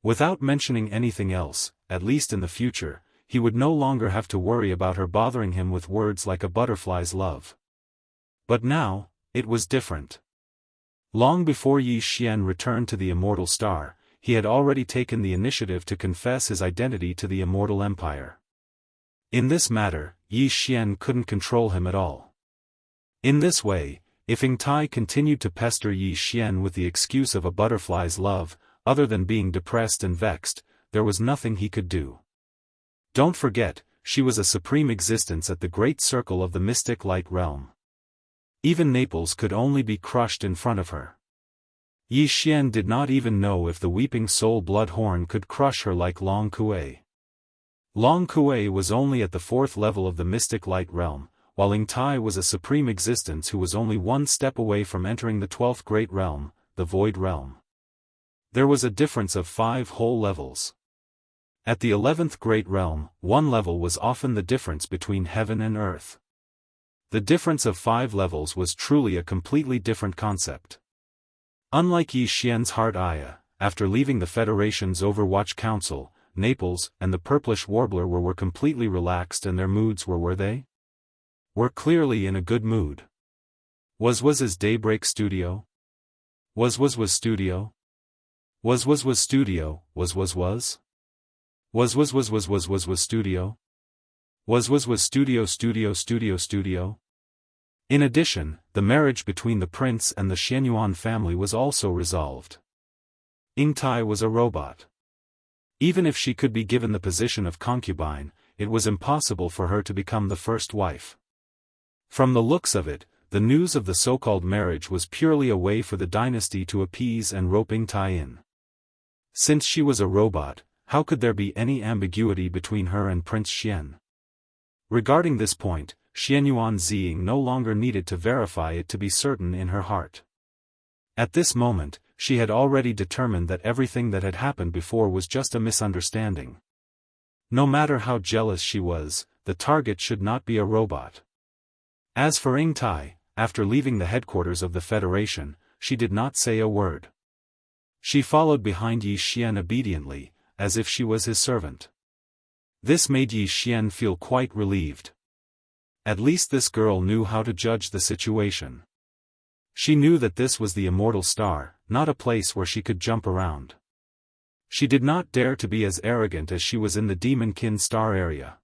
[SPEAKER 1] Without mentioning anything else, at least in the future, he would no longer have to worry about her bothering him with words like a butterfly's love. But now, it was different. Long before Yi Xian returned to the Immortal Star, he had already taken the initiative to confess his identity to the Immortal Empire. In this matter, Yi Xian couldn't control him at all. In this way, if Ying Tai continued to pester Yi Xian with the excuse of a butterfly's love, other than being depressed and vexed, there was nothing he could do. Don't forget, she was a supreme existence at the great circle of the mystic light realm. Even Naples could only be crushed in front of her. Yi Xian did not even know if the weeping soul Bloodhorn could crush her like Long Kuei. Long Kuei was only at the 4th level of the mystic light realm, while Ying Tai was a supreme existence who was only 1 step away from entering the 12th great realm, the void realm. There was a difference of 5 whole levels. At the 11th great realm, 1 level was often the difference between heaven and earth. The difference of 5 levels was truly a completely different concept. Unlike Yi Xian's heart Aya, after leaving the Federation's Overwatch Council, Naples and the purplish warbler were completely relaxed and their moods were they? Were clearly in a good mood. Was his daybreak studio? Was studio? Was studio? Was studio? Was studio? In addition, the marriage between the prince and the Xianyuan family was also resolved. Ying Tai was a robot. Even if she could be given the position of concubine, it was impossible for her to become the first wife. From the looks of it, the news of the so-called marriage was purely a way for the dynasty to appease and rope Ying Tai in. Since she was a robot, how could there be any ambiguity between her and Prince Xian? Regarding this point, Xianyuan Ziying no longer needed to verify it to be certain in her heart. At this moment, she had already determined that everything that had happened before was just a misunderstanding. No matter how jealous she was, the target should not be a robot. As for Ying Tai, after leaving the headquarters of the Federation, she did not say a word. She followed behind Yi Xian obediently, as if she was his servant. This made Yi Xian feel quite relieved. At least this girl knew how to judge the situation. She knew that this was the Immortal Star, not a place where she could jump around. She did not dare to be as arrogant as she was in the Demonkin Star area.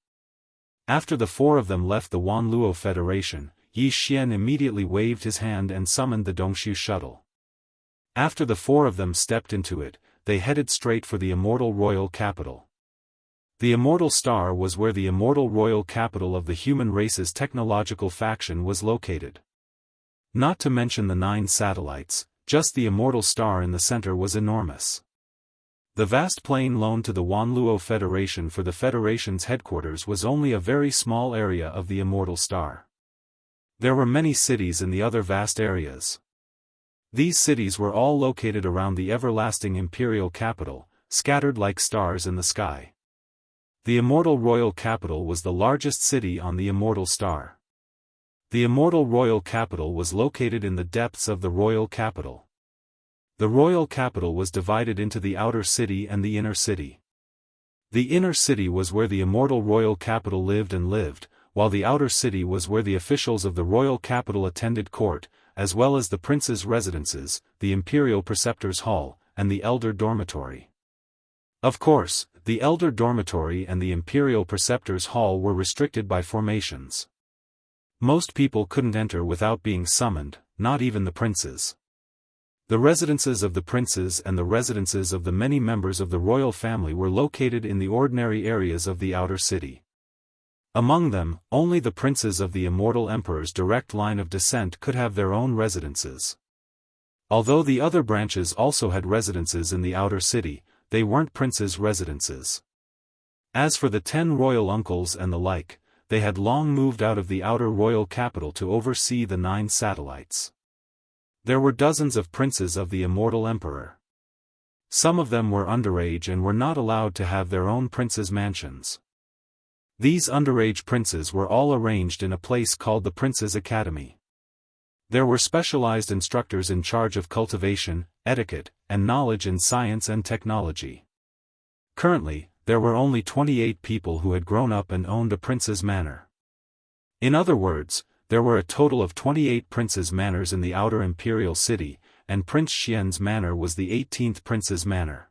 [SPEAKER 1] After the 4 of them left the Wanluo Federation, Yi Xian immediately waved his hand and summoned the Dongshu shuttle. After the 4 of them stepped into it, they headed straight for the Immortal Royal Capital. The Immortal Star was where the Immortal Royal Capital of the human race's technological faction was located. Not to mention the 9 satellites, just the Immortal Star in the center was enormous. The vast plain loaned to the Wanluo Federation for the Federation's headquarters was only a very small area of the Immortal Star. There were many cities in the other vast areas. These cities were all located around the everlasting imperial capital, scattered like stars in the sky. The Immortal Royal Capital was the largest city on the Immortal Star. The Immortal Royal Capital was located in the depths of the Royal Capital. The Royal Capital was divided into the outer city and the inner city. The inner city was where the Immortal Royal Capital lived, while the outer city was where the officials of the Royal Capital attended court, as well as the prince's residences, the Imperial Preceptor's Hall, and the Elder Dormitory. Of course, the Elder Dormitory and the Imperial Preceptor's Hall were restricted by formations. Most people couldn't enter without being summoned, not even the princes. The residences of the princes and the residences of the many members of the royal family were located in the ordinary areas of the outer city. Among them, only the princes of the Immortal Emperor's direct line of descent could have their own residences. Although the other branches also had residences in the outer city, they weren't princes' residences. As for the 10 royal uncles and the like, they had long moved out of the outer royal capital to oversee the 9 satellites. There were dozens of princes of the Immortal Emperor. Some of them were underage and were not allowed to have their own princes' mansions. These underage princes were all arranged in a place called the Prince's Academy. There were specialized instructors in charge of cultivation, etiquette, and knowledge in science and technology. Currently, there were only 28 people who had grown up and owned a prince's manor. In other words, there were a total of 28 princes' manors in the outer imperial city, and Prince Xian's manor was the 18th prince's manor.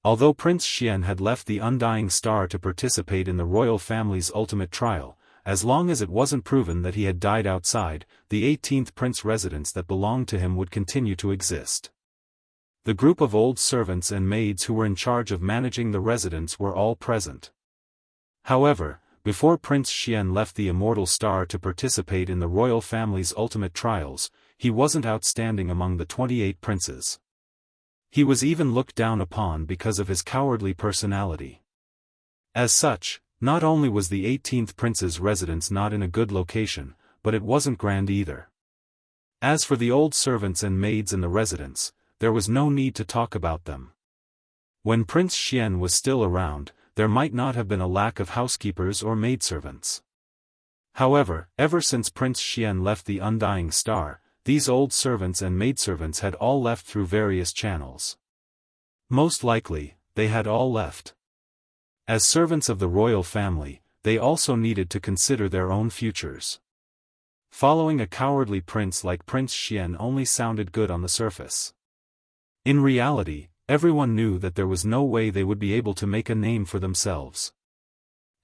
[SPEAKER 1] Although Prince Xian had left the Undying Star to participate in the royal family's ultimate trial, as long as it wasn't proven that he had died outside, the 18th prince residence that belonged to him would continue to exist. The group of old servants and maids who were in charge of managing the residence were all present. However, before Prince Xian left the Immortal Star to participate in the royal family's ultimate trials, he wasn't outstanding among the 28 princes. He was even looked down upon because of his cowardly personality. As such, not only was the 18th prince's residence not in a good location, but it wasn't grand either. As for the old servants and maids in the residence, there was no need to talk about them. When Prince Xian was still around, there might not have been a lack of housekeepers or maidservants. However, ever since Prince Xian left the Undying Star, these old servants and maidservants had all left through various channels. Most likely, they had all left. As servants of the royal family, they also needed to consider their own futures. Following a cowardly prince like Prince Xian only sounded good on the surface. In reality, everyone knew that there was no way they would be able to make a name for themselves.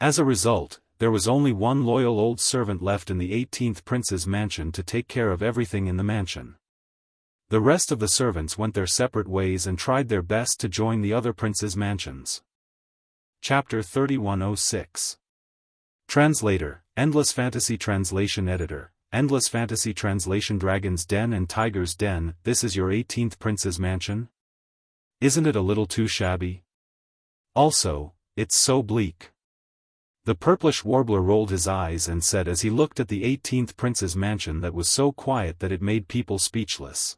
[SPEAKER 1] As a result, there was only one loyal old servant left in the 18th prince's mansion to take care of everything in the mansion. The rest of the servants went their separate ways and tried their best to join the other princes' mansions. Chapter 3106. Translator, Endless Fantasy Translation Editor, Endless Fantasy Translation. Dragon's Den and Tiger's Den. This is your 18th prince's mansion? Isn't it a little too shabby? Also, it's so bleak. The purplish warbler rolled his eyes and said as he looked at the 18th prince's mansion that was so quiet that it made people speechless.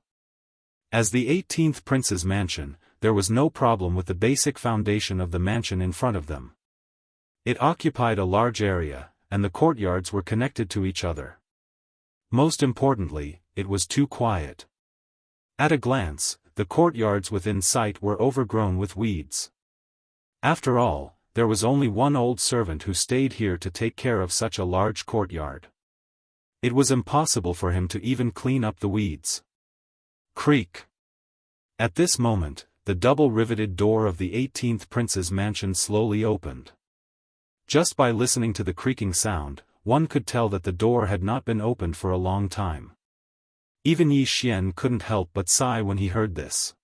[SPEAKER 1] As the 18th prince's mansion, there was no problem with the basic foundation of the mansion in front of them. It occupied a large area, and the courtyards were connected to each other. Most importantly, it was too quiet. At a glance, the courtyards within sight were overgrown with weeds. After all, there was only one old servant who stayed here to take care of such a large courtyard. It was impossible for him to even clean up the weeds. Creak. At this moment, the double-riveted door of the 18th prince's mansion slowly opened. Just by listening to the creaking sound, one could tell that the door had not been opened for a long time. Even Yi Xian couldn't help but sigh when he heard this.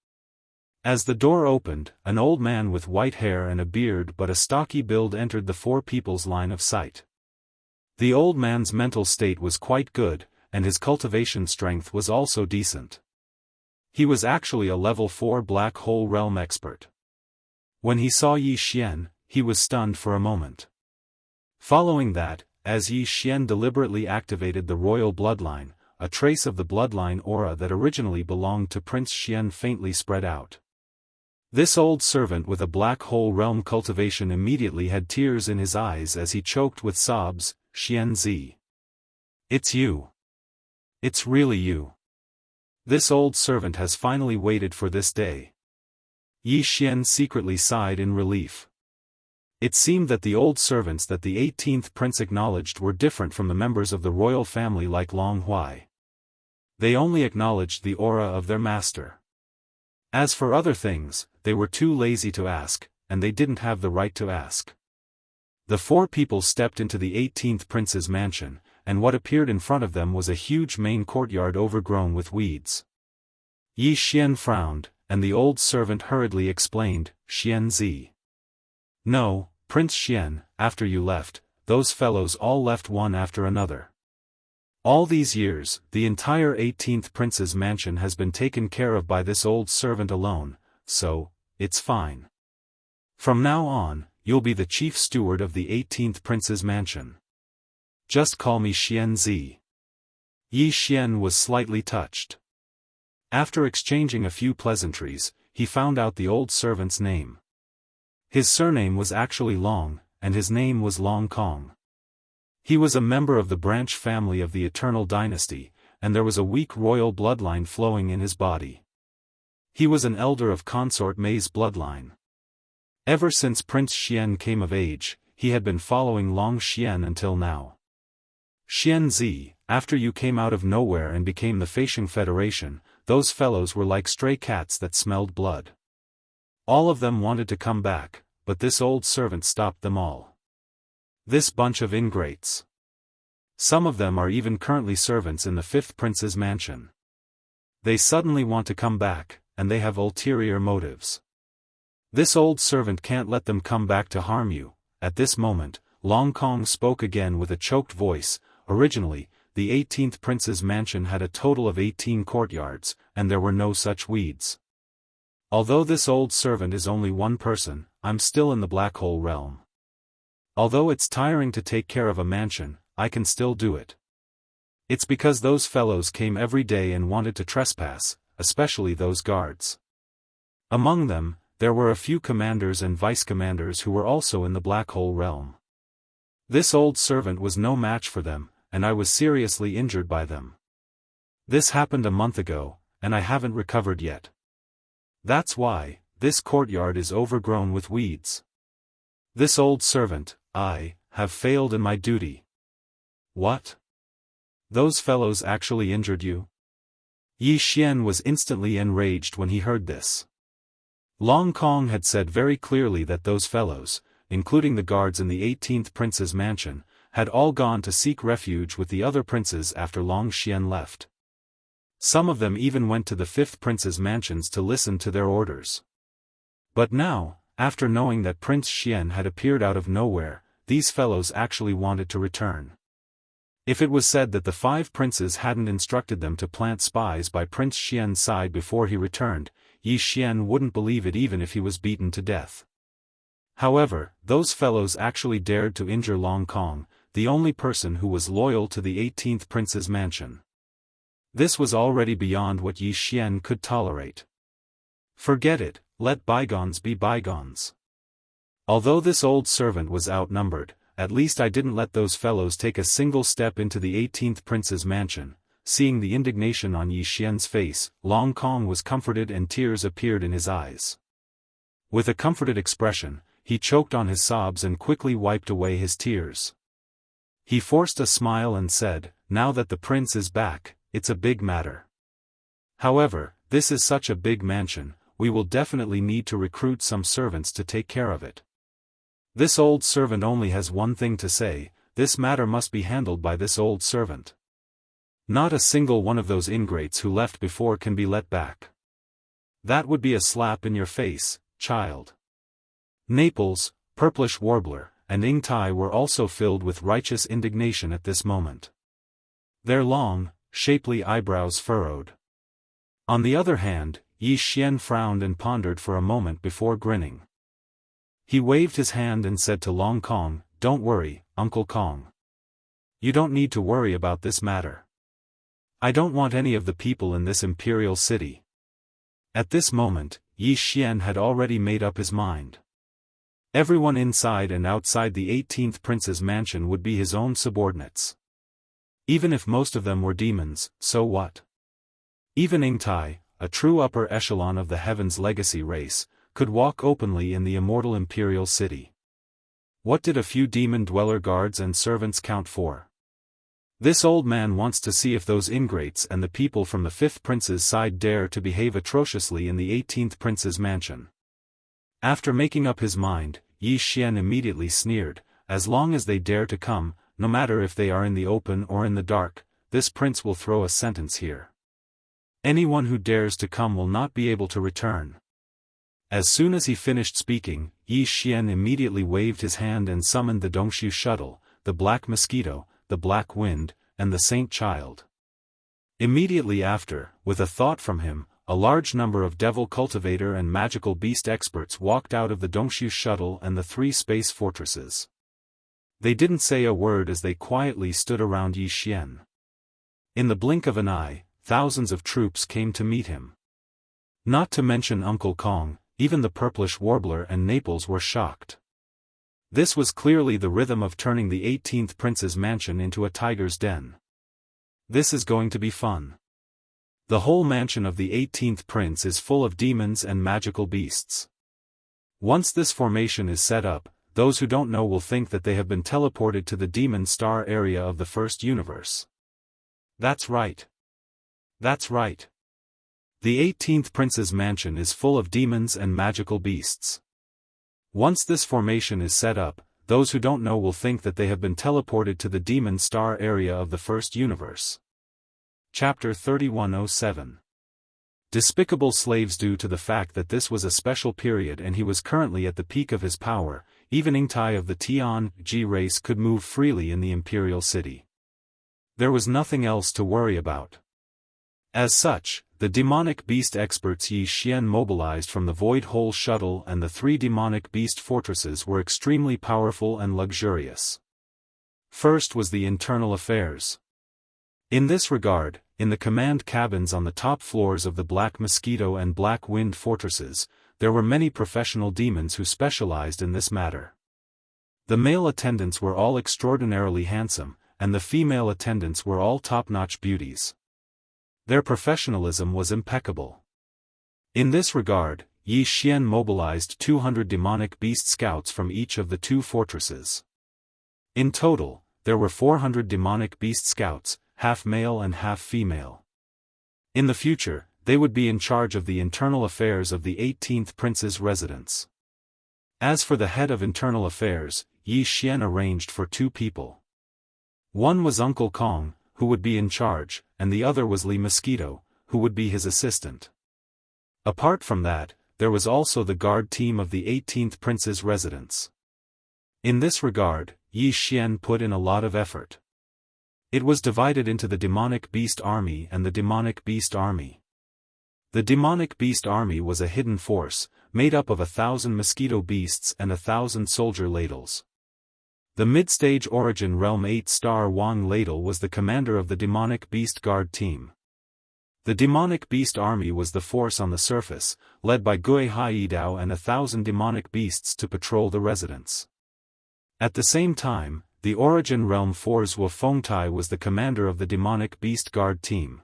[SPEAKER 1] As the door opened, an old man with white hair and a beard but a stocky build entered the four people's line of sight. The old man's mental state was quite good, and his cultivation strength was also decent. He was actually a level 4 black hole realm expert. When he saw Yi Xian, he was stunned for a moment. Following that, as Yi Xian deliberately activated the royal bloodline, a trace of the bloodline aura that originally belonged to Prince Xian faintly spread out. This old servant with a black hole realm cultivation immediately had tears in his eyes as he choked with sobs. Xianzi. It's you. It's really you. This old servant has finally waited for this day. Yi Xian secretly sighed in relief. It seemed that the old servants that the 18th prince acknowledged were different from the members of the royal family like Long Huai. They only acknowledged the aura of their master. As for other things, they were too lazy to ask, and they didn't have the right to ask. The four people stepped into the 18th prince's mansion, and what appeared in front of them was a huge main courtyard overgrown with weeds. Yi Xian frowned, and the old servant hurriedly explained, Xianzi. No, Prince Xian, after you left, those fellows all left one after another. All these years, the entire 18th prince's mansion has been taken care of by this old servant alone, so, it's fine. From now on, you'll be the chief steward of the 18th prince's mansion. Just call me Xianzi. Yi Xian was slightly touched. After exchanging a few pleasantries, he found out the old servant's name. His surname was actually Long, and his name was Long Kong. He was a member of the branch family of the Eternal Dynasty, and there was a weak royal bloodline flowing in his body. He was an elder of Consort Mei's bloodline. Ever since Prince Xian came of age, he had been following Long Xian until now. Xianzi, after you came out of nowhere and became the Feisheng Federation, those fellows were like stray cats that smelled blood. All of them wanted to come back, but this old servant stopped them all. This bunch of ingrates. Some of them are even currently servants in the 5th prince's mansion. They suddenly want to come back, and they have ulterior motives. This old servant can't let them come back to harm you. At this moment, Long Kong spoke again with a choked voice. Originally, the 18th prince's mansion had a total of 18 courtyards, and there were no such weeds. Although this old servant is only one person, I'm still in the black hole realm. Although it's tiring to take care of a mansion, I can still do it. It's because those fellows came every day and wanted to trespass, especially those guards. Among them, there were a few commanders and vice-commanders who were also in the black hole realm. This old servant was no match for them, and I was seriously injured by them. This happened a month ago, and I haven't recovered yet. That's why, this courtyard is overgrown with weeds. This old servant, I, have failed in my duty. What? Those fellows actually injured you? Yi Xian was instantly enraged when he heard this. Long Kong had said very clearly that those fellows, including the guards in the 18th prince's mansion, had all gone to seek refuge with the other princes after Long Xian left. Some of them even went to the 5th prince's mansions to listen to their orders. But now, after knowing that Prince Xian had appeared out of nowhere, these fellows actually wanted to return. If it was said that the 5 princes hadn't instructed them to plant spies by Prince Xian's side before he returned, Yi Xian wouldn't believe it even if he was beaten to death. However, those fellows actually dared to injure Long Kong, the only person who was loyal to the 18th prince's mansion. This was already beyond what Yi Xian could tolerate. Forget it, let bygones be bygones. Although this old servant was outnumbered, at least I didn't let those fellows take a single step into the 18th prince's mansion. Seeing the indignation on Yi Xian's face, Long Kong was comforted and tears appeared in his eyes. With a comforted expression, he choked on his sobs and quickly wiped away his tears. He forced a smile and said, now that the prince is back, it's a big matter. However, this is such a big mansion, we will definitely need to recruit some servants to take care of it. This old servant only has one thing to say, this matter must be handled by this old servant. Not a single one of those ingrates who left before can be let back. That would be a slap in your face, child. Naples, Purplish Warbler, and Ing Tai were also filled with righteous indignation at this moment. Their long, shapely eyebrows furrowed. On the other hand, Yi Xian frowned and pondered for a moment before grinning. He waved his hand and said to Long Kong, "Don't worry, Uncle Kong. You don't need to worry about this matter. I don't want any of the people in this imperial city." At this moment, Yi Xian had already made up his mind. Everyone inside and outside the 18th prince's mansion would be his own subordinates. Even if most of them were demons, so what? Even Ingtai, a true upper echelon of the Heaven's legacy race, could walk openly in the immortal imperial city. What did a few demon-dweller guards and servants count for? This old man wants to see if those ingrates and the people from the 5th prince's side dare to behave atrociously in the 18th prince's mansion. After making up his mind, Yi Xian immediately sneered, "As long as they dare to come, no matter if they are in the open or in the dark, this prince will throw a sentence here. Anyone who dares to come will not be able to return." As soon as he finished speaking, Yi Xian immediately waved his hand and summoned the Dongshu shuttle, the Black Mosquito, the Black Wind, and the Saint Child. Immediately after, with a thought from him, a large number of devil cultivator and magical beast experts walked out of the Dongshu shuttle and the 3 space fortresses. They didn't say a word as they quietly stood around Yi Xian. In the blink of an eye, thousands of troops came to meet him. Not to mention Uncle Kong, even the purplish warbler and Naples were shocked. This was clearly the rhythm of turning the 18th prince's mansion into a tiger's den. This is going to be fun. The whole mansion of the 18th prince is full of demons and magical beasts. Once this formation is set up, those who don't know will think that they have been teleported to the demon star area of the first universe. That's right. That's right. The 18th prince's mansion is full of demons and magical beasts. Once this formation is set up, those who don't know will think that they have been teleported to the demon star area of the first universe. Chapter 3107. Despicable slaves. Due to the fact that this was a special period and he was currently at the peak of his power, even Ingtai of the Tian-Ji race could move freely in the imperial city. There was nothing else to worry about. As such, the demonic beast experts Yi Xian mobilized from the Void Hole shuttle and the 3 demonic beast fortresses were extremely powerful and luxurious. First was the internal affairs. In this regard, in the command cabins on the top floors of the Black Mosquito and Black Wind fortresses, there were many professional demons who specialized in this matter. The male attendants were all extraordinarily handsome, and the female attendants were all top-notch beauties. Their professionalism was impeccable. In this regard, Yi Xian mobilized 200 demonic beast scouts from each of the 2 fortresses. In total, there were 400 demonic beast scouts, half male and half female. In the future, they would be in charge of the internal affairs of the 18th prince's residence. As for the head of internal affairs, Yi Xian arranged for 2 people. One was Uncle Kong, who would be in charge, and the other was Li Mosquito, who would be his assistant. Apart from that, there was also the guard team of the 18th prince's residence. In this regard, Yi Xian put in a lot of effort. It was divided into the Demonic Beast Army and the Demonic Beast Army. The Demonic Beast Army was a hidden force, made up of 1,000 mosquito beasts and 1,000 soldier ladles. The mid-stage Origin Realm 8-star Wang Ladle was the commander of the Demonic Beast Guard team. The Demonic Beast Army was the force on the surface, led by Gui Haidao and 1,000 demonic beasts to patrol the residence. At the same time, the Origin Realm 4's Wu Fengtai was the commander of the Demonic Beast Guard team.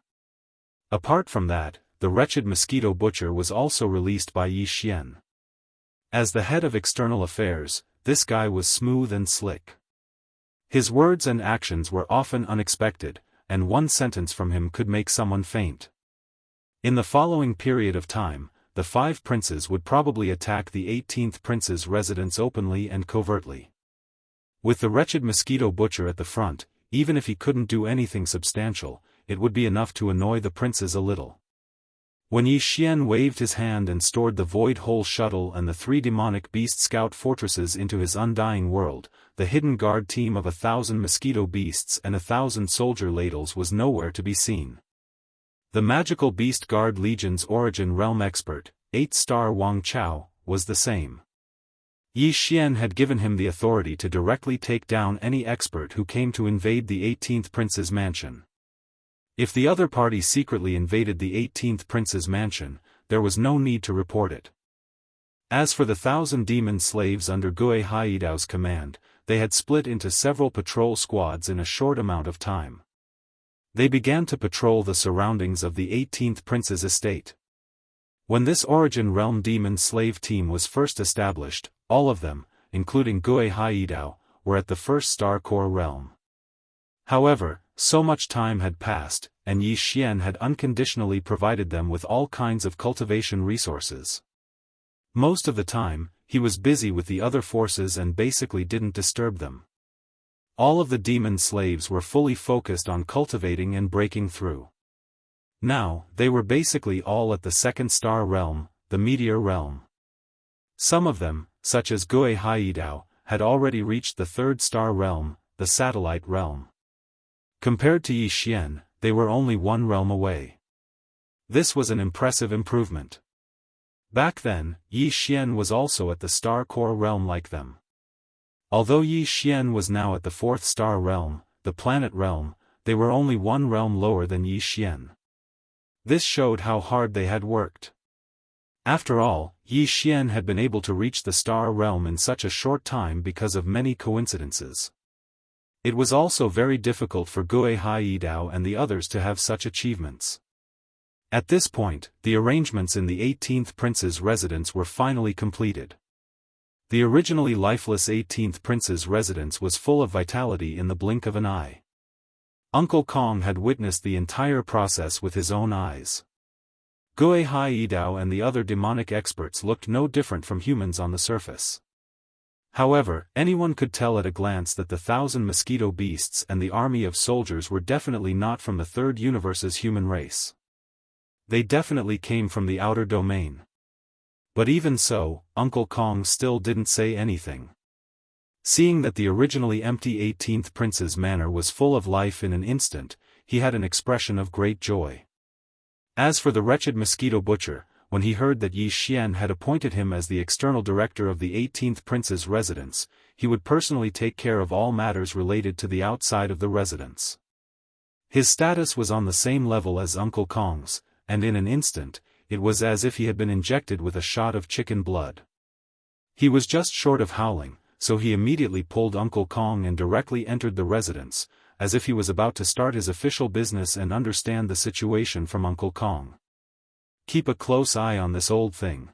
[SPEAKER 1] Apart from that, the wretched Mosquito Butcher was also released by Yi Xian. As the head of external affairs, this guy was smooth and slick. His words and actions were often unexpected, and one sentence from him could make someone faint. In the following period of time, the 5 princes would probably attack the 18th prince's residence openly and covertly. With the wretched Mosquito Butcher at the front, even if he couldn't do anything substantial, it would be enough to annoy the princes a little. When Yi Xian waved his hand and stored the Void Hole shuttle and the 3 demonic beast scout fortresses into his undying world, the hidden guard team of 1,000 mosquito beasts and 1,000 soldier ladles was nowhere to be seen. The Magical Beast Guard Legion's Origin Realm expert, 8-star Wang Chao, was the same. Yi Xian had given him the authority to directly take down any expert who came to invade the 18th prince's mansion. If the other party secretly invaded the 18th prince's mansion, there was no need to report it. As for the 1,000 demon slaves under Gui Haidao's command, they had split into several patrol squads in a short amount of time. They began to patrol the surroundings of the 18th prince's estate. When this Origin Realm demon slave team was first established, all of them, including Gui Haidao, were at the first Star Core realm. However, so much time had passed, and Yi Xian had unconditionally provided them with all kinds of cultivation resources. Most of the time, he was busy with the other forces and basically didn't disturb them. All of the demon slaves were fully focused on cultivating and breaking through. Now, they were basically all at the second star realm, the meteor realm. Some of them, such as Gui Haidao, had already reached the third star realm, the satellite realm. Compared to Yi Xian, they were only one realm away. This was an impressive improvement. Back then, Yi Xian was also at the Star Core realm like them. Although Yi Xian was now at the fourth star realm, the planet realm, they were only one realm lower than Yi Xian. This showed how hard they had worked. After all, Yi Xian had been able to reach the star realm in such a short time because of many coincidences. It was also very difficult for Gui Haidao and the others to have such achievements. At this point, the arrangements in the 18th prince's residence were finally completed. The originally lifeless 18th prince's residence was full of vitality in the blink of an eye. Uncle Kong had witnessed the entire process with his own eyes. Gui Haidao and the other demonic experts looked no different from humans on the surface. However, anyone could tell at a glance that the 1,000 mosquito beasts and the army of soldiers were definitely not from the third universe's human race. They definitely came from the outer domain. But even so, Uncle Kong still didn't say anything. Seeing that the originally empty 18th prince's manor was full of life in an instant, he had an expression of great joy. As for the wretched mosquito butcher, when he heard that Yi Xian had appointed him as the external director of the 18th prince's residence, he would personally take care of all matters related to the outside of the residence. His status was on the same level as Uncle Kong's, and in an instant, it was as if he had been injected with a shot of chicken blood. He was just short of howling, so he immediately pulled Uncle Kong and directly entered the residence, as if he was about to start his official business and understand the situation from Uncle Kong. Keep a close eye on this old thing.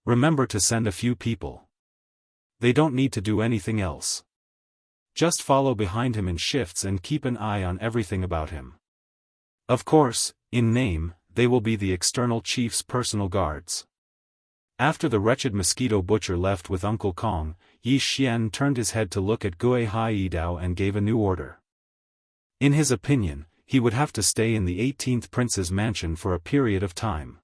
[SPEAKER 1] Remember to send a few people. They don't need to do anything else. Just follow behind him in shifts and keep an eye on everything about him. Of course, in name, they will be the external chief's personal guards. After the wretched mosquito butcher left with Uncle Kong, Yi Xian turned his head to look at Gui Haidao and gave a new order. In his opinion, he would have to stay in the 18th prince's mansion for a period of time.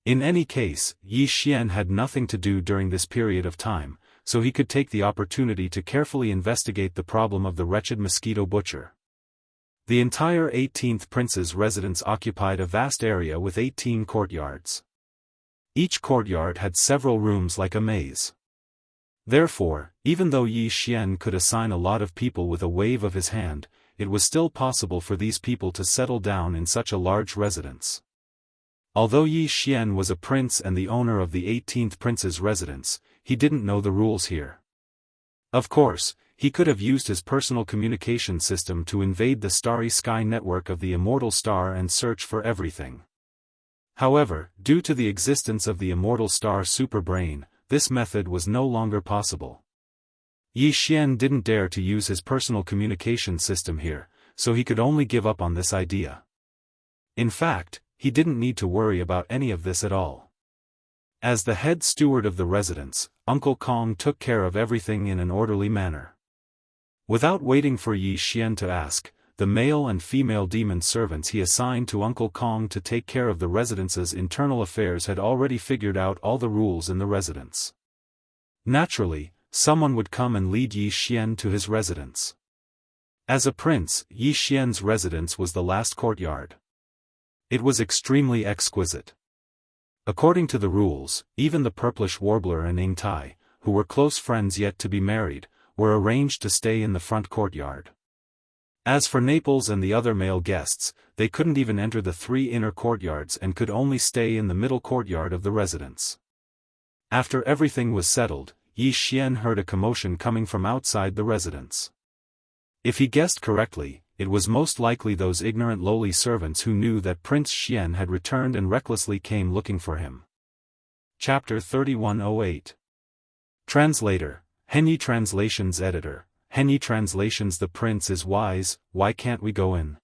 [SPEAKER 1] In any case, Yi Xian had nothing to do during this period of time, so he could take the opportunity to carefully investigate the problem of the wretched mosquito butcher. The entire 18th prince's residence occupied a vast area with 18 courtyards. Each courtyard had several rooms like a maze. Therefore, even though Yi Xian could assign a lot of people with a wave of his hand, it was still possible for these people to settle down in such a large residence. Although Yi Xian was a prince and the owner of the 18th prince's residence, he didn't know the rules here. Of course, he could have used his personal communication system to invade the starry sky network of the immortal star and search for everything. However, due to the existence of the immortal star superbrain, this method was no longer possible. Yi Xian didn't dare to use his personal communication system here, so he could only give up on this idea. In fact, he didn't need to worry about any of this at all. As the head steward of the residence, Uncle Kong took care of everything in an orderly manner. Without waiting for Yi Xian to ask, the male and female demon servants he assigned to Uncle Kong to take care of the residence's internal affairs had already figured out all the rules in the residence. Naturally, someone would come and lead Yi Xian to his residence. As a prince, Yi Xian's residence was the last courtyard. It was extremely exquisite. According to the rules, even the purplish warbler and Ing Tai, who were close friends yet to be married, were arranged to stay in the front courtyard. As for Naples and the other male guests, they couldn't even enter the 3 inner courtyards and could only stay in the middle courtyard of the residence. After everything was settled, Yi Xian heard a commotion coming from outside the residence. If he guessed correctly, it was most likely those ignorant lowly servants who knew that Prince Xian had returned and recklessly came looking for him. Chapter 3108. Translator, Henyi Translations Editor, Henyi Translations. The prince is wise, why can't we go in?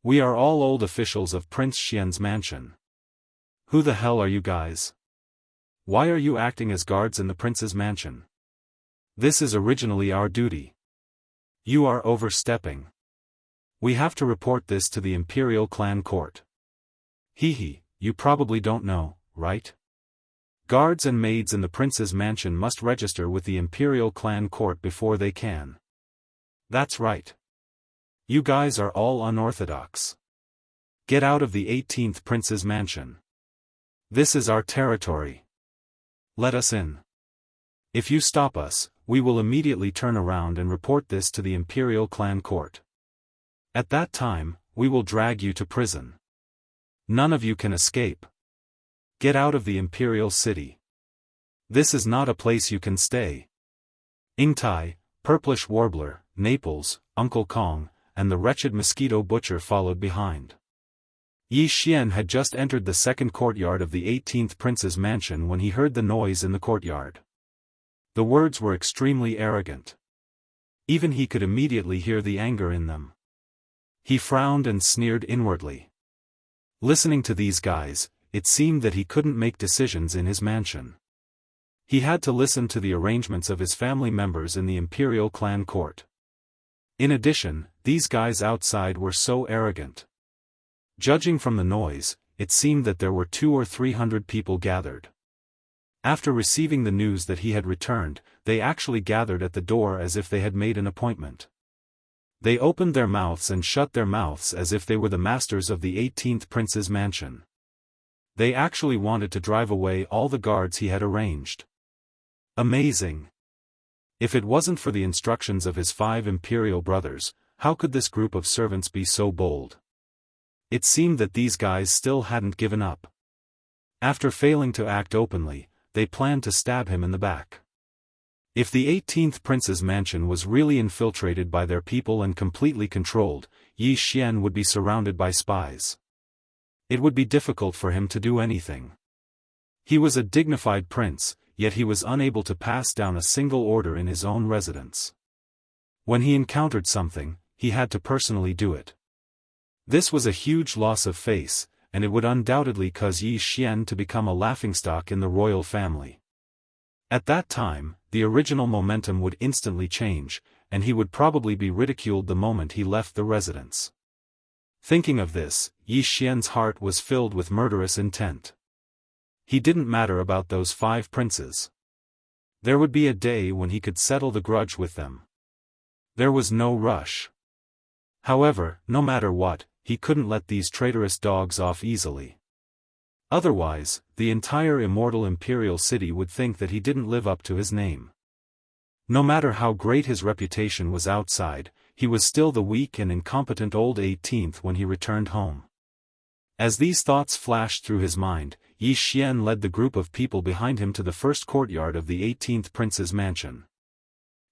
[SPEAKER 1] We are all old officials of Prince Xian's mansion. Who the hell are you guys? Why are you acting as guards in the prince's mansion? This is originally our duty. You are overstepping. We have to report this to the Imperial Clan Court. Hee, you probably don't know, right? Guards and maids in the prince's mansion must register with the Imperial Clan Court before they can. That's right. You guys are all unorthodox. Get out of the 18th prince's mansion. This is our territory. Let us in. If you stop us, we will immediately turn around and report this to the Imperial Clan Court. At that time, we will drag you to prison. None of you can escape. Get out of the Imperial City. This is not a place you can stay. Ingtai, Purplish Warbler, Naples, Uncle Kong, and the wretched Mosquito Butcher followed behind. Yi Xian had just entered the second courtyard of the 18th prince's mansion when he heard the noise in the courtyard. The words were extremely arrogant. Even he could immediately hear the anger in them. He frowned and sneered inwardly. Listening to these guys, it seemed that he couldn't make decisions in his mansion. He had to listen to the arrangements of his family members in the Imperial Clan Court. In addition, these guys outside were so arrogant. Judging from the noise, it seemed that there were 200 or 300 people gathered. After receiving the news that he had returned, they actually gathered at the door as if they had made an appointment. They opened their mouths and shut their mouths as if they were the masters of the 18th prince's mansion. They actually wanted to drive away all the guards he had arranged. Amazing! If it wasn't for the instructions of his 5 imperial brothers, how could this group of servants be so bold? It seemed that these guys still hadn't given up. After failing to act openly, they planned to stab him in the back. If the 18th prince's mansion was really infiltrated by their people and completely controlled, Yi Xian would be surrounded by spies. It would be difficult for him to do anything. He was a dignified prince, yet he was unable to pass down a single order in his own residence. When he encountered something, he had to personally do it. This was a huge loss of face, and it would undoubtedly cause Yi Xian to become a laughingstock in the royal family. At that time, the original momentum would instantly change, and he would probably be ridiculed the moment he left the residence. Thinking of this, Yi Xian's heart was filled with murderous intent. He didn't matter about those 5 princes. There would be a day when he could settle the grudge with them. There was no rush. However, no matter what, he couldn't let these traitorous dogs off easily. Otherwise, the entire immortal imperial city would think that he didn't live up to his name. No matter how great his reputation was outside, he was still the weak and incompetent old 18th when he returned home. As these thoughts flashed through his mind, Yi Xian led the group of people behind him to the first courtyard of the 18th prince's mansion.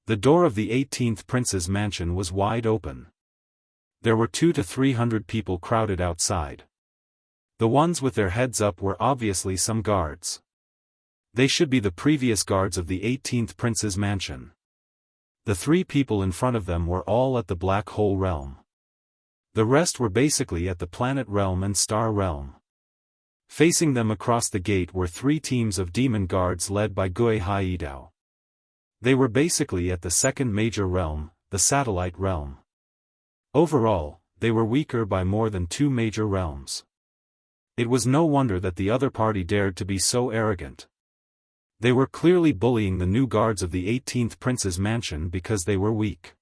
[SPEAKER 1] The door of the 18th prince's mansion was wide open. There were 200 to 300 people crowded outside. The ones with their heads up were obviously some guards. They should be the previous guards of the 18th prince's mansion. The 3 people in front of them were all at the Black Hole Realm. The rest were basically at the Planet Realm and Star Realm. Facing them across the gate were 3 teams of demon guards led by Gui Haidao. They were basically at the second major realm, the Satellite Realm. Overall, they were weaker by more than 2 major realms. It was no wonder that the other party dared to be so arrogant. They were clearly bullying the new guards of the 18th prince's mansion because they were weak.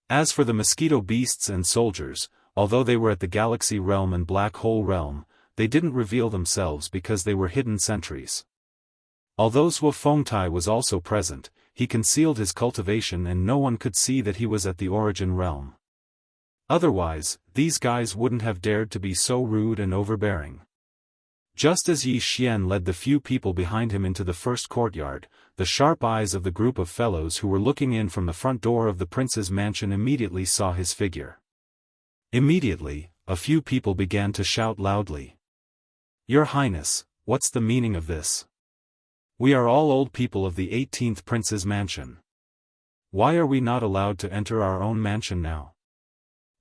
[SPEAKER 1] As for the mosquito beasts and soldiers, although they were at the Galaxy Realm and Black Hole Realm, they didn't reveal themselves because they were hidden sentries. Although Zhuo Fengtai was also present, he concealed his cultivation and no one could see that he was at the origin realm. Otherwise, these guys wouldn't have dared to be so rude and overbearing. Just as Yi Xian led the few people behind him into the first courtyard, the sharp eyes of the group of fellows who were looking in from the front door of the prince's mansion immediately saw his figure. Immediately, a few people began to shout loudly. "Your Highness, what's the meaning of this? We are all old people of the 18th prince's mansion. Why are we not allowed to enter our own mansion now?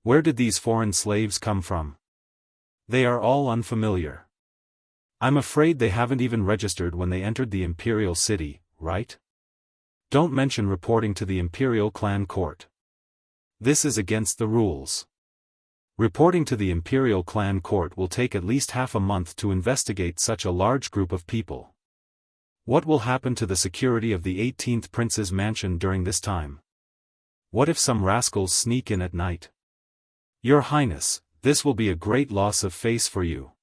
[SPEAKER 1] Where did these foreign slaves come from? They are all unfamiliar. I'm afraid they haven't even registered when they entered the imperial city, right? Don't mention reporting to the imperial clan court. This is against the rules. Reporting to the imperial clan court will take at least half a month to investigate such a large group of people. What will happen to the security of the 18th prince's mansion during this time? What if some rascals sneak in at night? Your Highness, this will be a great loss of face for you.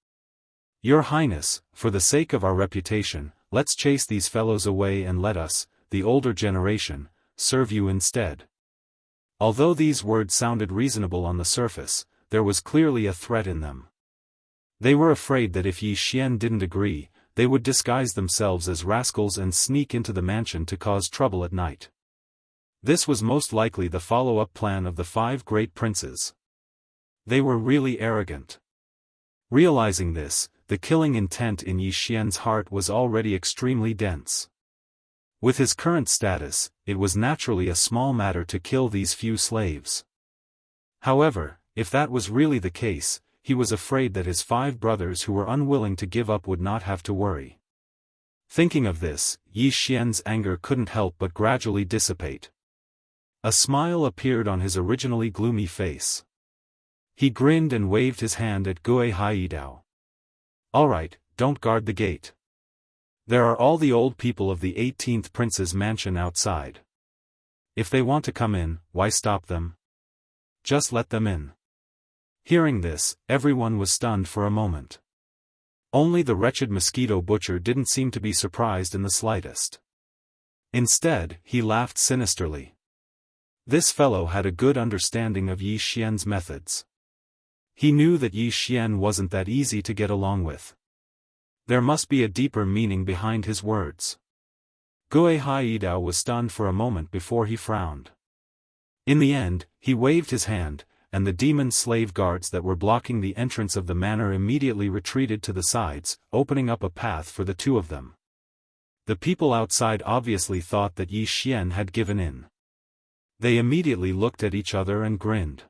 [SPEAKER 1] Your Highness, for the sake of our reputation, let's chase these fellows away and let us, the older generation, serve you instead." Although these words sounded reasonable on the surface, there was clearly a threat in them. They were afraid that if Yi Xian didn't agree, they would disguise themselves as rascals and sneak into the mansion to cause trouble at night. This was most likely the follow-up plan of the 5 great princes. They were really arrogant. Realizing this, the killing intent in Yi Xian's heart was already extremely dense. With his current status, it was naturally a small matter to kill these few slaves. However, if that was really the case, he was afraid that his 5 brothers who were unwilling to give up would not have to worry. Thinking of this, Yi Xian's anger couldn't help but gradually dissipate. A smile appeared on his originally gloomy face. He grinned and waved his hand at Gui Haidao. "Alright, don't guard the gate. There are all the old people of the 18th prince's mansion outside. If they want to come in, why stop them? Just let them in." Hearing this, everyone was stunned for a moment. Only the wretched mosquito butcher didn't seem to be surprised in the slightest. Instead, he laughed sinisterly. This fellow had a good understanding of Yi Xian's methods. He knew that Yi Xian wasn't that easy to get along with. There must be a deeper meaning behind his words. Gui Haidao was stunned for a moment before he frowned. In the end, he waved his hand, and the demon slave guards that were blocking the entrance of the manor immediately retreated to the sides, opening up a path for the 2 of them. The people outside obviously thought that Yi Xian had given in. They immediately looked at each other and grinned.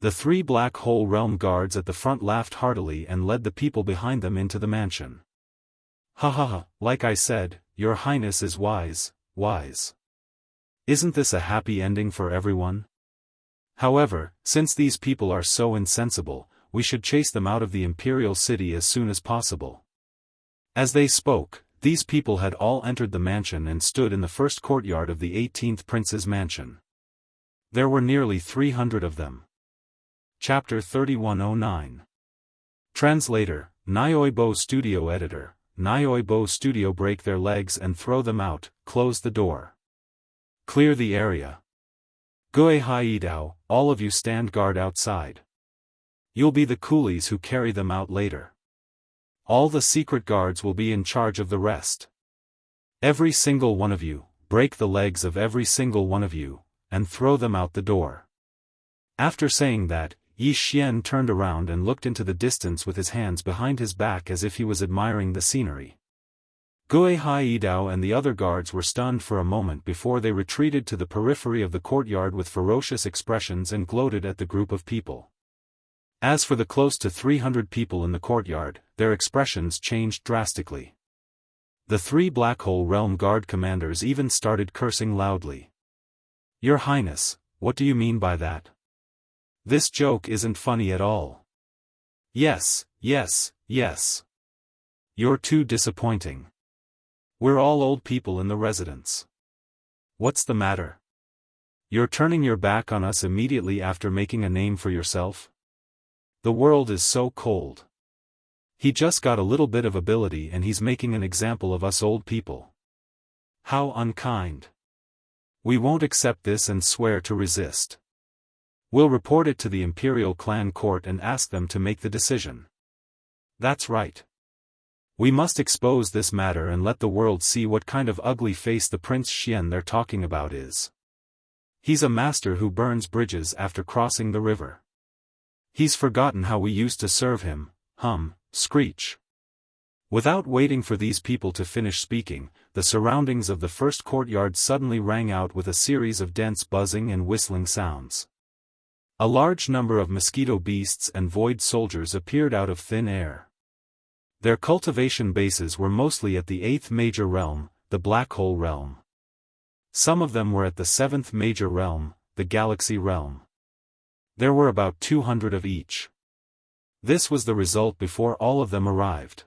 [SPEAKER 1] The 3 Black Hole Realm guards at the front laughed heartily and led the people behind them into the mansion. "Ha ha ha, like I said, Your Highness is wise, wise. Isn't this a happy ending for everyone? However, since these people are so insensible, we should chase them out of the imperial city as soon as possible." As they spoke, these people had all entered the mansion and stood in the first courtyard of the 18th prince's mansion. There were nearly 300 of them. Chapter 3109. Translator, Nyoibo Studio Editor, Nyoibo Studio. Break their legs and throw them out, close the door. Clear the area. Gui Haidao, all of you stand guard outside. You'll be the coolies who carry them out later. All the secret guards will be in charge of the rest. Every single one of you, break the legs of every single one of you, and throw them out the door. After saying that, Yi Xian turned around and looked into the distance with his hands behind his back as if he was admiring the scenery. Gui Haidao and the other guards were stunned for a moment before they retreated to the periphery of the courtyard with ferocious expressions and gloated at the group of people. As for the close to 300 people in the courtyard, their expressions changed drastically. The 3 Black Hole Realm Guard commanders even started cursing loudly. "Your Highness, what do you mean by that? This joke isn't funny at all." "Yes, yes, yes. You're too disappointing. We're all old people in the residence. What's the matter? You're turning your back on us immediately after making a name for yourself? The world is so cold." He just got a little bit of ability and he's making an example of us old people. How unkind. We won't accept this and swear to resist. We'll report it to the Imperial Clan Court and ask them to make the decision. That's right. We must expose this matter and let the world see what kind of ugly face the Prince Xian they're talking about is. He's a master who burns bridges after crossing the river. He's forgotten how we used to serve him, screech. Without waiting for these people to finish speaking, the surroundings of the first courtyard suddenly rang out with a series of dense buzzing and whistling sounds. A large number of mosquito beasts and void soldiers appeared out of thin air. Their cultivation bases were mostly at the 8th major realm, the Black Hole realm. Some of them were at the 7th major realm, the Galaxy realm. There were about 200 of each. This was the result before all of them arrived.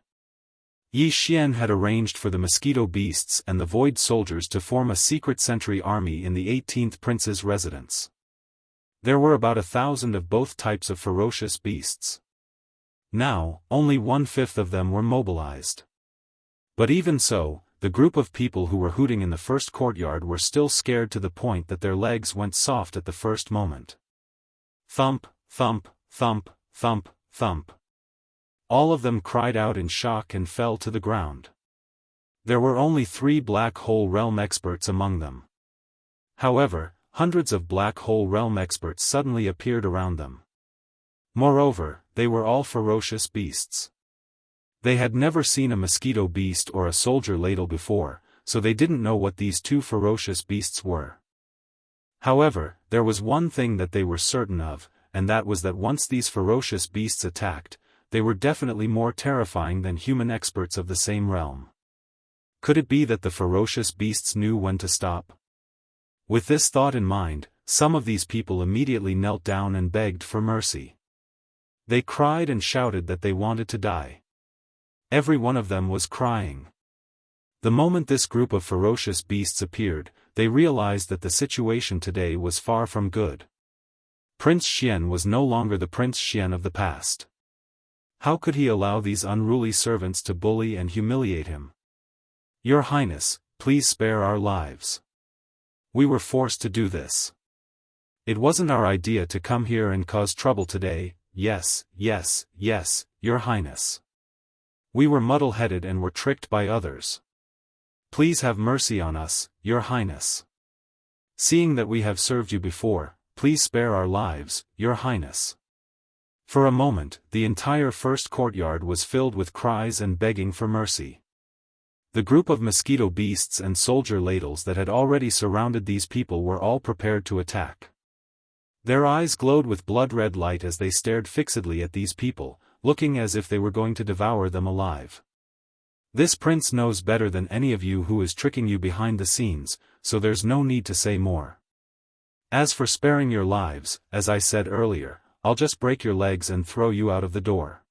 [SPEAKER 1] Yi Xian had arranged for the mosquito beasts and the void soldiers to form a secret sentry army in the 18th prince's residence. There were about 1,000 of both types of ferocious beasts. Now, only 1/5 of them were mobilized. But even so, the group of people who were hooting in the first courtyard were still scared to the point that their legs went soft at the first moment. Thump, thump, thump, thump, thump. All of them cried out in shock and fell to the ground. There were only 3 Black Hole Realm experts among them. However, hundreds of Black Hole Realm experts suddenly appeared around them. Moreover, they were all ferocious beasts. They had never seen a mosquito beast or a soldier ladle before, so they didn't know what these 2 ferocious beasts were. However, there was one thing that they were certain of, and that was that once these ferocious beasts attacked, they were definitely more terrifying than human experts of the same realm. Could it be that the ferocious beasts knew when to stop? With this thought in mind, some of these people immediately knelt down and begged for mercy. They cried and shouted that they wanted to die. Every one of them was crying. The moment this group of ferocious beasts appeared, they realized that the situation today was far from good. Prince Xian was no longer the Prince Xian of the past. How could he allow these unruly servants to bully and humiliate him? Your Highness, please spare our lives. We were forced to do this. It wasn't our idea to come here and cause trouble today. Yes, yes, yes, Your Highness. We were muddle-headed and were tricked by others. Please have mercy on us, Your Highness. Seeing that we have served you before, please spare our lives, Your Highness. For a moment, the entire first courtyard was filled with cries and begging for mercy. The group of mosquito beasts and soldier ladles that had already surrounded these people were all prepared to attack. Their eyes glowed with blood-red light as they stared fixedly at these people, looking as if they were going to devour them alive. This prince knows better than any of you who is tricking you behind the scenes, so there's no need to say more. As for sparing your lives, as I said earlier, I'll just break your legs and throw you out of the door.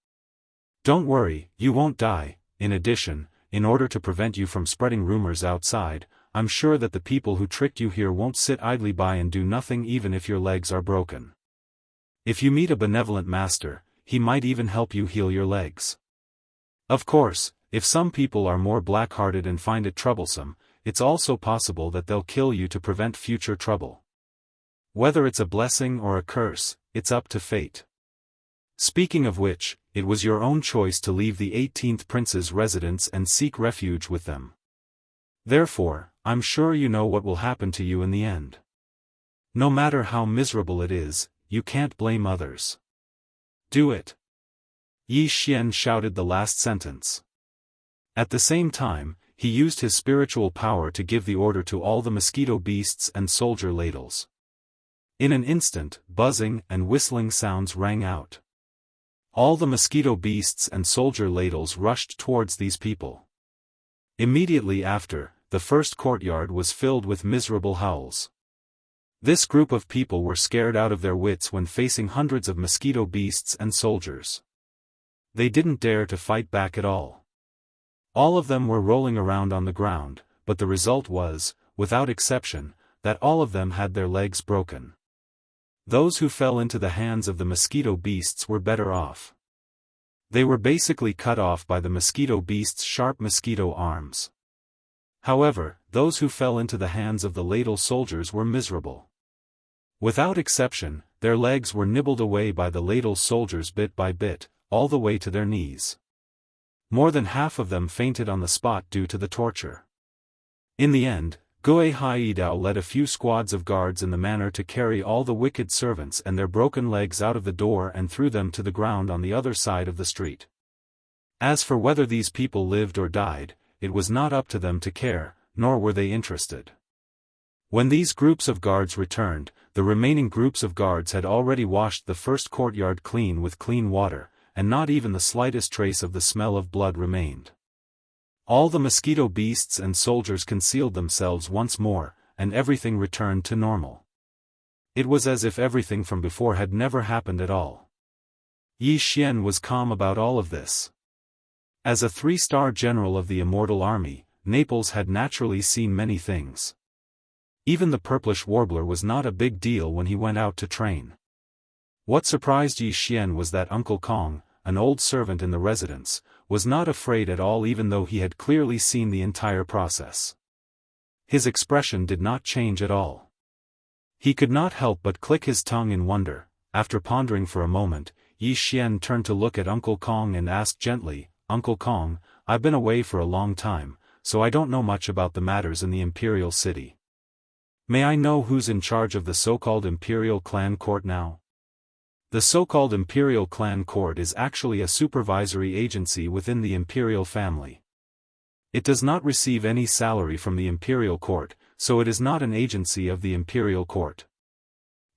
[SPEAKER 1] Don't worry, you won't die. In addition, in order to prevent you from spreading rumors outside, I'm sure that the people who tricked you here won't sit idly by and do nothing even if your legs are broken. If you meet a benevolent master, he might even help you heal your legs. Of course, if some people are more black-hearted and find it troublesome, it's also possible that they'll kill you to prevent future trouble. Whether it's a blessing or a curse, it's up to fate. Speaking of which, it was your own choice to leave the 18th prince's residence and seek refuge with them. Therefore, I'm sure you know what will happen to you in the end. No matter how miserable it is, you can't blame others. Do it. Yi Xian shouted the last sentence. At the same time, he used his spiritual power to give the order to all the mosquito beasts and soldier ladles. In an instant, buzzing and whistling sounds rang out. All the mosquito beasts and soldier ladles rushed towards these people. Immediately after, the first courtyard was filled with miserable howls. This group of people were scared out of their wits when facing hundreds of mosquito beasts and soldiers. They didn't dare to fight back at all. All of them were rolling around on the ground, but the result was, without exception, that all of them had their legs broken. Those who fell into the hands of the mosquito beasts were better off. They were basically cut off by the mosquito beast's sharp mosquito arms. However, those who fell into the hands of the ladle soldiers were miserable. Without exception, their legs were nibbled away by the ladle soldiers bit by bit, all the way to their knees. More than half of them fainted on the spot due to the torture. In the end, Gui Haidao led a few squads of guards in the manner to carry all the wicked servants and their broken legs out of the door and threw them to the ground on the other side of the street. As for whether these people lived or died, it was not up to them to care, nor were they interested. When these groups of guards returned, the remaining groups of guards had already washed the first courtyard clean with clean water, and not even the slightest trace of the smell of blood remained. All the mosquito beasts and soldiers concealed themselves once more, and everything returned to normal. It was as if everything from before had never happened at all. Yi Xian was calm about all of this. As a 3-star general of the Immortal Army, Naples had naturally seen many things. Even the purplish warbler was not a big deal when he went out to train. What surprised Yi Xian was that Uncle Kong, an old servant in the residence, was not afraid at all even though he had clearly seen the entire process. His expression did not change at all. He could not help but click his tongue in wonder. After pondering for a moment, Yi Xian turned to look at Uncle Kong and asked gently, "Uncle Kong, I've been away for a long time, so I don't know much about the matters in the Imperial City. May I know who's in charge of the so-called Imperial Clan Court now?" The so-called Imperial Clan Court is actually a supervisory agency within the Imperial family. It does not receive any salary from the Imperial Court, so it is not an agency of the Imperial Court.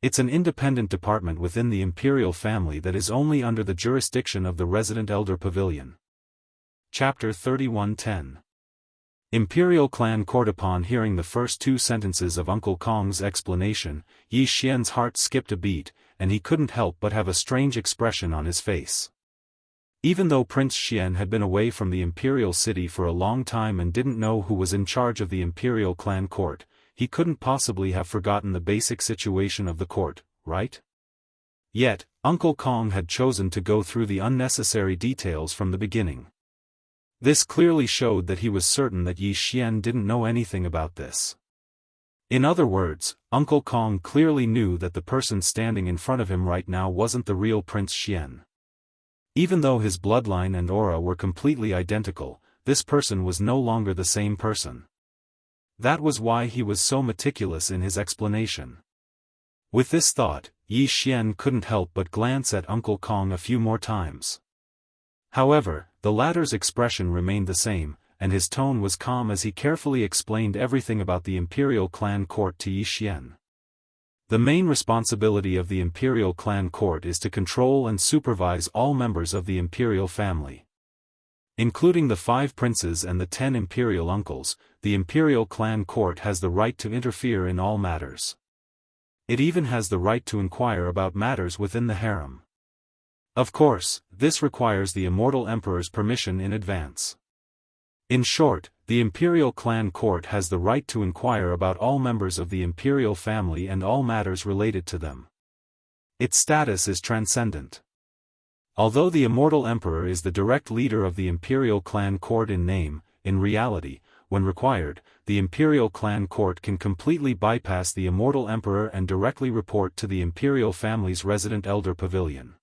[SPEAKER 1] It's an independent department within the Imperial family that is only under the jurisdiction of the Resident Elder Pavilion. Chapter 31:10 Imperial Clan Court. Upon hearing the first 2 sentences of Uncle Kong's explanation, Yi Xian's heart skipped a beat, and he couldn't help but have a strange expression on his face. Even though Prince Xian had been away from the Imperial City for a long time and didn't know who was in charge of the Imperial Clan Court, he couldn't possibly have forgotten the basic situation of the court, right? Yet, Uncle Kong had chosen to go through the unnecessary details from the beginning. This clearly showed that he was certain that Yi Xian didn't know anything about this. In other words, Uncle Kong clearly knew that the person standing in front of him right now wasn't the real Prince Xian. Even though his bloodline and aura were completely identical, this person was no longer the same person. That was why he was so meticulous in his explanation. With this thought, Yi Xian couldn't help but glance at Uncle Kong a few more times. However, the latter's expression remained the same, and his tone was calm as he carefully explained everything about the Imperial Clan Court to Yi Xian. The main responsibility of the Imperial Clan Court is to control and supervise all members of the Imperial family. Including the 5 princes and the 10 Imperial uncles, the Imperial Clan Court has the right to interfere in all matters. It even has the right to inquire about matters within the harem. Of course, this requires the Immortal Emperor's permission in advance. In short, the Imperial Clan Court has the right to inquire about all members of the Imperial family and all matters related to them. Its status is transcendent. Although the Immortal Emperor is the direct leader of the Imperial Clan Court in name, in reality, when required, the Imperial Clan Court can completely bypass the Immortal Emperor and directly report to the Imperial family's Resident Elder Pavilion.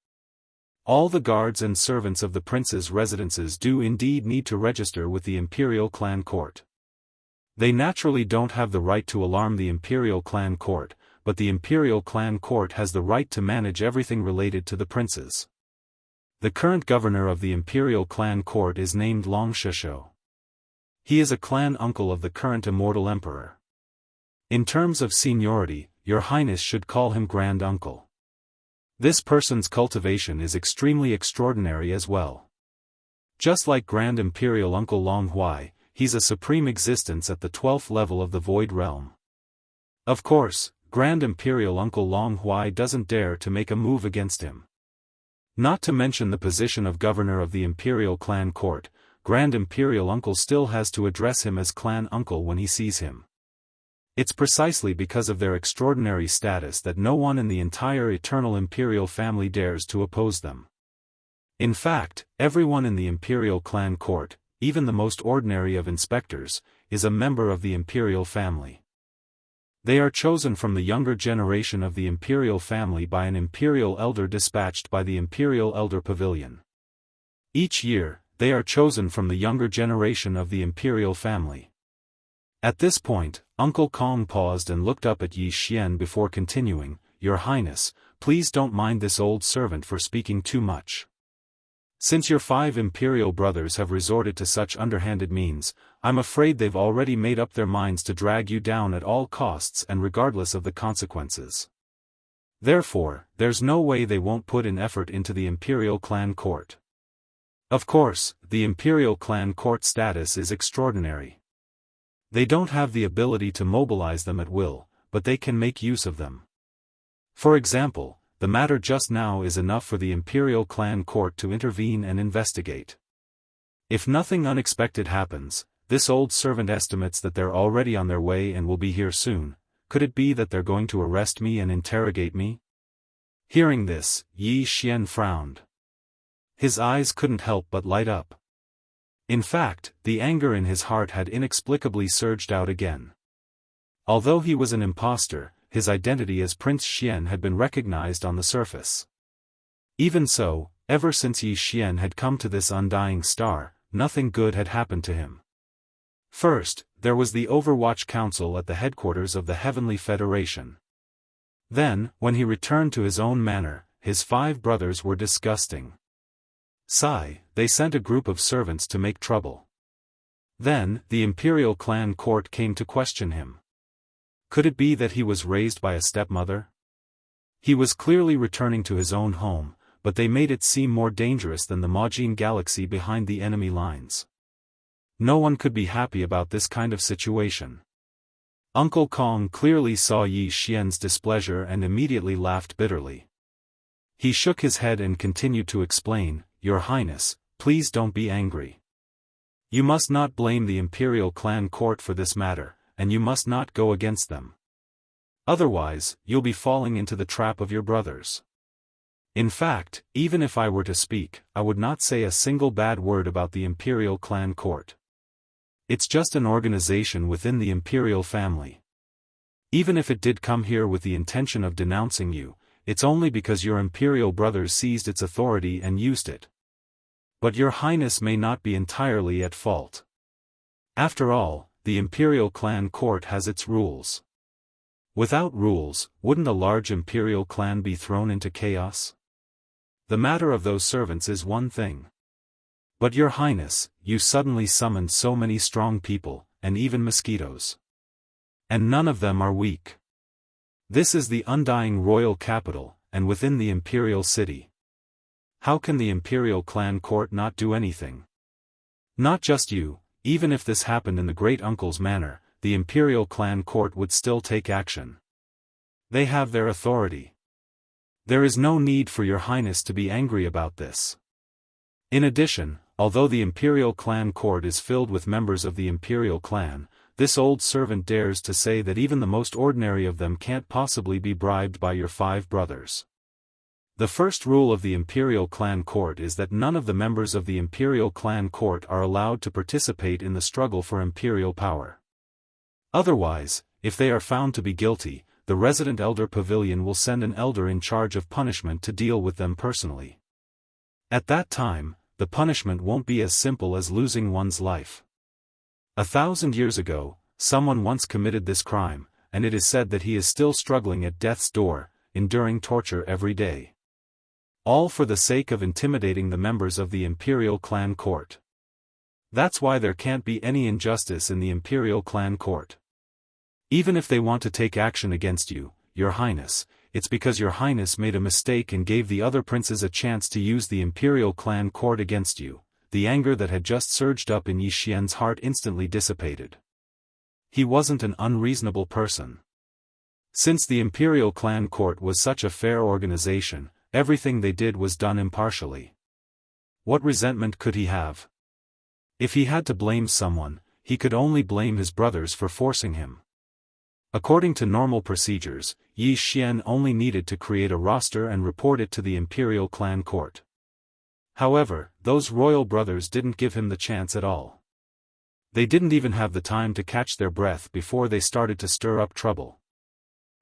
[SPEAKER 1] All the guards and servants of the prince's residences do indeed need to register with the Imperial Clan Court. They naturally don't have the right to alarm the Imperial Clan Court, but the Imperial Clan Court has the right to manage everything related to the princes. The current governor of the Imperial Clan Court is named Long Shishou. He is a clan uncle of the current Immortal Emperor. In terms of seniority, Your Highness should call him Grand Uncle. This person's cultivation is extremely extraordinary as well. Just like Grand Imperial Uncle Long Huai, he's a supreme existence at the 12th level of the Void Realm. Of course, Grand Imperial Uncle Long Huai doesn't dare to make a move against him. Not to mention the position of governor of the Imperial Clan Court, Grand Imperial Uncle still has to address him as Clan Uncle when he sees him. It's precisely because of their extraordinary status that no one in the entire Eternal Imperial family dares to oppose them. In fact, everyone in the imperial clan court, even the most ordinary of inspectors, is a member of the imperial family. They are chosen from the younger generation of the imperial family by an imperial elder dispatched by the imperial elder pavilion. Each year, they are chosen from the younger generation of the imperial family. At this point, Uncle Kong paused and looked up at Yi Xian before continuing, "Your Highness, please don't mind this old servant for speaking too much. Since your 5 imperial brothers have resorted to such underhanded means, I'm afraid they've already made up their minds to drag you down at all costs and regardless of the consequences. Therefore, there's no way they won't put in effort into the imperial clan court. Of course, the imperial clan court status is extraordinary. They don't have the ability to mobilize them at will, but they can make use of them. For example, the matter just now is enough for the imperial clan court to intervene and investigate. If nothing unexpected happens, this old servant estimates that they're already on their way and will be here soon. Could it be that they're going to arrest me and interrogate me?" Hearing this, Yi Xian frowned. His eyes couldn't help but light up. In fact, the anger in his heart had inexplicably surged out again. Although he was an impostor, his identity as Prince Xian had been recognized on the surface. Even so, ever since Yi Xian had come to this undying star, nothing good had happened to him. First, there was the Overwatch Council at the headquarters of the Heavenly Federation. Then, when he returned to his own manor, his 5 brothers were disgusting. They sent a group of servants to make trouble. Then, the imperial clan court came to question him. Could it be that he was raised by a stepmother? He was clearly returning to his own home, but they made it seem more dangerous than the Majin galaxy behind the enemy lines. No one could be happy about this kind of situation. Uncle Kong clearly saw Yi Xian's displeasure and immediately laughed bitterly. He shook his head and continued to explain, "Your Highness, please don't be angry. You must not blame the imperial clan court for this matter, and you must not go against them. Otherwise, you'll be falling into the trap of your brothers. In fact, even if I were to speak, I would not say a single bad word about the imperial clan court. It's just an organization within the imperial family. Even if it did come here with the intention of denouncing you, it's only because your imperial brothers seized its authority and used it. But your Highness may not be entirely at fault. After all, the imperial clan court has its rules. Without rules, wouldn't a large imperial clan be thrown into chaos? The matter of those servants is one thing. But your Highness, you suddenly summoned so many strong people, and even mosquitoes. And none of them are weak. This is the undying royal capital, and within the imperial city. How can the imperial clan court not do anything? Not just you, even if this happened in the great uncle's manor, the imperial clan court would still take action. They have their authority. There is no need for your Highness to be angry about this. In addition, although the imperial clan court is filled with members of the imperial clan, this old servant dares to say that even the most ordinary of them can't possibly be bribed by your 5 brothers. The first rule of the imperial clan court is that none of the members of the imperial clan court are allowed to participate in the struggle for imperial power. Otherwise, if they are found to be guilty, the resident elder pavilion will send an elder in charge of punishment to deal with them personally. At that time, the punishment won't be as simple as losing one's life. 1,000 years ago, someone once committed this crime, and it is said that he is still struggling at death's door, enduring torture every day. All for the sake of intimidating the members of the imperial clan court. That's why there can't be any injustice in the imperial clan court. Even if they want to take action against you, your Highness, it's because your Highness made a mistake and gave the other princes a chance to use the imperial clan court against you. The anger that had just surged up in Yi Xian's heart instantly dissipated. He wasn't an unreasonable person. Since the imperial clan court was such a fair organization, everything they did was done impartially. What resentment could he have? If he had to blame someone, he could only blame his brothers for forcing him. According to normal procedures, Yi Xian only needed to create a roster and report it to the imperial clan court. However, those royal brothers didn't give him the chance at all. They didn't even have the time to catch their breath before they started to stir up trouble.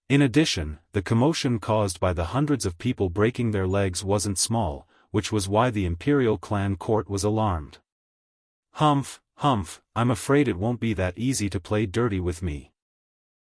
[SPEAKER 1] In addition, the commotion caused by the hundreds of people breaking their legs wasn't small, which was why the imperial clan court was alarmed. Humph, I'm afraid it won't be that easy to play dirty with me.